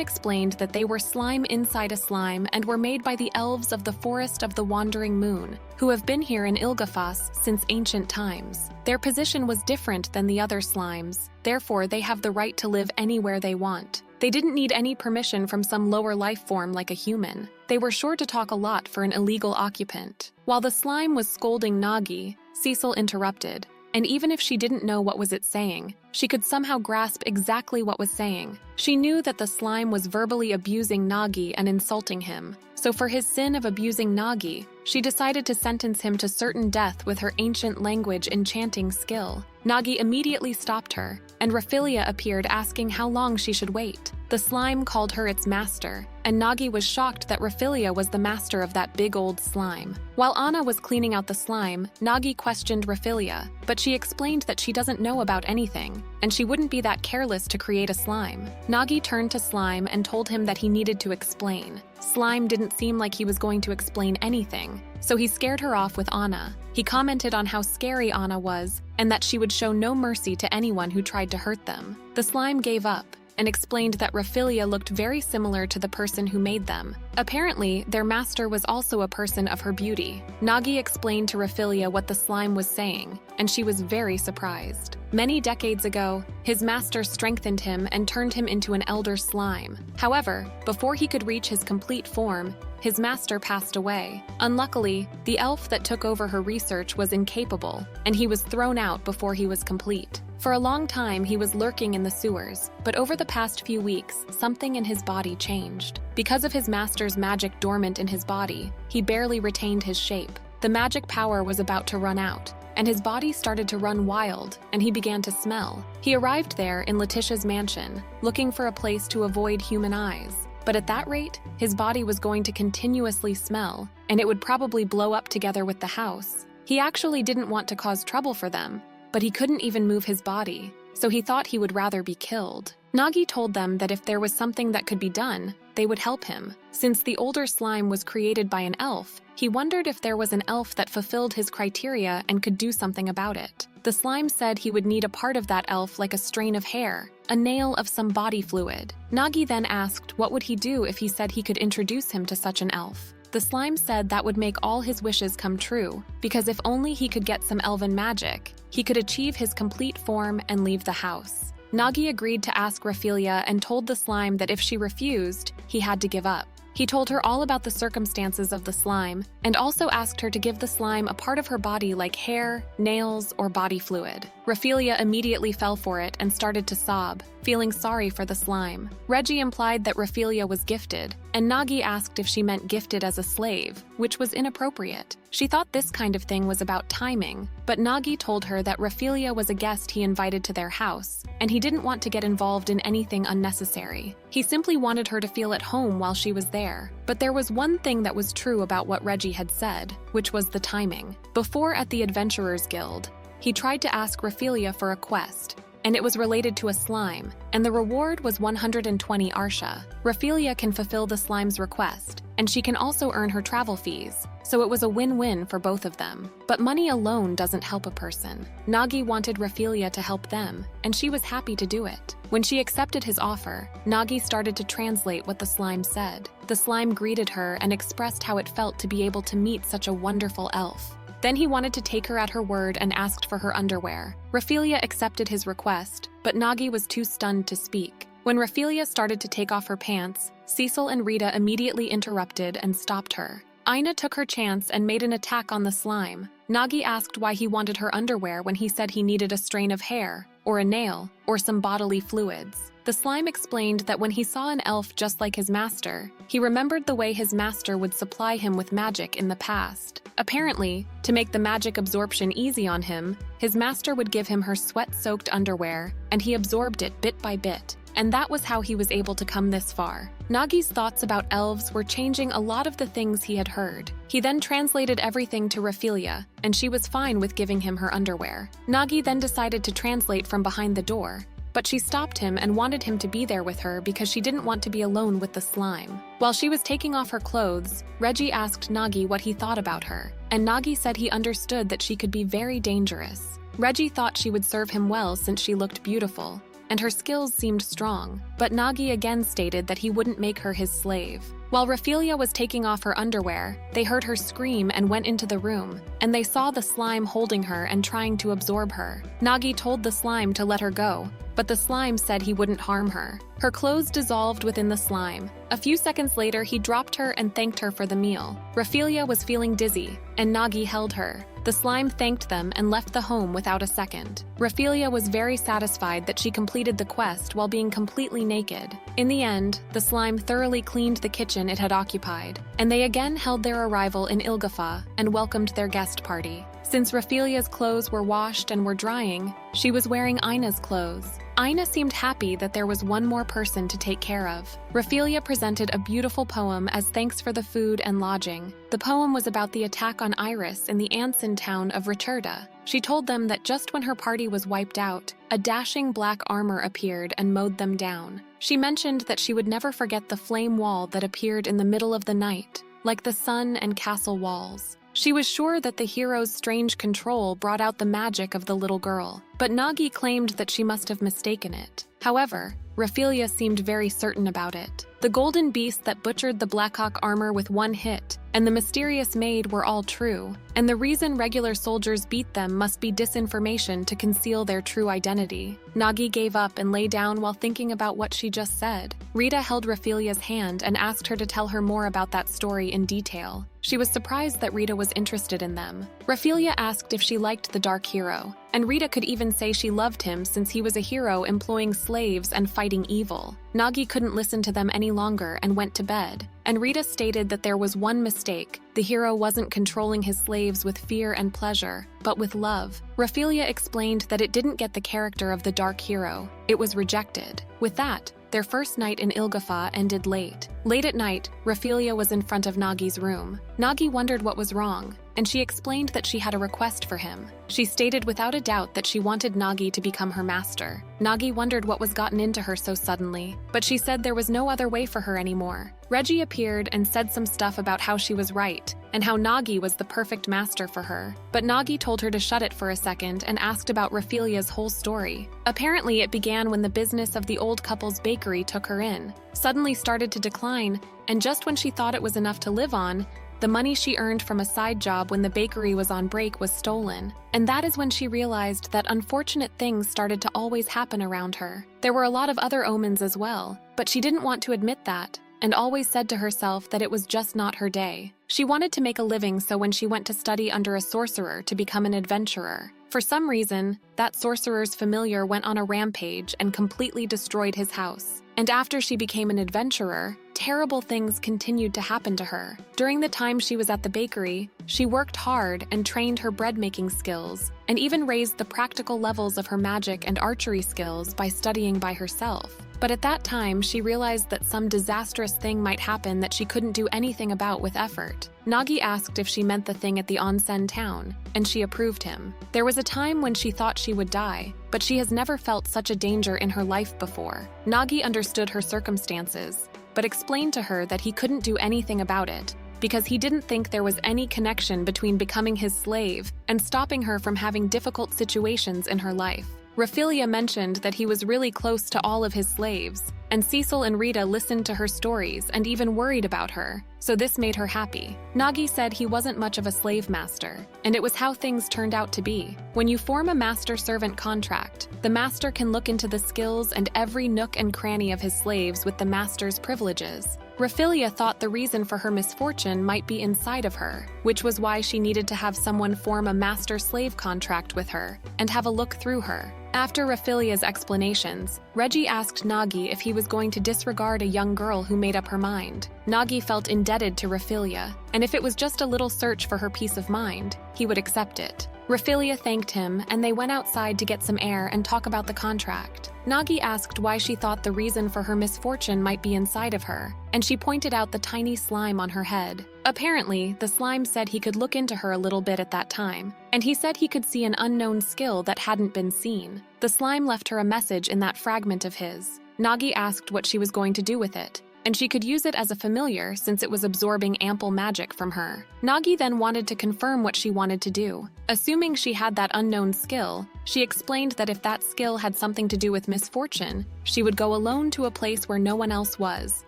A: explained that they were slime inside a slime and were made by the elves of the Forest of the Wandering Moon, who have been here in Ilgafas since ancient times. Their position was different than the other slimes, therefore they have the right to live anywhere they want. They didn't need any permission from some lower life form like a human. They were sure to talk a lot for an illegal occupant. While the slime was scolding Nagi, Cecil interrupted, and even if she didn't know what was it saying, she could somehow grasp exactly what was saying. She knew that the slime was verbally abusing Nagi and insulting him. So for his sin of abusing Nagi, she decided to sentence him to certain death with her ancient language enchanting skill. Nagi immediately stopped her, and Raphelia appeared asking how long she should wait. The slime called her its master, and Nagi was shocked that Raphilia was the master of that big old slime. While Anna was cleaning out the slime, Nagi questioned Raphilia, but she explained that she doesn't know about anything, and she wouldn't be that careless to create a slime. Nagi turned to Slime and told him that he needed to explain. Slime didn't seem like he was going to explain anything, so he scared her off with Anna. He commented on how scary Anna was, and that she would show no mercy to anyone who tried to hurt them. The slime gave up, and explained that Raphilia looked very similar to the person who made them. Apparently, their master was also a person of her beauty. Nagi explained to Raphilia what the slime was saying, and she was very surprised. Many decades ago, his master strengthened him and turned him into an elder slime. However, before he could reach his complete form, his master passed away. Unluckily, the elf that took over her research was incapable, and he was thrown out before he was complete. For a long time, he was lurking in the sewers, but over the past few weeks, something in his body changed. Because of his master's magic dormant in his body, he barely retained his shape. The magic power was about to run out, and his body started to run wild, and he began to smell. He arrived there in Letitia's mansion, looking for a place to avoid human eyes. But at that rate, his body was going to continuously smell, and it would probably blow up together with the house. He actually didn't want to cause trouble for them, but he couldn't even move his body, so he thought he would rather be killed. Nagi told them that if there was something that could be done, they would help him. Since the older slime was created by an elf, he wondered if there was an elf that fulfilled his criteria and could do something about it. The slime said he would need a part of that elf like a strain of hair, a nail of some body fluid. Nagi then asked what would he do if he said he could introduce him to such an elf. The slime said that would make all his wishes come true, because if only he could get some elven magic, he could achieve his complete form and leave the house. Nagi agreed to ask Raphilia and told the slime that if she refused, he had to give up. He told her all about the circumstances of the slime, and also asked her to give the slime a part of her body like hair, nails, or body fluid. Raphilia immediately fell for it and started to sob, feeling sorry for the slime. Reggie implied that Raphilia was gifted, and Nagi asked if she meant gifted as a slave, which was inappropriate. She thought this kind of thing was about timing, but Nagi told her that Raphilia was a guest he invited to their house, and he didn't want to get involved in anything unnecessary. He simply wanted her to feel at home while she was there. But there was one thing that was true about what Reggie had said, which was the timing. Before at the Adventurers Guild, he tried to ask Raphilia for a quest, and it was related to a slime, and the reward was 120 Arsha. Raphilia can fulfill the slime's request, and she can also earn her travel fees, so it was a win-win for both of them. But money alone doesn't help a person. Nagi wanted Raphilia to help them, and she was happy to do it. When she accepted his offer, Nagi started to translate what the slime said. The slime greeted her and expressed how it felt to be able to meet such a wonderful elf. Then he wanted to take her at her word and asked for her underwear. Raphilia accepted his request, but Nagi was too stunned to speak. When Raphilia started to take off her pants, Cecil and Rita immediately interrupted and stopped her. Aina took her chance and made an attack on the slime. Nagi asked why he wanted her underwear when he said he needed a strain of hair, or a nail, or some bodily fluids. The slime explained that when he saw an elf just like his master, he remembered the way his master would supply him with magic in the past. Apparently, to make the magic absorption easy on him, his master would give him her sweat-soaked underwear, and he absorbed it bit by bit. And that was how he was able to come this far. Nagi's thoughts about elves were changing a lot of the things he had heard. He then translated everything to Raphilia, and she was fine with giving him her underwear. Nagi then decided to translate from behind the door, but she stopped him and wanted him to be there with her because she didn't want to be alone with the slime. While she was taking off her clothes, Reggie asked Nagi what he thought about her, and Nagi said he understood that she could be very dangerous. Reggie thought she would serve him well since she looked beautiful, and her skills seemed strong, but Nagi again stated that he wouldn't make her his slave. While Raphilia was taking off her underwear, they heard her scream and went into the room, and they saw the slime holding her and trying to absorb her. Nagi told the slime to let her go, but the slime said he wouldn't harm her. Her clothes dissolved within the slime. A few seconds later, he dropped her and thanked her for the meal. Raphilia was feeling dizzy, and Nagi held her. The slime thanked them and left the home without a second. Raphilia was very satisfied that she completed the quest while being completely naked. In the end, the slime thoroughly cleaned the kitchen it had occupied, and they again held their arrival in Ilgafa and welcomed their guest party. Since Raphelia's clothes were washed and were drying, she was wearing Ina's clothes. Ina seemed happy that there was one more person to take care of. Raphelia presented a beautiful poem as thanks for the food and lodging. The poem was about the attack on Iris in the Anson town of Richarda. She told them that just when her party was wiped out, a dashing black armor appeared and mowed them down. She mentioned that she would never forget the flame wall that appeared in the middle of the night, like the sun and castle walls. She was sure that the hero's strange control brought out the magic of the little girl, but Nagi claimed that she must have mistaken it. However, Raphelia seemed very certain about it. The golden beast that butchered the Blackhawk armor with one hit, and the mysterious maid were all true, and the reason regular soldiers beat them must be disinformation to conceal their true identity. Nagi gave up and lay down while thinking about what she just said. Rita held Raphelia's hand and asked her to tell her more about that story in detail. She was surprised that Rita was interested in them. Raphelia asked if she liked the Dark Hero, and Rita could even say she loved him since he was a hero employing slaves and fighting evil. Nagi couldn't listen to them any longer and went to bed, and Rita stated that there was one mistake. The hero wasn't controlling his slaves with fear and pleasure, but with love. Raphelia explained that it didn't get the character of the Dark Hero. It was rejected. With that, their first night in Ilgafa ended late. Late at night, Raphelia was in front of Nagi's room. Nagi wondered what was wrong, and she explained that she had a request for him. She stated without a doubt that she wanted Nagi to become her master. Nagi wondered what was gotten into her so suddenly, but she said there was no other way for her anymore. Reggie appeared and said some stuff about how she was right, and how Nagi was the perfect master for her. But Nagi told her to shut it for a second and asked about Raphelia's whole story. Apparently, it began when the business of the old couple's bakery took her in, suddenly started to decline, and just when she thought it was enough to live on, the money she earned from a side job when the bakery was on break was stolen. And that is when she realized that unfortunate things started to always happen around her. There were a lot of other omens as well, but she didn't want to admit that, and always said to herself that it was just not her day. She wanted to make a living, so when she went to study under a sorcerer to become an adventurer, for some reason, that sorcerer's familiar went on a rampage and completely destroyed his house. And after she became an adventurer, terrible things continued to happen to her. During the time she was at the bakery, she worked hard and trained her bread-making skills, and even raised the practical levels of her magic and archery skills by studying by herself. But at that time, she realized that some disastrous thing might happen that she couldn't do anything about with effort. Nagi asked if she meant the thing at the onsen town, and she approved him. There was a time when she thought she would die, but she has never felt such a danger in her life before. Nagi understood her circumstances, but explained to her that he couldn't do anything about it, because he didn't think there was any connection between becoming his slave and stopping her from having difficult situations in her life. Raphelia mentioned that he was really close to all of his slaves, and Cecil and Rita listened to her stories and even worried about her, so this made her happy. Nagi said he wasn't much of a slave master, and it was how things turned out to be. When you form a master-servant contract, the master can look into the skills and every nook and cranny of his slaves with the master's privileges. Raphelia thought the reason for her misfortune might be inside of her, which was why she needed to have someone form a master-slave contract with her and have a look through her. After Raphelia's explanations, Reggie asked Nagi if he was going to disregard a young girl who made up her mind. Nagi felt indebted to Raphelia, and if it was just a little search for her peace of mind, he would accept it. Raphelia thanked him, and they went outside to get some air and talk about the contract. Nagi asked why she thought the reason for her misfortune might be inside of her, and she pointed out the tiny slime on her head. Apparently, the slime said he could look into her a little bit at that time, and he said he could see an unknown skill that hadn't been seen. The slime left her a message in that fragment of his. Nagi asked what she was going to do with it, and she could use it as a familiar since it was absorbing ample magic from her. Nagi then wanted to confirm what she wanted to do. Assuming she had that unknown skill, she explained that if that skill had something to do with misfortune, she would go alone to a place where no one else was.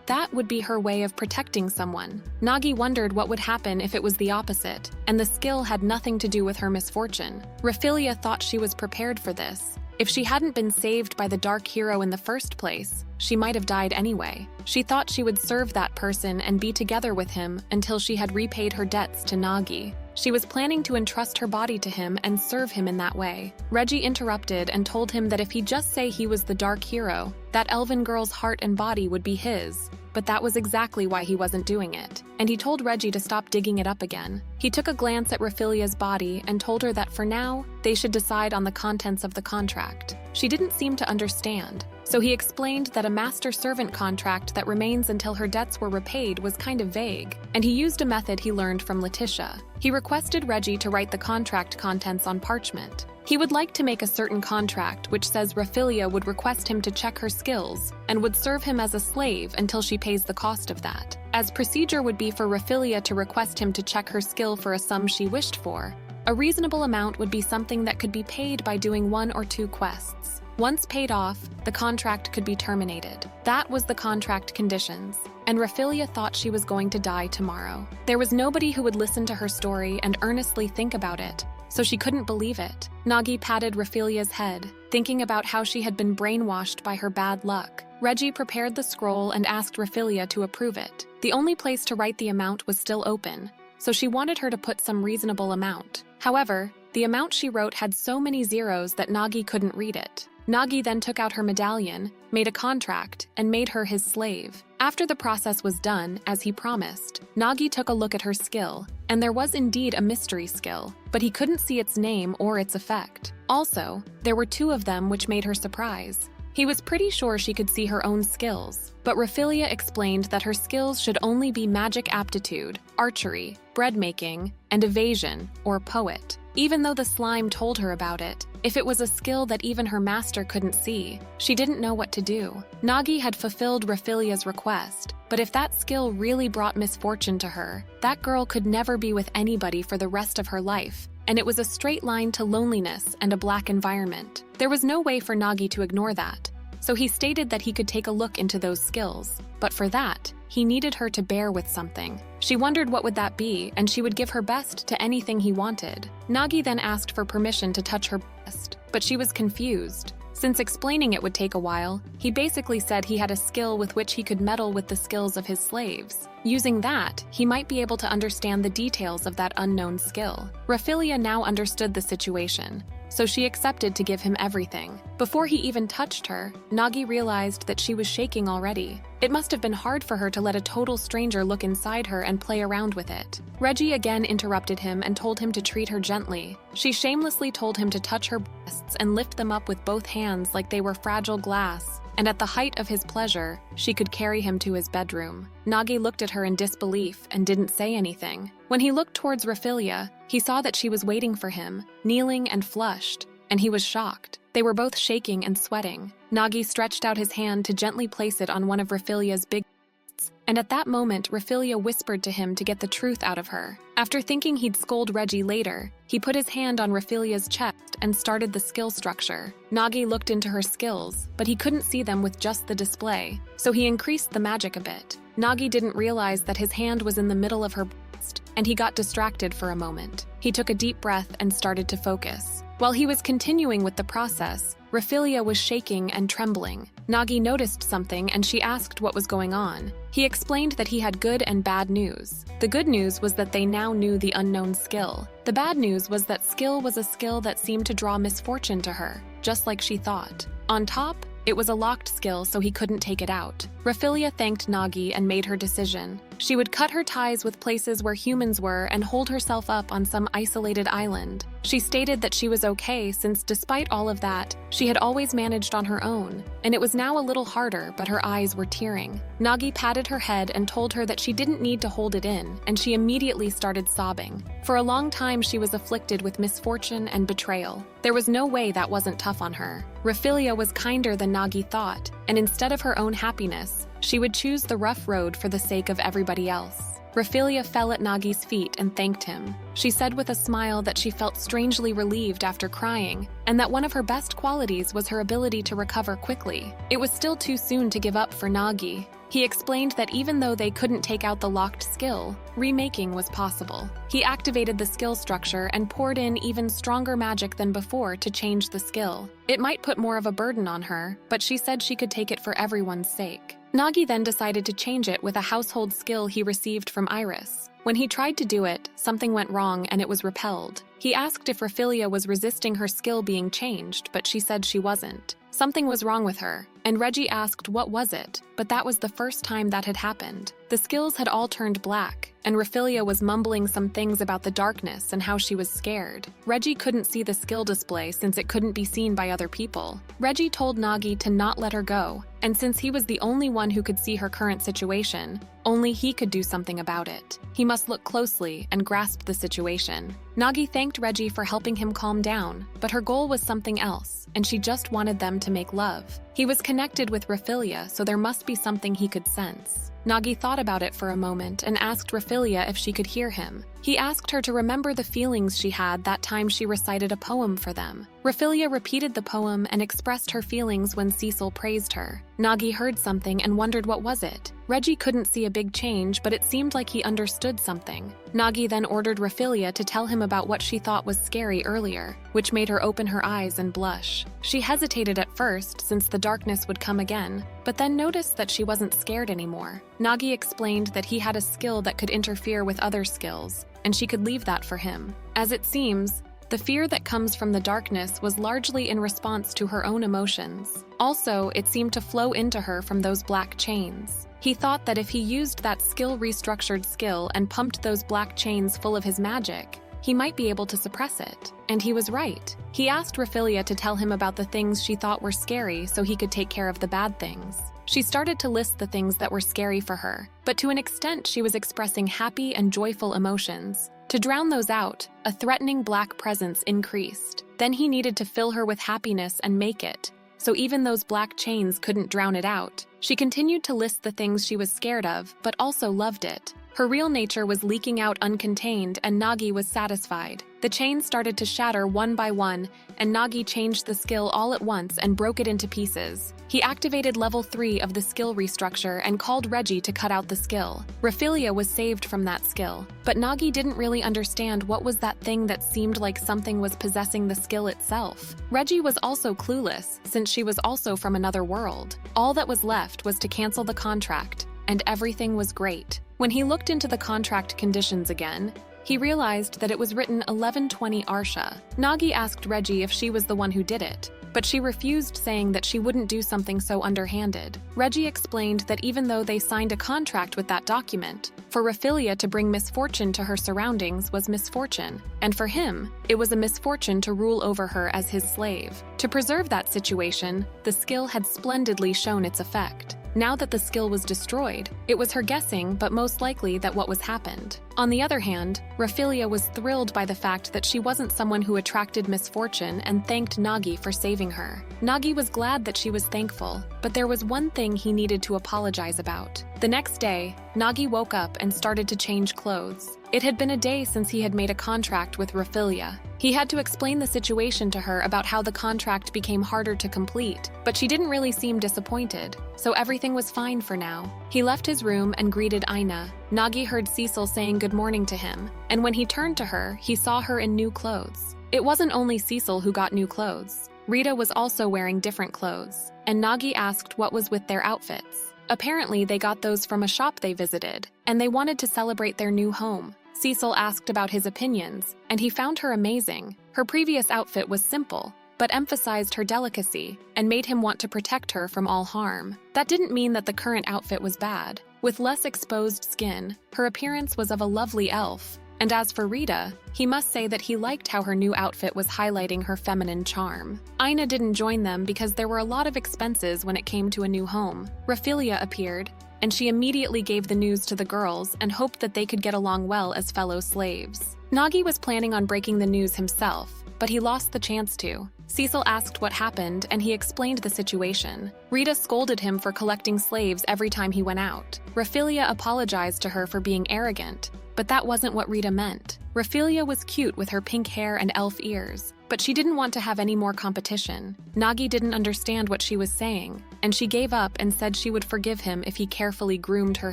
A: That would be her way of protecting someone. Nagi wondered what would happen if it was the opposite, and the skill had nothing to do with her misfortune. Raphelia thought she was prepared for this. If she hadn't been saved by the Dark Hero in the first place, she might have died anyway. She thought she would serve that person and be together with him until she had repaid her debts to Nagi. She was planning to entrust her body to him and serve him in that way. Reggie interrupted and told him that if he'd just say he was the Dark Hero, that elven girl's heart and body would be his. But that was exactly why he wasn't doing it. and he told Reggie to stop digging it up again. He took a glance at Raphilia's body and told her that for now, they should decide on the contents of the contract. She didn't seem to understand, so he explained that a master-servant contract that remains until her debts were repaid was kind of vague, and he used a method he learned from Letitia. He requested Reggie to write the contract contents on parchment. He would like to make a certain contract which says Raphilia would request him to check her skills and would serve him as a slave until she pays the cost of that, as procedure would be for Raphilia to request him to check her skill for a sum she wished for. A reasonable amount would be something that could be paid by doing 1 or 2 quests. Once paid off, the contract could be terminated. That was the contract conditions, and Raphilia thought she was going to die tomorrow. There was nobody who would listen to her story and earnestly think about it, so she couldn't believe it. Nagi patted Raphilia's head, thinking about how she had been brainwashed by her bad luck. Reggie prepared the scroll and asked Raphilia to approve it. The only place to write the amount was still open, so she wanted her to put some reasonable amount. However, the amount she wrote had so many zeros that Nagi couldn't read it. Nagi then took out her medallion, made a contract, and made her his slave. After the process was done, as he promised, Nagi took a look at her skill, and there was indeed a mystery skill, but he couldn't see its name or its effect. Also, there were 2 of them which made her surprise. He was pretty sure she could see her own skills, but Raphilia explained that her skills should only be magic aptitude, archery, bread making, and evasion, or poet. Even though the slime told her about it, if it was a skill that even her master couldn't see, she didn't know what to do. Nagi had fulfilled Raphilia's request, but if that skill really brought misfortune to her, that girl could never be with anybody for the rest of her life, and it was a straight line to loneliness and a black environment. There was no way for Nagi to ignore that, so he stated that he could take a look into those skills, but for that, he needed her to bear with something. She wondered what would that be, and she would give her best to anything he wanted. Nagi then asked for permission to touch her breast, but she was confused. Since explaining it would take a while, he basically said he had a skill with which he could meddle with the skills of his slaves. Using that, he might be able to understand the details of that unknown skill. Raphilia now understood the situation, so she accepted to give him everything. Before he even touched her, Nagi realized that she was shaking already. It must have been hard for her to let a total stranger look inside her and play around with it. Reggie again interrupted him and told him to treat her gently. She shamelessly told him to touch her breasts and lift them up with both hands like they were fragile glass, and at the height of his pleasure, she could carry him to his bedroom. Nagi looked at her in disbelief and didn't say anything. When he looked towards Raphilia, he saw that she was waiting for him, kneeling and flushed, and he was shocked. They were both shaking and sweating. Nagi stretched out his hand to gently place it on one of Raphilia's big breasts, and at that moment, Raphilia whispered to him to get the truth out of her. After thinking he'd scold Reggie later, he put his hand on Raphilia's chest and started the skill structure. Nagi looked into her skills, but he couldn't see them with just the display, so he increased the magic a bit. Nagi didn't realize that his hand was in the middle of her breast, and he got distracted for a moment. He took a deep breath and started to focus. While he was continuing with the process, Raphilia was shaking and trembling. Nagi noticed something and she asked what was going on. He explained that he had good and bad news. The good news was that they now knew the unknown skill. The bad news was that skill was a skill that seemed to draw misfortune to her, just like she thought. On top, it was a locked skill, so he couldn't take it out. Raphilia thanked Nagi and made her decision. She would cut her ties with places where humans were and hold herself up on some isolated island. She stated that she was okay since despite all of that, she had always managed on her own, and it was now a little harder, but her eyes were tearing. Nagi patted her head and told her that she didn't need to hold it in, and she immediately started sobbing. For a long time, she was afflicted with misfortune and betrayal. There was no way that wasn't tough on her. Raphilia was kinder than Nagi thought, and instead of her own happiness, she would choose the rough road for the sake of everybody else. Raphilia fell at Nagi's feet and thanked him. She said with a smile that she felt strangely relieved after crying, and that one of her best qualities was her ability to recover quickly. It was still too soon to give up for Nagi. He explained that even though they couldn't take out the locked skill, remaking was possible. He activated the skill structure and poured in even stronger magic than before to change the skill. It might put more of a burden on her, but she said she could take it for everyone's sake. Nagi then decided to change it with a household skill he received from Iris. When he tried to do it, something went wrong and it was repelled. He asked if Raphilia was resisting her skill being changed, but she said she wasn't. Something was wrong with her, and Reggie asked what was it, but that was the first time that had happened. The skills had all turned black, and Raphilia was mumbling some things about the darkness and how she was scared. Reggie couldn't see the skill display since it couldn't be seen by other people. Reggie told Nagi to not let her go, and since he was the only one who could see her current situation, only he could do something about it. He must look closely and grasp the situation. Nagi thanked Reggie for helping him calm down, but her goal was something else, and she just wanted them to make love. He was connected with Raphilia, so there must be something he could sense. Nagi thought about it for a moment and asked Raphilia if she could hear him. He asked her to remember the feelings she had that time she recited a poem for them. Raphilia repeated the poem and expressed her feelings when Cecil praised her. Nagi heard something and wondered what was it. Reggie couldn't see a big change, but it seemed like he understood something. Nagi then ordered Raphilia to tell him about what she thought was scary earlier, which made her open her eyes and blush. She hesitated at first since the darkness would come again, but then noticed that she wasn't scared anymore. Nagi explained that he had a skill that could interfere with other skills, and she could leave that for him. As it seems, the fear that comes from the darkness was largely in response to her own emotions. Also, it seemed to flow into her from those black chains. He thought that if he used that skill-restructured skill and pumped those black chains full of his magic, he might be able to suppress it. And he was right. He asked Raphilia to tell him about the things she thought were scary so he could take care of the bad things. She started to list the things that were scary for her, but to an extent she was expressing happy and joyful emotions. To drown those out, a threatening black presence increased. Then he needed to fill her with happiness and make it, so even those black chains couldn't drown it out. She continued to list the things she was scared of, but also loved it. Her real nature was leaking out uncontained, and Nagi was satisfied. The chains started to shatter one by one, and Nagi changed the skill all at once and broke it into pieces. He activated level 3 of the skill restructure and called Reggie to cut out the skill. Raphilia was saved from that skill, but Nagi didn't really understand what was that thing that seemed like something was possessing the skill itself. Reggie was also clueless, since she was also from another world. All that was left was to cancel the contract, and everything was great. When he looked into the contract conditions again, he realized that it was written 1120 Arsha. Nagi asked Reggie if she was the one who did it, but she refused, saying that she wouldn't do something so underhanded. Reggie explained that even though they signed a contract with that document, for Raphilia to bring misfortune to her surroundings was misfortune, and for him, it was a misfortune to rule over her as his slave. To preserve that situation, the skill had splendidly shown its effect. Now that the skill was destroyed, it was her guessing, but most likely that what was happened. On the other hand, Raphilia was thrilled by the fact that she wasn't someone who attracted misfortune and thanked Nagi for saving her. Nagi was glad that she was thankful, but there was one thing he needed to apologize about. The next day, Nagi woke up and started to change clothes. It had been a day since he had made a contract with Raphilia. He had to explain the situation to her about how the contract became harder to complete, but she didn't really seem disappointed, so everything was fine for now. He left his room and greeted Aina. Nagi heard Cecil saying good morning to him, and when he turned to her, he saw her in new clothes. It wasn't only Cecil who got new clothes. Rita was also wearing different clothes, and Nagi asked what was with their outfits. Apparently, they got those from a shop they visited, and they wanted to celebrate their new home. Cecil asked about his opinions, and he found her amazing. Her previous outfit was simple, but emphasized her delicacy and made him want to protect her from all harm. That didn't mean that the current outfit was bad. With less exposed skin, her appearance was of a lovely elf. And as for Rita, he must say that he liked how her new outfit was highlighting her feminine charm. Aina didn't join them because there were a lot of expenses when it came to a new home. Raphilia appeared, and she immediately gave the news to the girls and hoped that they could get along well as fellow slaves. Nagi was planning on breaking the news himself, but he lost the chance to. Cecil asked what happened, and he explained the situation. Rita scolded him for collecting slaves every time he went out. Raphilia apologized to her for being arrogant, but that wasn't what Rita meant. Raphilia was cute with her pink hair and elf ears, but she didn't want to have any more competition. Nagi didn't understand what she was saying, and she gave up and said she would forgive him if he carefully groomed her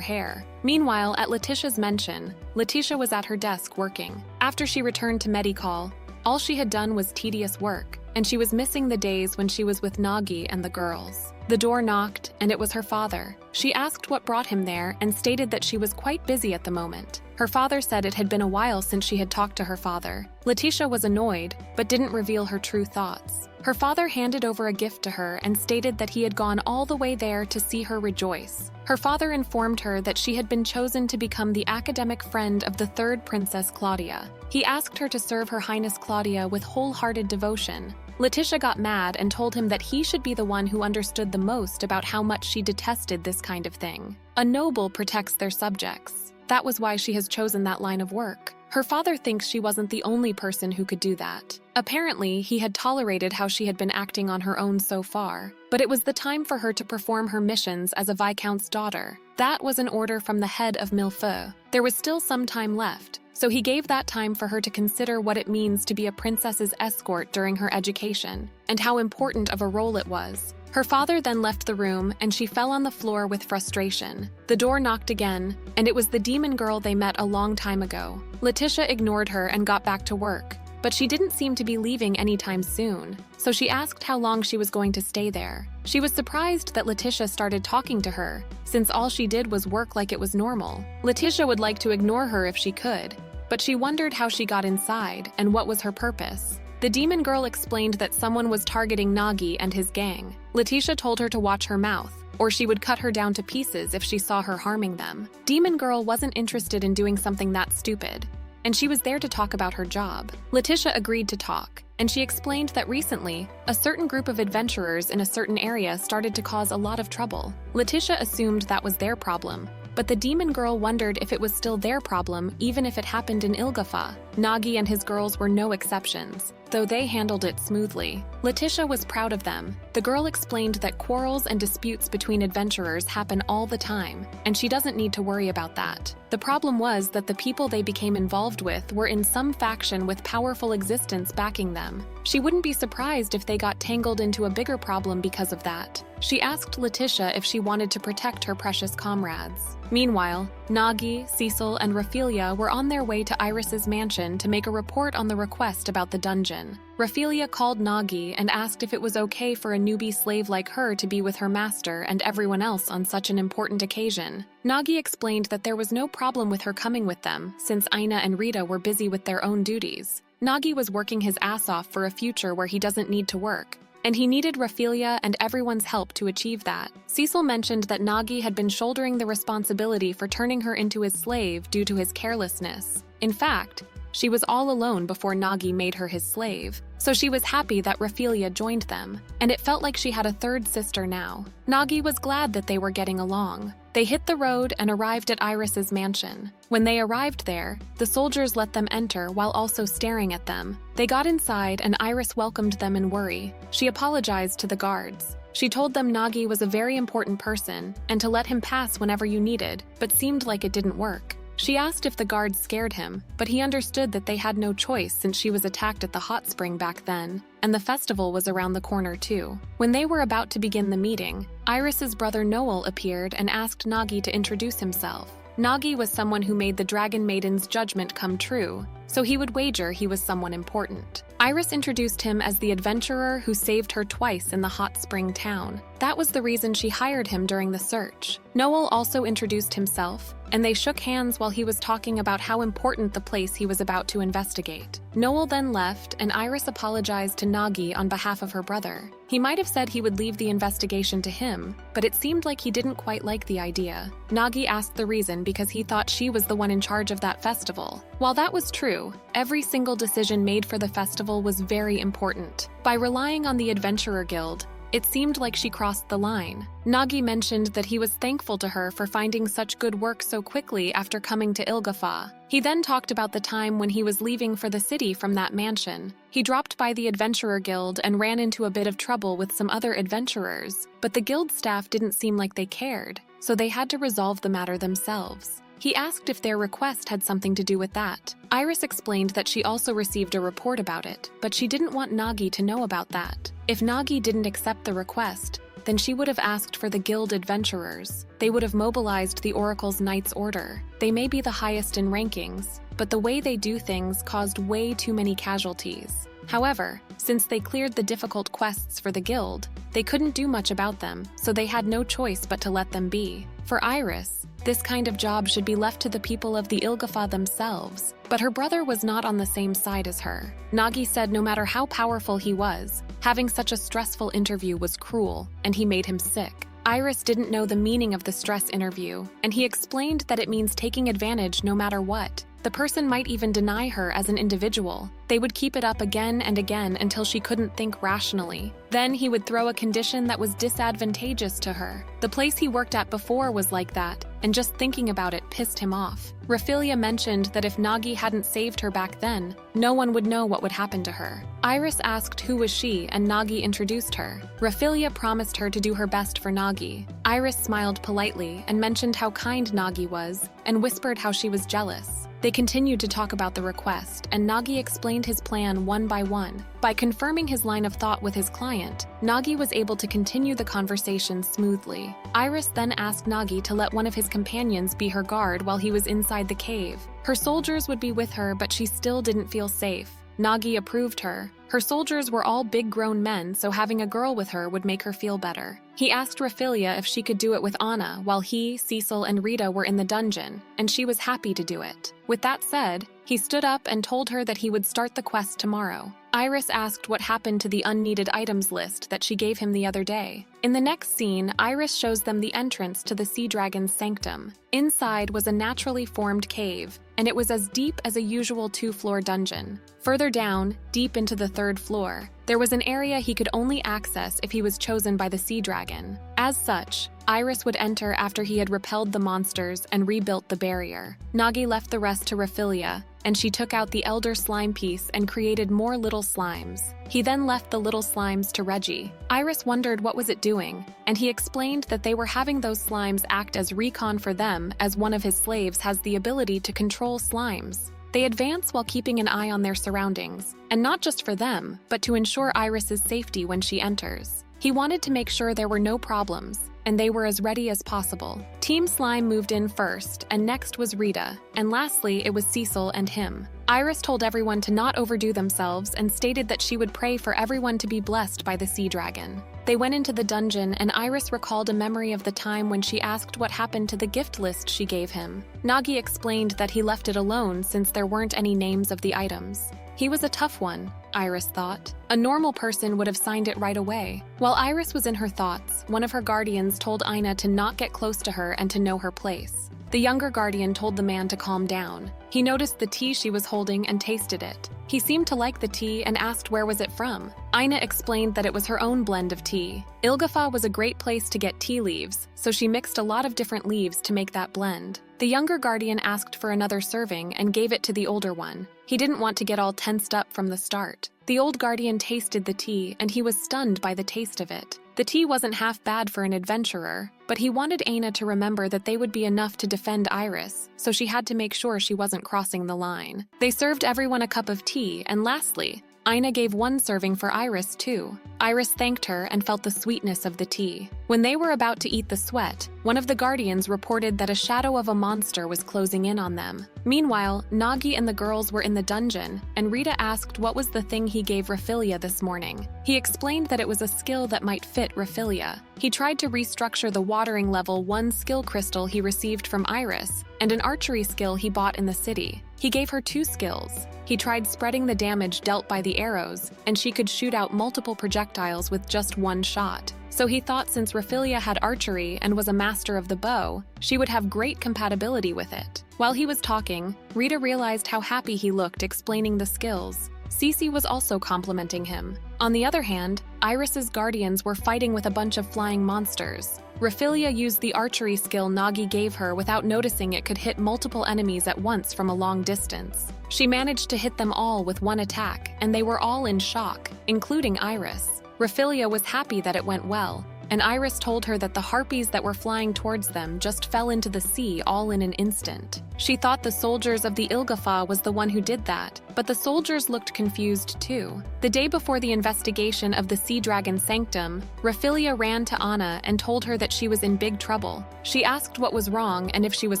A: hair. Meanwhile, at Letitia's mention, Letitia was at her desk working. After she returned to Medicall, all she had done was tedious work. and she was missing the days when she was with Nagi and the girls. The door knocked, and it was her father. She asked what brought him there and stated that she was quite busy at the moment. Her father said it had been a while since she had talked to her father. Letitia was annoyed, but didn't reveal her true thoughts. Her father handed over a gift to her and stated that he had gone all the way there to see her rejoice. Her father informed her that she had been chosen to become the academic friend of the third Princess Claudia. He asked her to serve Her Highness Claudia with wholehearted devotion. Letitia got mad and told him that he should be the one who understood the most about how much she detested this kind of thing. A noble protects their subjects. That was why she has chosen that line of work. Her father thinks she wasn't the only person who could do that. Apparently, he had tolerated how she had been acting on her own so far, but it was the time for her to perform her missions as a Viscount's daughter. That was an order from the head of Millefeuille. There was still some time left, so he gave that time for her to consider what it means to be a princess's escort during her education, and how important of a role it was. Her father then left the room, and she fell on the floor with frustration. The door knocked again, and it was the demon girl they met a long time ago. Letitia ignored her and got back to work, but she didn't seem to be leaving anytime soon, so she asked how long she was going to stay there. She was surprised that Letitia started talking to her, since all she did was work like it was normal. Letitia would like to ignore her if she could, but she wondered how she got inside and what was her purpose. The demon girl explained that someone was targeting Nagi and his gang. Letitia told her to watch her mouth, or she would cut her down to pieces if she saw her harming them. Demon girl wasn't interested in doing something that stupid, and she was there to talk about her job. Letitia agreed to talk, and she explained that recently, a certain group of adventurers in a certain area started to cause a lot of trouble. Letitia assumed that was their problem, but the demon girl wondered if it was still their problem even if it happened in Ilgafa. Nagi and his girls were no exceptions, though they handled it smoothly. Letitia was proud of them. The girl explained that quarrels and disputes between adventurers happen all the time, and she doesn't need to worry about that. The problem was that the people they became involved with were in some faction with powerful existence backing them. She wouldn't be surprised if they got tangled into a bigger problem because of that. She asked Letitia if she wanted to protect her precious comrades. Meanwhile, Nagi, Cecil, and Raphaelia were on their way to Iris's mansion to make a report on the request about the dungeon. Raphaelia called Nagi and asked if it was okay for a newbie slave like her to be with her master and everyone else on such an important occasion. Nagi explained that there was no problem with her coming with them, since Aina and Rita were busy with their own duties. Nagi was working his ass off for a future where he doesn't need to work, and he needed Raphaelia and everyone's help to achieve that. Cecil mentioned that Nagi had been shouldering the responsibility for turning her into his slave due to his carelessness. In fact, she was all alone before Nagi made her his slave, so she was happy that Raphaelia joined them, and it felt like she had a third sister now. Nagi was glad that they were getting along. They hit the road and arrived at Iris's mansion. When they arrived there, the soldiers let them enter while also staring at them. They got inside and Iris welcomed them in worry. She apologized to the guards. She told them Nagi was a very important person and to let him pass whenever you needed, but seemed like it didn't work. She asked if the guards scared him, but he understood that they had no choice since she was attacked at the hot spring back then, and the festival was around the corner too. When they were about to begin the meeting, Iris's brother Noel appeared and asked Nagi to introduce himself. Nagi was someone who made the Dragon Maiden's judgment come true, so he would wager he was someone important. Iris introduced him as the adventurer who saved her twice in the hot spring town. That was the reason she hired him during the search. Noel also introduced himself, and they shook hands while he was talking about how important the place he was about to investigate. Noel then left, and Iris apologized to Nagi on behalf of her brother. He might have said he would leave the investigation to him, but it seemed like he didn't quite like the idea. Nagi asked the reason because he thought she was the one in charge of that festival. While that was true, every single decision made for the festival was very important. By relying on the Adventurer Guild, it seemed like she crossed the line. Nagi mentioned that he was thankful to her for finding such good work so quickly after coming to Ilgafa. He then talked about the time when he was leaving for the city from that mansion. He dropped by the Adventurer Guild and ran into a bit of trouble with some other adventurers, but the guild staff didn't seem like they cared, so they had to resolve the matter themselves. He asked if their request had something to do with that. Iris explained that she also received a report about it, but she didn't want Nagi to know about that. If Nagi didn't accept the request, then she would have asked for the guild adventurers. They would have mobilized the Oracle's Knights Order. They may be the highest in rankings, but the way they do things caused way too many casualties. However, Since they cleared the difficult quests for the guild, they couldn't do much about them, so they had no choice but to let them be. For Iris, this kind of job should be left to the people of the Ilgafa themselves. But her brother was not on the same side as her. Nagi said no matter how powerful he was, having such a stressful interview was cruel, and he made him sick. Iris didn't know the meaning of the stress interview, and he explained that it means taking advantage no matter what. The person might even deny her as an individual. They would keep it up again and again until she couldn't think rationally. Then he would throw a condition that was disadvantageous to her. The place he worked at before was like that, and just thinking about it pissed him off. Raphilia mentioned that if Nagi hadn't saved her back then, no one would know what would happen to her. Iris asked who was she, and Nagi introduced her. Raphilia promised her to do her best for Nagi. Iris smiled politely and mentioned how kind Nagi was, and whispered how she was jealous. They continued to talk about the request, and Nagi explained his plan one by one. By confirming his line of thought with his client, Nagi was able to continue the conversation smoothly. Iris then asked Nagi to let one of his companions be her guard while he was inside the cave. Her soldiers would be with her, but she still didn't feel safe. Nagi approved her. Her soldiers were all big grown men, so having a girl with her would make her feel better. He asked Raphilia if she could do it with Anna while he, Cecil, and Rita were in the dungeon, and she was happy to do it. With that said, he stood up and told her that he would start the quest tomorrow. Iris asked what happened to the unneeded items list that she gave him the other day. In the next scene, Iris shows them the entrance to the sea dragon's sanctum. Inside was a naturally formed cave, and it was as deep as a usual 2-floor dungeon. Further down, deep into the 3rd floor, there was an area he could only access if he was chosen by the sea dragon. As such, Iris would enter after he had repelled the monsters and rebuilt the barrier. Nagi left the rest to Raphilia, and she took out the elder slime piece and created more little slimes. He then left the little slimes to Reggie. Iris wondered what was it doing, and he explained that they were having those slimes act as recon for them, as one of his slaves has the ability to control slimes. They advance while keeping an eye on their surroundings, and not just for them, but to ensure Iris's safety when she enters. He wanted to make sure there were no problems, and they were as ready as possible. Team Slime moved in first, and next was Rita, and lastly it was Cecil and him. Iris told everyone to not overdo themselves and stated that she would pray for everyone to be blessed by the sea dragon. They went into the dungeon, and Iris recalled a memory of the time when she asked what happened to the gift list she gave him. Nagi explained that he left it alone since there weren't any names of the items. He was a tough one, Iris thought. A normal person would have signed it right away. While Iris was in her thoughts, one of her guardians told Ina to not get close to her and to know her place. The younger guardian told the man to calm down. He noticed the tea she was holding and tasted it. He seemed to like the tea and asked where was it from. Ina explained that it was her own blend of tea. Ilgafa was a great place to get tea leaves, so she mixed a lot of different leaves to make that blend. The younger guardian asked for another serving and gave it to the older one. He didn't want to get all tensed up from the start. The old guardian tasted the tea, and he was stunned by the taste of it. The tea wasn't half bad for an adventurer, but he wanted Aina to remember that they would be enough to defend Iris, so she had to make sure she wasn't crossing the line. They served everyone a cup of tea, and lastly, Ina gave one serving for Iris too. Iris thanked her and felt the sweetness of the tea. When they were about to eat the sweat, one of the guardians reported that a shadow of a monster was closing in on them. Meanwhile, Nagi and the girls were in the dungeon, and Rita asked what was the thing he gave Raphilia this morning. He explained that it was a skill that might fit Raphilia. He tried to restructure the watering level 1 skill crystal he received from Iris, and an archery skill he bought in the city. He gave her 2 skills. He tried spreading the damage dealt by the arrows, and she could shoot out multiple projectiles with just 1 shot. So he thought since Raphilia had archery and was a master of the bow, she would have great compatibility with it. While he was talking, Rita realized how happy he looked explaining the skills. Cece was also complimenting him. On the other hand, Iris's guardians were fighting with a bunch of flying monsters. Raphilia used the archery skill Nagi gave her without noticing it could hit multiple enemies at once from a long distance. She managed to hit them all with 1 attack, and they were all in shock, including Iris. Raphilia was happy that it went well, and Iris told her that the harpies that were flying towards them just fell into the sea all in an instant. She thought the soldiers of the Ilgafa was the one who did that, but the soldiers looked confused too. The day before the investigation of the sea dragon sanctum, Raphilia ran to Anna and told her that she was in big trouble. She asked what was wrong and if she was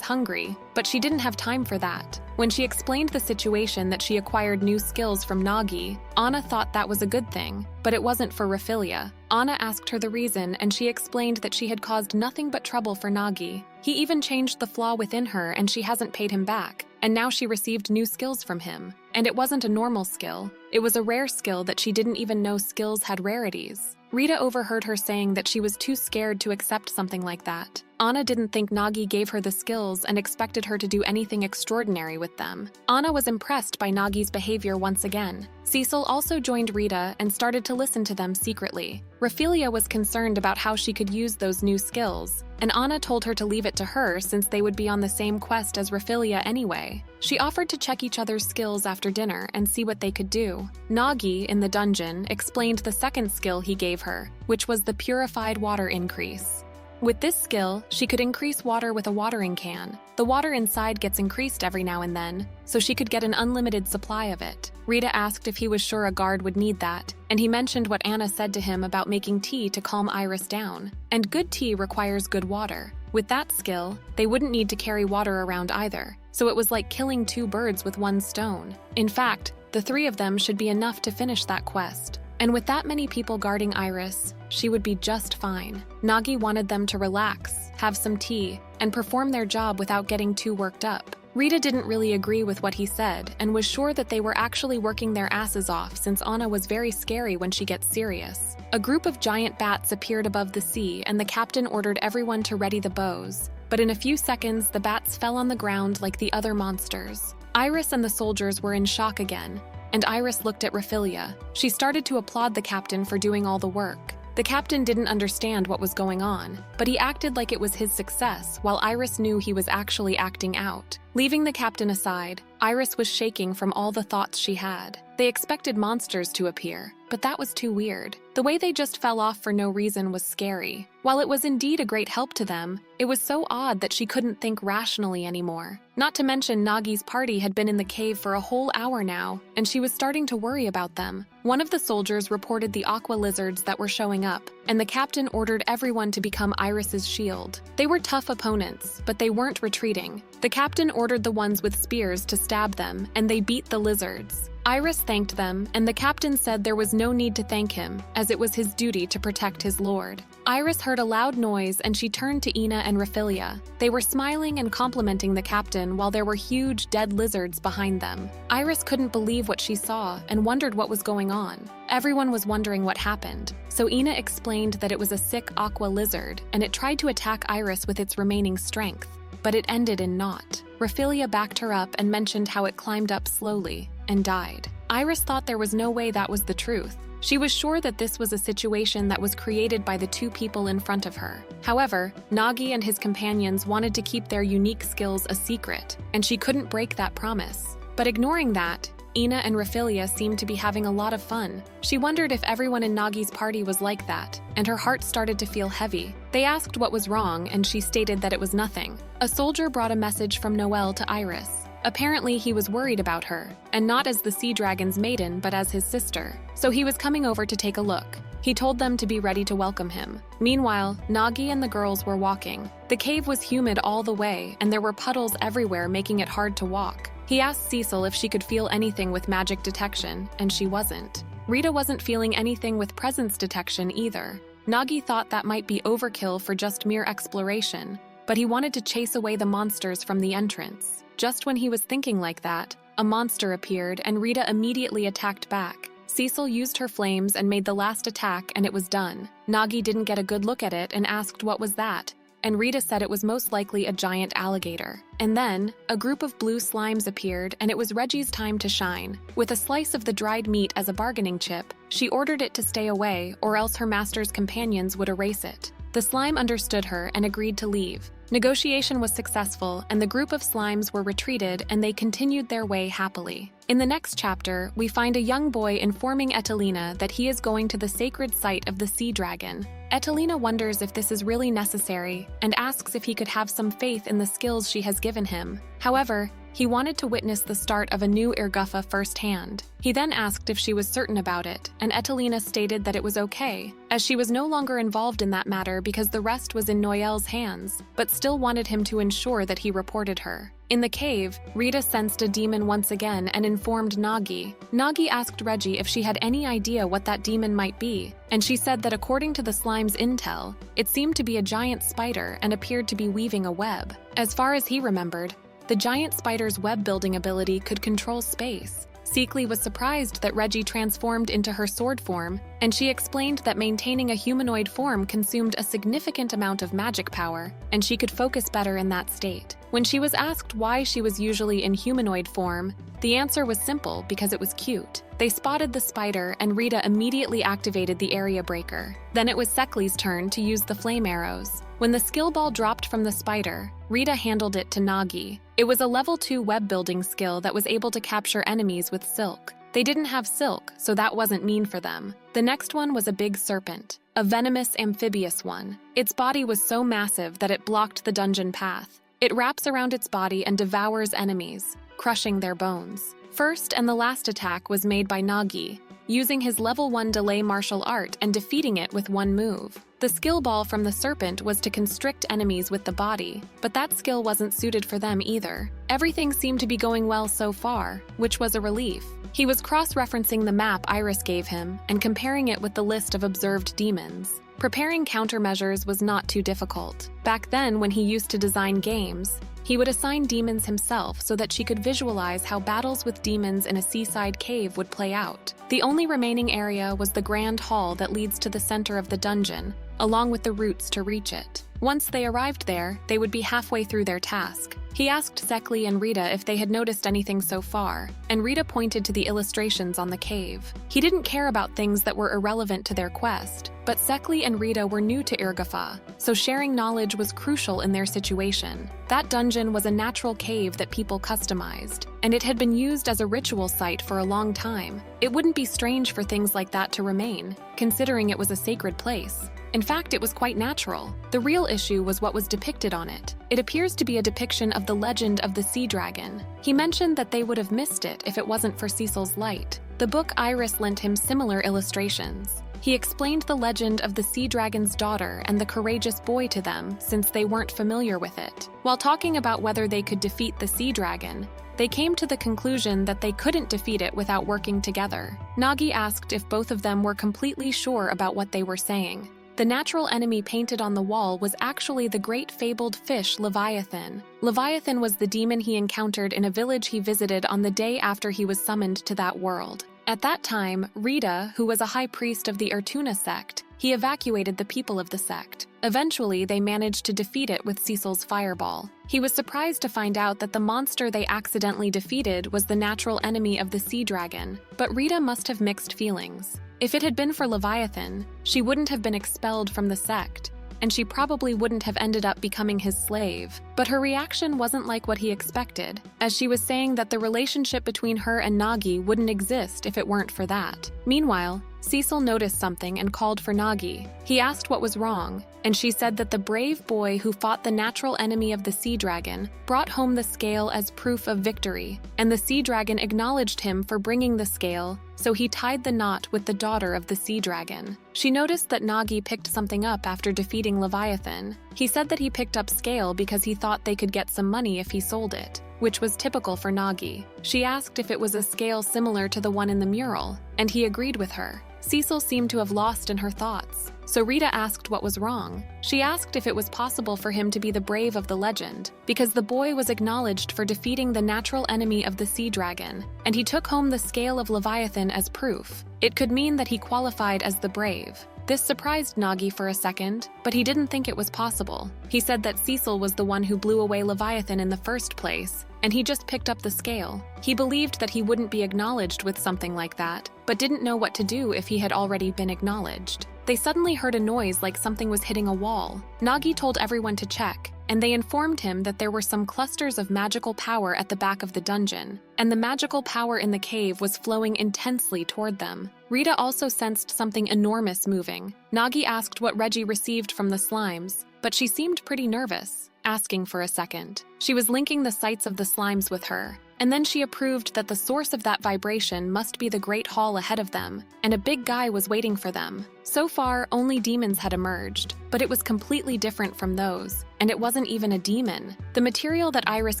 A: hungry, but she didn't have time for that. When she explained the situation that she acquired new skills from Nagi, Anna thought that was a good thing, but it wasn't for Raphilia. Anna asked her the reason, and she explained that she had caused nothing but trouble for Nagi. He even changed the flaw within her, and she hasn't paid him back, and now she received new skills from him. And it wasn't a normal skill. It was a rare skill that she didn't even know skills had rarities. Rita overheard her saying that she was too scared to accept something like that. Anna didn't think Nagi gave her the skills and expected her to do anything extraordinary with them. Anna was impressed by Nagi's behavior once again. Cecil also joined Rita and started to listen to them secretly. Raphilia was concerned about how she could use those new skills, and Anna told her to leave it to her since they would be on the same quest as Raphilia anyway. She offered to check each other's skills after dinner and see what they could do. Nagi, in the dungeon, explained the second skill he gave her, which was the purified water increase. With this skill, she could increase water with a watering can. The water inside gets increased every now and then, so she could get an unlimited supply of it. Rita asked if he was sure a guard would need that, and he mentioned what Anna said to him about making tea to calm Iris down. And good tea requires good water. With that skill, they wouldn't need to carry water around either, so it was like killing two birds with one stone. In fact, the three of them should be enough to finish that quest. And with that many people guarding Iris, she would be just fine. Nagi wanted them to relax, have some tea, and perform their job without getting too worked up. Rita didn't really agree with what he said and was sure that they were actually working their asses off since Anna was very scary when she gets serious. A group of giant bats appeared above the sea and the captain ordered everyone to ready the bows. But in a few seconds, the bats fell on the ground like the other monsters. Iris and the soldiers were in shock again, and Iris looked at Raphilia. She started to applaud the captain for doing all the work. The captain didn't understand what was going on, but he acted like it was his success, while Iris knew he was actually acting out. Leaving the captain aside, Iris was shaking from all the thoughts she had. They expected monsters to appear, but that was too weird. The way they just fell off for no reason was scary. While it was indeed a great help to them, it was so odd that she couldn't think rationally anymore. Not to mention Nagi's party had been in the cave for a whole hour now, and she was starting to worry about them. One of the soldiers reported the aqua lizards that were showing up, and the captain ordered everyone to become Iris's shield. They were tough opponents, but they weren't retreating. The captain ordered the ones with spears to stab them, and they beat the lizards. Iris thanked them, and the captain said there was no need to thank him, as it was his duty to protect his lord. Iris heard a loud noise and she turned to Ina and Raphilia. They were smiling and complimenting the captain while there were huge dead lizards behind them. Iris couldn't believe what she saw and wondered what was going on. Everyone was wondering what happened, so Ina explained that it was a sick aqua lizard and it tried to attack Iris with its remaining strength, but it ended in naught. Raphilia backed her up and mentioned how it climbed up slowly and died. Iris thought there was no way that was the truth. She was sure that this was a situation that was created by the two people in front of her. However, Nagi and his companions wanted to keep their unique skills a secret, and she couldn't break that promise. But ignoring that, Ina and Raphilia seemed to be having a lot of fun. She wondered if everyone in Nagi's party was like that, and her heart started to feel heavy. They asked what was wrong, and she stated that it was nothing. A soldier brought a message from Noel to Iris. Apparently, he was worried about her, and not as the sea dragon's maiden, but as his sister. So he was coming over to take a look. He told them to be ready to welcome him. Meanwhile, Nagi and the girls were walking. The cave was humid all the way, and there were puddles everywhere, making it hard to walk. He asked Cecil if she could feel anything with magic detection, and she wasn't. Rita wasn't feeling anything with presence detection either. Nagi thought that might be overkill for just mere exploration, but he wanted to chase away the monsters from the entrance. Just when he was thinking like that, a monster appeared and Rita immediately attacked back. Cecil used her flames and made the last attack, and it was done. Nagi didn't get a good look at it and asked what was that, and Rita said it was most likely a giant alligator. And then, a group of blue slimes appeared, and it was Reggie's time to shine. With a slice of the dried meat as a bargaining chip, she ordered it to stay away, or else her master's companions would erase it. The slime understood her and agreed to leave. Negotiation was successful, and the group of slimes were retreated, and they continued their way happily. In the next chapter, we find a young boy informing Etelina that he is going to the sacred site of the sea dragon. Etelina wonders if this is really necessary and asks if he could have some faith in the skills she has given him. However, He wanted to witness the start of a new Irguffa firsthand. He then asked if she was certain about it, and Etelina stated that it was okay, as she was no longer involved in that matter because the rest was in Noelle's hands, but still wanted him to ensure that he reported her. In the cave, Rita sensed a demon once again and informed Nagi. Nagi asked Reggie if she had any idea what that demon might be, and she said that according to the slime's intel, it seemed to be a giant spider and appeared to be weaving a web. As far as he remembered, the giant spider's web-building ability could control space. Seekly was surprised that Reggie transformed into her sword form, and she explained that maintaining a humanoid form consumed a significant amount of magic power, and she could focus better in that state. When she was asked why she was usually in humanoid form, the answer was simple: because it was cute. They spotted the spider, and Rita immediately activated the area breaker. Then it was Seekly's turn to use the flame arrows. When the skill ball dropped from the spider, Rita handled it to Nagi. It was a level 2 web building skill that was able to capture enemies with silk. They didn't have silk, so that wasn't mean for them. The next one was a big serpent, a venomous amphibious one. Its body was so massive that it blocked the dungeon path. It wraps around its body and devours enemies, crushing their bones. First and the last attack was made by Nagi, using his level 1 delay martial art and defeating it with one move. The skill ball from the serpent was to constrict enemies with the body, but that skill wasn't suited for them either. Everything seemed to be going well so far, which was a relief. He was cross-referencing the map Iris gave him and comparing it with the list of observed demons. Preparing countermeasures was not too difficult. Back then, when he used to design games, he would assign demons himself so that she could visualize how battles with demons in a seaside cave would play out. The only remaining area was the grand hall that leads to the center of the dungeon, along with the routes to reach it. Once they arrived there, they would be halfway through their task. He asked Seekly and Rita if they had noticed anything so far, and Rita pointed to the illustrations on the cave. He didn't care about things that were irrelevant to their quest, but Seekly and Rita were new to Irguffa, so sharing knowledge was crucial in their situation. That dungeon was a natural cave that people customized, and it had been used as a ritual site for a long time. It wouldn't be strange for things like that to remain, considering it was a sacred place. In fact, it was quite natural. The real issue was what was depicted on it. It appears to be a depiction of the legend of the sea dragon. He mentioned that they would have missed it if it wasn't for Cecil's light. The book Iris lent him similar illustrations. He explained the legend of the sea dragon's daughter and the courageous boy to them since they weren't familiar with it. While talking about whether they could defeat the sea dragon, they came to the conclusion that they couldn't defeat it without working together. Nagi asked if both of them were completely sure about what they were saying. The natural enemy painted on the wall was actually the great fabled fish Leviathan. Leviathan was the demon he encountered in a village he visited on the day after he was summoned to that world. At that time, Rita, who was a high priest of the Ertuna sect, he evacuated the people of the sect. Eventually, they managed to defeat it with Cecil's fireball. He was surprised to find out that the monster they accidentally defeated was the natural enemy of the sea dragon, but Rita must have mixed feelings. If it had been for Leviathan, she wouldn't have been expelled from the sect, and she probably wouldn't have ended up becoming his slave. But her reaction wasn't like what he expected, as she was saying that the relationship between her and Nagi wouldn't exist if it weren't for that. Meanwhile, Cecil noticed something and called for Nagi. He asked what was wrong, and she said that the brave boy who fought the natural enemy of the sea dragon brought home the scale as proof of victory, and the sea dragon acknowledged him for bringing the scale, so he tied the knot with the daughter of the sea dragon. She noticed that Nagi picked something up after defeating Leviathan. He said that he picked up scale because he thought they could get some money if he sold it, which was typical for Nagi. She asked if it was a scale similar to the one in the mural, and he agreed with her. Cecil seemed to have lost in her thoughts, so Rita asked what was wrong. She asked if it was possible for him to be the brave of the legend, because the boy was acknowledged for defeating the natural enemy of the sea dragon, and he took home the scale of Leviathan as proof. It could mean that he qualified as the brave. This surprised Nagi for a second, but he didn't think it was possible. He said that Cecil was the one who blew away Leviathan in the first place, and he just picked up the scale. He believed that he wouldn't be acknowledged with something like that, but didn't know what to do if he had already been acknowledged. They suddenly heard a noise like something was hitting a wall. Nagi told everyone to check, and they informed him that there were some clusters of magical power at the back of the dungeon, and the magical power in the cave was flowing intensely toward them. Rita also sensed something enormous moving. Nagi asked what Reggie received from the slimes, but she seemed pretty nervous. asking for a second. She was linking the sights of the slimes with her, and then she approved that the source of that vibration must be the great hall ahead of them, and a big guy was waiting for them. So far, only demons had emerged, but it was completely different from those, and it wasn't even a demon. The material that Iris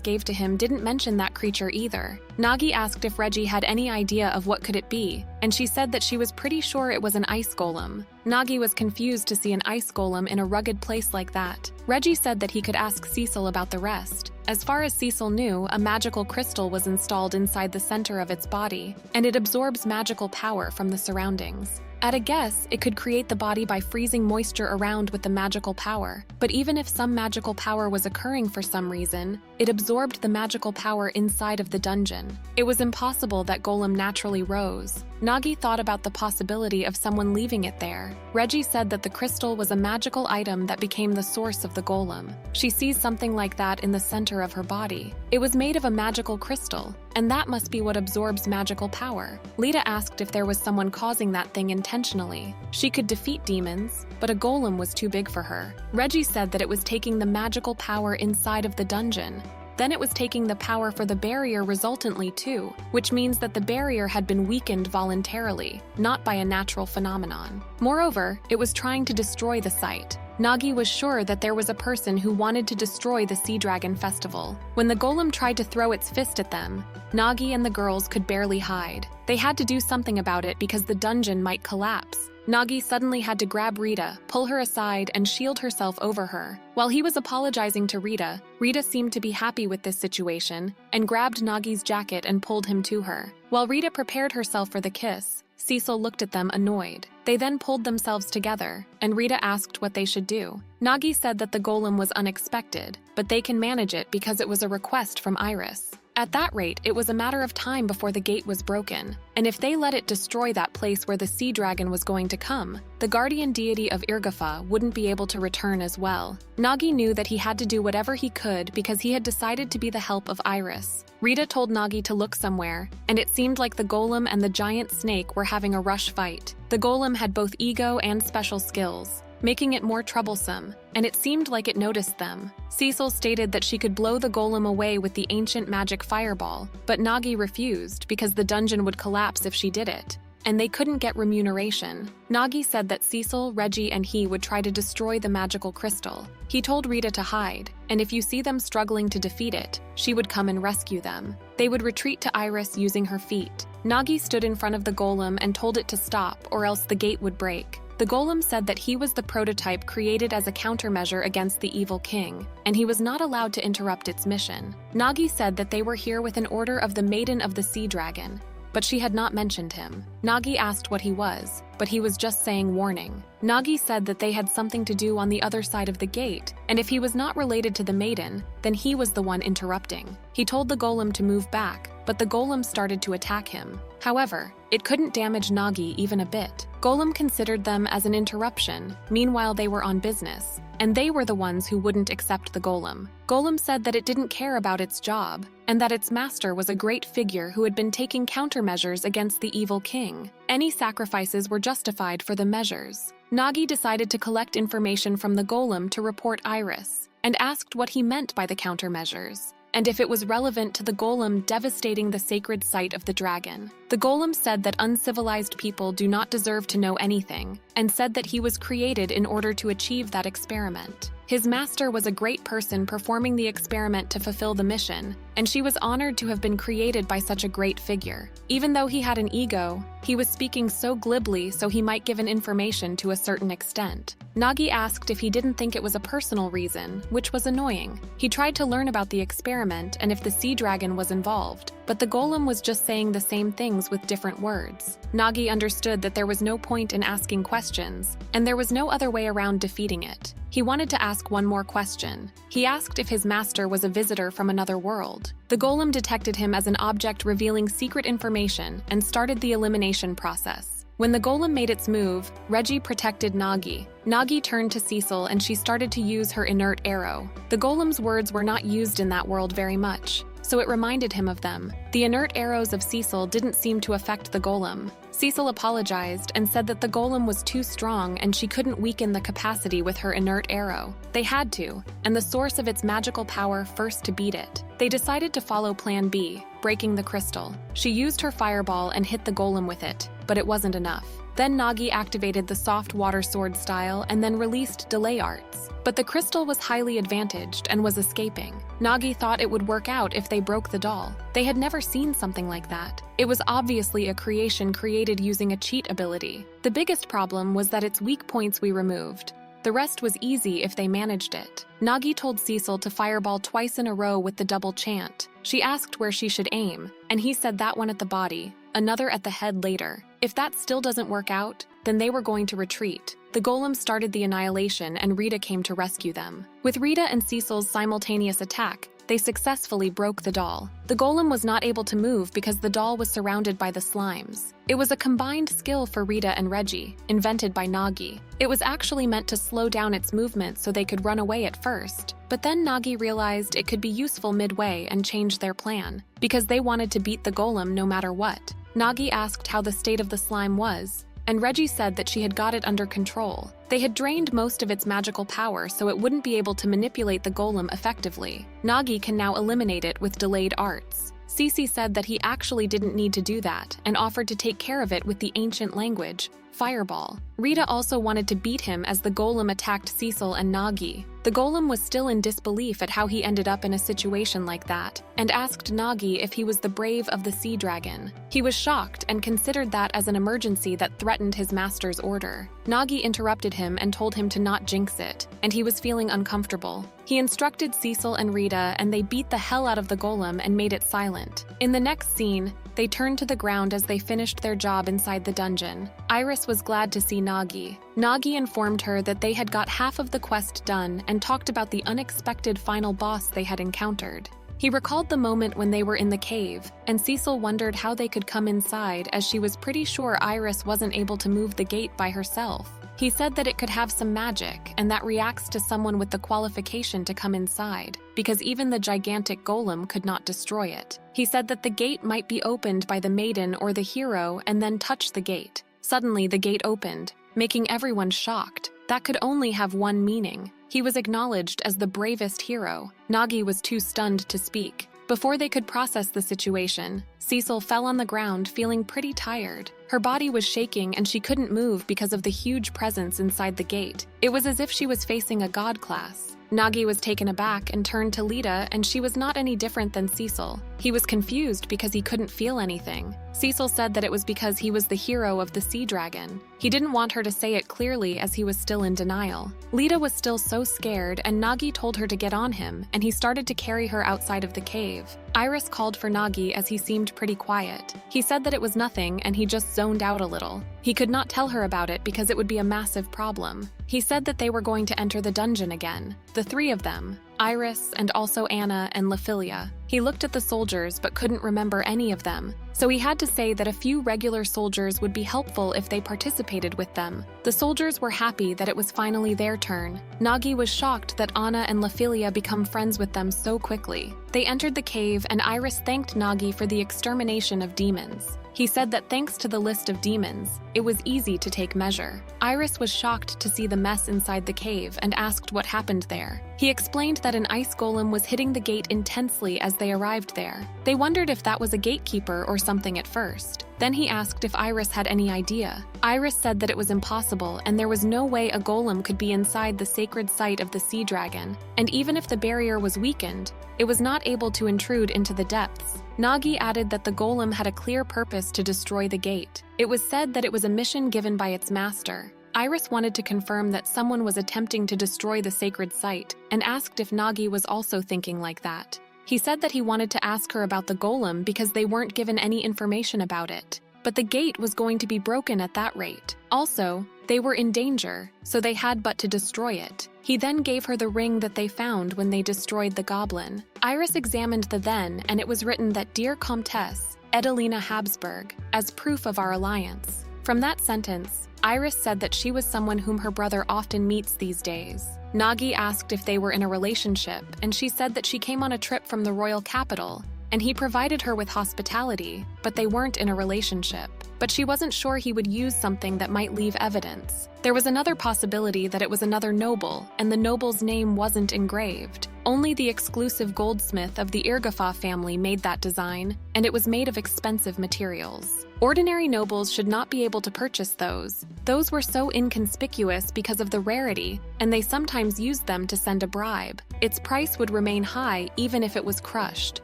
A: gave to him didn't mention that creature either. Nagi asked if Reggie had any idea of what could it be, and she said that she was pretty sure it was an ice golem. Nagi was confused to see an ice golem in a rugged place like that. Reggie said that he could ask Cecil about the rest. As far as Cecil knew, a magical crystal was installed inside the center of its body, and it absorbs magical power from the surroundings. At a guess, it could create the body by freezing moisture around with the magical power. But even if some magical power was occurring for some reason, it absorbed the magical power inside of the dungeon. It was impossible that Golem naturally rose. Nagi thought about the possibility of someone leaving it there. Reggie said that the crystal was a magical item that became the source of the golem. She sees something like that in the center of her body. It was made of a magical crystal, and that must be what absorbs magical power. Lita asked if there was someone causing that thing intentionally. She could defeat demons, but a golem was too big for her. Reggie said that it was taking the magical power inside of the dungeon. Then it was taking the power for the barrier resultantly too, which means that the barrier had been weakened voluntarily, not by a natural phenomenon. Moreover, it was trying to destroy the site. Nagi was sure that there was a person who wanted to destroy the Sea Dragon Festival. When the golem tried to throw its fist at them, Nagi and the girls could barely hide. They had to do something about it because the dungeon might collapse. Nagi suddenly had to grab Rita, pull her aside, and shield herself over her. While he was apologizing to Rita, Rita seemed to be happy with this situation and grabbed Nagi's jacket and pulled him to her. While Rita prepared herself for the kiss, Cecil looked at them annoyed. They then pulled themselves together, and Rita asked what they should do. Nagi said that the golem was unexpected, but they can manage it because it was a request from Iris. At that rate, it was a matter of time before the gate was broken, and if they let it destroy that place where the sea dragon was going to come, the guardian deity of Irgafa wouldn't be able to return as well. Nagi knew that he had to do whatever he could because he had decided to be the help of Iris. Rita told Nagi to look somewhere, and it seemed like the golem and the giant snake were having a rush fight. The golem had both ego and special skills, making it more troublesome, and it seemed like it noticed them. Cecil stated that she could blow the golem away with the ancient magic fireball, but Nagi refused because the dungeon would collapse if she did it, and they couldn't get remuneration. Nagi said that Cecil, Reggie, and he would try to destroy the magical crystal. He told Rita to hide, and if you see them struggling to defeat it, she would come and rescue them. They would retreat to Iris using her feet. Nagi stood in front of the golem and told it to stop, or else the gate would break. The golem said that he was the prototype created as a countermeasure against the evil king, and he was not allowed to interrupt its mission. Nagi said that they were here with an order of the Maiden of the Sea Dragon, but she had not mentioned him. Nagi asked what he was, but he was just saying warning. Nagi said that they had something to do on the other side of the gate, and if he was not related to the maiden, then he was the one interrupting. He told the golem to move back, but the golem started to attack him. However, it couldn't damage Nagi even a bit. Golem considered them as an interruption, meanwhile they were on business, and they were the ones who wouldn't accept the golem. Golem said that it didn't care about its job, and that its master was a great figure who had been taking countermeasures against the evil king. Any sacrifices were justified for the measures. Nagi decided to collect information from the golem to report Iris, and asked what he meant by the countermeasures, and if it was relevant to the golem devastating the sacred site of the dragon. The golem said that uncivilized people do not deserve to know anything, and said that he was created in order to achieve that experiment. His master was a great person performing the experiment to fulfill the mission, and she was honored to have been created by such a great figure. Even though he had an ego, he was speaking so glibly so he might give an information to a certain extent. Nagi asked if he didn't think it was a personal reason, which was annoying. He tried to learn about the experiment and if the sea dragon was involved, but the golem was just saying the same things with different words. Nagi understood that there was no point in asking questions, and there was no other way around defeating it. He wanted to ask one more question. He asked if his master was a visitor from another world. The golem detected him as an object revealing secret information and started the elimination process. When the golem made its move, Reggie protected Nagi. Nagi turned to Cecil and she started to use her inert arrow. The golem's words were not used in that world very much, so it reminded him of them. The inert arrows of Cecil didn't seem to affect the golem. Cecil apologized and said that the golem was too strong and she couldn't weaken the capacity with her inert arrow. They had to, and the source of its magical power first to beat it. They decided to follow Plan B, breaking the crystal. She used her fireball and hit the golem with it, but it wasn't enough. Then Nagi activated the soft water sword style and then released delay arts. But the crystal was highly advantaged and was escaping. Nagi thought it would work out if they broke the doll. They had never seen something like that. It was obviously a creation created using a cheat ability. The biggest problem was that its weak points we removed. The rest was easy if they managed it. Nagi told Cecil to fireball twice in a row with the double chant. She asked where she should aim, and he said that one at the body, another at the head later. If that still doesn't work out, then they were going to retreat. The golem started the annihilation and Rita came to rescue them. With Rita and Cecil's simultaneous attack, they successfully broke the doll. The golem was not able to move because the doll was surrounded by the slimes. It was a combined skill for Rita and Reggie, invented by Nagi. It was actually meant to slow down its movement so they could run away at first. But then Nagi realized it could be useful midway and changed their plan, because they wanted to beat the golem no matter what. Nagi asked how the state of the slime was, and Reggie said that she had got it under control. They had drained most of its magical power so it wouldn't be able to manipulate the golem effectively. Nagi can now eliminate it with delayed arts. Cece said that he actually didn't need to do that and offered to take care of it with the ancient language, Fireball. Rita also wanted to beat him as the golem attacked Cecil and Nagi. The golem was still in disbelief at how he ended up in a situation like that, and asked Nagi if he was the brave of the sea dragon. He was shocked and considered that as an emergency that threatened his master's order. Nagi interrupted him and told him to not jinx it, and he was feeling uncomfortable. He instructed Cecil and Rita, and they beat the hell out of the golem and made it silent. In the next scene, they turned to the ground as they finished their job inside the dungeon. Iris was glad to see Nagi. Nagi informed her that they had got half of the quest done and talked about the unexpected final boss they had encountered. He recalled the moment when they were in the cave, and Cecil wondered how they could come inside as she was pretty sure Iris wasn't able to move the gate by herself. He said that it could have some magic and that reacts to someone with the qualification to come inside, because even the gigantic golem could not destroy it. He said that the gate might be opened by the maiden or the hero and then touch the gate. Suddenly, the gate opened, making everyone shocked. That could only have one meaning. He was acknowledged as the bravest hero. Nagi was too stunned to speak. Before they could process the situation, Cecil fell on the ground feeling pretty tired. Her body was shaking and she couldn't move because of the huge presence inside the gate. It was as if she was facing a god class. Nagi was taken aback and turned to Lita, and she was not any different than Cecil. He was confused because he couldn't feel anything. Cecil said that it was because he was the hero of the sea dragon. He didn't want her to say it clearly as he was still in denial. Lita was still so scared, and Nagi told her to get on him, and he started to carry her outside of the cave. Iris called for Nagi as he seemed pretty quiet. He said that it was nothing and he just zoned out a little. He could not tell her about it because it would be a massive problem. He said that they were going to enter the dungeon again. The three of them, Iris and also Anna and Laphilia. He looked at the soldiers but couldn't remember any of them, so he had to say that a few regular soldiers would be helpful if they participated with them. The soldiers were happy that it was finally their turn. Nagi was shocked that Anna and Laphilia become friends with them so quickly. They entered the cave and Iris thanked Nagi for the extermination of demons. He said that thanks to the list of demons, it was easy to take measure. Iris was shocked to see the mess inside the cave and asked what happened there. He explained that an ice golem was hitting the gate intensely as they arrived there. They wondered if that was a gatekeeper or something at first. Then he asked if Iris had any idea. Iris said that it was impossible and there was no way a golem could be inside the sacred site of the sea dragon, and even if the barrier was weakened, it was not able to intrude into the depths. Nagi added that the golem had a clear purpose to destroy the gate. It was said that it was a mission given by its master. Iris wanted to confirm that someone was attempting to destroy the sacred site and asked if Nagi was also thinking like that. He said that he wanted to ask her about the golem because they weren't given any information about it. But the gate was going to be broken at that rate. Also, they were in danger, so they had but to destroy it. He then gave her the ring that they found when they destroyed the goblin. Iris examined the then, and it was written that Dear Comtesse, Edelina Habsburg, as proof of our alliance. From that sentence, Iris said that she was someone whom her brother often meets these days. Nagi asked if they were in a relationship, and she said that she came on a trip from the royal capital, and he provided her with hospitality, but they weren't in a relationship. but she wasn't sure he would use something that might leave evidence. There was another possibility that it was another noble, and the noble's name wasn't engraved. Only the exclusive goldsmith of the Irgafa family made that design, and it was made of expensive materials. Ordinary nobles should not be able to purchase those. Those were so inconspicuous because of the rarity, and they sometimes used them to send a bribe. Its price would remain high even if it was crushed.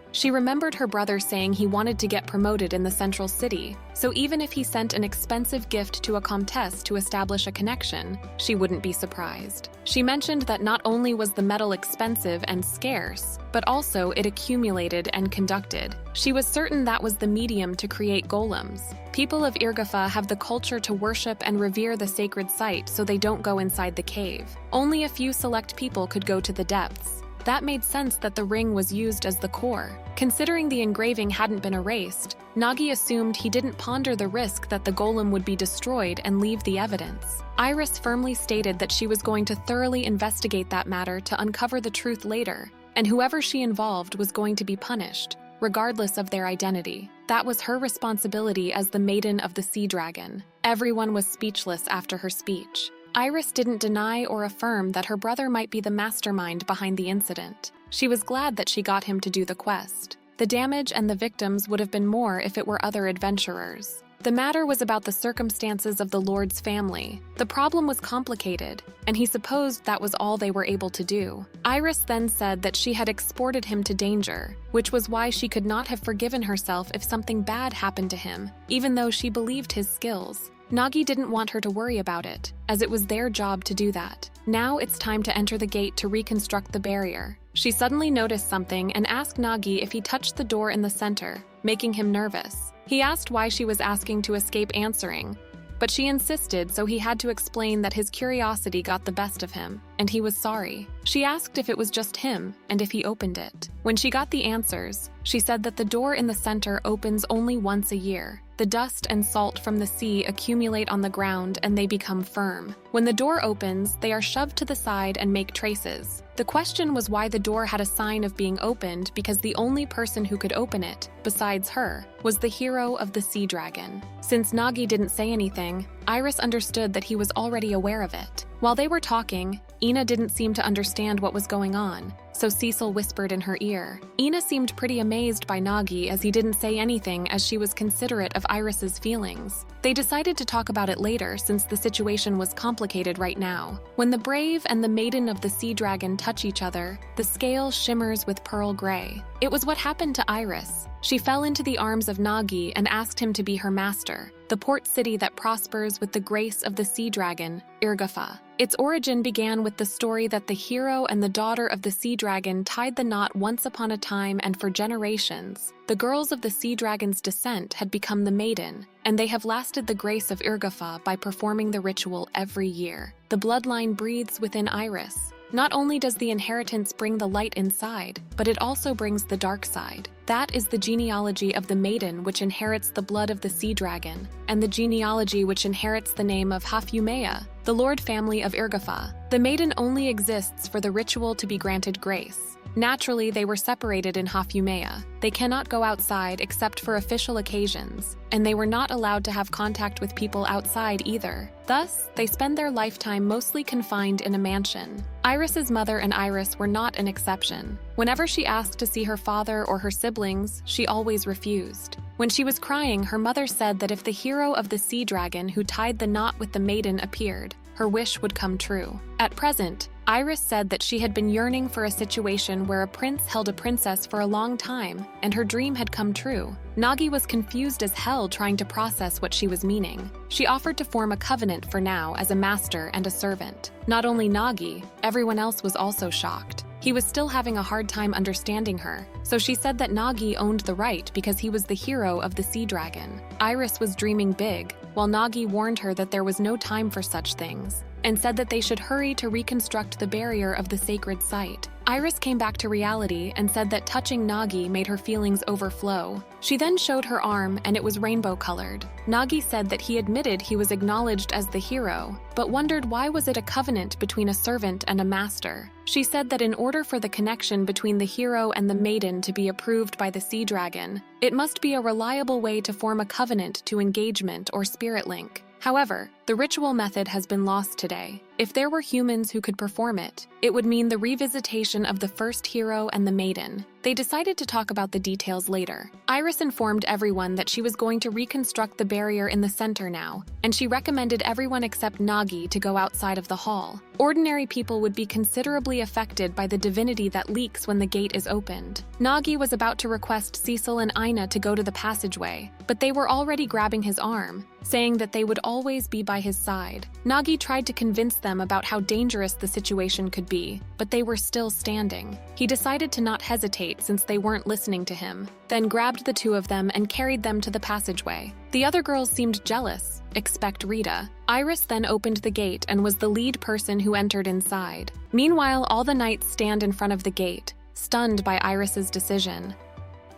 A: She remembered her brother saying he wanted to get promoted in the central city, so even if he sent an expensive gift to a comtesse to establish a connection, she wouldn't be surprised. She mentioned that not only was the metal expensive and scarce, but also it accumulated and conducted. She was certain that was the medium to create golems. People of Irgafa have the culture to worship and revere the sacred site, so they don't go inside the cave. Only a few select people could go to the depths. That made sense that the ring was used as the core. Considering the engraving hadn't been erased, Nagi assumed he didn't ponder the risk that the golem would be destroyed and leave the evidence. Iris firmly stated that she was going to thoroughly investigate that matter to uncover the truth later, and whoever she involved was going to be punished, regardless of their identity. That was her responsibility as the Maiden of the Sea Dragon. Everyone was speechless after her speech. Iris didn't deny or affirm that her brother might be the mastermind behind the incident. She was glad that she got him to do the quest. The damage and the victims would have been more if it were other adventurers. The matter was about the circumstances of the Lord's family. The problem was complicated, and he supposed that was all they were able to do. Iris then said that she had exported him to danger, which was why she could not have forgiven herself if something bad happened to him, even though she believed his skills. Nagi didn't want her to worry about it, as it was their job to do that. Now it's time to enter the gate to reconstruct the barrier. She suddenly noticed something and asked Nagi if he touched the door in the center, making him nervous. He asked why she was asking to escape answering, but she insisted, so he had to explain that his curiosity got the best of him, and he was sorry. She asked if it was just him, and if he opened it. When she got the answers, she said that the door in the center opens only once a year. The dust and salt from the sea accumulate on the ground and they become firm. When the door opens, they are shoved to the side and make traces. The question was why the door had a sign of being opened, because the only person who could open it, besides her, was the hero of the Sea Dragon. Since Nagi didn't say anything, Iris understood that he was already aware of it. While they were talking, Ina didn't seem to understand what was going on, so Cecil whispered in her ear. Ina seemed pretty amazed by Nagi as he didn't say anything, as she was considerate of Iris's feelings. They decided to talk about it later since the situation was complicated right now. When the brave and the maiden of the Sea Dragon touch each other, the scale shimmers with pearl gray. It was what happened to Iris. She fell into the arms of Nagi and asked him to be her master, the port city that prospers with the grace of the Sea Dragon, Irgafa. Its origin began with the story that the hero and the daughter of the Sea Dragon tied the knot once upon a time, and for generations, the girls of the Sea Dragon's descent had become the maiden, and they have lasted the grace of Irgafa by performing the ritual every year. The bloodline breathes within Iris. Not only does the inheritance bring the light inside, but it also brings the dark side. That is the genealogy of the maiden, which inherits the blood of the Sea Dragon, and the genealogy which inherits the name of Hafumea, the Lord family of Irgafa. The maiden only exists for the ritual to be granted grace. Naturally, they were separated in Hafumea. They cannot go outside except for official occasions, and they were not allowed to have contact with people outside either. Thus, they spend their lifetime mostly confined in a mansion. Iris's mother and Iris were not an exception. Whenever she asked to see her father or her siblings, she always refused. When she was crying, her mother said that if the hero of the Sea Dragon who tied the knot with the maiden appeared, her wish would come true. At present, Iris said that she had been yearning for a situation where a prince held a princess for a long time, and her dream had come true. Nagi was confused as hell trying to process what she was meaning. She offered to form a covenant for now as a master and a servant. Not only Nagi, everyone else was also shocked. He was still having a hard time understanding her, so she said that Nagi owned the right because he was the hero of the Sea Dragon. Iris was dreaming big, while Nagi warned her that there was no time for such things, and said that they should hurry to reconstruct the barrier of the sacred site. Iris came back to reality and said that touching Nagi made her feelings overflow. She then showed her arm and it was rainbow-colored. Nagi said that he admitted he was acknowledged as the hero, but wondered why was it a covenant between a servant and a master. She said that in order for the connection between the hero and the maiden to be approved by the sea dragon, it must be a reliable way to form a covenant to engagement or spirit link. However, the ritual method has been lost today. If there were humans who could perform it, it would mean the revisitation of the first hero and the maiden. They decided to talk about the details later. Iris informed everyone that she was going to reconstruct the barrier in the center now, and she recommended everyone except Nagi to go outside of the hall. Ordinary people would be considerably affected by the divinity that leaks when the gate is opened. Nagi was about to request Cecil and Aina to go to the passageway, but they were already grabbing his arm, saying that they would always be by his side. Nagi tried to convince them about how dangerous the situation could be, but they were still standing. He decided to not hesitate since they weren't listening to him, then grabbed the two of them and carried them to the passageway. The other girls seemed jealous, expect Rita. Iris then opened the gate and was the lead person who entered inside. Meanwhile, all the knights stand in front of the gate, stunned by Iris's decision.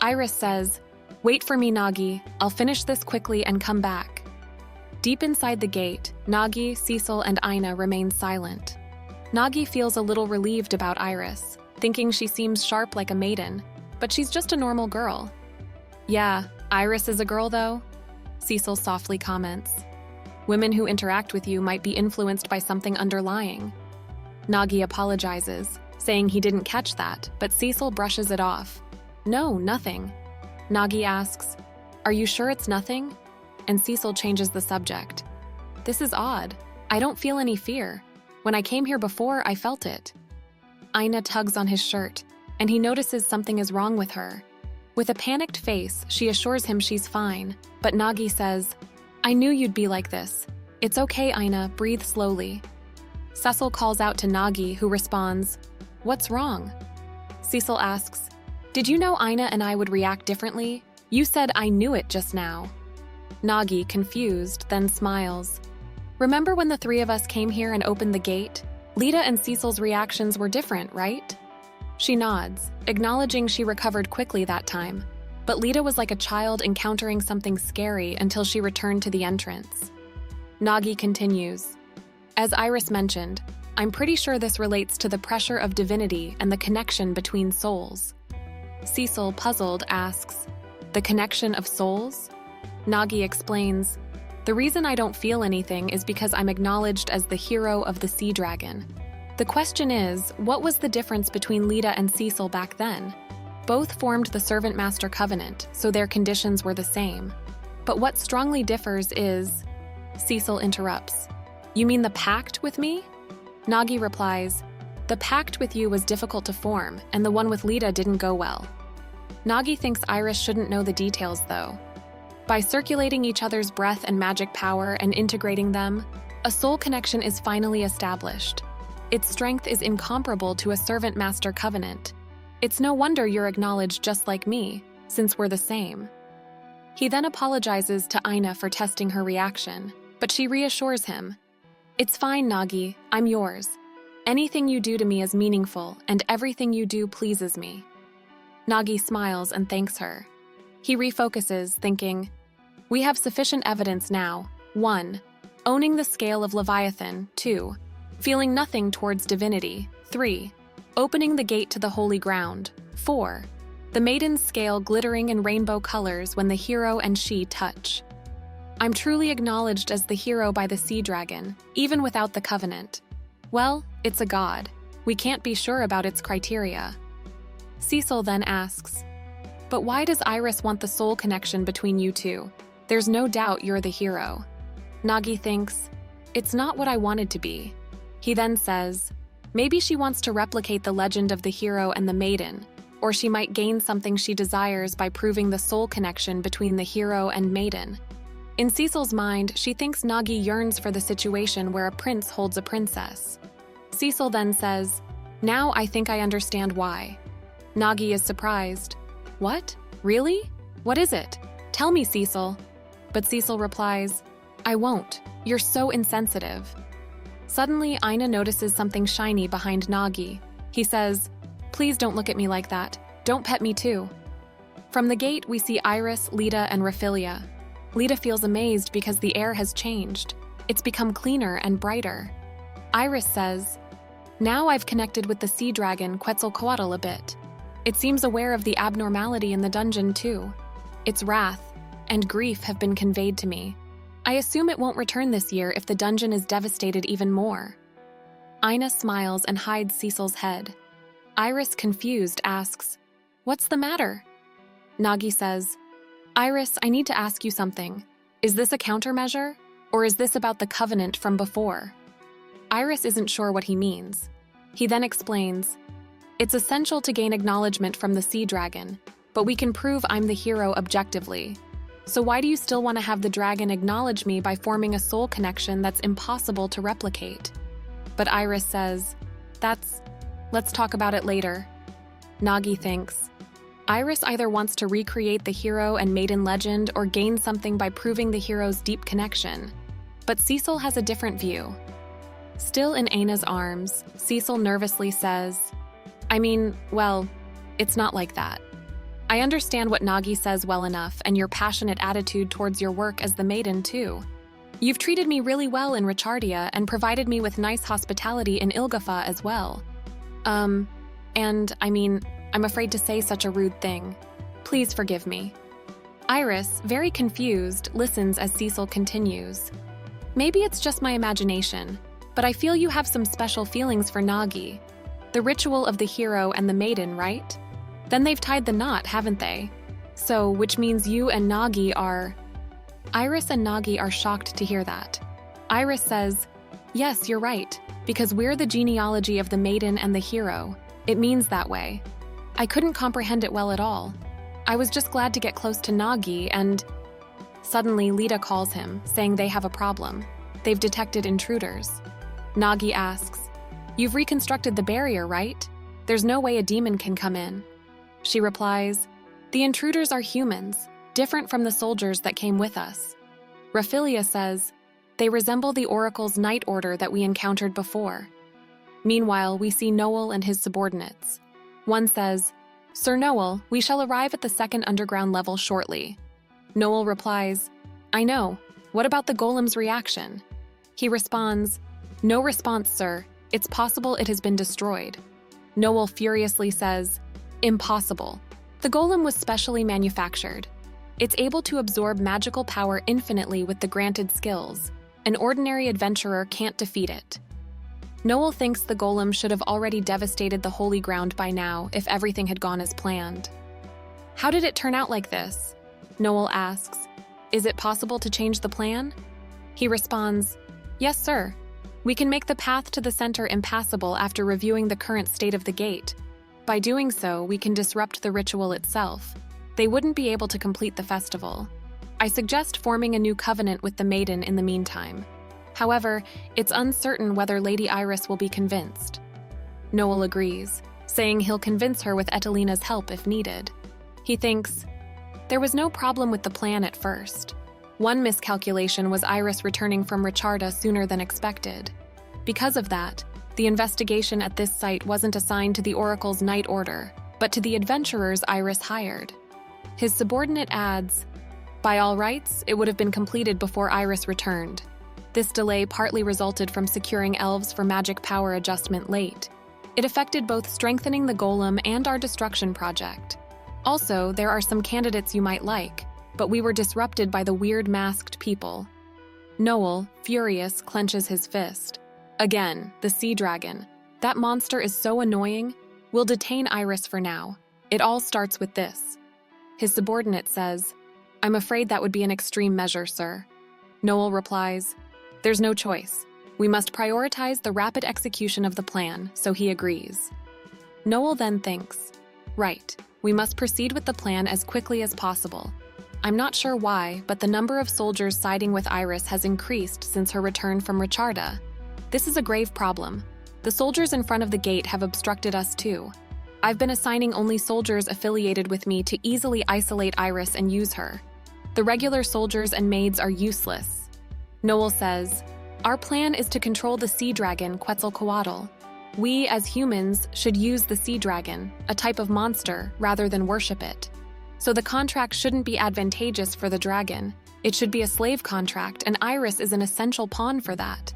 A: Iris says, "Wait for me, Nagi. I'll finish this quickly and come back." Deep inside the gate, Nagi, Cecil, and Aina remain silent. Nagi feels a little relieved about Iris, thinking she seems sharp like a maiden, but she's just a normal girl. "Yeah, Iris is a girl though," Cecil softly comments. "Women who interact with you might be influenced by something underlying." Nagi apologizes, saying he didn't catch that, but Cecil brushes it off. "No, nothing." Nagi asks, "Are you sure it's nothing?" And Cecil changes the subject. "This is odd. I don't feel any fear. When I came here before, I felt it." Aina tugs on his shirt, and he notices something is wrong with her. With a panicked face, she assures him she's fine, but Nagi says, "I knew you'd be like this. It's okay, Aina, breathe slowly." Cecil calls out to Nagi, who responds, "What's wrong?" Cecil asks, "Did you know Aina and I would react differently? You said I knew it just now." Nagi, confused, then smiles. "Remember when the three of us came here and opened the gate? Lita and Cecil's reactions were different, right?" She nods, acknowledging she recovered quickly that time, but Lita was like a child encountering something scary until she returned to the entrance. Nagi continues, "As Iris mentioned, I'm pretty sure this relates to the pressure of divinity and the connection between souls." Cecil, puzzled, asks, "The connection of souls?" Nagi explains, "The reason I don't feel anything is because I'm acknowledged as the hero of the sea dragon. The question is, what was the difference between Lita and Cecil back then? Both formed the Servant-Master Covenant, so their conditions were the same. But what strongly differs is..." Cecil interrupts, "You mean the pact with me?" Nagi replies, "The pact with you was difficult to form, and the one with Lita didn't go well." Nagi thinks Iris shouldn't know the details, though. By circulating each other's breath and magic power and integrating them, a soul connection is finally established. Its strength is incomparable to a servant-master covenant. It's no wonder you're acknowledged just like me, since we're the same. He then apologizes to Aina for testing her reaction, but she reassures him. "It's fine, Nagi, I'm yours. Anything you do to me is meaningful, and everything you do pleases me." Nagi smiles and thanks her. He refocuses, thinking, "We have sufficient evidence now. 1. Owning the scale of Leviathan. 2. Feeling nothing towards divinity. 3. Opening the gate to the holy ground. 4. The maiden's scale glittering in rainbow colors when the hero and she touch. I'm truly acknowledged as the hero by the sea dragon, even without the covenant. Well, it's a god. We can't be sure about its criteria." Cecil then asks, "But why does Iris want the soul connection between you two? There's no doubt you're the hero." Nagi thinks, "It's not what I wanted to be." He then says, "Maybe she wants to replicate the legend of the hero and the maiden, or she might gain something she desires by proving the soul connection between the hero and maiden." In Cecil's mind, she thinks Nagi yearns for the situation where a prince holds a princess. Cecil then says, "Now I think I understand why." Nagi is surprised. "What? Really? What is it? Tell me, Cecil." But Cecil replies, "I won't. You're so insensitive." Suddenly, Aina notices something shiny behind Nagi. He says, Please don't look at me like that. Don't pet me too. From the gate, we see Iris, Lita, and Raphilia. Lita feels amazed because the air has changed. It's become cleaner and brighter. Iris says, "Now I've connected with the sea dragon Quetzalcoatl a bit. It seems aware of the abnormality in the dungeon too. Its wrath and grief have been conveyed to me. I assume it won't return this year if the dungeon is devastated even more." Ina smiles and hides Cecil's head. Iris, confused, asks, "What's the matter?" Nagi says, "Iris, I need to ask you something. Is this a countermeasure, or is this about the covenant from before?" Iris isn't sure what he means. He then explains, "It's essential to gain acknowledgement from the sea dragon, but we can prove I'm the hero objectively. So why do you still want to have the dragon acknowledge me by forming a soul connection that's impossible to replicate?" But Iris says, Let's talk about it later." Nagi thinks, Iris either wants to recreate the hero and maiden legend or gain something by proving the hero's deep connection. But Cecil has a different view. Still in Aina's arms, Cecil nervously says, it's not like that. I understand what Nagi says well enough and your passionate attitude towards your work as the maiden too. You've treated me really well in Richardia and provided me with nice hospitality in Ilgafa as well. I'm afraid to say such a rude thing. Please forgive me." Iris, very confused, listens as Cecil continues. "Maybe it's just my imagination, but I feel you have some special feelings for Nagi. The ritual of the hero and the maiden, right? Then they've tied the knot, haven't they? So, which means you and Nagi are..." Iris and Nagi are shocked to hear that. Iris says, "Yes, you're right, because we're the genealogy of the maiden and the hero. It means that way. I couldn't comprehend it well at all. I was just glad to get close to Nagi and..." Suddenly, Lita calls him, saying they have a problem. They've detected intruders. Nagi asks, "You've reconstructed the barrier, right? There's no way a demon can come in." She replies, "The intruders are humans, different from the soldiers that came with us." Raphilia says, "They resemble the Oracle's night order that we encountered before." Meanwhile, we see Noel and his subordinates. One says, "Sir Noel, we shall arrive at the second underground level shortly." Noel replies, "I know. What about the golem's reaction?" He responds, "No response, sir. It's possible it has been destroyed." Noel furiously says, "Impossible. The golem was specially manufactured. It's able to absorb magical power infinitely with the granted skills. An ordinary adventurer can't defeat it." Noel thinks the golem should have already devastated the holy ground by now if everything had gone as planned. "How did it turn out like this?" Noel asks, "Is it possible to change the plan?" He responds, "Yes, sir. We can make the path to the center impassable after reviewing the current state of the gate. By doing so, we can disrupt the ritual itself. They wouldn't be able to complete the festival. I suggest forming a new covenant with the maiden in the meantime. However, it's uncertain whether Lady Iris will be convinced." Noel agrees, saying he'll convince her with Etelina's help if needed. He thinks, there was no problem with the plan at first. One miscalculation was Iris returning from Richarda sooner than expected. Because of that, the investigation at this site wasn't assigned to the Oracle's night order, but to the adventurers Iris hired. His subordinate adds, "By all rights, it would have been completed before Iris returned. This delay partly resulted from securing elves for magic power adjustment late. It affected both strengthening the golem and our destruction project. Also, there are some candidates you might like, but we were disrupted by the weird masked people." Noel, furious, clenches his fist. "Again, the sea dragon. That monster is so annoying. We'll detain Iris for now. It all starts with this." His subordinate says, "I'm afraid that would be an extreme measure, sir." Noel replies, "There's no choice. We must prioritize the rapid execution of the plan, so he agrees." Noel then thinks, "Right, we must proceed with the plan as quickly as possible. I'm not sure why, but the number of soldiers siding with Iris has increased since her return from Richarda. This is a grave problem. The soldiers in front of the gate have obstructed us too. I've been assigning only soldiers affiliated with me to easily isolate Iris and use her. The regular soldiers and maids are useless." Noel says, "Our plan is to control the sea dragon Quetzalcoatl." We, as humans, should use the sea dragon, a type of monster, rather than worship it. So the contract shouldn't be advantageous for the dragon. It should be a slave contract, and Iris is an essential pawn for that.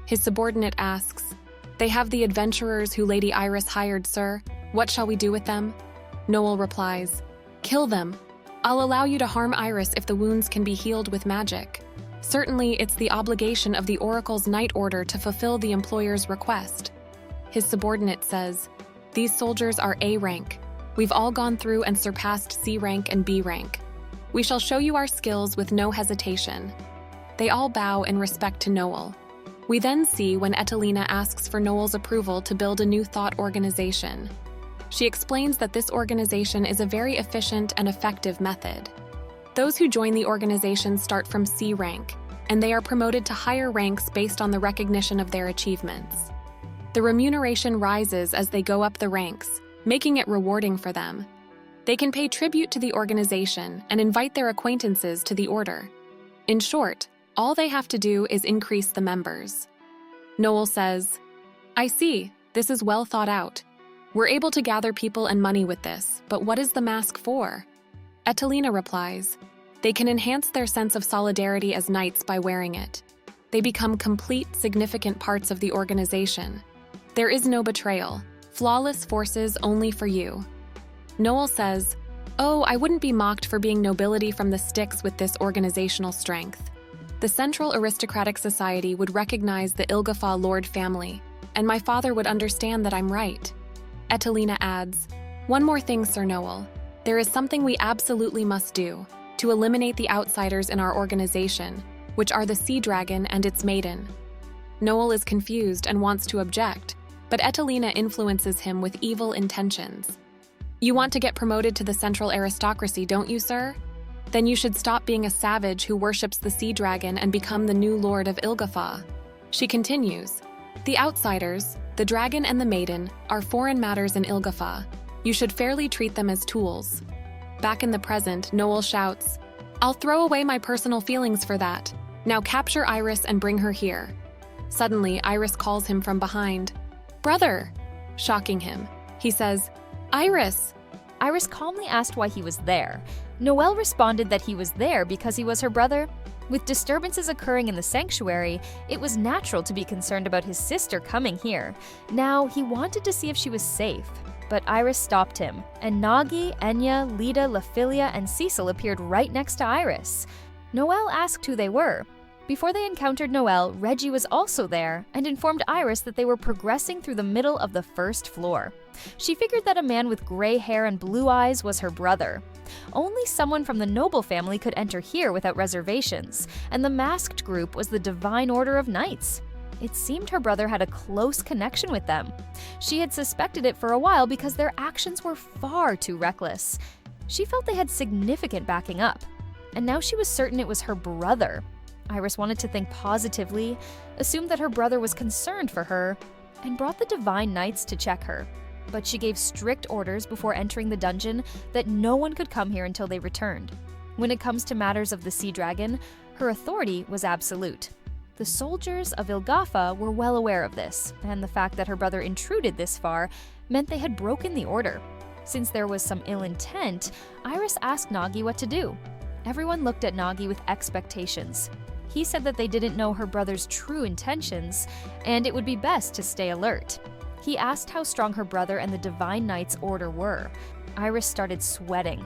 A: His subordinate asks, "They have the adventurers who Lady Iris hired, sir. What shall we do with them?" Noel replies, "Kill them. I'll allow you to harm Iris if the wounds can be healed with magic. Certainly, it's the obligation of the Oracle's Night Order to fulfill the employer's request." His subordinate says, "These soldiers are A rank. We've all gone through and surpassed C rank and B rank. We shall show you our skills with no hesitation." They all bow in respect to Noel. We then see when Etelina asks for Noel's approval to build a new thought organization. She explains that this organization is a very efficient and effective method. Those who join the organization start from C rank, and they are promoted to higher ranks based on the recognition of their achievements. The remuneration rises as they go up the ranks, making it rewarding for them. They can pay tribute to the organization and invite their acquaintances to the order. In short, all they have to do is increase the members. Noel says, "I see, this is well thought out. We're able to gather people and money with this, but what is the mask for?" Etelina replies, "They can enhance their sense of solidarity as knights by wearing it. They become complete, significant parts of the organization. There is no betrayal. Flawless forces only for you." Noel says, "Oh, I wouldn't be mocked for being nobility from the sticks with this organizational strength. The Central Aristocratic Society would recognize the Ilgafa Lord family, and my father would understand that I'm right." Etelina adds, "One more thing, Sir Noel. There is something we absolutely must do to eliminate the outsiders in our organization, which are the Sea Dragon and its maiden." Noel is confused and wants to object, but Etelina influences him with evil intentions. "You want to get promoted to the central aristocracy, don't you, sir? Then you should stop being a savage who worships the Sea Dragon and become the new Lord of Ilgafa." She continues, "The outsiders, the dragon and the maiden, are foreign matters in Ilgafa. You should fairly treat them as tools." Back in the present, Noel shouts, "I'll throw away my personal feelings for that. Now capture Iris and bring her here." Suddenly, Iris calls him from behind. "Brother!" Shocking him. He says, "Iris!"
C: Iris calmly asked why he was there. Noel responded that he was there because he was her brother. With disturbances occurring in the sanctuary, it was natural to be concerned about his sister coming here. Now, he wanted to see if she was safe. But Iris stopped him, and Nagi, Enya, Lita, Laphilia, and Cecil appeared right next to Iris. Noel asked who they were. Before they encountered Noel, Reggie was also there and informed Iris that they were progressing through the middle of the first floor. She figured that a man with gray hair and blue eyes was her brother. Only someone from the noble family could enter here without reservations, and the masked group was the Divine Order of Knights. It seemed her brother had a close connection with them. She had suspected it for a while because their actions were far too reckless. She felt they had significant backing up, and now she was certain it was her brother. Iris wanted to think positively, assumed that her brother was concerned for her, and brought the Divine Knights to check her. But she gave strict orders before entering the dungeon that no one could come here until they returned. When it comes to matters of the Sea Dragon, her authority was absolute. The soldiers of Ilgafa were well aware of this, and the fact that her brother intruded this far meant they had broken the order. Since there was some ill intent, Iris asked Nagi what to do. Everyone looked at Nagi with expectations. He said that they didn't know her brother's true intentions, and it would be best to stay alert. He asked how strong her brother and the Divine Knight's order were. Iris started sweating,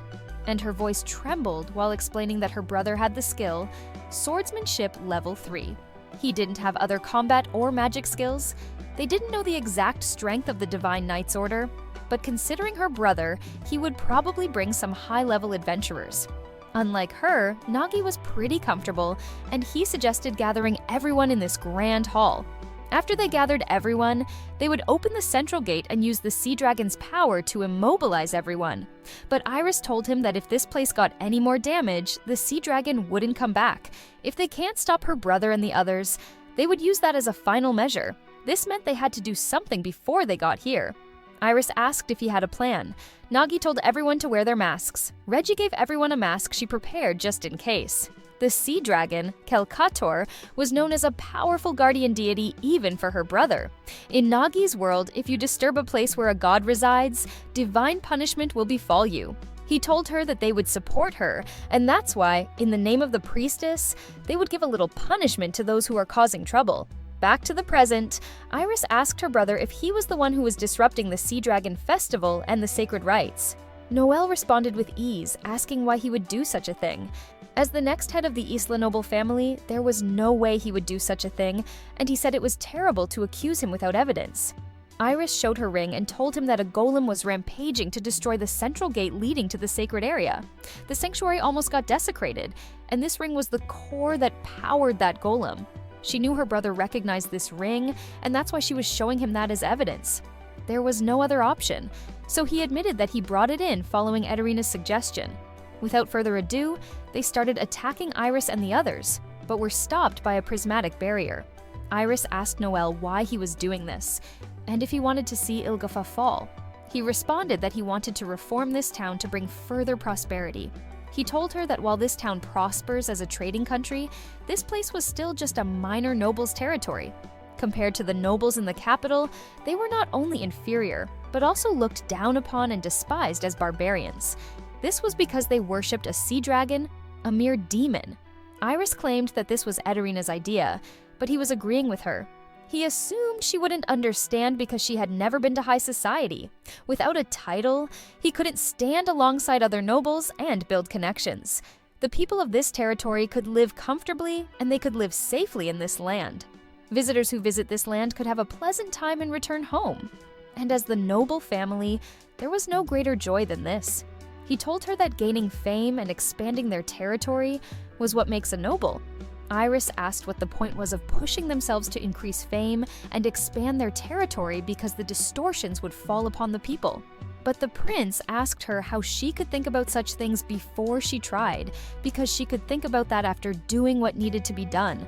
C: and her voice trembled while explaining that her brother had the skill, Swordsmanship Level 3. He didn't have other combat or magic skills. They didn't know the exact strength of the Divine Knight's order, but considering her brother, he would probably bring some high-level adventurers. Unlike her, Nagi was pretty comfortable, and he suggested gathering everyone in this grand hall. After they gathered everyone, they would open the central gate and use the Sea Dragon's power to immobilize everyone. But Iris told him that if this place got any more damage, the Sea Dragon wouldn't come back. If they can't stop her brother and the others, they would use that as a final measure. This meant they had to do something before they got here. Iris asked if he had a plan. Nagi told everyone to wear their masks. Reggie gave everyone a mask she prepared just in case. The sea dragon, Kelkator, was known as a powerful guardian deity even for her brother. In Nagi's world, if you disturb a place where a god resides, divine punishment will befall you. He told her that they would support her, and that's why, in the name of the priestess, they would give a little punishment to those who are causing trouble. Back to the present, Iris asked her brother if he was the one who was disrupting the Sea Dragon Festival and the sacred rites. Noel responded with ease, asking why he would do such a thing. As the next head of the Isla noble family, there was no way he would do such a thing, and he said it was terrible to accuse him without evidence. Iris showed her ring and told him that a golem was rampaging to destroy the central gate leading to the sacred area. The sanctuary almost got desecrated, and this ring was the core that powered that golem. She knew her brother recognized this ring, and that's why she was showing him that as evidence. There was no other option, so he admitted that he brought it in following Ederina's suggestion. Without further ado, they started attacking Iris and the others, but were stopped by a prismatic barrier. Iris asked Noel why he was doing this, and if he wanted to see Ilgafa fall. He responded that he wanted to reform this town to bring further prosperity. He told her that while this town prospers as a trading country, this place was still just a minor noble's territory. Compared to the nobles in the capital, they were not only inferior, but also looked down upon and despised as barbarians. This was because they worshipped a sea dragon, a mere demon. Iris claimed that this was Ederina's idea, but he was agreeing with her. He assumed she wouldn't understand because she had never been to high society. Without a title, he couldn't stand alongside other nobles and build connections. The people of this territory could live comfortably and they could live safely in this land. Visitors who visit this land could have a pleasant time and return home. And as the noble family, there was no greater joy than this. He told her that gaining fame and expanding their territory was what makes a noble. Iris asked what the point was of pushing themselves to increase fame and expand their territory because the distortions would fall upon the people. But the prince asked her how she could think about such things before she tried, because she could think about that after doing what needed to be done.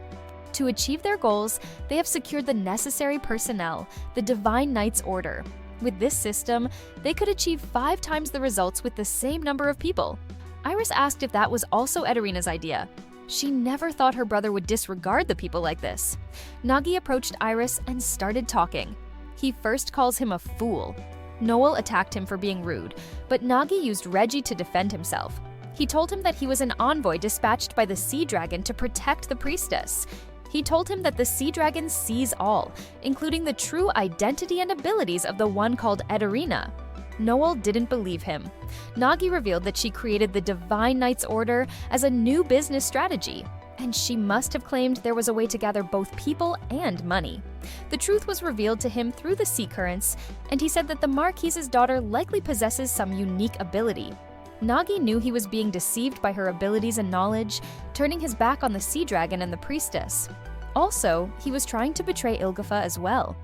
C: To achieve their goals, they have secured the necessary personnel, the Divine Knights Order. With this system, they could achieve 5 times the results with the same number of people. Iris asked if that was also Ederina's idea. She never thought her brother would disregard the people like this. Nagi approached Iris and started talking. He first calls him a fool. Noel attacked him for being rude, but Nagi used Reggie to defend himself. He told him that he was an envoy dispatched by the Sea Dragon to protect the priestess. He told him that the Sea Dragon sees all, including the true identity and abilities of the one called Ederina. Noel didn't believe him. Nagi revealed that she created the Divine Knights Order as a new business strategy, and she must have claimed there was a way to gather both people and money. The truth was revealed to him through the sea currents, and he said that the Marquise's daughter likely possesses some unique ability. Nagi knew he was being deceived by her abilities and knowledge, turning his back on the Sea Dragon and the priestess. Also, he was trying to betray Ilgafa as well.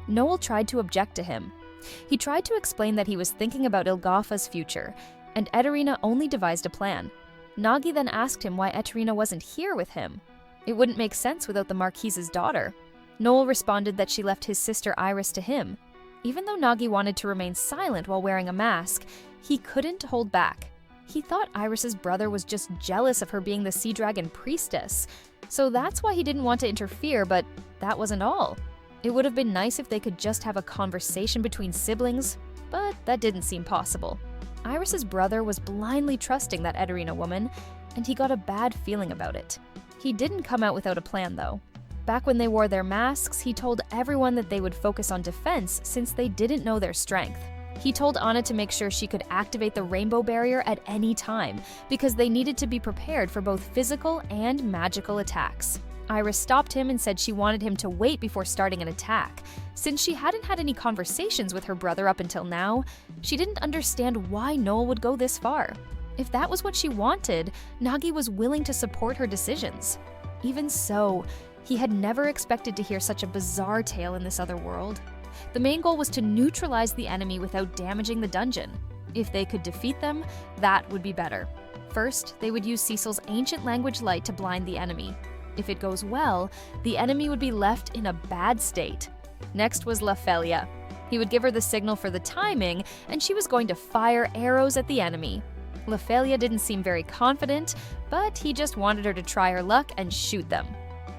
C: Noel tried to object to him. He tried to explain that he was thinking about Ilgafa's future, and Ederina only devised a plan. Nagi then asked him why Ederina wasn't here with him. It wouldn't make sense without the Marquise's daughter. Noel responded that she left his sister Iris to him. Even though Nagi wanted to remain silent while wearing a mask, he couldn't hold back. He thought Iris's brother was just jealous of her being the Sea Dragon priestess, so that's why he didn't want to interfere, but that wasn't all. It would have been nice if they could just have a conversation between siblings, but that didn't seem possible. Iris's brother was blindly trusting that Ederina woman, and he got a bad feeling about it. He didn't come out without a plan, though. Back when they wore their masks, he told everyone that they would focus on defense since they didn't know their strength. He told Anna to make sure she could activate the rainbow barrier at any time, because they needed to be prepared for both physical and magical attacks. Iris stopped him and said she wanted him to wait before starting an attack. Since she hadn't had any conversations with her brother up until now, she didn't understand why Noel would go this far. If that was what she wanted, Nagi was willing to support her decisions. Even so, he had never expected to hear such a bizarre tale in this other world. The main goal was to neutralize the enemy without damaging the dungeon. If they could defeat them, that would be better. First, they would use Cecil's ancient language light to blind the enemy. If it goes well, the enemy would be left in a bad state. Next was Lafelia. He would give her the signal for the timing, and she was going to fire arrows at the enemy. Lephalia didn't seem very confident, but he just wanted her to try her luck and shoot them.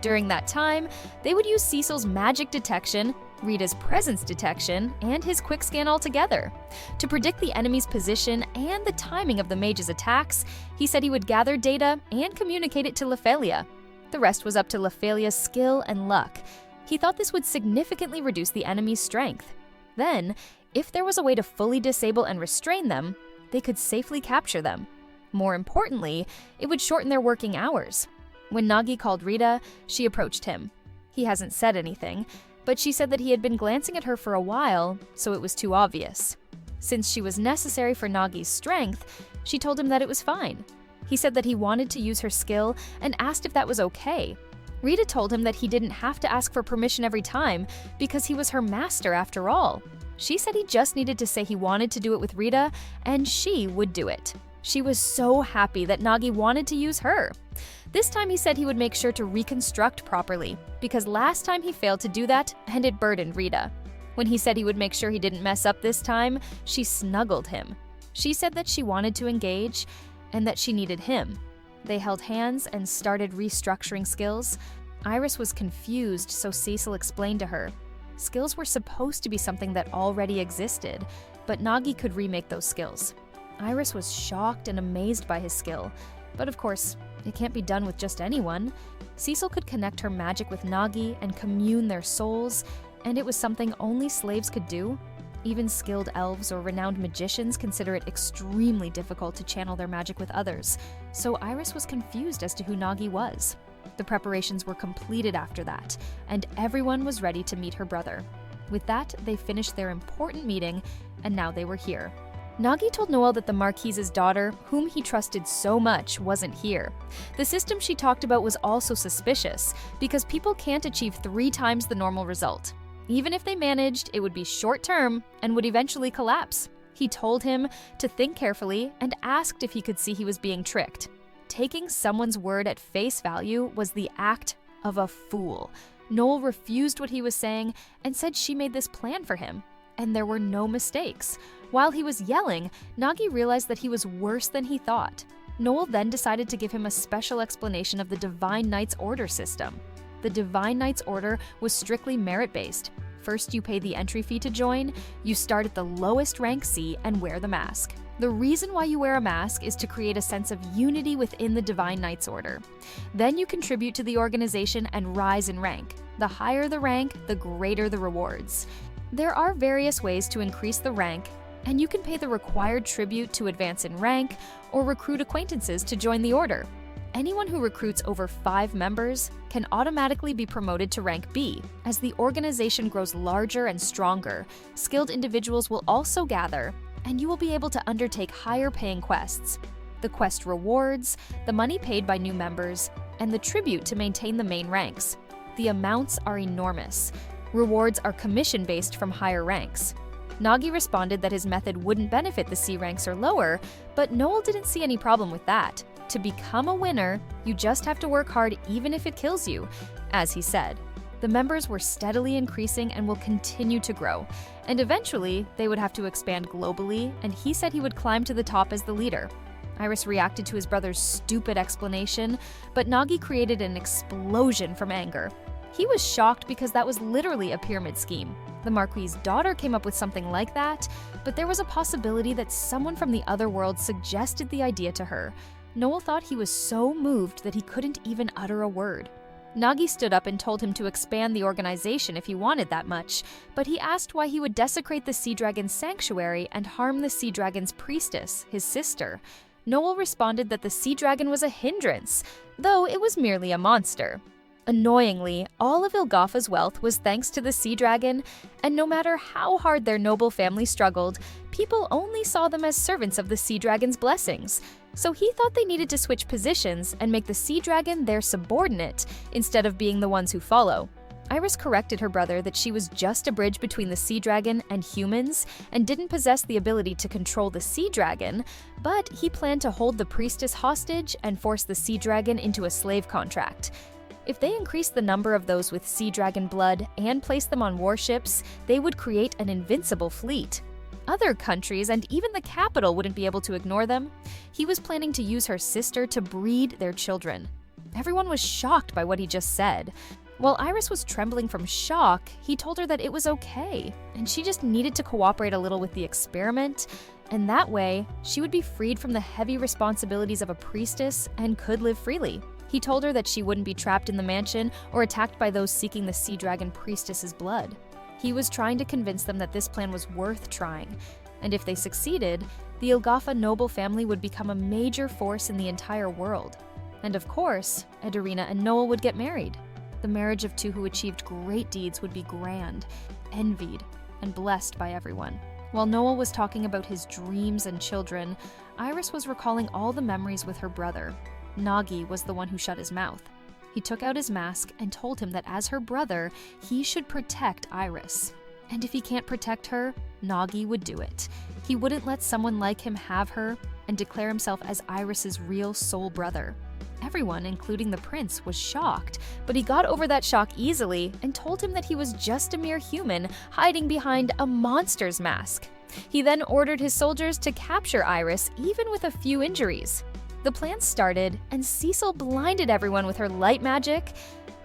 C: During that time, they would use Cecil's magic detection, Rita's presence detection, and his quick scan altogether. To predict the enemy's position and the timing of the mage's attacks, he said he would gather data and communicate it to Lephalia. The rest was up to Lephalia's skill and luck. He thought this would significantly reduce the enemy's strength. Then, if there was a way to fully disable and restrain them, they could safely capture them. More importantly, it would shorten their working hours. When Nagi called Rita, she approached him. He hasn't said anything, but she said that he had been glancing at her for a while, so it was too obvious. Since she was necessary for Nagi's strength, she told him that it was fine. He said that he wanted to use her skill and asked if that was okay. Rita told him that he didn't have to ask for permission every time because he was her master after all. She said he just needed to say he wanted to do it with Rita, and she would do it. She was so happy that Nagi wanted to use her. This time he said he would make sure to reconstruct properly, because last time he failed to do that and it burdened Rita. When he said he would make sure he didn't mess up this time, she snuggled him. She said that she wanted to engage and that she needed him. They held hands and started restructuring skills. Iris was confused, so Cecil explained to her. Skills were supposed to be something that already existed, but Nagi could remake those skills. Iris was shocked and amazed by his skill, but of course, it can't be done with just anyone. Cecil could connect her magic with Nagi and commune their souls, and it was something only slaves could do. Even skilled elves or renowned magicians consider it extremely difficult to channel their magic with others, so Iris was confused as to who Nagi was. The preparations were completed after that, and everyone was ready to meet her brother. With that, they finished their important meeting, and now they were here. Nagi told Noel that the Marquise's daughter, whom he trusted so much, wasn't here. The system she talked about was also suspicious, because people can't achieve 3 times the normal result. Even if they managed, it would be short-term and would eventually collapse. He told him to think carefully and asked if he could see he was being tricked. Taking someone's word at face value was the act of a fool. Noel refused what he was saying and said she made this plan for him, and there were no mistakes. While he was yelling, Nagi realized that he was worse than he thought. Noel then decided to give him a special explanation of the Divine Knight's Order system. The Divine Knight's Order was strictly merit-based. First, you pay the entry fee to join, you start at the lowest rank C and wear the mask. The reason why you wear a mask is to create a sense of unity within the Divine Knight's Order. Then you contribute to the organization and rise in rank. The higher the rank, the greater the rewards. There are various ways to increase the rank, and you can pay the required tribute to advance in rank or recruit acquaintances to join the order. Anyone who recruits over 5 members can automatically be promoted to rank B. As the organization grows larger and stronger, skilled individuals will also gather, and you will be able to undertake higher-paying quests. The quest rewards, the money paid by new members, and the tribute to maintain the main ranks. The amounts are enormous. Rewards are commission-based from higher ranks. Nagi responded that his method wouldn't benefit the C ranks or lower, but Noel didn't see any problem with that. To become a winner, you just have to work hard even if it kills you, as he said. The members were steadily increasing and will continue to grow, and eventually they would have to expand globally, and he said he would climb to the top as the leader. Iris reacted to his brother's stupid explanation, but Nagi created an explosion from anger. He was shocked because that was literally a pyramid scheme. The Marquis's daughter came up with something like that, but there was a possibility that someone from the other world suggested the idea to her. Noel thought he was so moved that he couldn't even utter a word. Nagi stood up and told him to expand the organization if he wanted that much, but he asked why he would desecrate the Sea Dragon's sanctuary and harm the Sea Dragon's priestess, his sister. Noel responded that the Sea Dragon was a hindrance, though it was merely a monster. Annoyingly, all of Ilgafa's wealth was thanks to the Sea Dragon, and no matter how hard their noble family struggled, people only saw them as servants of the Sea Dragon's blessings. So he thought they needed to switch positions and make the Sea Dragon their subordinate, instead of being the ones who follow. Iris corrected her brother that she was just a bridge between the Sea Dragon and humans, and didn't possess the ability to control the Sea Dragon, but he planned to hold the priestess hostage and force the Sea Dragon into a slave contract. If they increased the number of those with Sea Dragon blood and placed them on warships, they would create an invincible fleet. Other countries and even the capital wouldn't be able to ignore them. He was planning to use her sister to breed their children. Everyone was shocked by what he just said. While Iris was trembling from shock, he told her that it was okay, and she just needed to cooperate a little with the experiment, and that way, she would be freed from the heavy responsibilities of a priestess and could live freely. He told her that she wouldn't be trapped in the mansion or attacked by those seeking the sea dragon priestess's blood. He was trying to convince them that this plan was worth trying, and if they succeeded, the Ilgafa noble family would become a major force in the entire world. And of course, Ederina and Noel would get married. The marriage of two who achieved great deeds would be grand, envied, and blessed by everyone. While Noel was talking about his dreams and children, Iris was recalling all the memories with her brother. Nagi was the one who shut his mouth. He took out his mask and told him that as her brother, he should protect Iris. And if he can't protect her, Nagi would do it. He wouldn't let someone like him have her and declare himself as Iris's real soul brother. Everyone, including the prince, was shocked, but he got over that shock easily and told him that he was just a mere human hiding behind a monster's mask. He then ordered his soldiers to capture Iris, even with a few injuries. The plan started, and Cecil blinded everyone with her light magic.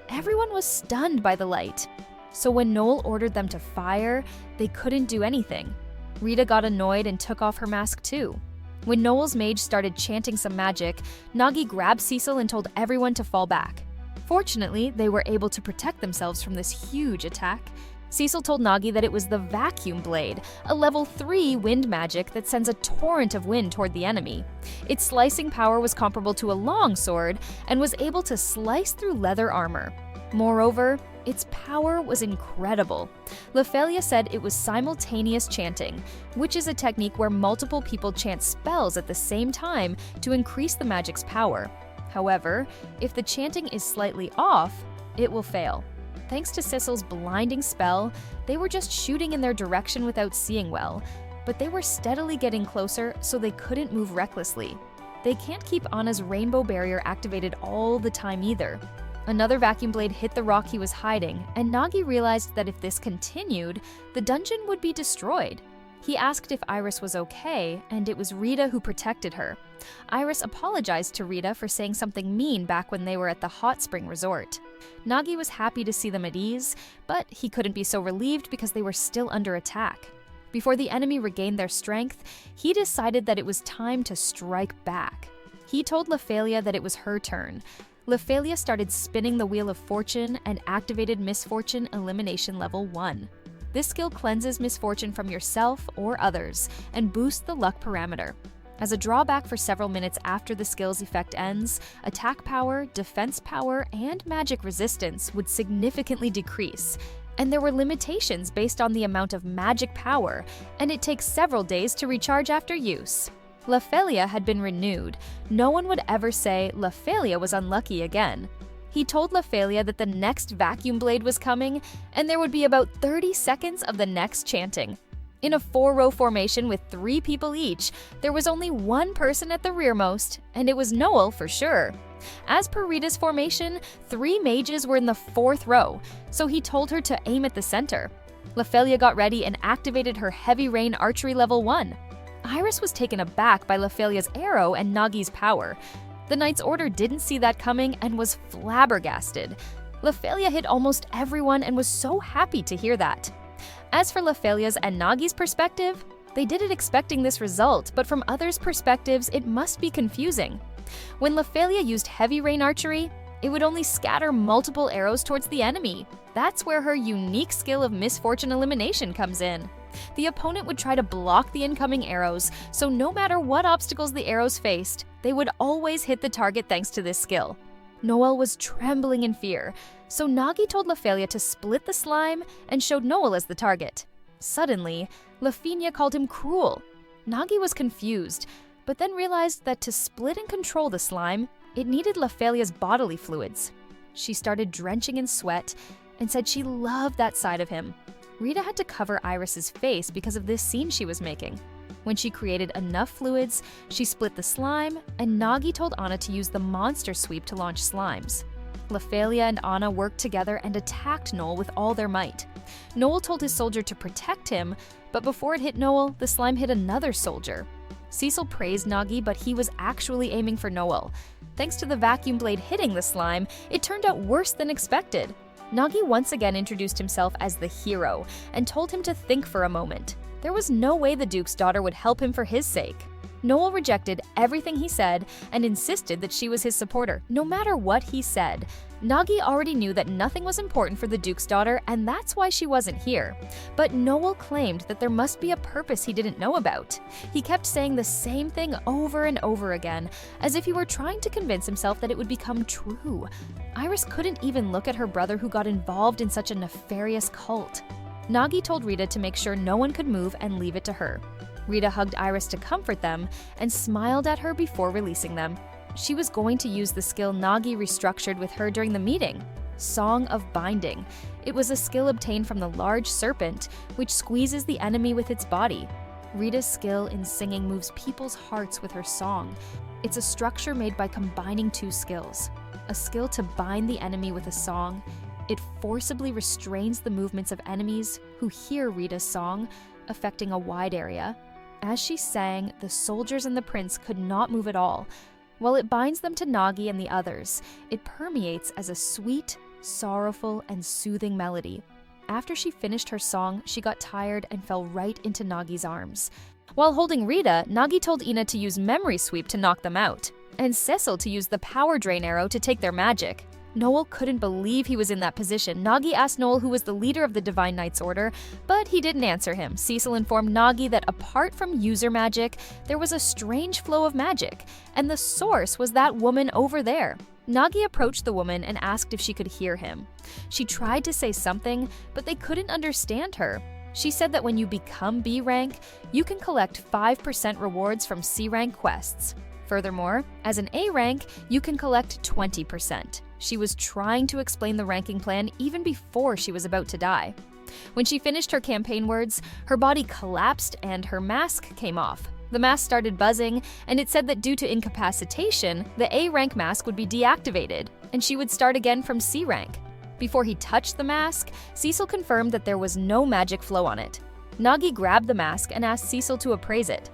C: Everyone was stunned by the light. So when Noel ordered them to fire, they couldn't do anything. Rita got annoyed and took off her mask too. When Noel's mage started chanting some magic, Nagi grabbed Cecil and told everyone to fall back. Fortunately, they were able to protect themselves from this huge attack. Cecil told Nagi that it was the vacuum blade, a level 3 wind magic that sends a torrent of wind toward the enemy. Its slicing power was comparable to a long sword and was able to slice through leather armor. Moreover, its power was incredible. Lefelia said it was simultaneous chanting, which is a technique where multiple people chant spells at the same time to increase the magic's power. However, if the chanting is slightly off, it will fail. Thanks to Cecil's blinding spell, they were just shooting in their direction without seeing well, but they were steadily getting closer, so they couldn't move recklessly. They can't keep Anna's rainbow barrier activated all the time either. Another vacuum blade hit the rock he was hiding, and Nagi realized that if this continued, the dungeon would be destroyed. He asked if Iris was okay, and it was Rita who protected her. Iris apologized to Rita for saying something mean back when they were at the hot spring resort. Nagi was happy to see them at ease, but he couldn't be so relieved because they were still under attack. Before the enemy regained their strength, he decided that it was time to strike back. He told Lefelia that it was her turn. Lefelia started spinning the Wheel of Fortune and activated Misfortune Elimination Level 1. This skill cleanses misfortune from yourself or others and boosts the luck parameter. As a drawback for several minutes after the skill's effect ends, attack power, defense power, and magic resistance would significantly decrease, and there were limitations based on the amount of magic power, and it takes several days to recharge after use. Lefelia had been renewed. No one would ever say Lefelia was unlucky again. He told Lefelia that the next vacuum blade was coming, and there would be about 30 seconds of the next chanting. In a 4-row formation with 3 people each, there was only one person at the rearmost, and it was Noel for sure. As per Rita's formation, 3 mages were in the 4th row, so he told her to aim at the center. Lefelia got ready and activated her Heavy Rain Archery Level 1. Iris was taken aback by Lefelia's arrow and Nagi's power. The Knight's Order didn't see that coming and was flabbergasted. Lefelia hit almost everyone and was so happy to hear that. As for Lefelia's and Nagi's perspective, they did it expecting this result, but from others' perspectives, it must be confusing. When Lefelia used Heavy Rain Archery, it would only scatter multiple arrows towards the enemy. That's where her unique skill of Misfortune Elimination comes in. The opponent would try to block the incoming arrows, so no matter what obstacles the arrows faced, they would always hit the target thanks to this skill. Noel was trembling in fear, so Nagi told Lefelia to split the slime and showed Noel as the target. Suddenly, Lefinia called him cruel. Nagi was confused, but then realized that to split and control the slime, it needed Lefelia's bodily fluids. She started drenching in sweat and said she loved that side of him. Rita had to cover Iris's face because of this scene she was making. When she created enough fluids, she split the slime, and Nagi told Anna to use the monster sweep to launch slimes. Lephalia and Anna worked together and attacked Noel with all their might. Noel told his soldier to protect him, but before it hit Noel, the slime hit another soldier. Cecil praised Nagi, but he was actually aiming for Noel. Thanks to the vacuum blade hitting the slime, it turned out worse than expected. Nagi once again introduced himself as the hero and told him to think for a moment. There was no way the Duke's daughter would help him for his sake. Noel rejected everything he said and insisted that she was his supporter, no matter what he said. Nagi already knew that nothing was important for the Duke's daughter, and that's why she wasn't here. But Noel claimed that there must be a purpose he didn't know about. He kept saying the same thing over and over again, as if he were trying to convince himself that it would become true. Iris couldn't even look at her brother who got involved in such a nefarious cult. Nagi told Rita to make sure no one could move and leave it to her. Rita hugged Iris to comfort them and smiled at her before releasing them. She was going to use the skill Nagi restructured with her during the meeting, Song of Binding. It was a skill obtained from the large serpent, which squeezes the enemy with its body. Rita's skill in singing moves people's hearts with her song. It's a structure made by combining two skills. A skill to bind the enemy with a song. It forcibly restrains the movements of enemies who hear Rita's song, affecting a wide area. As she sang, the soldiers and the prince could not move at all. While it binds them to Nagi and the others, it permeates as a sweet, sorrowful, and soothing melody. After she finished her song, she got tired and fell right into Nagi's arms. While holding Rita, Nagi told Ina to use Memory Sweep to knock them out, and Cecil to use the Power Drain Arrow to take their magic. Noel couldn't believe he was in that position. Nagi asked Noel who was the leader of the Divine Knights Order, but he didn't answer him. Cecil informed Nagi that apart from user magic, there was a strange flow of magic, and the source was that woman over there. Nagi approached the woman and asked if she could hear him. She tried to say something, but they couldn't understand her. She said that when you become B rank, you can collect 5% rewards from C rank quests. Furthermore, as an A rank, you can collect 20%. She was trying to explain the ranking plan even before she was about to die. When she finished her campaign words, her body collapsed and her mask came off. The mask started buzzing, and it said that due to incapacitation, the A rank mask would be deactivated, and she would start again from C rank. Before he touched the mask, Cecil confirmed that there was no magic flow on it. Nagi grabbed the mask and asked Cecil to appraise it.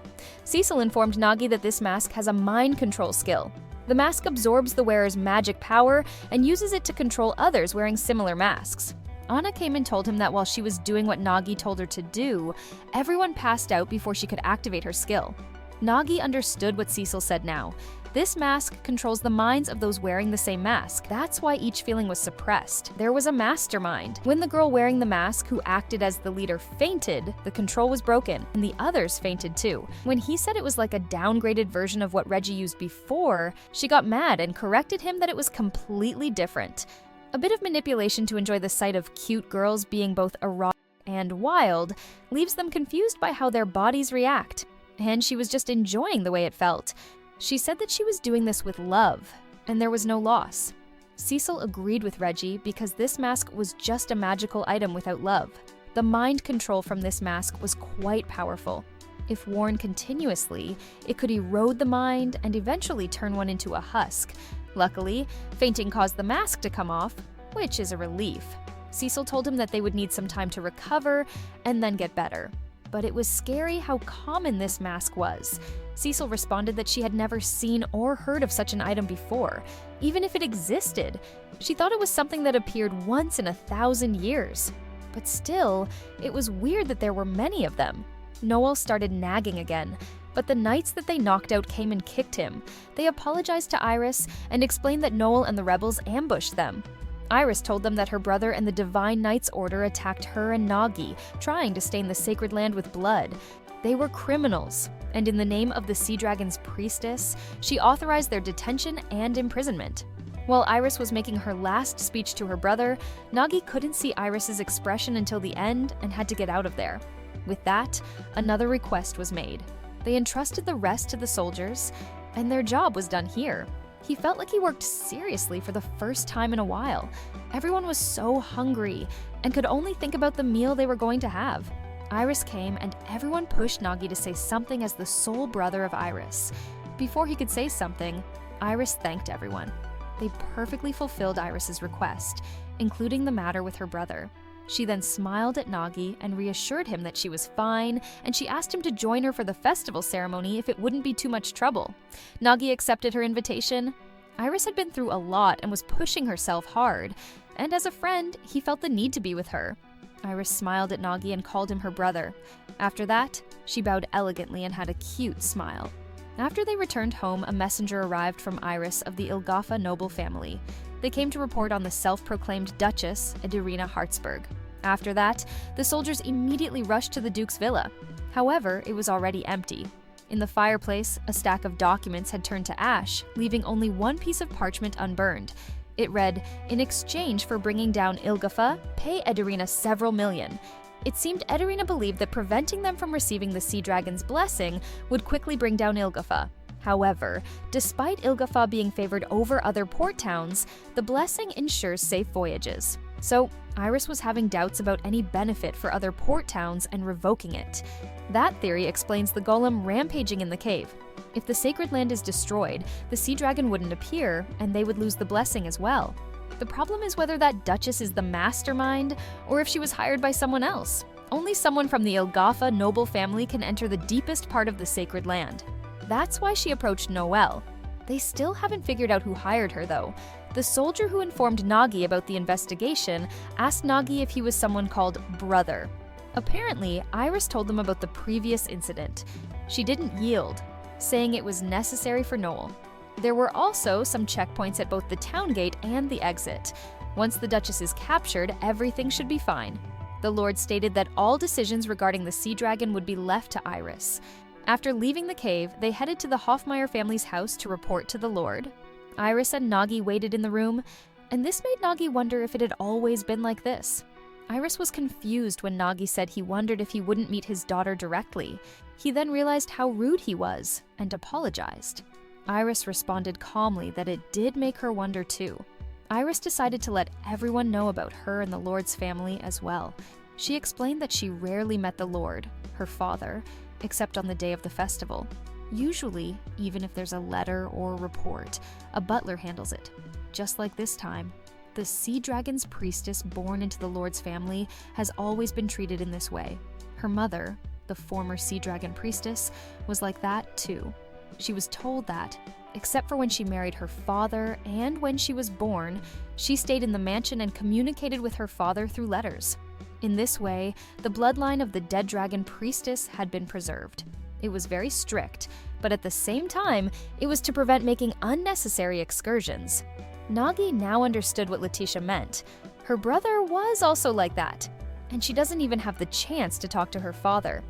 C: Cecil informed Nagi that this mask has a mind control skill. The mask absorbs the wearer's magic power and uses it to control others wearing similar masks. Anna came and told him that while she was doing what Nagi told her to do, everyone passed out before she could activate her skill. Nagi understood what Cecil said now. This mask controls the minds of those wearing the same mask. That's why each feeling was suppressed. There was a mastermind. When the girl wearing the mask who acted as the leader fainted, the control was broken, and the others fainted too. When he said it was like a downgraded version of what Reggie used before, she got mad and corrected him that it was completely different. A bit of manipulation to enjoy the sight of cute girls being both erotic and wild leaves them confused by how their bodies react. And she was just enjoying the way it felt. She said that she was doing this with love, and there was no loss. Cecil agreed with Reggie because this mask was just a magical item without love. The mind control from this mask was quite powerful. If worn continuously, it could erode the mind and eventually turn one into a husk. Luckily, fainting caused the mask to come off, which is a relief. Cecil told him that they would need some time to recover and then get better. But it was scary how common this mask was. Cecil responded that she had never seen or heard of such an item before, even if it existed. She thought it was something that appeared once in 1,000 years. But still, it was weird that there were many of them. Noel started nagging again, but the knights that they knocked out came and kicked him. They apologized to Iris and explained that Noel and the rebels ambushed them. Iris told them that her brother and the Divine Knights Order attacked her and Nagi, trying to stain the sacred land with blood. They were criminals, and in the name of the Sea Dragon's priestess, she authorized their detention and imprisonment. While Iris was making her last speech to her brother, Nagi couldn't see Iris's expression until the end and had to get out of there. With that, another request was made. They entrusted the rest to the soldiers, and their job was done here. He felt like he worked seriously for the first time in a while. Everyone was so hungry and could only think about the meal they were going to have. Iris came and everyone pushed Nagi to say something as the sole brother of Iris. Before he could say something, Iris thanked everyone. They perfectly fulfilled Iris's request, including the matter with her brother. She then smiled at Nagi and reassured him that she was fine, and she asked him to join her for the festival ceremony if it wouldn't be too much trouble. Nagi accepted her invitation. Iris had been through a lot and was pushing herself hard, and as a friend, he felt the need to be with her. Iris smiled at Nagi and called him her brother. After that, she bowed elegantly and had a cute smile. After they returned home, a messenger arrived from Iris of the Ilgafa noble family. They came to report on the self-proclaimed Duchess, Ederina Hartsburg. After that, the soldiers immediately rushed to the Duke's villa. However, it was already empty. In the fireplace, a stack of documents had turned to ash, leaving only one piece of parchment unburned. It read, "In exchange for bringing down Ilgafa, pay Ederina several million." It seemed Ederina believed that preventing them from receiving the Sea Dragon's blessing would quickly bring down Ilgafa. However, despite Ilgafa being favored over other port towns, the blessing ensures safe voyages. So, Iris was having doubts about any benefit for other port towns and revoking it. That theory explains the golem rampaging in the cave. If the sacred land is destroyed, the Sea Dragon wouldn't appear, and they would lose the blessing as well. The problem is whether that Duchess is the mastermind, or if she was hired by someone else. Only someone from the Ilgafa noble family can enter the deepest part of the sacred land. That's why she approached Noel. They still haven't figured out who hired her, though. The soldier who informed Nagi about the investigation asked Nagi if he was someone called Brother. Apparently, Iris told them about the previous incident. She didn't yield, saying it was necessary for Noel. There were also some checkpoints at both the town gate and the exit. Once the Duchess is captured, everything should be fine. The Lord stated that all decisions regarding the Sea Dragon would be left to Iris. After leaving the cave, they headed to the Hoffmeyer family's house to report to the Lord. Iris and Nagi waited in the room, and this made Nagi wonder if it had always been like this. Iris was confused when Nagi said he wondered if he wouldn't meet his daughter directly. He then realized how rude he was and apologized. Iris responded calmly that it did make her wonder too. Iris decided to let everyone know about her and the Lord's family as well. She explained that she rarely met the Lord, her father, except on the day of the festival. Usually, even if there's a letter or report, a butler handles it. Just like this time, the Sea Dragon's priestess born into the Lord's family has always been treated in this way. Her mother, the former Sea Dragon priestess, was like that too. She was told that, except for when she married her father and when she was born, she stayed in the mansion and communicated with her father through letters. In this way, the bloodline of the dead dragon priestess had been preserved. It was very strict, but at the same time, it was to prevent making unnecessary excursions. Nagi now understood what Letitia meant. Her brother was also like that, and she doesn't even have the chance to talk to her father.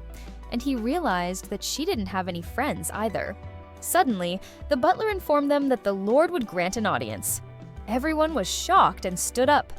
C: And he realized that she didn't have any friends either. Suddenly, the butler informed them that the Lord would grant an audience. Everyone was shocked and stood up.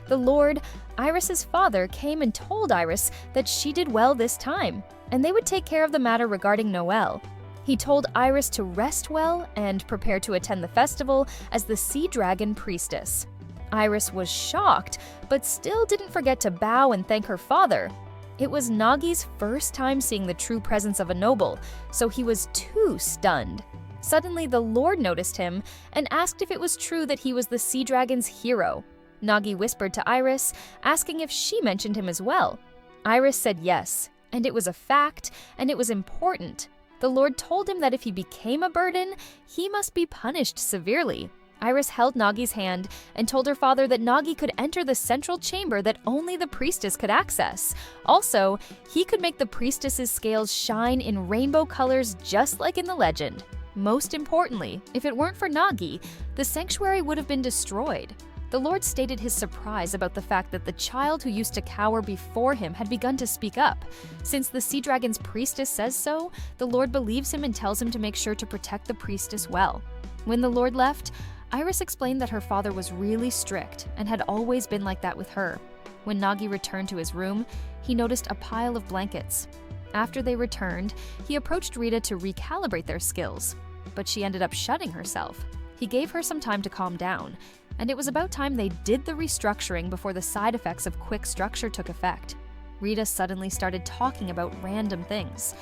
C: The Lord, Iris's father, came and told Iris that she did well this time, and they would take care of the matter regarding Noel. He told Iris to rest well and prepare to attend the festival as the Sea Dragon priestess. Iris was shocked, but still didn't forget to bow and thank her father. It was Nagi's first time seeing the true presence of a noble, so he was too stunned. Suddenly, the Lord noticed him and asked if it was true that he was the Sea Dragon's hero. Nagi whispered to Iris, asking if she mentioned him as well. Iris said yes, and it was a fact, and it was important. The Lord told him that if he became a burden, he must be punished severely. Iris held Nagi's hand and told her father that Nagi could enter the central chamber that only the priestess could access. Also, he could make the priestess's scales shine in rainbow colors just like in the legend. Most importantly, if it weren't for Nagi, the sanctuary would have been destroyed. The Lord stated his surprise about the fact that the child who used to cower before him had begun to speak up. Since the Sea Dragon's priestess says so, the Lord believes him and tells him to make sure to protect the priestess well. When the Lord left, Iris explained that her father was really strict and had always been like that with her. When Nagi returned to his room, he noticed a pile of blankets. After they returned, he approached Rita to recalibrate their skills, but she ended up shutting herself. He gave her some time to calm down, and it was about time they did the restructuring before the side effects of quick structure took effect. Rita suddenly started talking about random things,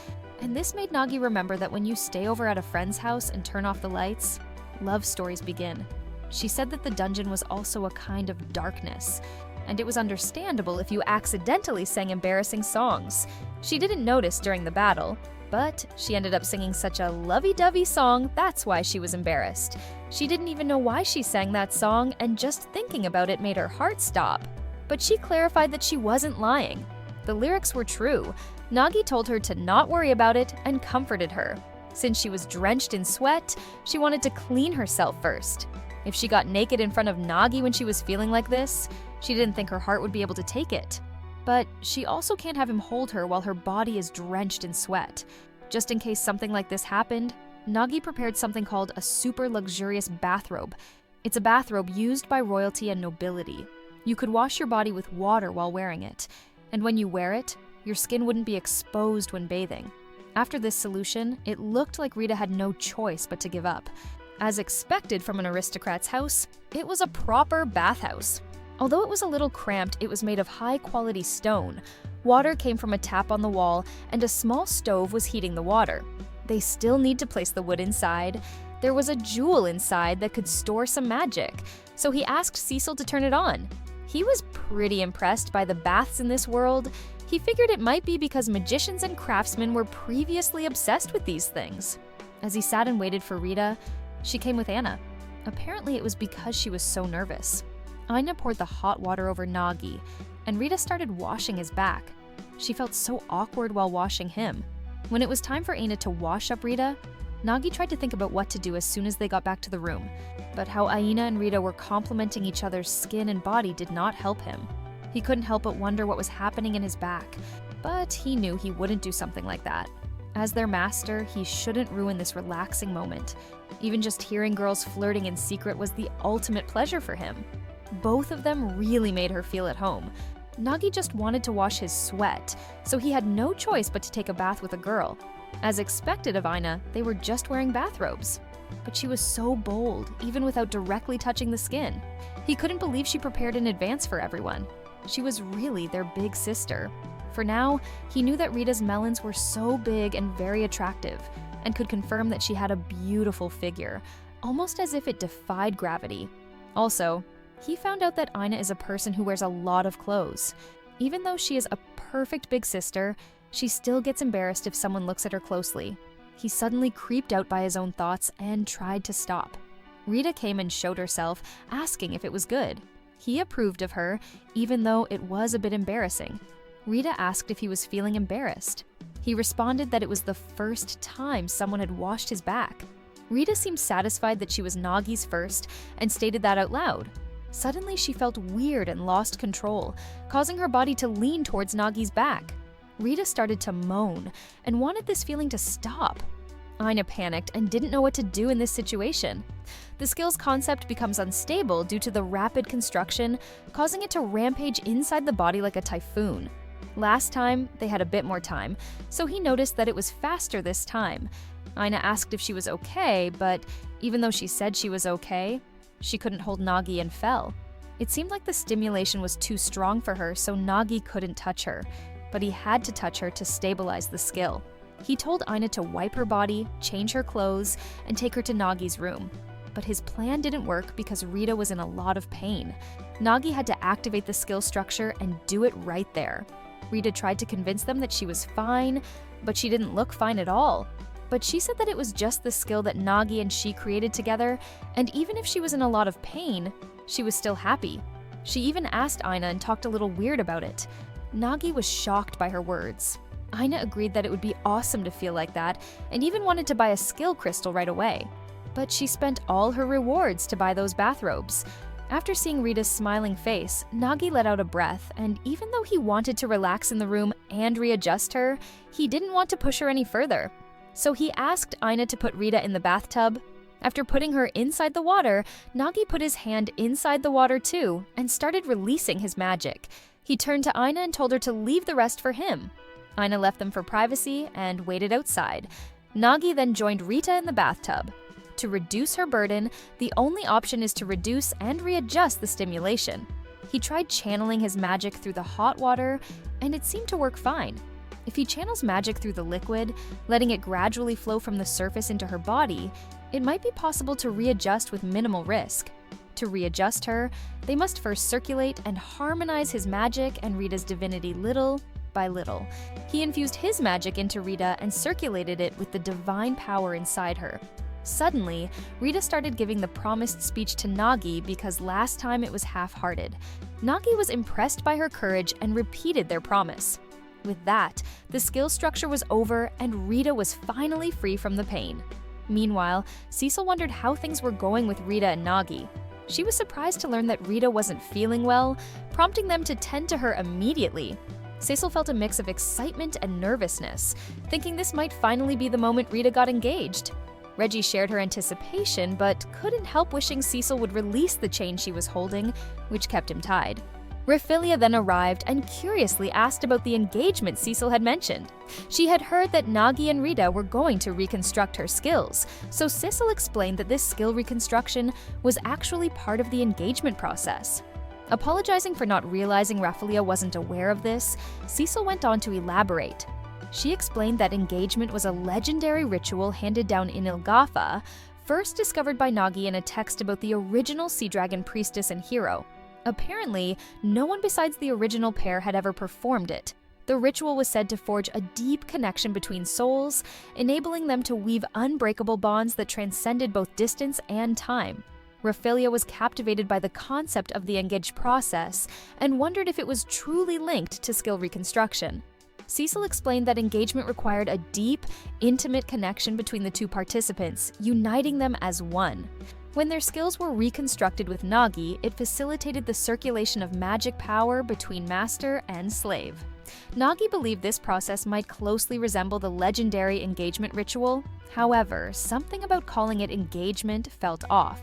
C: and this made Nagi remember that when you stay over at a friend's house and turn off the lights, love stories begin. She said that the dungeon was also a kind of darkness, and it was understandable if you accidentally sang embarrassing songs. She didn't notice during the battle, but she ended up singing such a lovey-dovey song, that's why she was embarrassed. She didn't even know why she sang that song, and just thinking about it made her heart stop. But she clarified that she wasn't lying. The lyrics were true. Nagi told her to not worry about it and comforted her. Since she was drenched in sweat, she wanted to clean herself first. If she got naked in front of Nagi when she was feeling like this, she didn't think her heart would be able to take it. But she also can't have him hold her while her body is drenched in sweat. Just in case something like this happened, Nagi prepared something called a super luxurious bathrobe. It's a bathrobe used by royalty and nobility. You could wash your body with water while wearing it, and when you wear it, your skin wouldn't be exposed when bathing. After this solution, it looked like Rita had no choice but to give up. As expected from an aristocrat's house, it was a proper bathhouse. Although it was a little cramped, it was made of high-quality stone. Water came from a tap on the wall, and a small stove was heating the water. They still need to place the wood inside. There was a jewel inside that could store some magic, so he asked Cecil to turn it on. He was pretty impressed by the baths in this world. He figured it might be because magicians and craftsmen were previously obsessed with these things. As he sat and waited for Rita, she came with Anna. Apparently it was because she was so nervous. Aina poured the hot water over Nagi, and Rita started washing his back. She felt so awkward while washing him. When it was time for Aina to wash up Rita, Nagi tried to think about what to do as soon as they got back to the room. But how Aina and Rita were complimenting each other's skin and body did not help him. He couldn't help but wonder what was happening in his back, but he knew he wouldn't do something like that. As their master, he shouldn't ruin this relaxing moment. Even just hearing girls flirting in secret was the ultimate pleasure for him. Both of them really made her feel at home. Nagi just wanted to wash his sweat, so he had no choice but to take a bath with a girl. As expected of Aina, they were just wearing bathrobes. But she was so bold, even without directly touching the skin. He couldn't believe she prepared in advance for everyone. She was really their big sister. For now, he knew that Rita's melons were so big and very attractive, and could confirm that she had a beautiful figure, almost as if it defied gravity. Also, he found out that Aina is a person who wears a lot of clothes. Even though she is a perfect big sister, she still gets embarrassed if someone looks at her closely. He suddenly creeped out by his own thoughts and tried to stop. Rita came and showed herself, asking if it was good. He approved of her, even though it was a bit embarrassing. Rita asked if he was feeling embarrassed. He responded that it was the first time someone had washed his back. Rita seemed satisfied that she was Nagi's first and stated that out loud. Suddenly, she felt weird and lost control, causing her body to lean towards Nagi's back. Rita started to moan and wanted this feeling to stop. Aina panicked and didn't know what to do in this situation. The skill's concept becomes unstable due to the rapid construction, causing it to rampage inside the body like a typhoon. Last time, they had a bit more time, so he noticed that it was faster this time. Aina asked if she was okay, but even though she said she was okay, she couldn't hold Nagi and fell. It seemed like the stimulation was too strong for her, so Nagi couldn't touch her, but he had to touch her to stabilize the skill. He told Aina to wipe her body, change her clothes, and take her to Nagi's room. But his plan didn't work because Rita was in a lot of pain. Nagi had to activate the skill structure and do it right there. Rita tried to convince them that she was fine, but she didn't look fine at all. But she said that it was just the skill that Nagi and she created together, and even if she was in a lot of pain, she was still happy. She even asked Aina and talked a little weird about it. Nagi was shocked by her words. Aina agreed that it would be awesome to feel like that, and even wanted to buy a skill crystal right away. But she spent all her rewards to buy those bathrobes. After seeing Rita's smiling face, Nagi let out a breath, and even though he wanted to relax in the room and readjust her, he didn't want to push her any further. So he asked Aina to put Rita in the bathtub. After putting her inside the water, Nagi put his hand inside the water too, and started releasing his magic. He turned to Aina and told her to leave the rest for him. Aina left them for privacy and waited outside. Nagi then joined Rita in the bathtub. To reduce her burden, the only option is to reduce and readjust the stimulation. He tried channeling his magic through the hot water, and it seemed to work fine. If he channels magic through the liquid, letting it gradually flow from the surface into her body, it might be possible to readjust with minimal risk. To readjust her, they must first circulate and harmonize his magic and Rita's divinity little by little. He infused his magic into Rita and circulated it with the divine power inside her. Suddenly, Rita started giving the promised speech to Nagi because last time it was half-hearted. Nagi was impressed by her courage and repeated their promise. With that, the skill structure was over and Rita was finally free from the pain. Meanwhile, Cecil wondered how things were going with Rita and Nagi. She was surprised to learn that Rita wasn't feeling well, prompting them to tend to her immediately. Cecil felt a mix of excitement and nervousness, thinking this might finally be the moment Rita got engaged. Reggie shared her anticipation, but couldn't help wishing Cecil would release the chain she was holding, which kept him tied. Raphilia then arrived and curiously asked about the engagement Cecil had mentioned. She had heard that Nagi and Rita were going to reconstruct her skills, so Cecil explained that this skill reconstruction was actually part of the engagement process. Apologizing for not realizing Raphilia wasn't aware of this, Cecil went on to elaborate. She explained that engagement was a legendary ritual handed down in Ilgafa, first discovered by Nagi in a text about the original Sea Dragon priestess and hero. Apparently, no one besides the original pair had ever performed it. The ritual was said to forge a deep connection between souls, enabling them to weave unbreakable bonds that transcended both distance and time. Raphilia was captivated by the concept of the engaged process and wondered if it was truly linked to skill reconstruction. Cecil explained that engagement required a deep, intimate connection between the two participants, uniting them as one. When their skills were reconstructed with Nagi, it facilitated the circulation of magic power between master and slave. Nagi believed this process might closely resemble the legendary engagement ritual. However, something about calling it engagement felt off,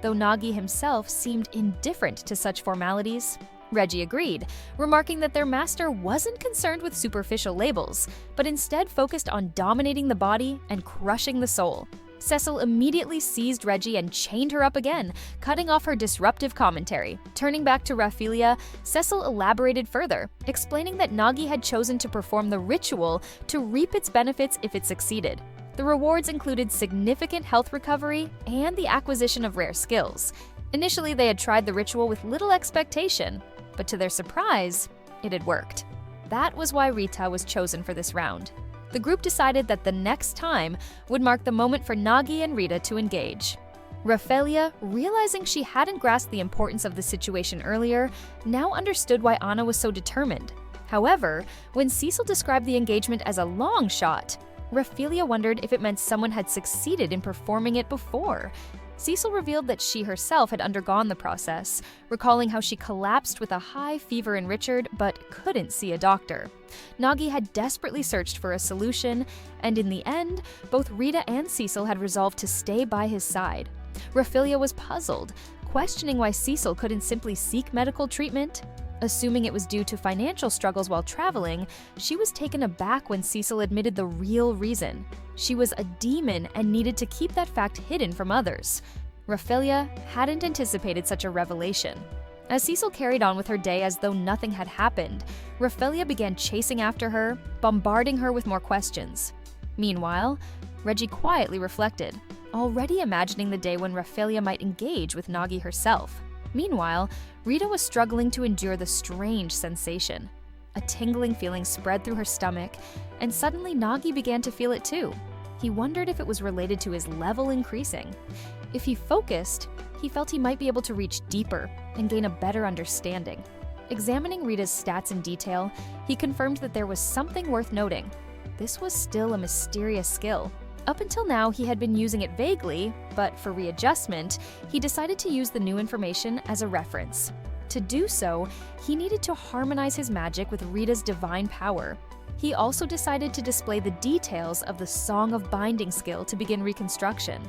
C: though Nagi himself seemed indifferent to such formalities. Reggie agreed, remarking that their master wasn't concerned with superficial labels, but instead focused on dominating the body and crushing the soul. Cecil immediately seized Reggie and chained her up again, cutting off her disruptive commentary. Turning back to Raphilia, Cecil elaborated further, explaining that Nagi had chosen to perform the ritual to reap its benefits if it succeeded. The rewards included significant health recovery and the acquisition of rare skills. Initially, they had tried the ritual with little expectation, but to their surprise, it had worked. That was why Rita was chosen for this round. The group decided that the next time would mark the moment for Nagi and Rita to engage. Raphilia, realizing she hadn't grasped the importance of the situation earlier, now understood why Anna was so determined. However, when Cecil described the engagement as a long shot, Raphilia wondered if it meant someone had succeeded in performing it before. Cecil revealed that she herself had undergone the process, recalling how she collapsed with a high fever in Richard but couldn't see a doctor. Nagi had desperately searched for a solution, and in the end, both Rita and Cecil had resolved to stay by his side. Raphilia was puzzled, questioning why Cecil couldn't simply seek medical treatment. Assuming it was due to financial struggles while traveling, she was taken aback when Cecil admitted the real reason. She was a demon and needed to keep that fact hidden from others. Raphilia hadn't anticipated such a revelation. As Cecil carried on with her day as though nothing had happened, Raphilia began chasing after her, bombarding her with more questions. Meanwhile, Reggie quietly reflected, already imagining the day when Raphilia might engage with Nagi herself. Meanwhile, Rita was struggling to endure the strange sensation. A tingling feeling spread through her stomach, and suddenly Nagi began to feel it too. He wondered if it was related to his level increasing. If he focused, he felt he might be able to reach deeper and gain a better understanding. Examining Rita's stats in detail, he confirmed that there was something worth noting. This was still a mysterious skill. Up until now, he had been using it vaguely, but for readjustment, he decided to use the new information as a reference. To do so, he needed to harmonize his magic with Rita's divine power. He also decided to display the details of the Song of Binding skill to begin reconstruction.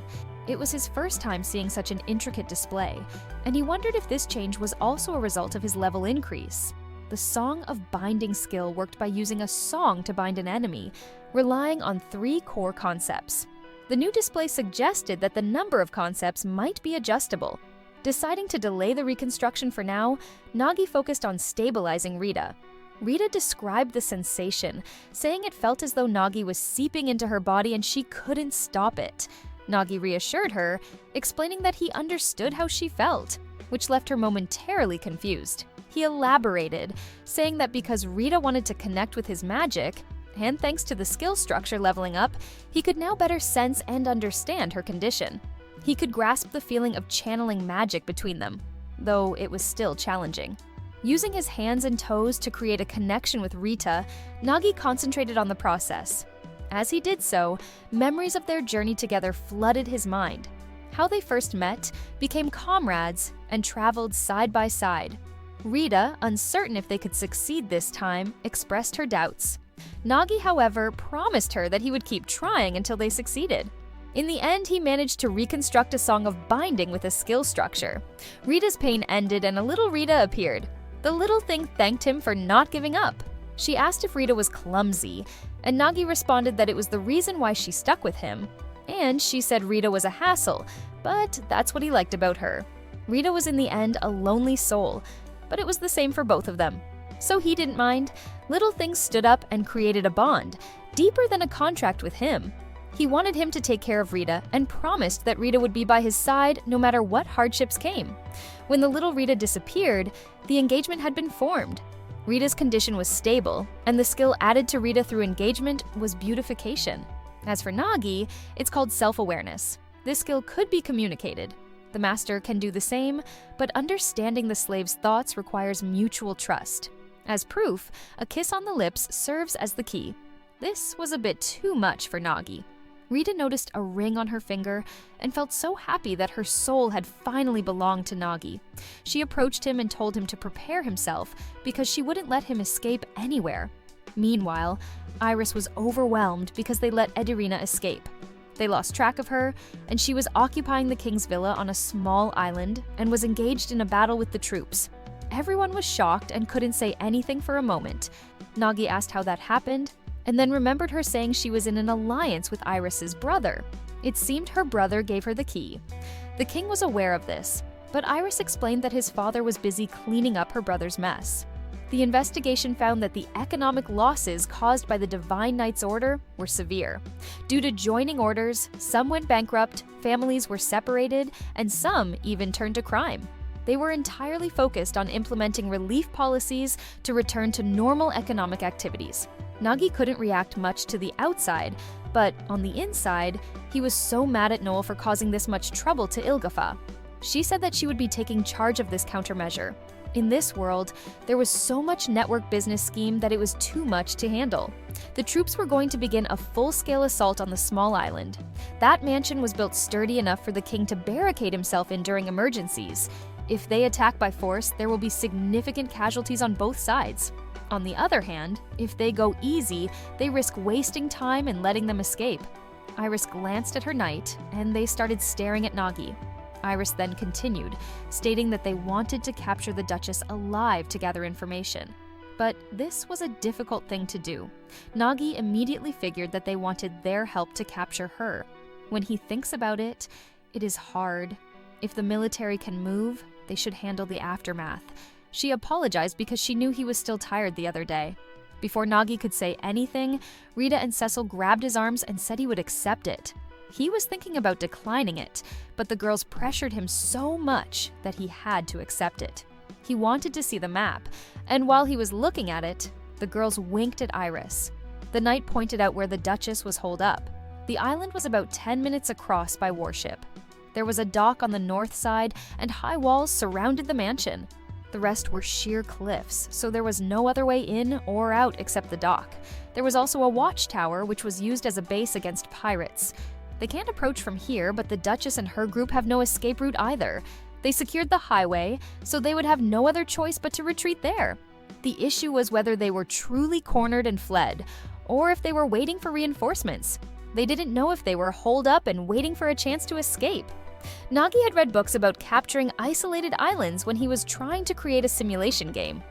C: It was his first time seeing such an intricate display, and he wondered if this change was also a result of his level increase. The Song of Binding skill worked by using a song to bind an enemy, relying on 3 core concepts. The new display suggested that the number of concepts might be adjustable. Deciding to delay the reconstruction for now, Nagi focused on stabilizing Rita. Rita described the sensation, saying it felt as though Nagi was seeping into her body and she couldn't stop it. Nagi reassured her, explaining that he understood how she felt, which left her momentarily confused. He elaborated, saying that because Rita wanted to connect with his magic, and thanks to the skill structure leveling up, he could now better sense and understand her condition. He could grasp the feeling of channeling magic between them, though it was still challenging. Using his hands and toes to create a connection with Rita, Nagi concentrated on the process. As he did so, memories of their journey together flooded his mind. How they first met, became comrades, and traveled side by side. Rita, uncertain if they could succeed this time, expressed her doubts. Nagi, however, promised her that he would keep trying until they succeeded. In the end, he managed to reconstruct a song of binding with a skill structure. Rita's pain ended and a little Rita appeared. The little thing thanked him for not giving up. She asked if Rita was clumsy, and Nagi responded that it was the reason why she stuck with him. And she said Rita was a hassle, but that's what he liked about her. Rita was in the end a lonely soul, but it was the same for both of them. So he didn't mind. Little Thing stood up and created a bond, deeper than a contract with him. He wanted him to take care of Rita and promised that Rita would be by his side no matter what hardships came. When the little Rita disappeared, the engagement had been formed. Rita's condition was stable, and the skill added to Rita through engagement was beautification. As for Nagi, it's called self-awareness. This skill could be communicated. The master can do the same, but understanding the slave's thoughts requires mutual trust. As proof, a kiss on the lips serves as the key. This was a bit too much for Nagi. Rita noticed a ring on her finger and felt so happy that her soul had finally belonged to Nagi. She approached him and told him to prepare himself because she wouldn't let him escape anywhere. Meanwhile, Iris was overwhelmed because they let Ederina escape. They lost track of her, and she was occupying the king's villa on a small island and was engaged in a battle with the troops. Everyone was shocked and couldn't say anything for a moment. Nagi asked how that happened, and then remembered her saying she was in an alliance with Iris's brother. It seemed her brother gave her the key. The king was aware of this, but Iris explained that his father was busy cleaning up her brother's mess. The investigation found that the economic losses caused by the Divine Knight's order were severe. Due to joining orders, some went bankrupt, families were separated, and some even turned to crime. They were entirely focused on implementing relief policies to return to normal economic activities. Nagi couldn't react much to the outside, but on the inside, he was so mad at Noel for causing this much trouble to Ilgafa. She said that she would be taking charge of this countermeasure. In this world, there was so much network business scheme that it was too much to handle. The troops were going to begin a full-scale assault on the small island. That mansion was built sturdy enough for the king to barricade himself in during emergencies. If they attack by force, there will be significant casualties on both sides. On the other hand, if they go easy, they risk wasting time and letting them escape. Iris glanced at her knight, and they started staring at Nagi. Iris then continued, stating that they wanted to capture the Duchess alive to gather information. But this was a difficult thing to do. Nagi immediately figured that they wanted their help to capture her. When he thinks about it, it is hard. If the military can move, they should handle the aftermath. She apologized because she knew he was still tired the other day. Before Nagi could say anything, Rita and Cecil grabbed his arms and said he would accept it. He was thinking about declining it, but the girls pressured him so much that he had to accept it. He wanted to see the map, and while he was looking at it, the girls winked at Iris. The knight pointed out where the Duchess was holed up. The island was about 10 minutes across by warship. There was a dock on the north side, and high walls surrounded the mansion. The rest were sheer cliffs, so there was no other way in or out except the dock. There was also a watchtower, which was used as a base against pirates. They can't approach from here, but the Duchess and her group have no escape route either. They secured the highway, so they would have no other choice but to retreat there. The issue was whether they were truly cornered and fled, or if they were waiting for reinforcements. They didn't know if they were holed up and waiting for a chance to escape. Nagi had read books about capturing isolated islands when he was trying to create a simulation game.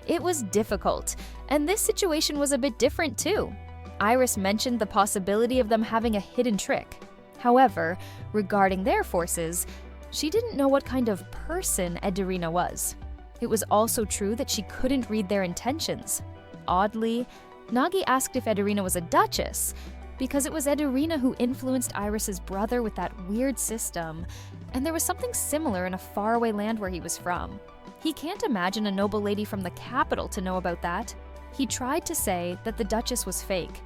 C: It was difficult, and this situation was a bit different too. Iris mentioned the possibility of them having a hidden trick. However, regarding their forces, she didn't know what kind of person Ederina was. It was also true that she couldn't read their intentions. Oddly, Nagi asked if Ederina was a duchess, because it was Ederina who influenced Iris's brother with that weird system, and there was something similar in a faraway land where he was from. He can't imagine a noble lady from the capital to know about that. He tried to say that the Duchess was fake.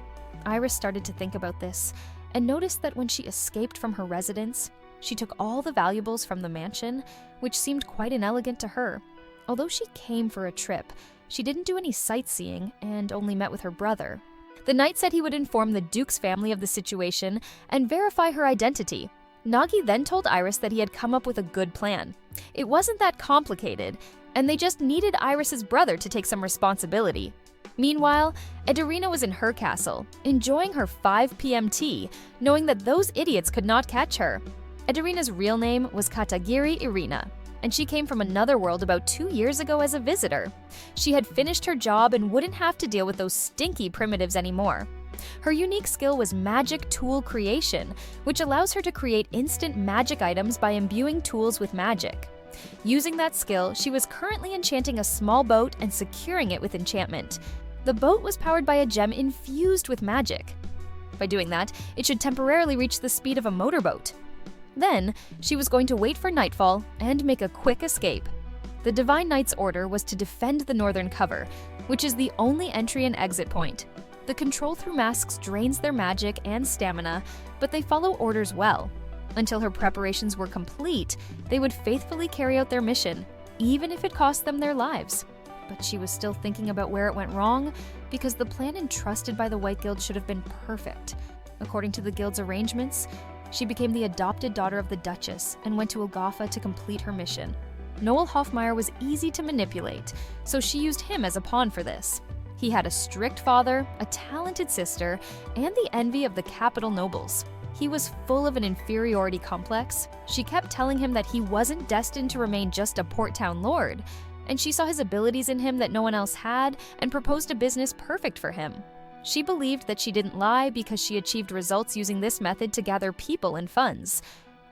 C: Iris started to think about this, and noticed that when she escaped from her residence, she took all the valuables from the mansion, which seemed quite inelegant to her. Although she came for a trip, she didn't do any sightseeing and only met with her brother. The knight said he would inform the Duke's family of the situation and verify her identity. Nagi then told Iris that he had come up with a good plan. It wasn't that complicated, and they just needed Iris's brother to take some responsibility. Meanwhile, Ederina was in her castle, enjoying her 5 p.m. tea, knowing that those idiots could not catch her. Ederina's real name was Katagiri Irina, and she came from another world about 2 years ago as a visitor. She had finished her job and wouldn't have to deal with those stinky primitives anymore. Her unique skill was magic tool creation, which allows her to create instant magic items by imbuing tools with magic. Using that skill, she was currently enchanting a small boat and securing it with enchantment. The boat was powered by a gem infused with magic. By doing that, it should temporarily reach the speed of a motorboat. Then, she was going to wait for nightfall and make a quick escape. The Divine Knight's order was to defend the northern cover, which is the only entry and exit point. The control through masks drains their magic and stamina, but they follow orders well. Until her preparations were complete, they would faithfully carry out their mission, even if it cost them their lives. But she was still thinking about where it went wrong, because the plan entrusted by the White Guild should have been perfect. According to the Guild's arrangements, she became the adopted daughter of the Duchess and went to Ilgafa to complete her mission. Noel Hoffmeyer was easy to manipulate, so she used him as a pawn for this. He had a strict father, a talented sister, and the envy of the capital nobles. He was full of an inferiority complex. She kept telling him that he wasn't destined to remain just a port town lord, and she saw his abilities in him that no one else had and proposed a business perfect for him. She believed that she didn't lie because she achieved results using this method to gather people and funds.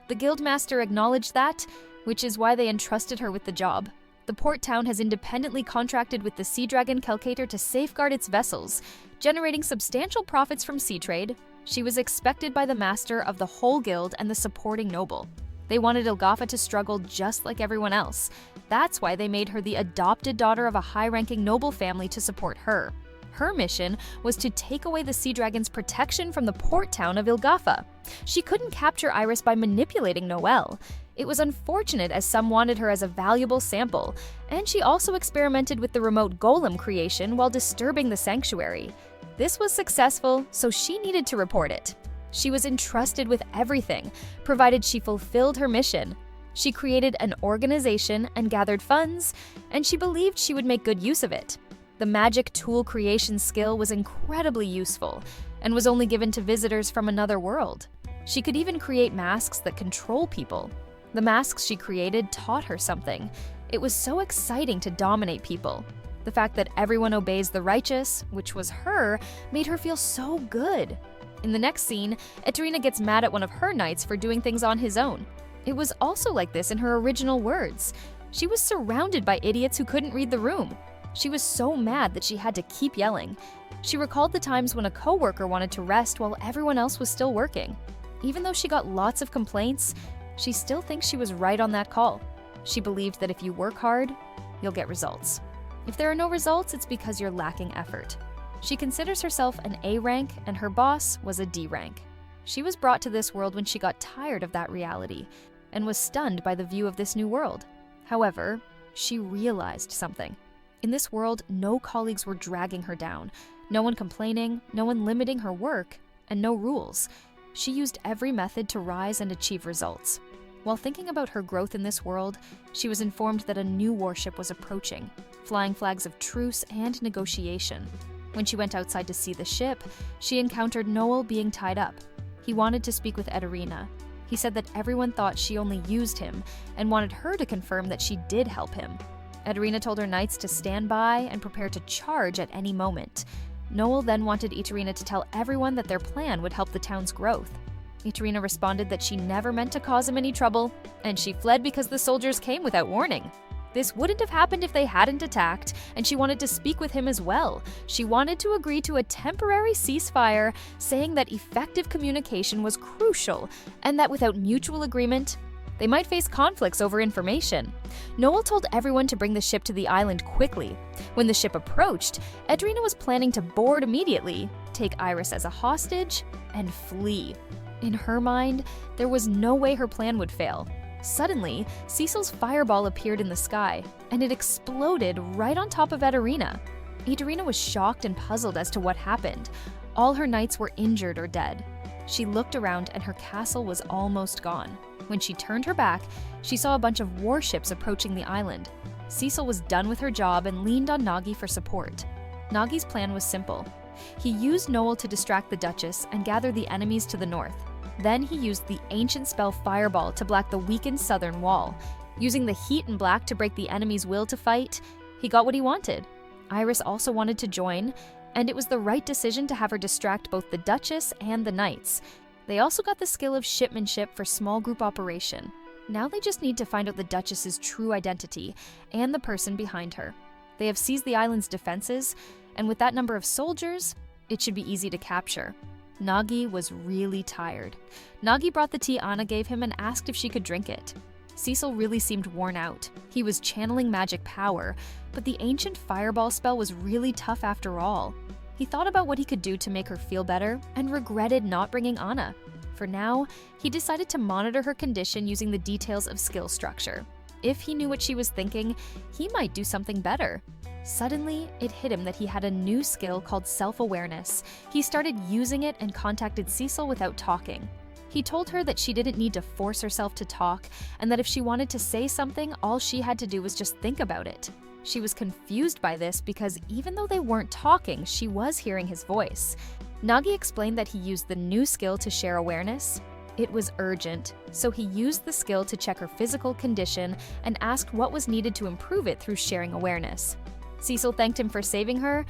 C: The guildmaster acknowledged that, which is why they entrusted her with the job. The port town has independently contracted with the Sea Dragon Kelkator to safeguard its vessels, generating substantial profits from sea trade. She was expected by the master of the whole guild and the supporting noble. They wanted Ilgafa to struggle just like everyone else. That's why they made her the adopted daughter of a high-ranking noble family to support her. Her mission was to take away the Sea Dragon's protection from the port town of Ilgafa. She couldn't capture Iris by manipulating Noelle. It was unfortunate as some wanted her as a valuable sample, and she also experimented with the remote golem creation while disturbing the sanctuary. This was successful, so she needed to report it. She was entrusted with everything, provided she fulfilled her mission. She created an organization and gathered funds, and she believed she would make good use of it. The magic tool creation skill was incredibly useful and was only given to visitors from another world. She could even create masks that control people. The masks she created taught her something. It was so exciting to dominate people. The fact that everyone obeys the righteous, which was her, made her feel so good. In the next scene, Ederina gets mad at one of her knights for doing things on his own. It was also like this in her original words. She was surrounded by idiots who couldn't read the room. She was so mad that she had to keep yelling. She recalled the times when a coworker wanted to rest while everyone else was still working. Even though she got lots of complaints, she still thinks she was right on that call. She believed that if you work hard, you'll get results. If there are no results, it's because you're lacking effort. She considers herself an A rank, and her boss was a D rank. She was brought to this world when she got tired of that reality and was stunned by the view of this new world. However, she realized something. In this world, no colleagues were dragging her down, no one complaining, no one limiting her work, and no rules. She used every method to rise and achieve results. While thinking about her growth in this world, she was informed that a new warship was approaching, flying flags of truce and negotiation. When she went outside to see the ship, she encountered Noel being tied up. He wanted to speak with Ederina. He said that everyone thought she only used him and wanted her to confirm that she did help him. Ederina told her knights to stand by and prepare to charge at any moment. Noel then wanted Iterina to tell everyone that their plan would help the town's growth. Iterina responded that she never meant to cause him any trouble, and she fled because the soldiers came without warning. This wouldn't have happened if they hadn't attacked, and she wanted to speak with him as well. She wanted to agree to a temporary ceasefire, saying that effective communication was crucial, and that without mutual agreement, they might face conflicts over information. Noel told everyone to bring the ship to the island quickly. When the ship approached, Edrina was planning to board immediately, take Iris as a hostage, and flee. In her mind, there was no way her plan would fail. Suddenly, Cecil's fireball appeared in the sky, and it exploded right on top of Ederina. Ederina was shocked and puzzled as to what happened. All her knights were injured or dead. She looked around and her castle was almost gone. When she turned her back, she saw a bunch of warships approaching the island. Cecil was done with her job and leaned on Nagi for support. Nagi's plan was simple. He used Noel to distract the Duchess and gather the enemies to the north. Then he used the ancient spell Fireball to block the weakened southern wall. Using the heat and black to break the enemy's will to fight, he got what he wanted. Iris also wanted to join, and it was the right decision to have her distract both the Duchess and the knights. They also got the skill of shipmanship for small group operation. Now they just need to find out the Duchess's true identity and the person behind her. They have seized the island's defenses, and with that number of soldiers, it should be easy to capture. Nagi was really tired. Nagi brought the tea Anna gave him and asked if she could drink it. Cecil really seemed worn out. He was channeling magic power, but the ancient fireball spell was really tough after all. He thought about what he could do to make her feel better and regretted not bringing Anna. For now, he decided to monitor her condition using the details of skill structure. If he knew what she was thinking, he might do something better. Suddenly, it hit him that he had a new skill called self-awareness. He started using it and contacted Cecil without talking. He told her that she didn't need to force herself to talk, and that if she wanted to say something, all she had to do was just think about it. She was confused by this because even though they weren't talking, she was hearing his voice. Nagi explained that he used the new skill to share awareness. It was urgent, so he used the skill to check her physical condition and asked what was needed to improve it through sharing awareness. Cecil thanked him for saving her,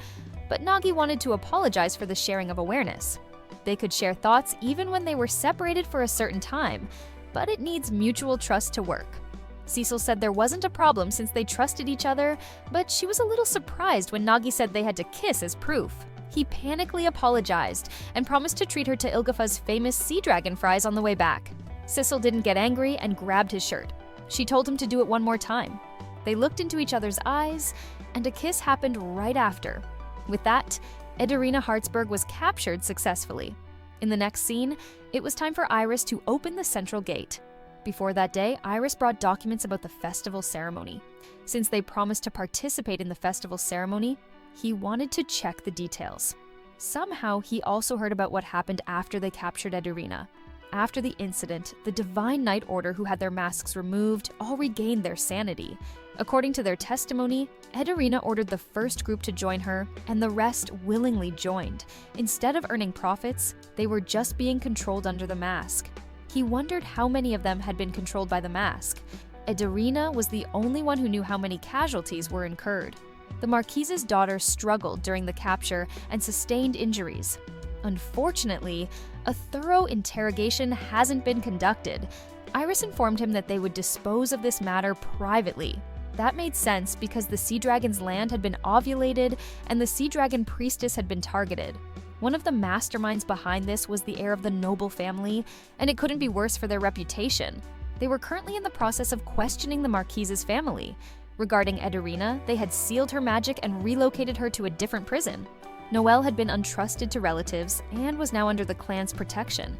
C: but Nagi wanted to apologize for the sharing of awareness. They could share thoughts even when they were separated for a certain time, but it needs mutual trust to work. Cecil said there wasn't a problem since they trusted each other, but she was a little surprised when Nagi said they had to kiss as proof. He panically apologized and promised to treat her to Ilgafa's famous sea dragon fries on the way back. Cecil didn't get angry and grabbed his shirt. She told him to do it one more time. They looked into each other's eyes, and a kiss happened right after. With that, Ederina Hartsburg was captured successfully. In the next scene, it was time for Iris to open the central gate. Before that day, Iris brought documents about the festival ceremony. Since they promised to participate in the festival ceremony, he wanted to check the details. Somehow, he also heard about what happened after they captured Ederina. After the incident, the Divine Knight Order who had their masks removed all regained their sanity. According to their testimony, Ederina ordered the first group to join her, and the rest willingly joined. Instead of earning profits, they were just being controlled under the mask. He wondered how many of them had been controlled by the mask. Ederina was the only one who knew how many casualties were incurred. The Marquise's daughter struggled during the capture and sustained injuries. Unfortunately, a thorough interrogation hasn't been conducted. Iris informed him that they would dispose of this matter privately. That made sense because the Sea Dragon's land had been ovulated and the Sea Dragon priestess had been targeted. One of the masterminds behind this was the heir of the noble family, and it couldn't be worse for their reputation. They were currently in the process of questioning the Marquise's family. Regarding Ederina, they had sealed her magic and relocated her to a different prison. Noelle had been untrusted to relatives and was now under the clan's protection.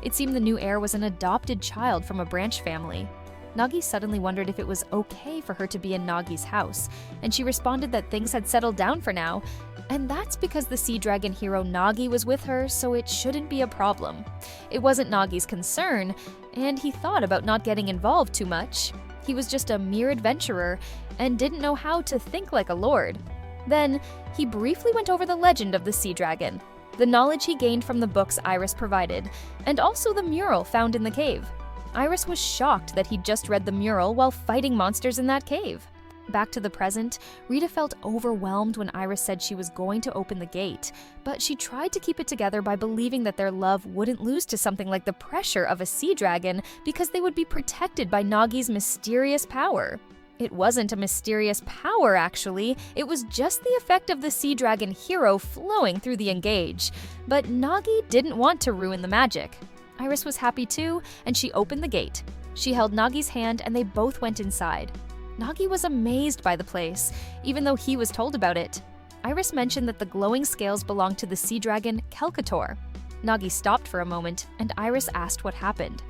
C: It seemed the new heir was an adopted child from a branch family. Nagi suddenly wondered if it was okay for her to be in Nagi's house, and she responded that things had settled down for now, and that's because the Sea Dragon hero Nagi was with her, so it shouldn't be a problem. It wasn't Nagi's concern, and he thought about not getting involved too much. He was just a mere adventurer and didn't know how to think like a lord. Then, he briefly went over the legend of the Sea Dragon, the knowledge he gained from the books Iris provided, and also the mural found in the cave. Iris was shocked that he'd just read the mural while fighting monsters in that cave. Back to the present, Rita felt overwhelmed when Iris said she was going to open the gate, but she tried to keep it together by believing that their love wouldn't lose to something like the pressure of a sea dragon because they would be protected by Nagi's mysterious power. It wasn't a mysterious power, actually. It was just the effect of the sea dragon hero flowing through the engage. But Nagi didn't want to ruin the magic. Iris was happy too, and she opened the gate. She held Nagi's hand and they both went inside. Nagi was amazed by the place, even though he was told about it. Iris mentioned that the glowing scales belonged to the sea dragon Kelkator. Nagi stopped for a moment, and Iris asked what happened.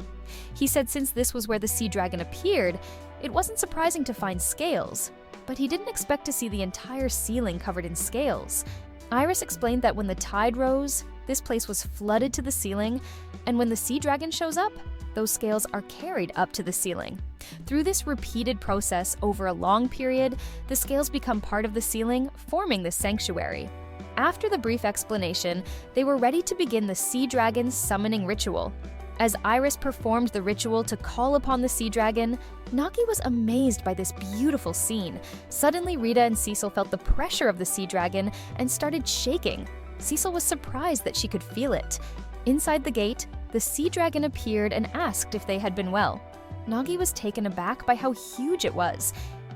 C: He said since this was where the sea dragon appeared, it wasn't surprising to find scales, but he didn't expect to see the entire ceiling covered in scales. Iris explained that when the tide rose, this place was flooded to the ceiling, and when the sea dragon shows up, those scales are carried up to the ceiling. Through this repeated process over a long period, the scales become part of the ceiling, forming the sanctuary. After the brief explanation, they were ready to begin the sea dragon's summoning ritual. As Iris performed the ritual to call upon the sea dragon, Nagi was amazed by this beautiful scene. Suddenly, Rita and Cecil felt the pressure of the sea dragon and started shaking. Cecil was surprised that she could feel it. Inside the gate, the sea dragon appeared and asked if they had been well. Nagi was taken aback by how huge it was.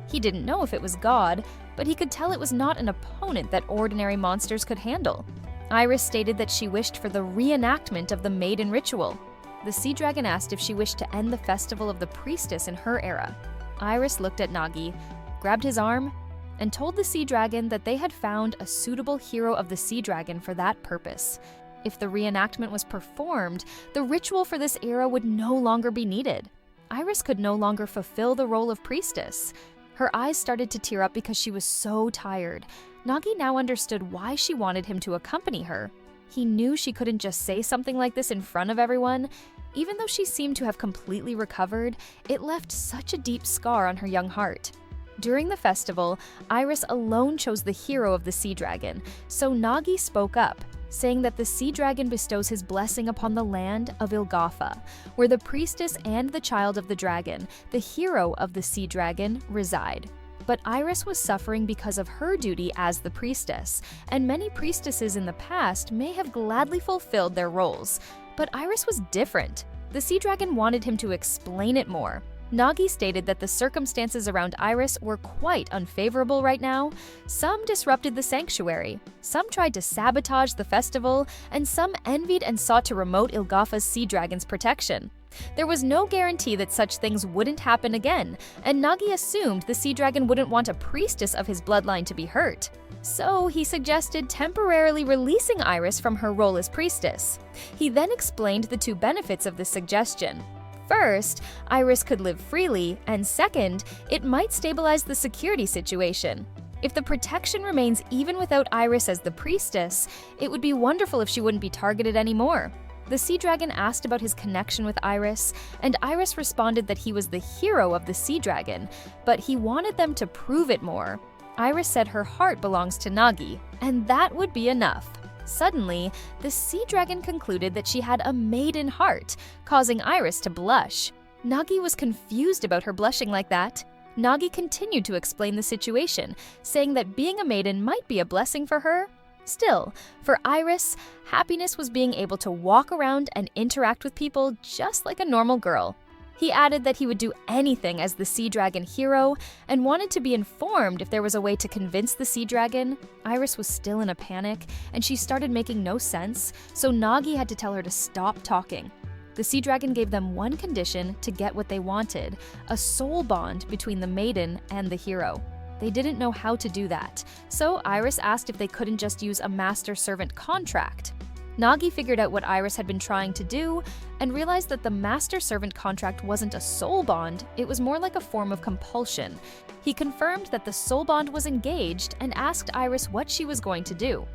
C: He didn't know if it was God, but he could tell it was not an opponent that ordinary monsters could handle. Iris stated that she wished for the reenactment of the maiden ritual. The sea dragon asked if she wished to end the festival of the priestess in her era. Iris looked at Nagi, grabbed his arm, and told the sea dragon that they had found a suitable hero of the sea dragon for that purpose. If the reenactment was performed, the ritual for this era would no longer be needed. Iris could no longer fulfill the role of priestess. Her eyes started to tear up because she was so tired. Nagi now understood why she wanted him to accompany her. He knew she couldn't just say something like this in front of everyone. Even though she seemed to have completely recovered, it left such a deep scar on her young heart. During the festival, Iris alone chose the hero of the sea dragon, so Nagi spoke up, saying that the sea dragon bestows his blessing upon the land of Ilgafa, where the priestess and the child of the dragon, the hero of the sea dragon, reside. But Iris was suffering because of her duty as the priestess, and many priestesses in the past may have gladly fulfilled their roles. But Iris was different. The sea dragon wanted him to explain it more. Nagi stated that the circumstances around Iris were quite unfavorable right now. Some disrupted the sanctuary, some tried to sabotage the festival, and some envied and sought to remote Ilgafa's sea dragon's protection. There was no guarantee that such things wouldn't happen again, and Nagi assumed the sea dragon wouldn't want a priestess of his bloodline to be hurt. So he suggested temporarily releasing Iris from her role as priestess. He then explained the two benefits of this suggestion. First, Iris could live freely, and second, it might stabilize the security situation. If the protection remains even without Iris as the priestess, it would be wonderful if she wouldn't be targeted anymore. The sea dragon asked about his connection with Iris, and Iris responded that he was the hero of the sea dragon, but he wanted them to prove it more. Iris said her heart belongs to Nagi, and that would be enough. Suddenly, the sea dragon concluded that she had a maiden heart, causing Iris to blush. Nagi was confused about her blushing like that. Nagi continued to explain the situation, saying that being a maiden might be a blessing for her. Still, for Iris, happiness was being able to walk around and interact with people just like a normal girl. He added that he would do anything as the sea dragon hero and wanted to be informed if there was a way to convince the sea dragon. Iris was still in a panic and she started making no sense, so Nagi had to tell her to stop talking. The sea dragon gave them one condition to get what they wanted, a soul bond between the maiden and the hero. They didn't know how to do that, so Iris asked if they couldn't just use a master-servant contract. Nagi figured out what Iris had been trying to do and realized that the master-servant contract wasn't a soul bond, it was more like a form of compulsion. He confirmed that the soul bond was engaged and asked Iris what she was going to do.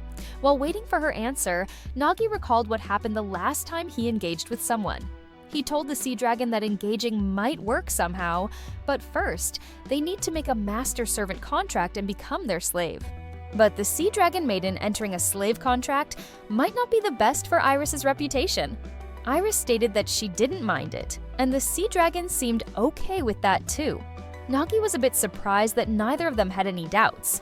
C: While waiting for her answer, Nagi recalled what happened the last time he engaged with someone. He told the sea dragon that engaging might work somehow, but first, they need to make a master-servant contract and become their slave. But the sea dragon maiden entering a slave contract might not be the best for Iris's reputation. Iris stated that she didn't mind it, and the sea dragon seemed okay with that too. Nagi was a bit surprised that neither of them had any doubts.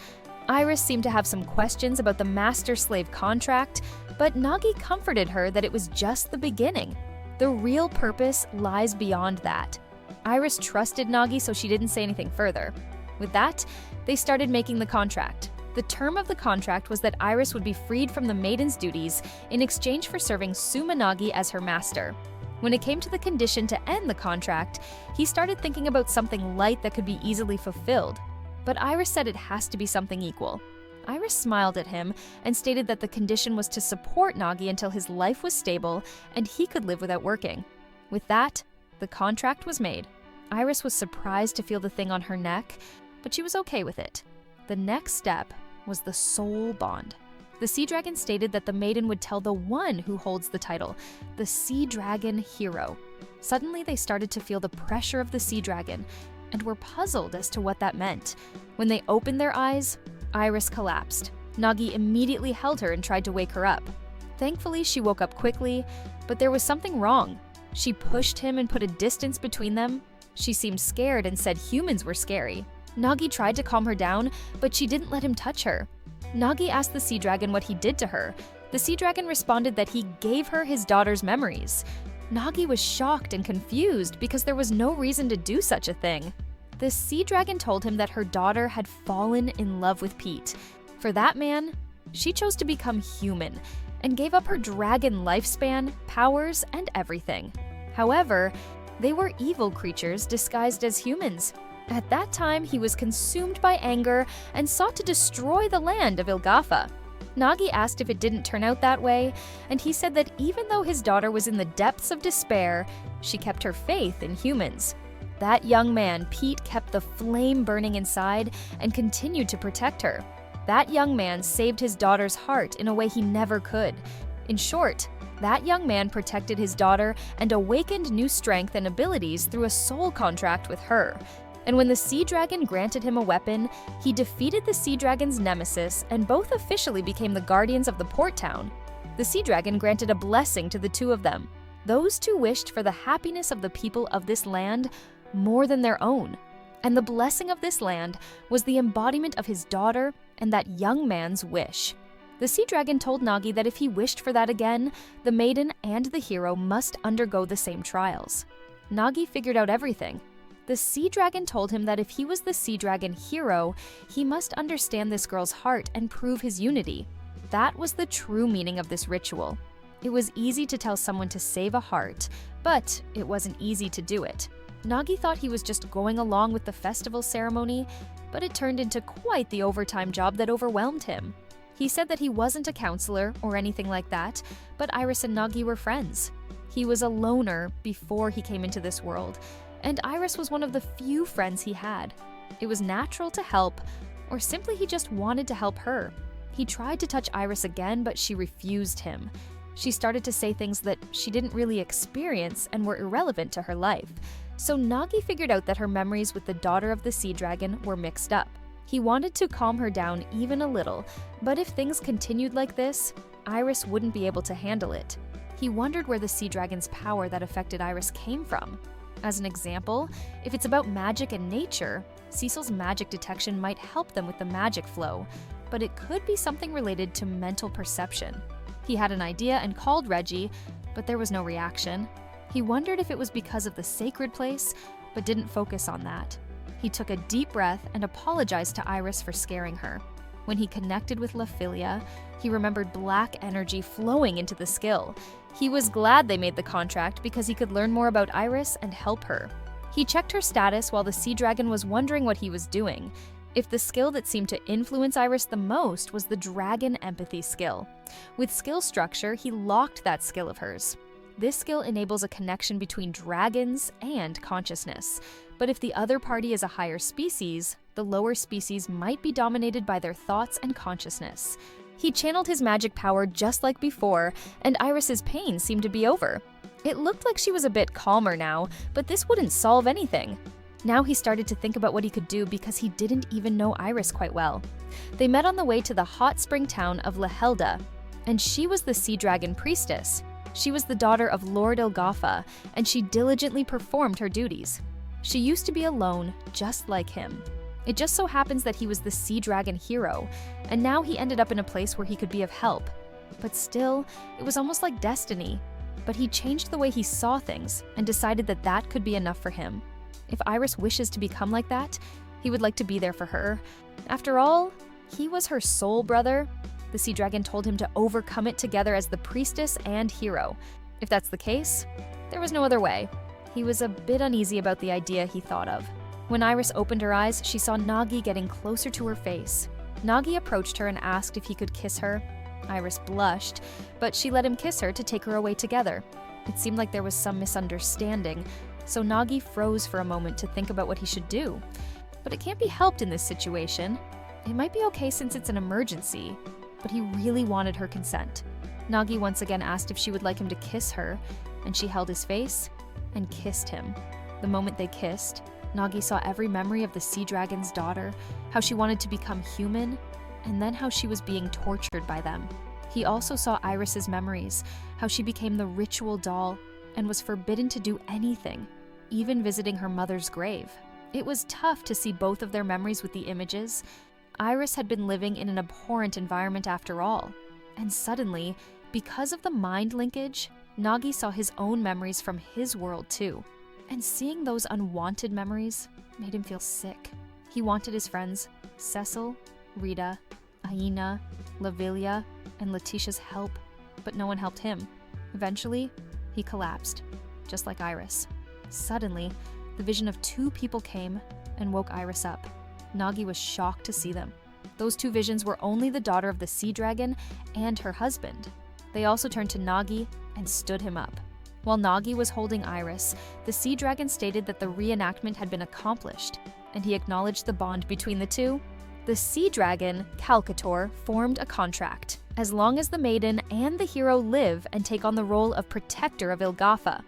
C: Iris seemed to have some questions about the master-slave contract, but Nagi comforted her that it was just the beginning. The real purpose lies beyond that. Iris trusted Nagi, so she didn't say anything further. With that, they started making the contract. The term of the contract was that Iris would be freed from the maiden's duties in exchange for serving Sumanagi as her master. When it came to the condition to end the contract, he started thinking about something light that could be easily fulfilled. But Iris said it has to be something equal. Iris smiled at him and stated that the condition was to support Nagi until his life was stable and he could live without working. With that, the contract was made. Iris was surprised to feel the thing on her neck, but she was okay with it. The next step was the soul bond. The sea dragon stated that the maiden would tell the one who holds the title, the sea dragon hero. Suddenly, they started to feel the pressure of the sea dragon and were puzzled as to what that meant. When they opened their eyes, Iris collapsed. Nagi immediately held her and tried to wake her up. Thankfully, she woke up quickly, but there was something wrong. She pushed him and put a distance between them. She seemed scared and said humans were scary. Nagi tried to calm her down, but she didn't let him touch her. Nagi asked the sea dragon what he did to her. The sea dragon responded that he gave her his daughter's memories. Nagi was shocked and confused because there was no reason to do such a thing. The sea dragon told him that her daughter had fallen in love with Pete. For that man, she chose to become human and gave up her dragon lifespan, powers, and everything. However, they were evil creatures disguised as humans. At that time, he was consumed by anger and sought to destroy the land of Ilgafa. Nagi asked if it didn't turn out that way, and he said that even though his daughter was in the depths of despair, she kept her faith in humans. That young man, Pete, kept the flame burning inside and continued to protect her. That young man saved his daughter's heart in a way he never could. In short, that young man protected his daughter and awakened new strength and abilities through a soul contract with her. And when the sea dragon granted him a weapon, he defeated the sea dragon's nemesis and both officially became the guardians of the port town. The sea dragon granted a blessing to the two of them. Those two wished for the happiness of the people of this land more than their own. And the blessing of this land was the embodiment of his daughter and that young man's wish. The sea dragon told Nagi that if he wished for that again, the maiden and the hero must undergo the same trials. Nagi figured out everything. The sea dragon told him that if he was the sea dragon hero, he must understand this girl's heart and prove his unity. That was the true meaning of this ritual. It was easy to tell someone to save a heart, but it wasn't easy to do it. Nagi thought he was just going along with the festival ceremony, but it turned into quite the overtime job that overwhelmed him. He said that he wasn't a counselor or anything like that, but Iris and Nagi were friends. He was a loner before he came into this world, and Iris was one of the few friends he had. It was natural to help, or simply he just wanted to help her. He tried to touch Iris again, but she refused him. She started to say things that she didn't really experience and were irrelevant to her life. So Nagi figured out that her memories with the daughter of the sea dragon were mixed up. He wanted to calm her down even a little, but if things continued like this, Iris wouldn't be able to handle it. He wondered where the sea dragon's power that affected Iris came from. As an example, if it's about magic and nature, Cecil's magic detection might help them with the magic flow, but it could be something related to mental perception. He had an idea and called Reggie, but there was no reaction. He wondered if it was because of the sacred place, but didn't focus on that. He took a deep breath and apologized to Iris for scaring her. When he connected with La Filia, he remembered black energy flowing into the skill. He was glad they made the contract because he could learn more about Iris and help her. He checked her status while the sea dragon was wondering what he was doing. If the skill that seemed to influence Iris the most was the dragon empathy skill. With skill structure, he locked that skill of hers. This skill enables a connection between dragons and consciousness. But if the other party is a higher species, the lower species might be dominated by their thoughts and consciousness. He channeled his magic power just like before, and Iris's pain seemed to be over. It looked like she was a bit calmer now, but this wouldn't solve anything. Now he started to think about what he could do because he didn't even know Iris quite well. They met on the way to the hot spring town of Lahelda, and she was the sea dragon priestess. She was the daughter of Lord Ilgafa, and she diligently performed her duties. She used to be alone, just like him. It just so happens that he was the sea dragon hero, and now he ended up in a place where he could be of help. But still, it was almost like destiny. But he changed the way he saw things and decided that that could be enough for him. If Iris wishes to become like that, He would like to be there for her. After all, he was her soul brother. The sea dragon told him to overcome it together as the priestess and hero. If that's the case, there was no other way. He was a bit uneasy about the idea he thought of. When Iris opened her eyes, she saw Nagi getting closer to her face. Nagi approached her and asked if he could kiss her. Iris blushed, but she let him kiss her to take her away together. It seemed like there was some misunderstanding, so Nagi froze for a moment to think about what he should do. But it can't be helped in this situation. It might be okay since it's an emergency, but he really wanted her consent. Nagi once again asked if she would like him to kiss her, and she held his face and kissed him. The moment they kissed, Nagi saw every memory of the sea dragon's daughter, how she wanted to become human, and then how she was being tortured by them. He also saw Iris's memories, how she became the ritual doll and was forbidden to do anything, even visiting her mother's grave. It was tough to see both of their memories with the images. Iris had been living in an abhorrent environment after all, and suddenly, because of the mind linkage, Nagi saw his own memories from his world too. And seeing those unwanted memories made him feel sick. He wanted his friends, Cecil, Rita, Aina, Lavilia, and Letitia's help, but no one helped him. Eventually, he collapsed, just like Iris. Suddenly, the vision of two people came and woke Iris up. Nagi was shocked to see them. Those two visions were only the daughter of the sea dragon and her husband. They also turned to Nagi and stood him up. While Nagi was holding Iris, the sea dragon stated that the reenactment had been accomplished, and he acknowledged the bond between the two. The sea dragon, Calcator, formed a contract. As long as the maiden and the hero live and take on the role of protector of Ilgafa.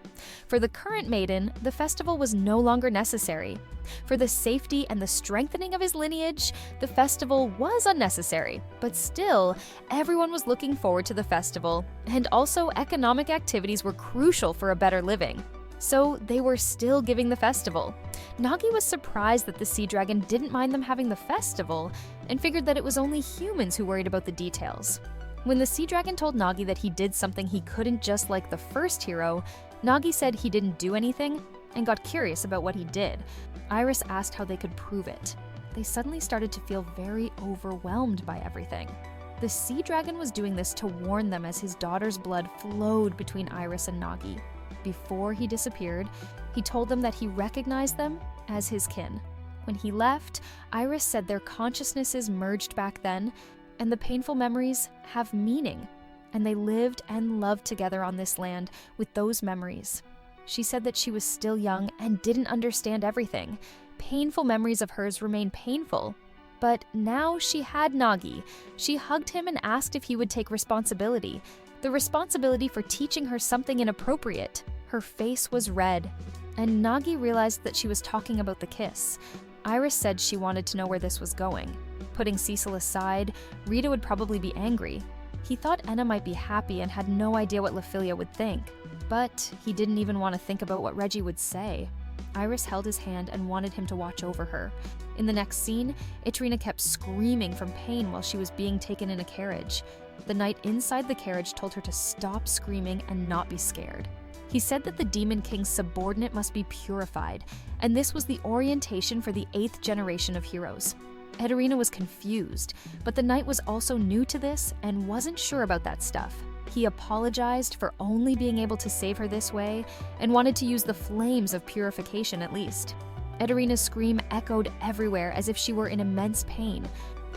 C: For the current maiden, the festival was no longer necessary. For the safety and the strengthening of his lineage, the festival was unnecessary. But still, everyone was looking forward to the festival, and also economic activities were crucial for a better living. So they were still giving the festival. Nagi was surprised that the sea dragon didn't mind them having the festival, and figured that it was only humans who worried about the details. When the sea dragon told Nagi that he did something he couldn't just like the first hero, Nagi said he didn't do anything and got curious about what he did. Iris asked how they could prove it. They suddenly started to feel very overwhelmed by everything. The sea dragon was doing this to warn them as his daughter's blood flowed between Iris and Nagi. Before he disappeared, he told them that he recognized them as his kin. When he left, Iris said their consciousnesses merged back then, and the painful memories have meaning, and they lived and loved together on this land with those memories. She said that she was still young and didn't understand everything. Painful memories of hers remain painful. But now she had Nagi. She hugged him and asked if he would take responsibility. The responsibility for teaching her something inappropriate. Her face was red, and Nagi realized that she was talking about the kiss. Iris said she wanted to know where this was going. Putting Cecil aside, Rita would probably be angry. He thought Enna might be happy and had no idea what Laphilia would think. But he didn't even want to think about what Reggie would say. Iris held his hand and wanted him to watch over her. In the next scene, Itrina kept screaming from pain while she was being taken in a carriage. The knight inside the carriage told her to stop screaming and not be scared. He said that the Demon King's subordinate must be purified, and this was the orientation for the 8th generation of heroes. Ederina was confused, but the knight was also new to this and wasn't sure about that stuff. He apologized for only being able to save her this way and wanted to use the flames of purification at least. Ederina's scream echoed everywhere as if she were in immense pain.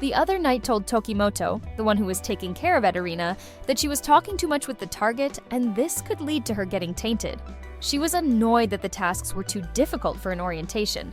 C: The other knight told Tokimoto, the one who was taking care of Ederina, that she was talking too much with the target and this could lead to her getting tainted. She was annoyed that the tasks were too difficult for an orientation.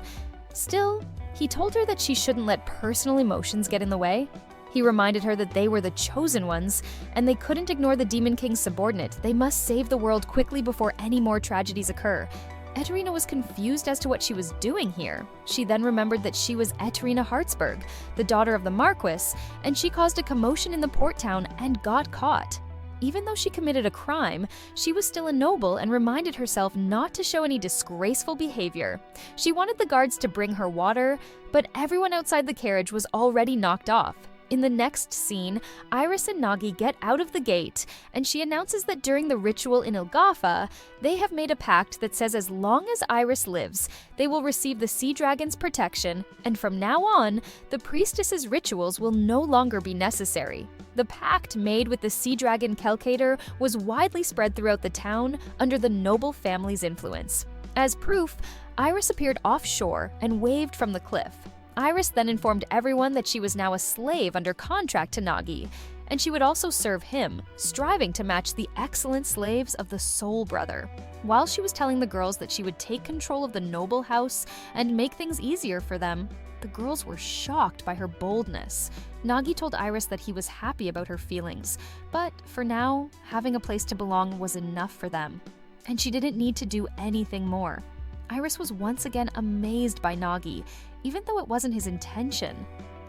C: Still, he told her that she shouldn't let personal emotions get in the way. He reminded her that they were the chosen ones, and they couldn't ignore the Demon King's subordinate. They must save the world quickly before any more tragedies occur. Ederina was confused as to what she was doing here. She then remembered that she was Ederina Hartsburg, the daughter of the Marquis, and she caused a commotion in the port town and got caught. Even though she committed a crime, she was still a noble and reminded herself not to show any disgraceful behavior. She wanted the guards to bring her water, but everyone outside the carriage was already knocked off. In the next scene, Iris and Nagi get out of the gate, and she announces that during the ritual in Ilgafa, they have made a pact that says as long as Iris lives, they will receive the sea dragon's protection, and from now on, the priestess's rituals will no longer be necessary. The pact made with the sea dragon Kelkator was widely spread throughout the town under the noble family's influence. As proof, Iris appeared offshore and waved from the cliff. Iris then informed everyone that she was now a slave under contract to Nagi, and she would also serve him, striving to match the excellent slaves of the Soul Brother. While she was telling the girls that she would take control of the noble house and make things easier for them, the girls were shocked by her boldness. Nagi told Iris that he was happy about her feelings, but for now, having a place to belong was enough for them, and she didn't need to do anything more. Iris was once again amazed by Nagi, even though it wasn't his intention.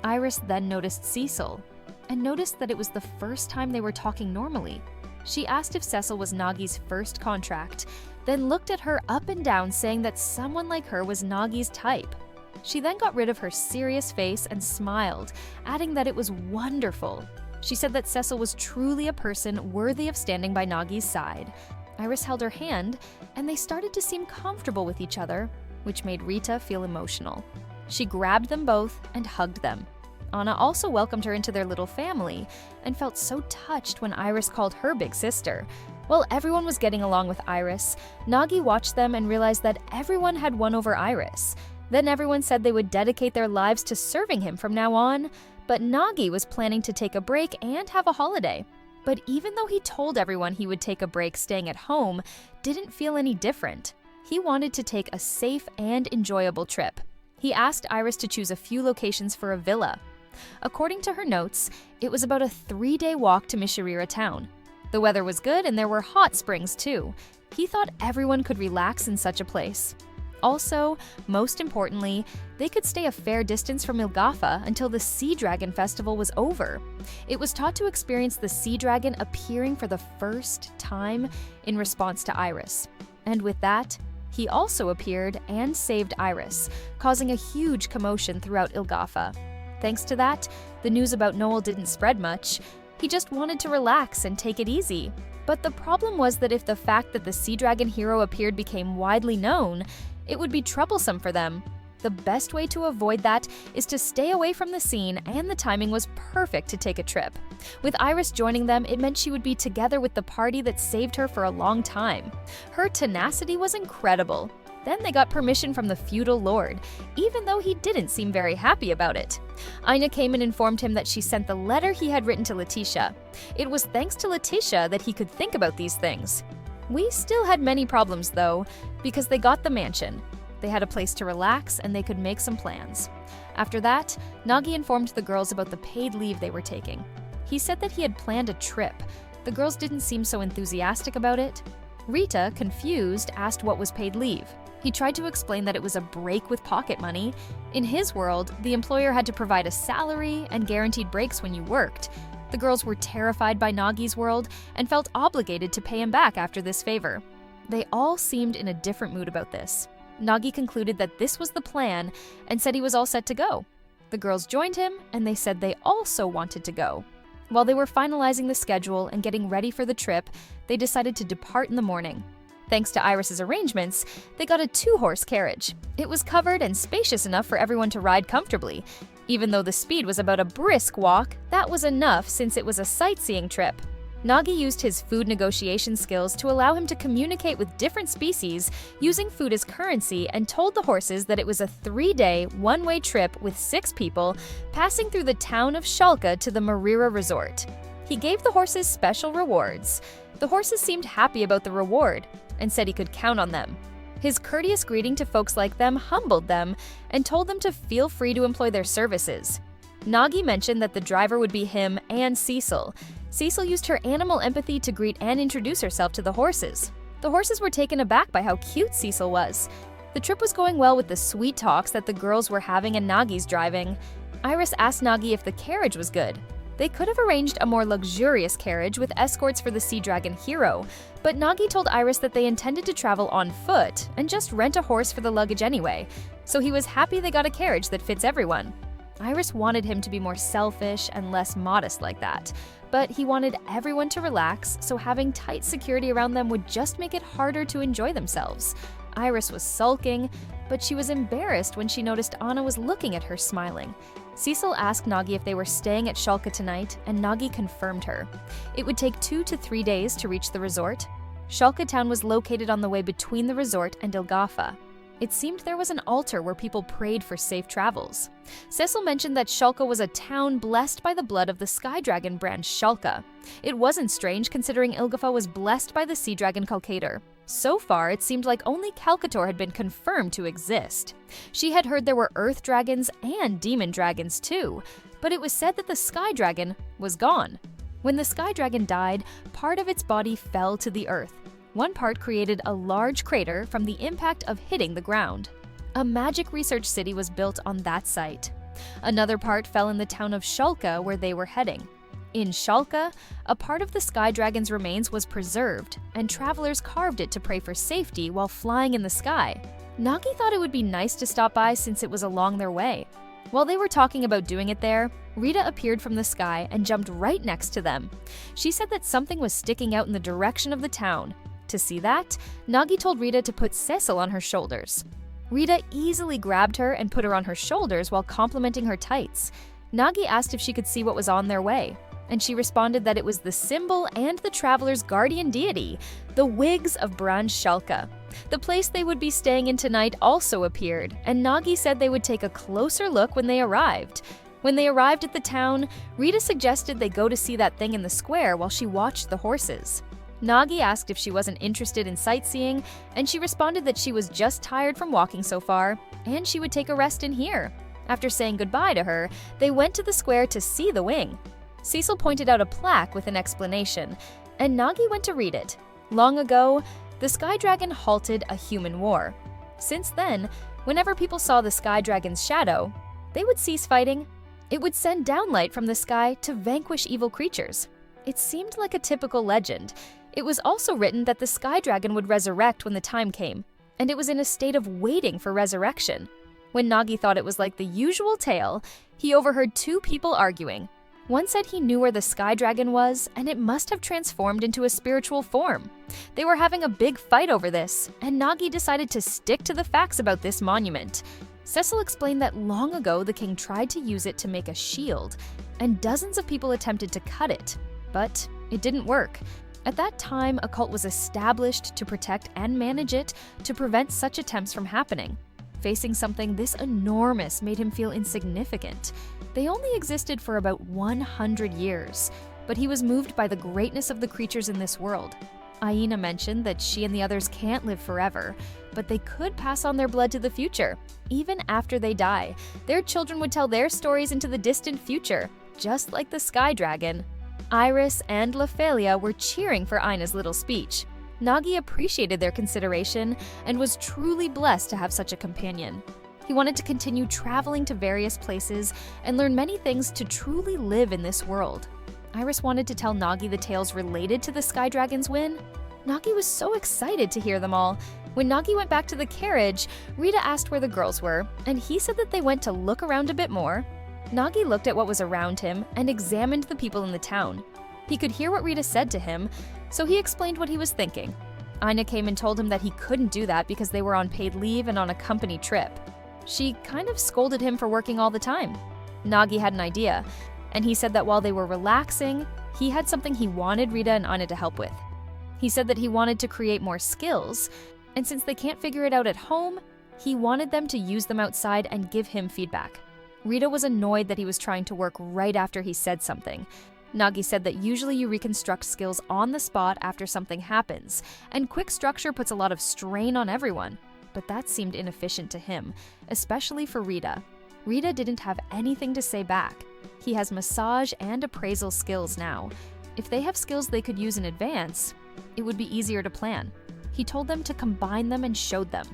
C: Iris then noticed Cecil, and noticed that it was the first time they were talking normally. She asked if Cecil was Nagi's first contract, then looked at her up and down saying that someone like her was Nagi's type. She then got rid of her serious face and smiled, adding that it was wonderful. She said that Cecil was truly a person worthy of standing by Nagi's side. Iris held her hand, and they started to seem comfortable with each other, which made Rita feel emotional. She grabbed them both and hugged them. Anna also welcomed her into their little family and felt so touched when Iris called her big sister. While everyone was getting along with Iris, Nagi watched them and realized that everyone had won over Iris. Then everyone said they would dedicate their lives to serving him from now on, but Nagi was planning to take a break and have a holiday. But even though he told everyone he would take a break staying at home, didn't feel any different. He wanted to take a safe and enjoyable trip. He asked Iris to choose a few locations for a villa. According to her notes, it was about a 3-day walk to Mishirira town. The weather was good and there were hot springs too. He thought everyone could relax in such a place. Also, most importantly, they could stay a fair distance from Ilgafa until the Sea Dragon Festival was over. It was taught to experience the Sea Dragon appearing for the first time in response to Iris. And with that, he also appeared and saved Iris, causing a huge commotion throughout Ilgafa. Thanks to that, the news about Noel didn't spread much. He just wanted to relax and take it easy. But the problem was that if the fact that the Sea Dragon hero appeared became widely known, it would be troublesome for them. The best way to avoid that is to stay away from the scene, and the timing was perfect to take a trip. With Iris joining them, it meant she would be together with the party that saved her for a long time. Her tenacity was incredible. Then they got permission from the feudal lord, even though he didn't seem very happy about it. Ina came and informed him that she sent the letter he had written to Letitia. It was thanks to Letitia that he could think about these things. We still had many problems though, because they got the mansion. They had a place to relax and they could make some plans. After that, Nagi informed the girls about the paid leave they were taking. He said that he had planned a trip. The girls didn't seem so enthusiastic about it. Rita, confused, asked what was paid leave. He tried to explain that it was a break with pocket money. In his world, the employer had to provide a salary and guaranteed breaks when you worked. The girls were terrified by Nagi's world and felt obligated to pay him back after this favor. They all seemed in a different mood about this. Nagi concluded that this was the plan and said he was all set to go. The girls joined him and they said they also wanted to go. While they were finalizing the schedule and getting ready for the trip, they decided to depart in the morning. Thanks to Iris's arrangements, they got a 2-horse carriage. It was covered and spacious enough for everyone to ride comfortably. Even though the speed was about a brisk walk, that was enough since it was a sightseeing trip. Nagi used his food negotiation skills to allow him to communicate with different species using food as currency, and told the horses that it was a 3-day, one-way trip with 6 people passing through the town of Shalka to the Marira resort. He gave the horses special rewards. The horses seemed happy about the reward and said he could count on them. His courteous greeting to folks like them humbled them and told them to feel free to employ their services. Nagi mentioned that the driver would be him and Cecil. Cecil used her animal empathy to greet and introduce herself to the horses. The horses were taken aback by how cute Cecil was. The trip was going well with the sweet talks that the girls were having and Nagi's driving. Iris asked Nagi if the carriage was good. They could have arranged a more luxurious carriage with escorts for the Sea Dragon hero, but Nagi told Iris that they intended to travel on foot and just rent a horse for the luggage anyway, so he was happy they got a carriage that fits everyone. Iris wanted him to be more selfish and less modest like that, but he wanted everyone to relax, so having tight security around them would just make it harder to enjoy themselves. Iris was sulking, but she was embarrassed when she noticed Anna was looking at her smiling. Cecil asked Nagi if they were staying at Schalke tonight, and Nagi confirmed her. It would take 2 to 3 days to reach the resort. Schalke town was located on the way between the resort and Ilgafa. It seemed there was an altar where people prayed for safe travels. Cecil mentioned that Schalke was a town blessed by the blood of the sky dragon brand Schalke. It wasn't strange considering Ilgafa was blessed by the sea dragon Calcator. So far, it seemed like only Calcator had been confirmed to exist. She had heard there were earth dragons and demon dragons too, but it was said that the sky dragon was gone. When the sky dragon died, part of its body fell to the earth. One part created a large crater from the impact of hitting the ground. A magic research city was built on that site. Another part fell in the town of Schalke where they were heading. In Schalke, a part of the sky dragon's remains was preserved, and travelers carved it to pray for safety while flying in the sky. Nagi thought it would be nice to stop by since it was along their way. While they were talking about doing it there, Rita appeared from the sky and jumped right next to them. She said that something was sticking out in the direction of the town. To see that, Nagi told Rita to put Cecil on her shoulders. Rita easily grabbed her and put her on her shoulders while complimenting her tights. Nagi asked if she could see what was on their way, and she responded that it was the symbol and the traveler's guardian deity, the Whigs of Brand Schalke. The place they would be staying in tonight also appeared, and Nagi said they would take a closer look when they arrived. When they arrived at the town, Rita suggested they go to see that thing in the square while she watched the horses. Nagi asked if she wasn't interested in sightseeing, and she responded that she was just tired from walking so far, and she would take a rest in here. After saying goodbye to her, they went to the square to see the wing. Cecil pointed out a plaque with an explanation, and Nagi went to read it. Long ago, the Sky Dragon halted a human war. Since then, whenever people saw the Sky Dragon's shadow, they would cease fighting. It would send down light from the sky to vanquish evil creatures. It seemed like a typical legend. It was also written that the Sky Dragon would resurrect when the time came, and it was in a state of waiting for resurrection. When Nagi thought it was like the usual tale, he overheard 2 people arguing. One said he knew where the Sky Dragon was, and it must have transformed into a spiritual form. They were having a big fight over this, and Nagi decided to stick to the facts about this monument. Cecil explained that long ago the king tried to use it to make a shield, and dozens of people attempted to cut it, but it didn't work. At that time, a cult was established to protect and manage it to prevent such attempts from happening. Facing something this enormous made him feel insignificant. They only existed for about 100 years, but he was moved by the greatness of the creatures in this world. Aina mentioned that she and the others can't live forever, but they could pass on their blood to the future. Even after they die, their children would tell their stories into the distant future, just like the Sky Dragon. Iris and Laphelia were cheering for Aina's little speech. Nagi appreciated their consideration and was truly blessed to have such a companion. He wanted to continue traveling to various places and learn many things to truly live in this world. Iris wanted to tell Nagi the tales related to the Sky Dragon's win. Nagi was so excited to hear them all. When Nagi went back to the carriage, Rita asked where the girls were, and he said that they went to look around a bit more. Nagi looked at what was around him and examined the people in the town. He could hear what Rita said to him, so he explained what he was thinking. Aina came and told him that he couldn't do that because they were on paid leave and on a company trip. She kind of scolded him for working all the time. Nagi had an idea, and he said that while they were relaxing, he had something he wanted Rita and Aina to help with. He said that he wanted to create more skills, and since they can't figure it out at home, he wanted them to use them outside and give him feedback. Rita was annoyed that he was trying to work right after he said something. Nagi said that usually you reconstruct skills on the spot after something happens, and quick structure puts a lot of strain on everyone. But that seemed inefficient to him, especially for Rita. Rita didn't have anything to say back. He has massage and appraisal skills now. If they have skills they could use in advance, it would be easier to plan. He told them to combine them and showed them.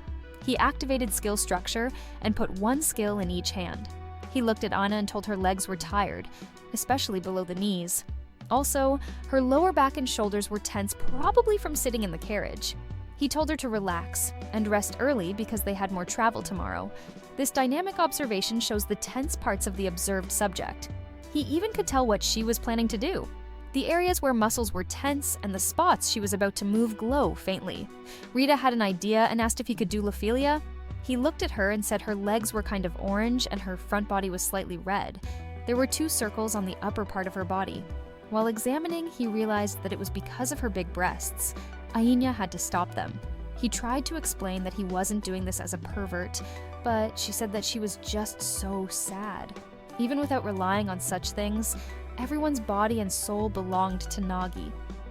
C: He activated skill structure and put one skill in each hand. He looked at Aina and told her legs were tired, especially below the knees. Also, her lower back and shoulders were tense, probably from sitting in the carriage. He told her to relax and rest early because they had more travel tomorrow. This dynamic observation shows the tense parts of the observed subject. He even could tell what she was planning to do. The areas where muscles were tense and the spots she was about to move glow faintly. Rita had an idea and asked if he could do Ophelia. He looked at her and said her legs were kind of orange and her front body was slightly red. There were 2 circles on the upper part of her body. While examining, he realized that it was because of her big breasts. Ainya had to stop them. He tried to explain that he wasn't doing this as a pervert, but she said that she was just so sad. Even without relying on such things, everyone's body and soul belonged to Nagi.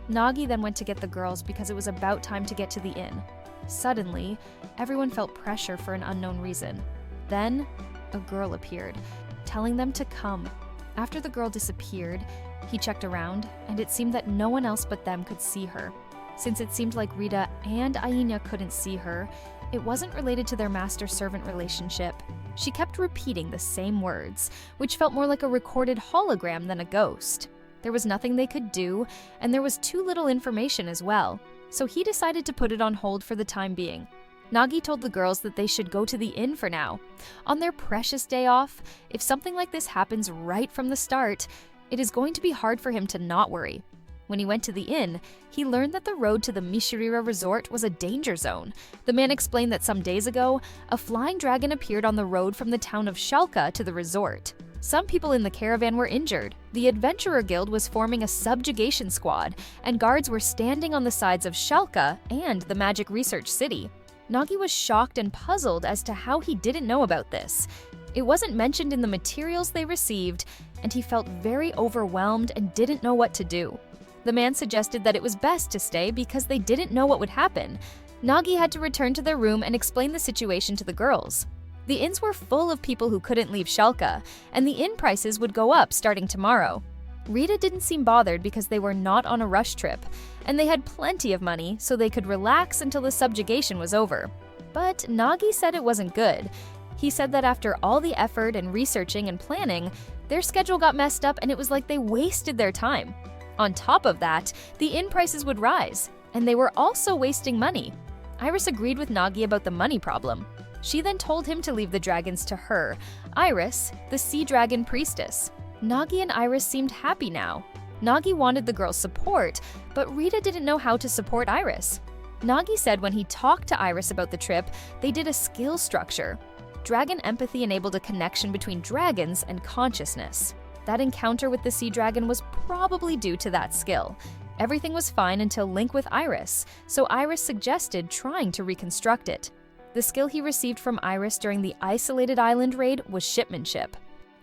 C: Nagi then went to get the girls because it was about time to get to the inn. Suddenly, everyone felt pressure for an unknown reason. Then, a girl appeared, telling them to come. After the girl disappeared, he checked around, and it seemed that no one else but them could see her. Since it seemed like Rita and Ainya couldn't see her, it wasn't related to their master-servant relationship. She kept repeating the same words, which felt more like a recorded hologram than a ghost. There was nothing they could do, and there was too little information as well, so he decided to put it on hold for the time being. Nagi told the girls that they should go to the inn for now. On their precious day off, if something like this happens right from the start, it is going to be hard for him to not worry. When he went to the inn, he learned that the road to the Mishirira resort was a danger zone. The man explained that some days ago, a flying dragon appeared on the road from the town of Shalka to the resort. Some people in the caravan were injured. The Adventurer Guild was forming a subjugation squad, and guards were standing on the sides of Shalka and the Magic Research City. Nagi was shocked and puzzled as to how he didn't know about this. It wasn't mentioned in the materials they received, and he felt very overwhelmed and didn't know what to do. The man suggested that it was best to stay because they didn't know what would happen. Nagi had to return to their room and explain the situation to the girls. The inns were full of people who couldn't leave Shalka, and the inn prices would go up starting tomorrow. Rita didn't seem bothered because they were not on a rush trip, and they had plenty of money so they could relax until the subjugation was over. But Nagi said it wasn't good. He said that after all the effort and researching and planning, their schedule got messed up and it was like they wasted their time. On top of that, the inn prices would rise, and they were also wasting money. Iris agreed with Nagi about the money problem. She then told him to leave the dragons to her, Iris, the sea dragon priestess. Nagi and Iris seemed happy now. Nagi wanted the girls' support, but Rita didn't know how to support Iris. Nagi said when he talked to Iris about the trip, they did a skill structure. Dragon empathy enabled a connection between dragons and consciousness. That encounter with the sea dragon was probably due to that skill. Everything was fine until link with Iris, so Iris suggested trying to reconstruct it. The skill he received from Iris during the isolated island raid was shipmanship.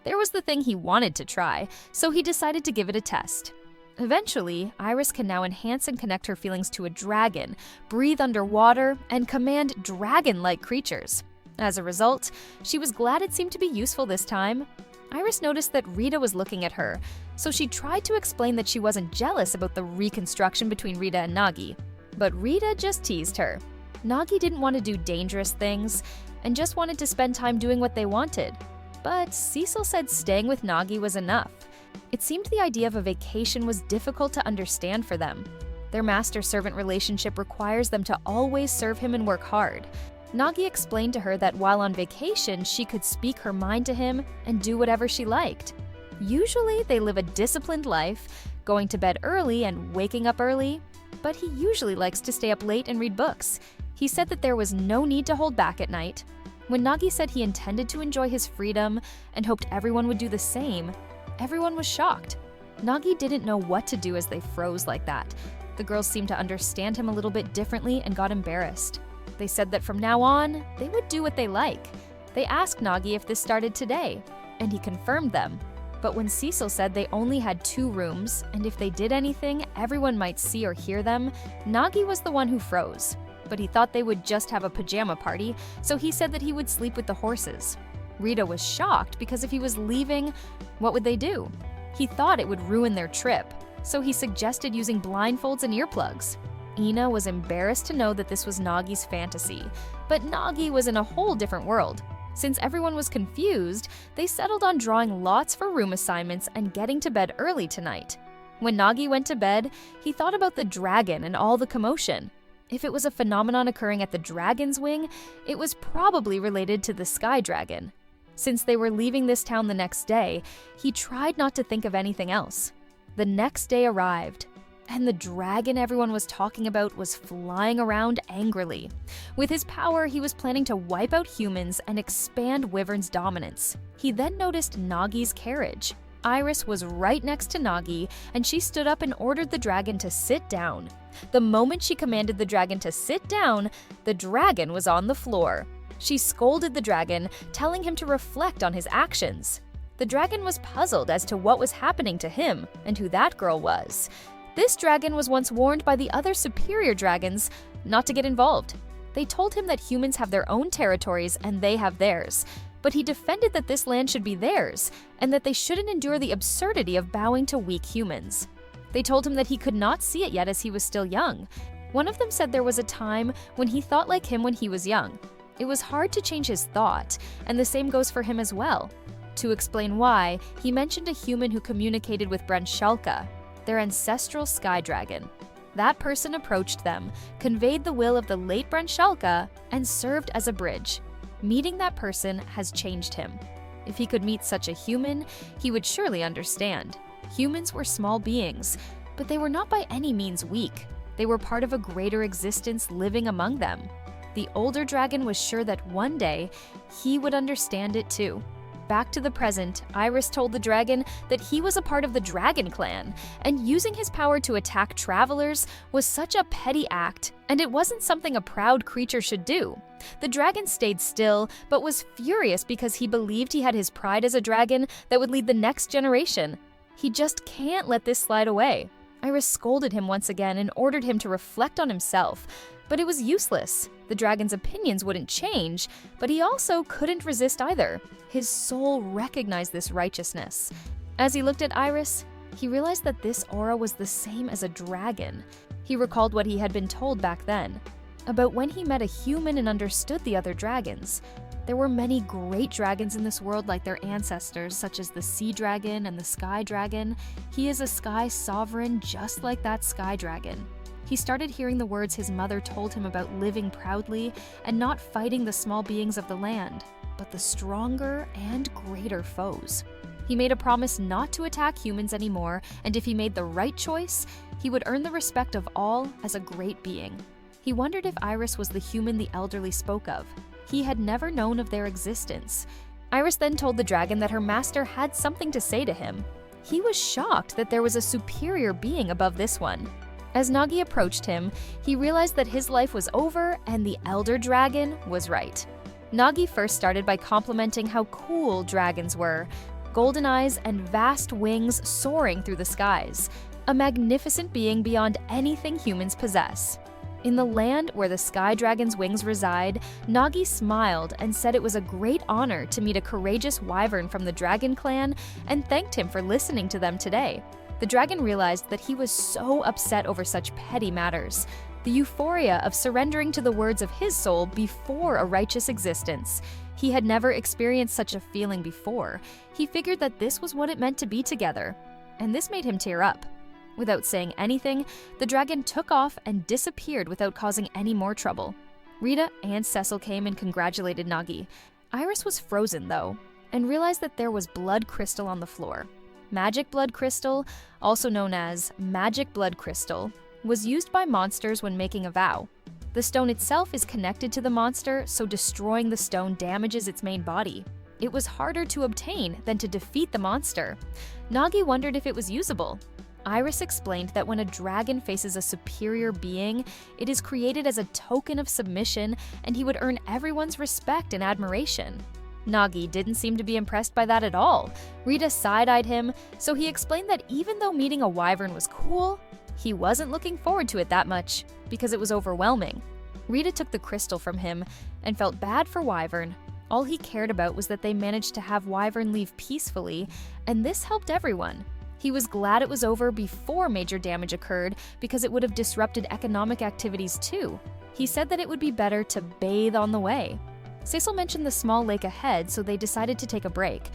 C: There was the thing he wanted to try, so he decided to give it a test. Eventually, Iris can now enhance and connect her feelings to a dragon, breathe underwater, and command dragon-like creatures. As a result, she was glad it seemed to be useful this time. Iris noticed that Rita was looking at her, so she tried to explain that she wasn't jealous about the reconstruction between Rita and Nagi. But Rita just teased her. Nagi didn't want to do dangerous things, and just wanted to spend time doing what they wanted. But Cecil said staying with Nagi was enough. It seemed the idea of a vacation was difficult to understand for them. Their master-servant relationship requires them to always serve him and work hard. Nagi explained to her that while on vacation, she could speak her mind to him and do whatever she liked. Usually, they live a disciplined life, going to bed early and waking up early, but he usually likes to stay up late and read books. He said that there was no need to hold back at night. When Nagi said he intended to enjoy his freedom and hoped everyone would do the same, everyone was shocked. Nagi didn't know what to do as they froze like that. The girls seemed to understand him a little bit differently and got embarrassed. They said that from now on, they would do what they like. They asked Nagi if this started today, and he confirmed them. But when Cecil said they only had 2 rooms, and if they did anything, everyone might see or hear them, Nagi was the one who froze. But he thought they would just have a pajama party, so he said that he would sleep with the horses. Rita was shocked because if he was leaving, what would they do? He thought it would ruin their trip, so he suggested using blindfolds and earplugs. Ina was embarrassed to know that this was Nagi's fantasy, but Nagi was in a whole different world. Since everyone was confused, they settled on drawing lots for room assignments and getting to bed early tonight. When Nagi went to bed, he thought about the dragon and all the commotion. If it was a phenomenon occurring at the dragon's wing, it was probably related to the sky dragon. Since they were leaving this town the next day, he tried not to think of anything else. The next day arrived, and the dragon everyone was talking about was flying around angrily. With his power, he was planning to wipe out humans and expand Wyvern's dominance. He then noticed Nagi's carriage. Iris was right next to Nagi, and she stood up and ordered the dragon to sit down. The moment she commanded the dragon to sit down, the dragon was on the floor. She scolded the dragon, telling him to reflect on his actions. The dragon was puzzled as to what was happening to him and who that girl was. This dragon was once warned by the other superior dragons not to get involved. They told him that humans have their own territories and they have theirs, but he defended that this land should be theirs and that they shouldn't endure the absurdity of bowing to weak humans. They told him that he could not see it yet as he was still young. One of them said there was a time when he thought like him when he was young. It was hard to change his thought, and the same goes for him as well. To explain why, he mentioned a human who communicated with Brenshalka, their ancestral sky dragon. That person approached them, conveyed the will of the late Brenshalka, and served as a bridge. Meeting that person has changed him. If he could meet such a human, he would surely understand. Humans were small beings, but they were not by any means weak. They were part of a greater existence living among them. The older dragon was sure that one day he would understand it too. Back to the present, Iris told the dragon that he was a part of the dragon clan, and using his power to attack travelers was such a petty act, and it wasn't something a proud creature should do. The dragon stayed still, but was furious because he believed he had his pride as a dragon that would lead the next generation. He just can't let this slide away. Iris scolded him once again and ordered him to reflect on himself, but it was useless. The dragon's opinions wouldn't change, but he also couldn't resist either. His soul recognized this righteousness. As he looked at Iris, he realized that this aura was the same as a dragon. He recalled what he had been told back then, about when he met a human and understood the other dragons. There were many great dragons in this world like their ancestors, such as the sea dragon and the sky dragon. He is a sky sovereign just like that sky dragon. He started hearing the words his mother told him about living proudly and not fighting the small beings of the land, but the stronger and greater foes. He made a promise not to attack humans anymore, and if he made the right choice, he would earn the respect of all as a great being. He wondered if Iris was the human the elderly spoke of. He had never known of their existence. Iris then told the dragon that her master had something to say to him. He was shocked that there was a superior being above this one. As Nagi approached him, he realized that his life was over and the elder dragon was right. Nagi first started by complimenting how cool dragons were, golden eyes and vast wings soaring through the skies, a magnificent being beyond anything humans possess. In the land where the sky dragon's wings reside, Nagi smiled and said it was a great honor to meet a courageous wyvern from the dragon clan and thanked him for listening to them today. The dragon realized that he was so upset over such petty matters. The euphoria of surrendering to the words of his soul before a righteous existence. He had never experienced such a feeling before. He figured that this was what it meant to be together, and this made him tear up. Without saying anything, the dragon took off and disappeared without causing any more trouble. Rita and Cecil came and congratulated Nagi. Iris was frozen, though, and realized that there was blood crystal on the floor. Magic blood crystal, also known as magic blood crystal, was used by monsters when making a vow. The stone itself is connected to the monster, so destroying the stone damages its main body. It was harder to obtain than to defeat the monster. Nagi wondered if it was usable. Iris explained that when a dragon faces a superior being, it is created as a token of submission and he would earn everyone's respect and admiration. Nagi didn't seem to be impressed by that at all. Rita side-eyed him, so he explained that even though meeting a wyvern was cool, he wasn't looking forward to it that much because it was overwhelming. Rita took the crystal from him and felt bad for Wyvern. All he cared about was that they managed to have Wyvern leave peacefully, and this helped everyone. He was glad it was over before major damage occurred because it would have disrupted economic activities too. He said that it would be better to bathe on the way. Cecil mentioned the small lake ahead, so they decided to take a break.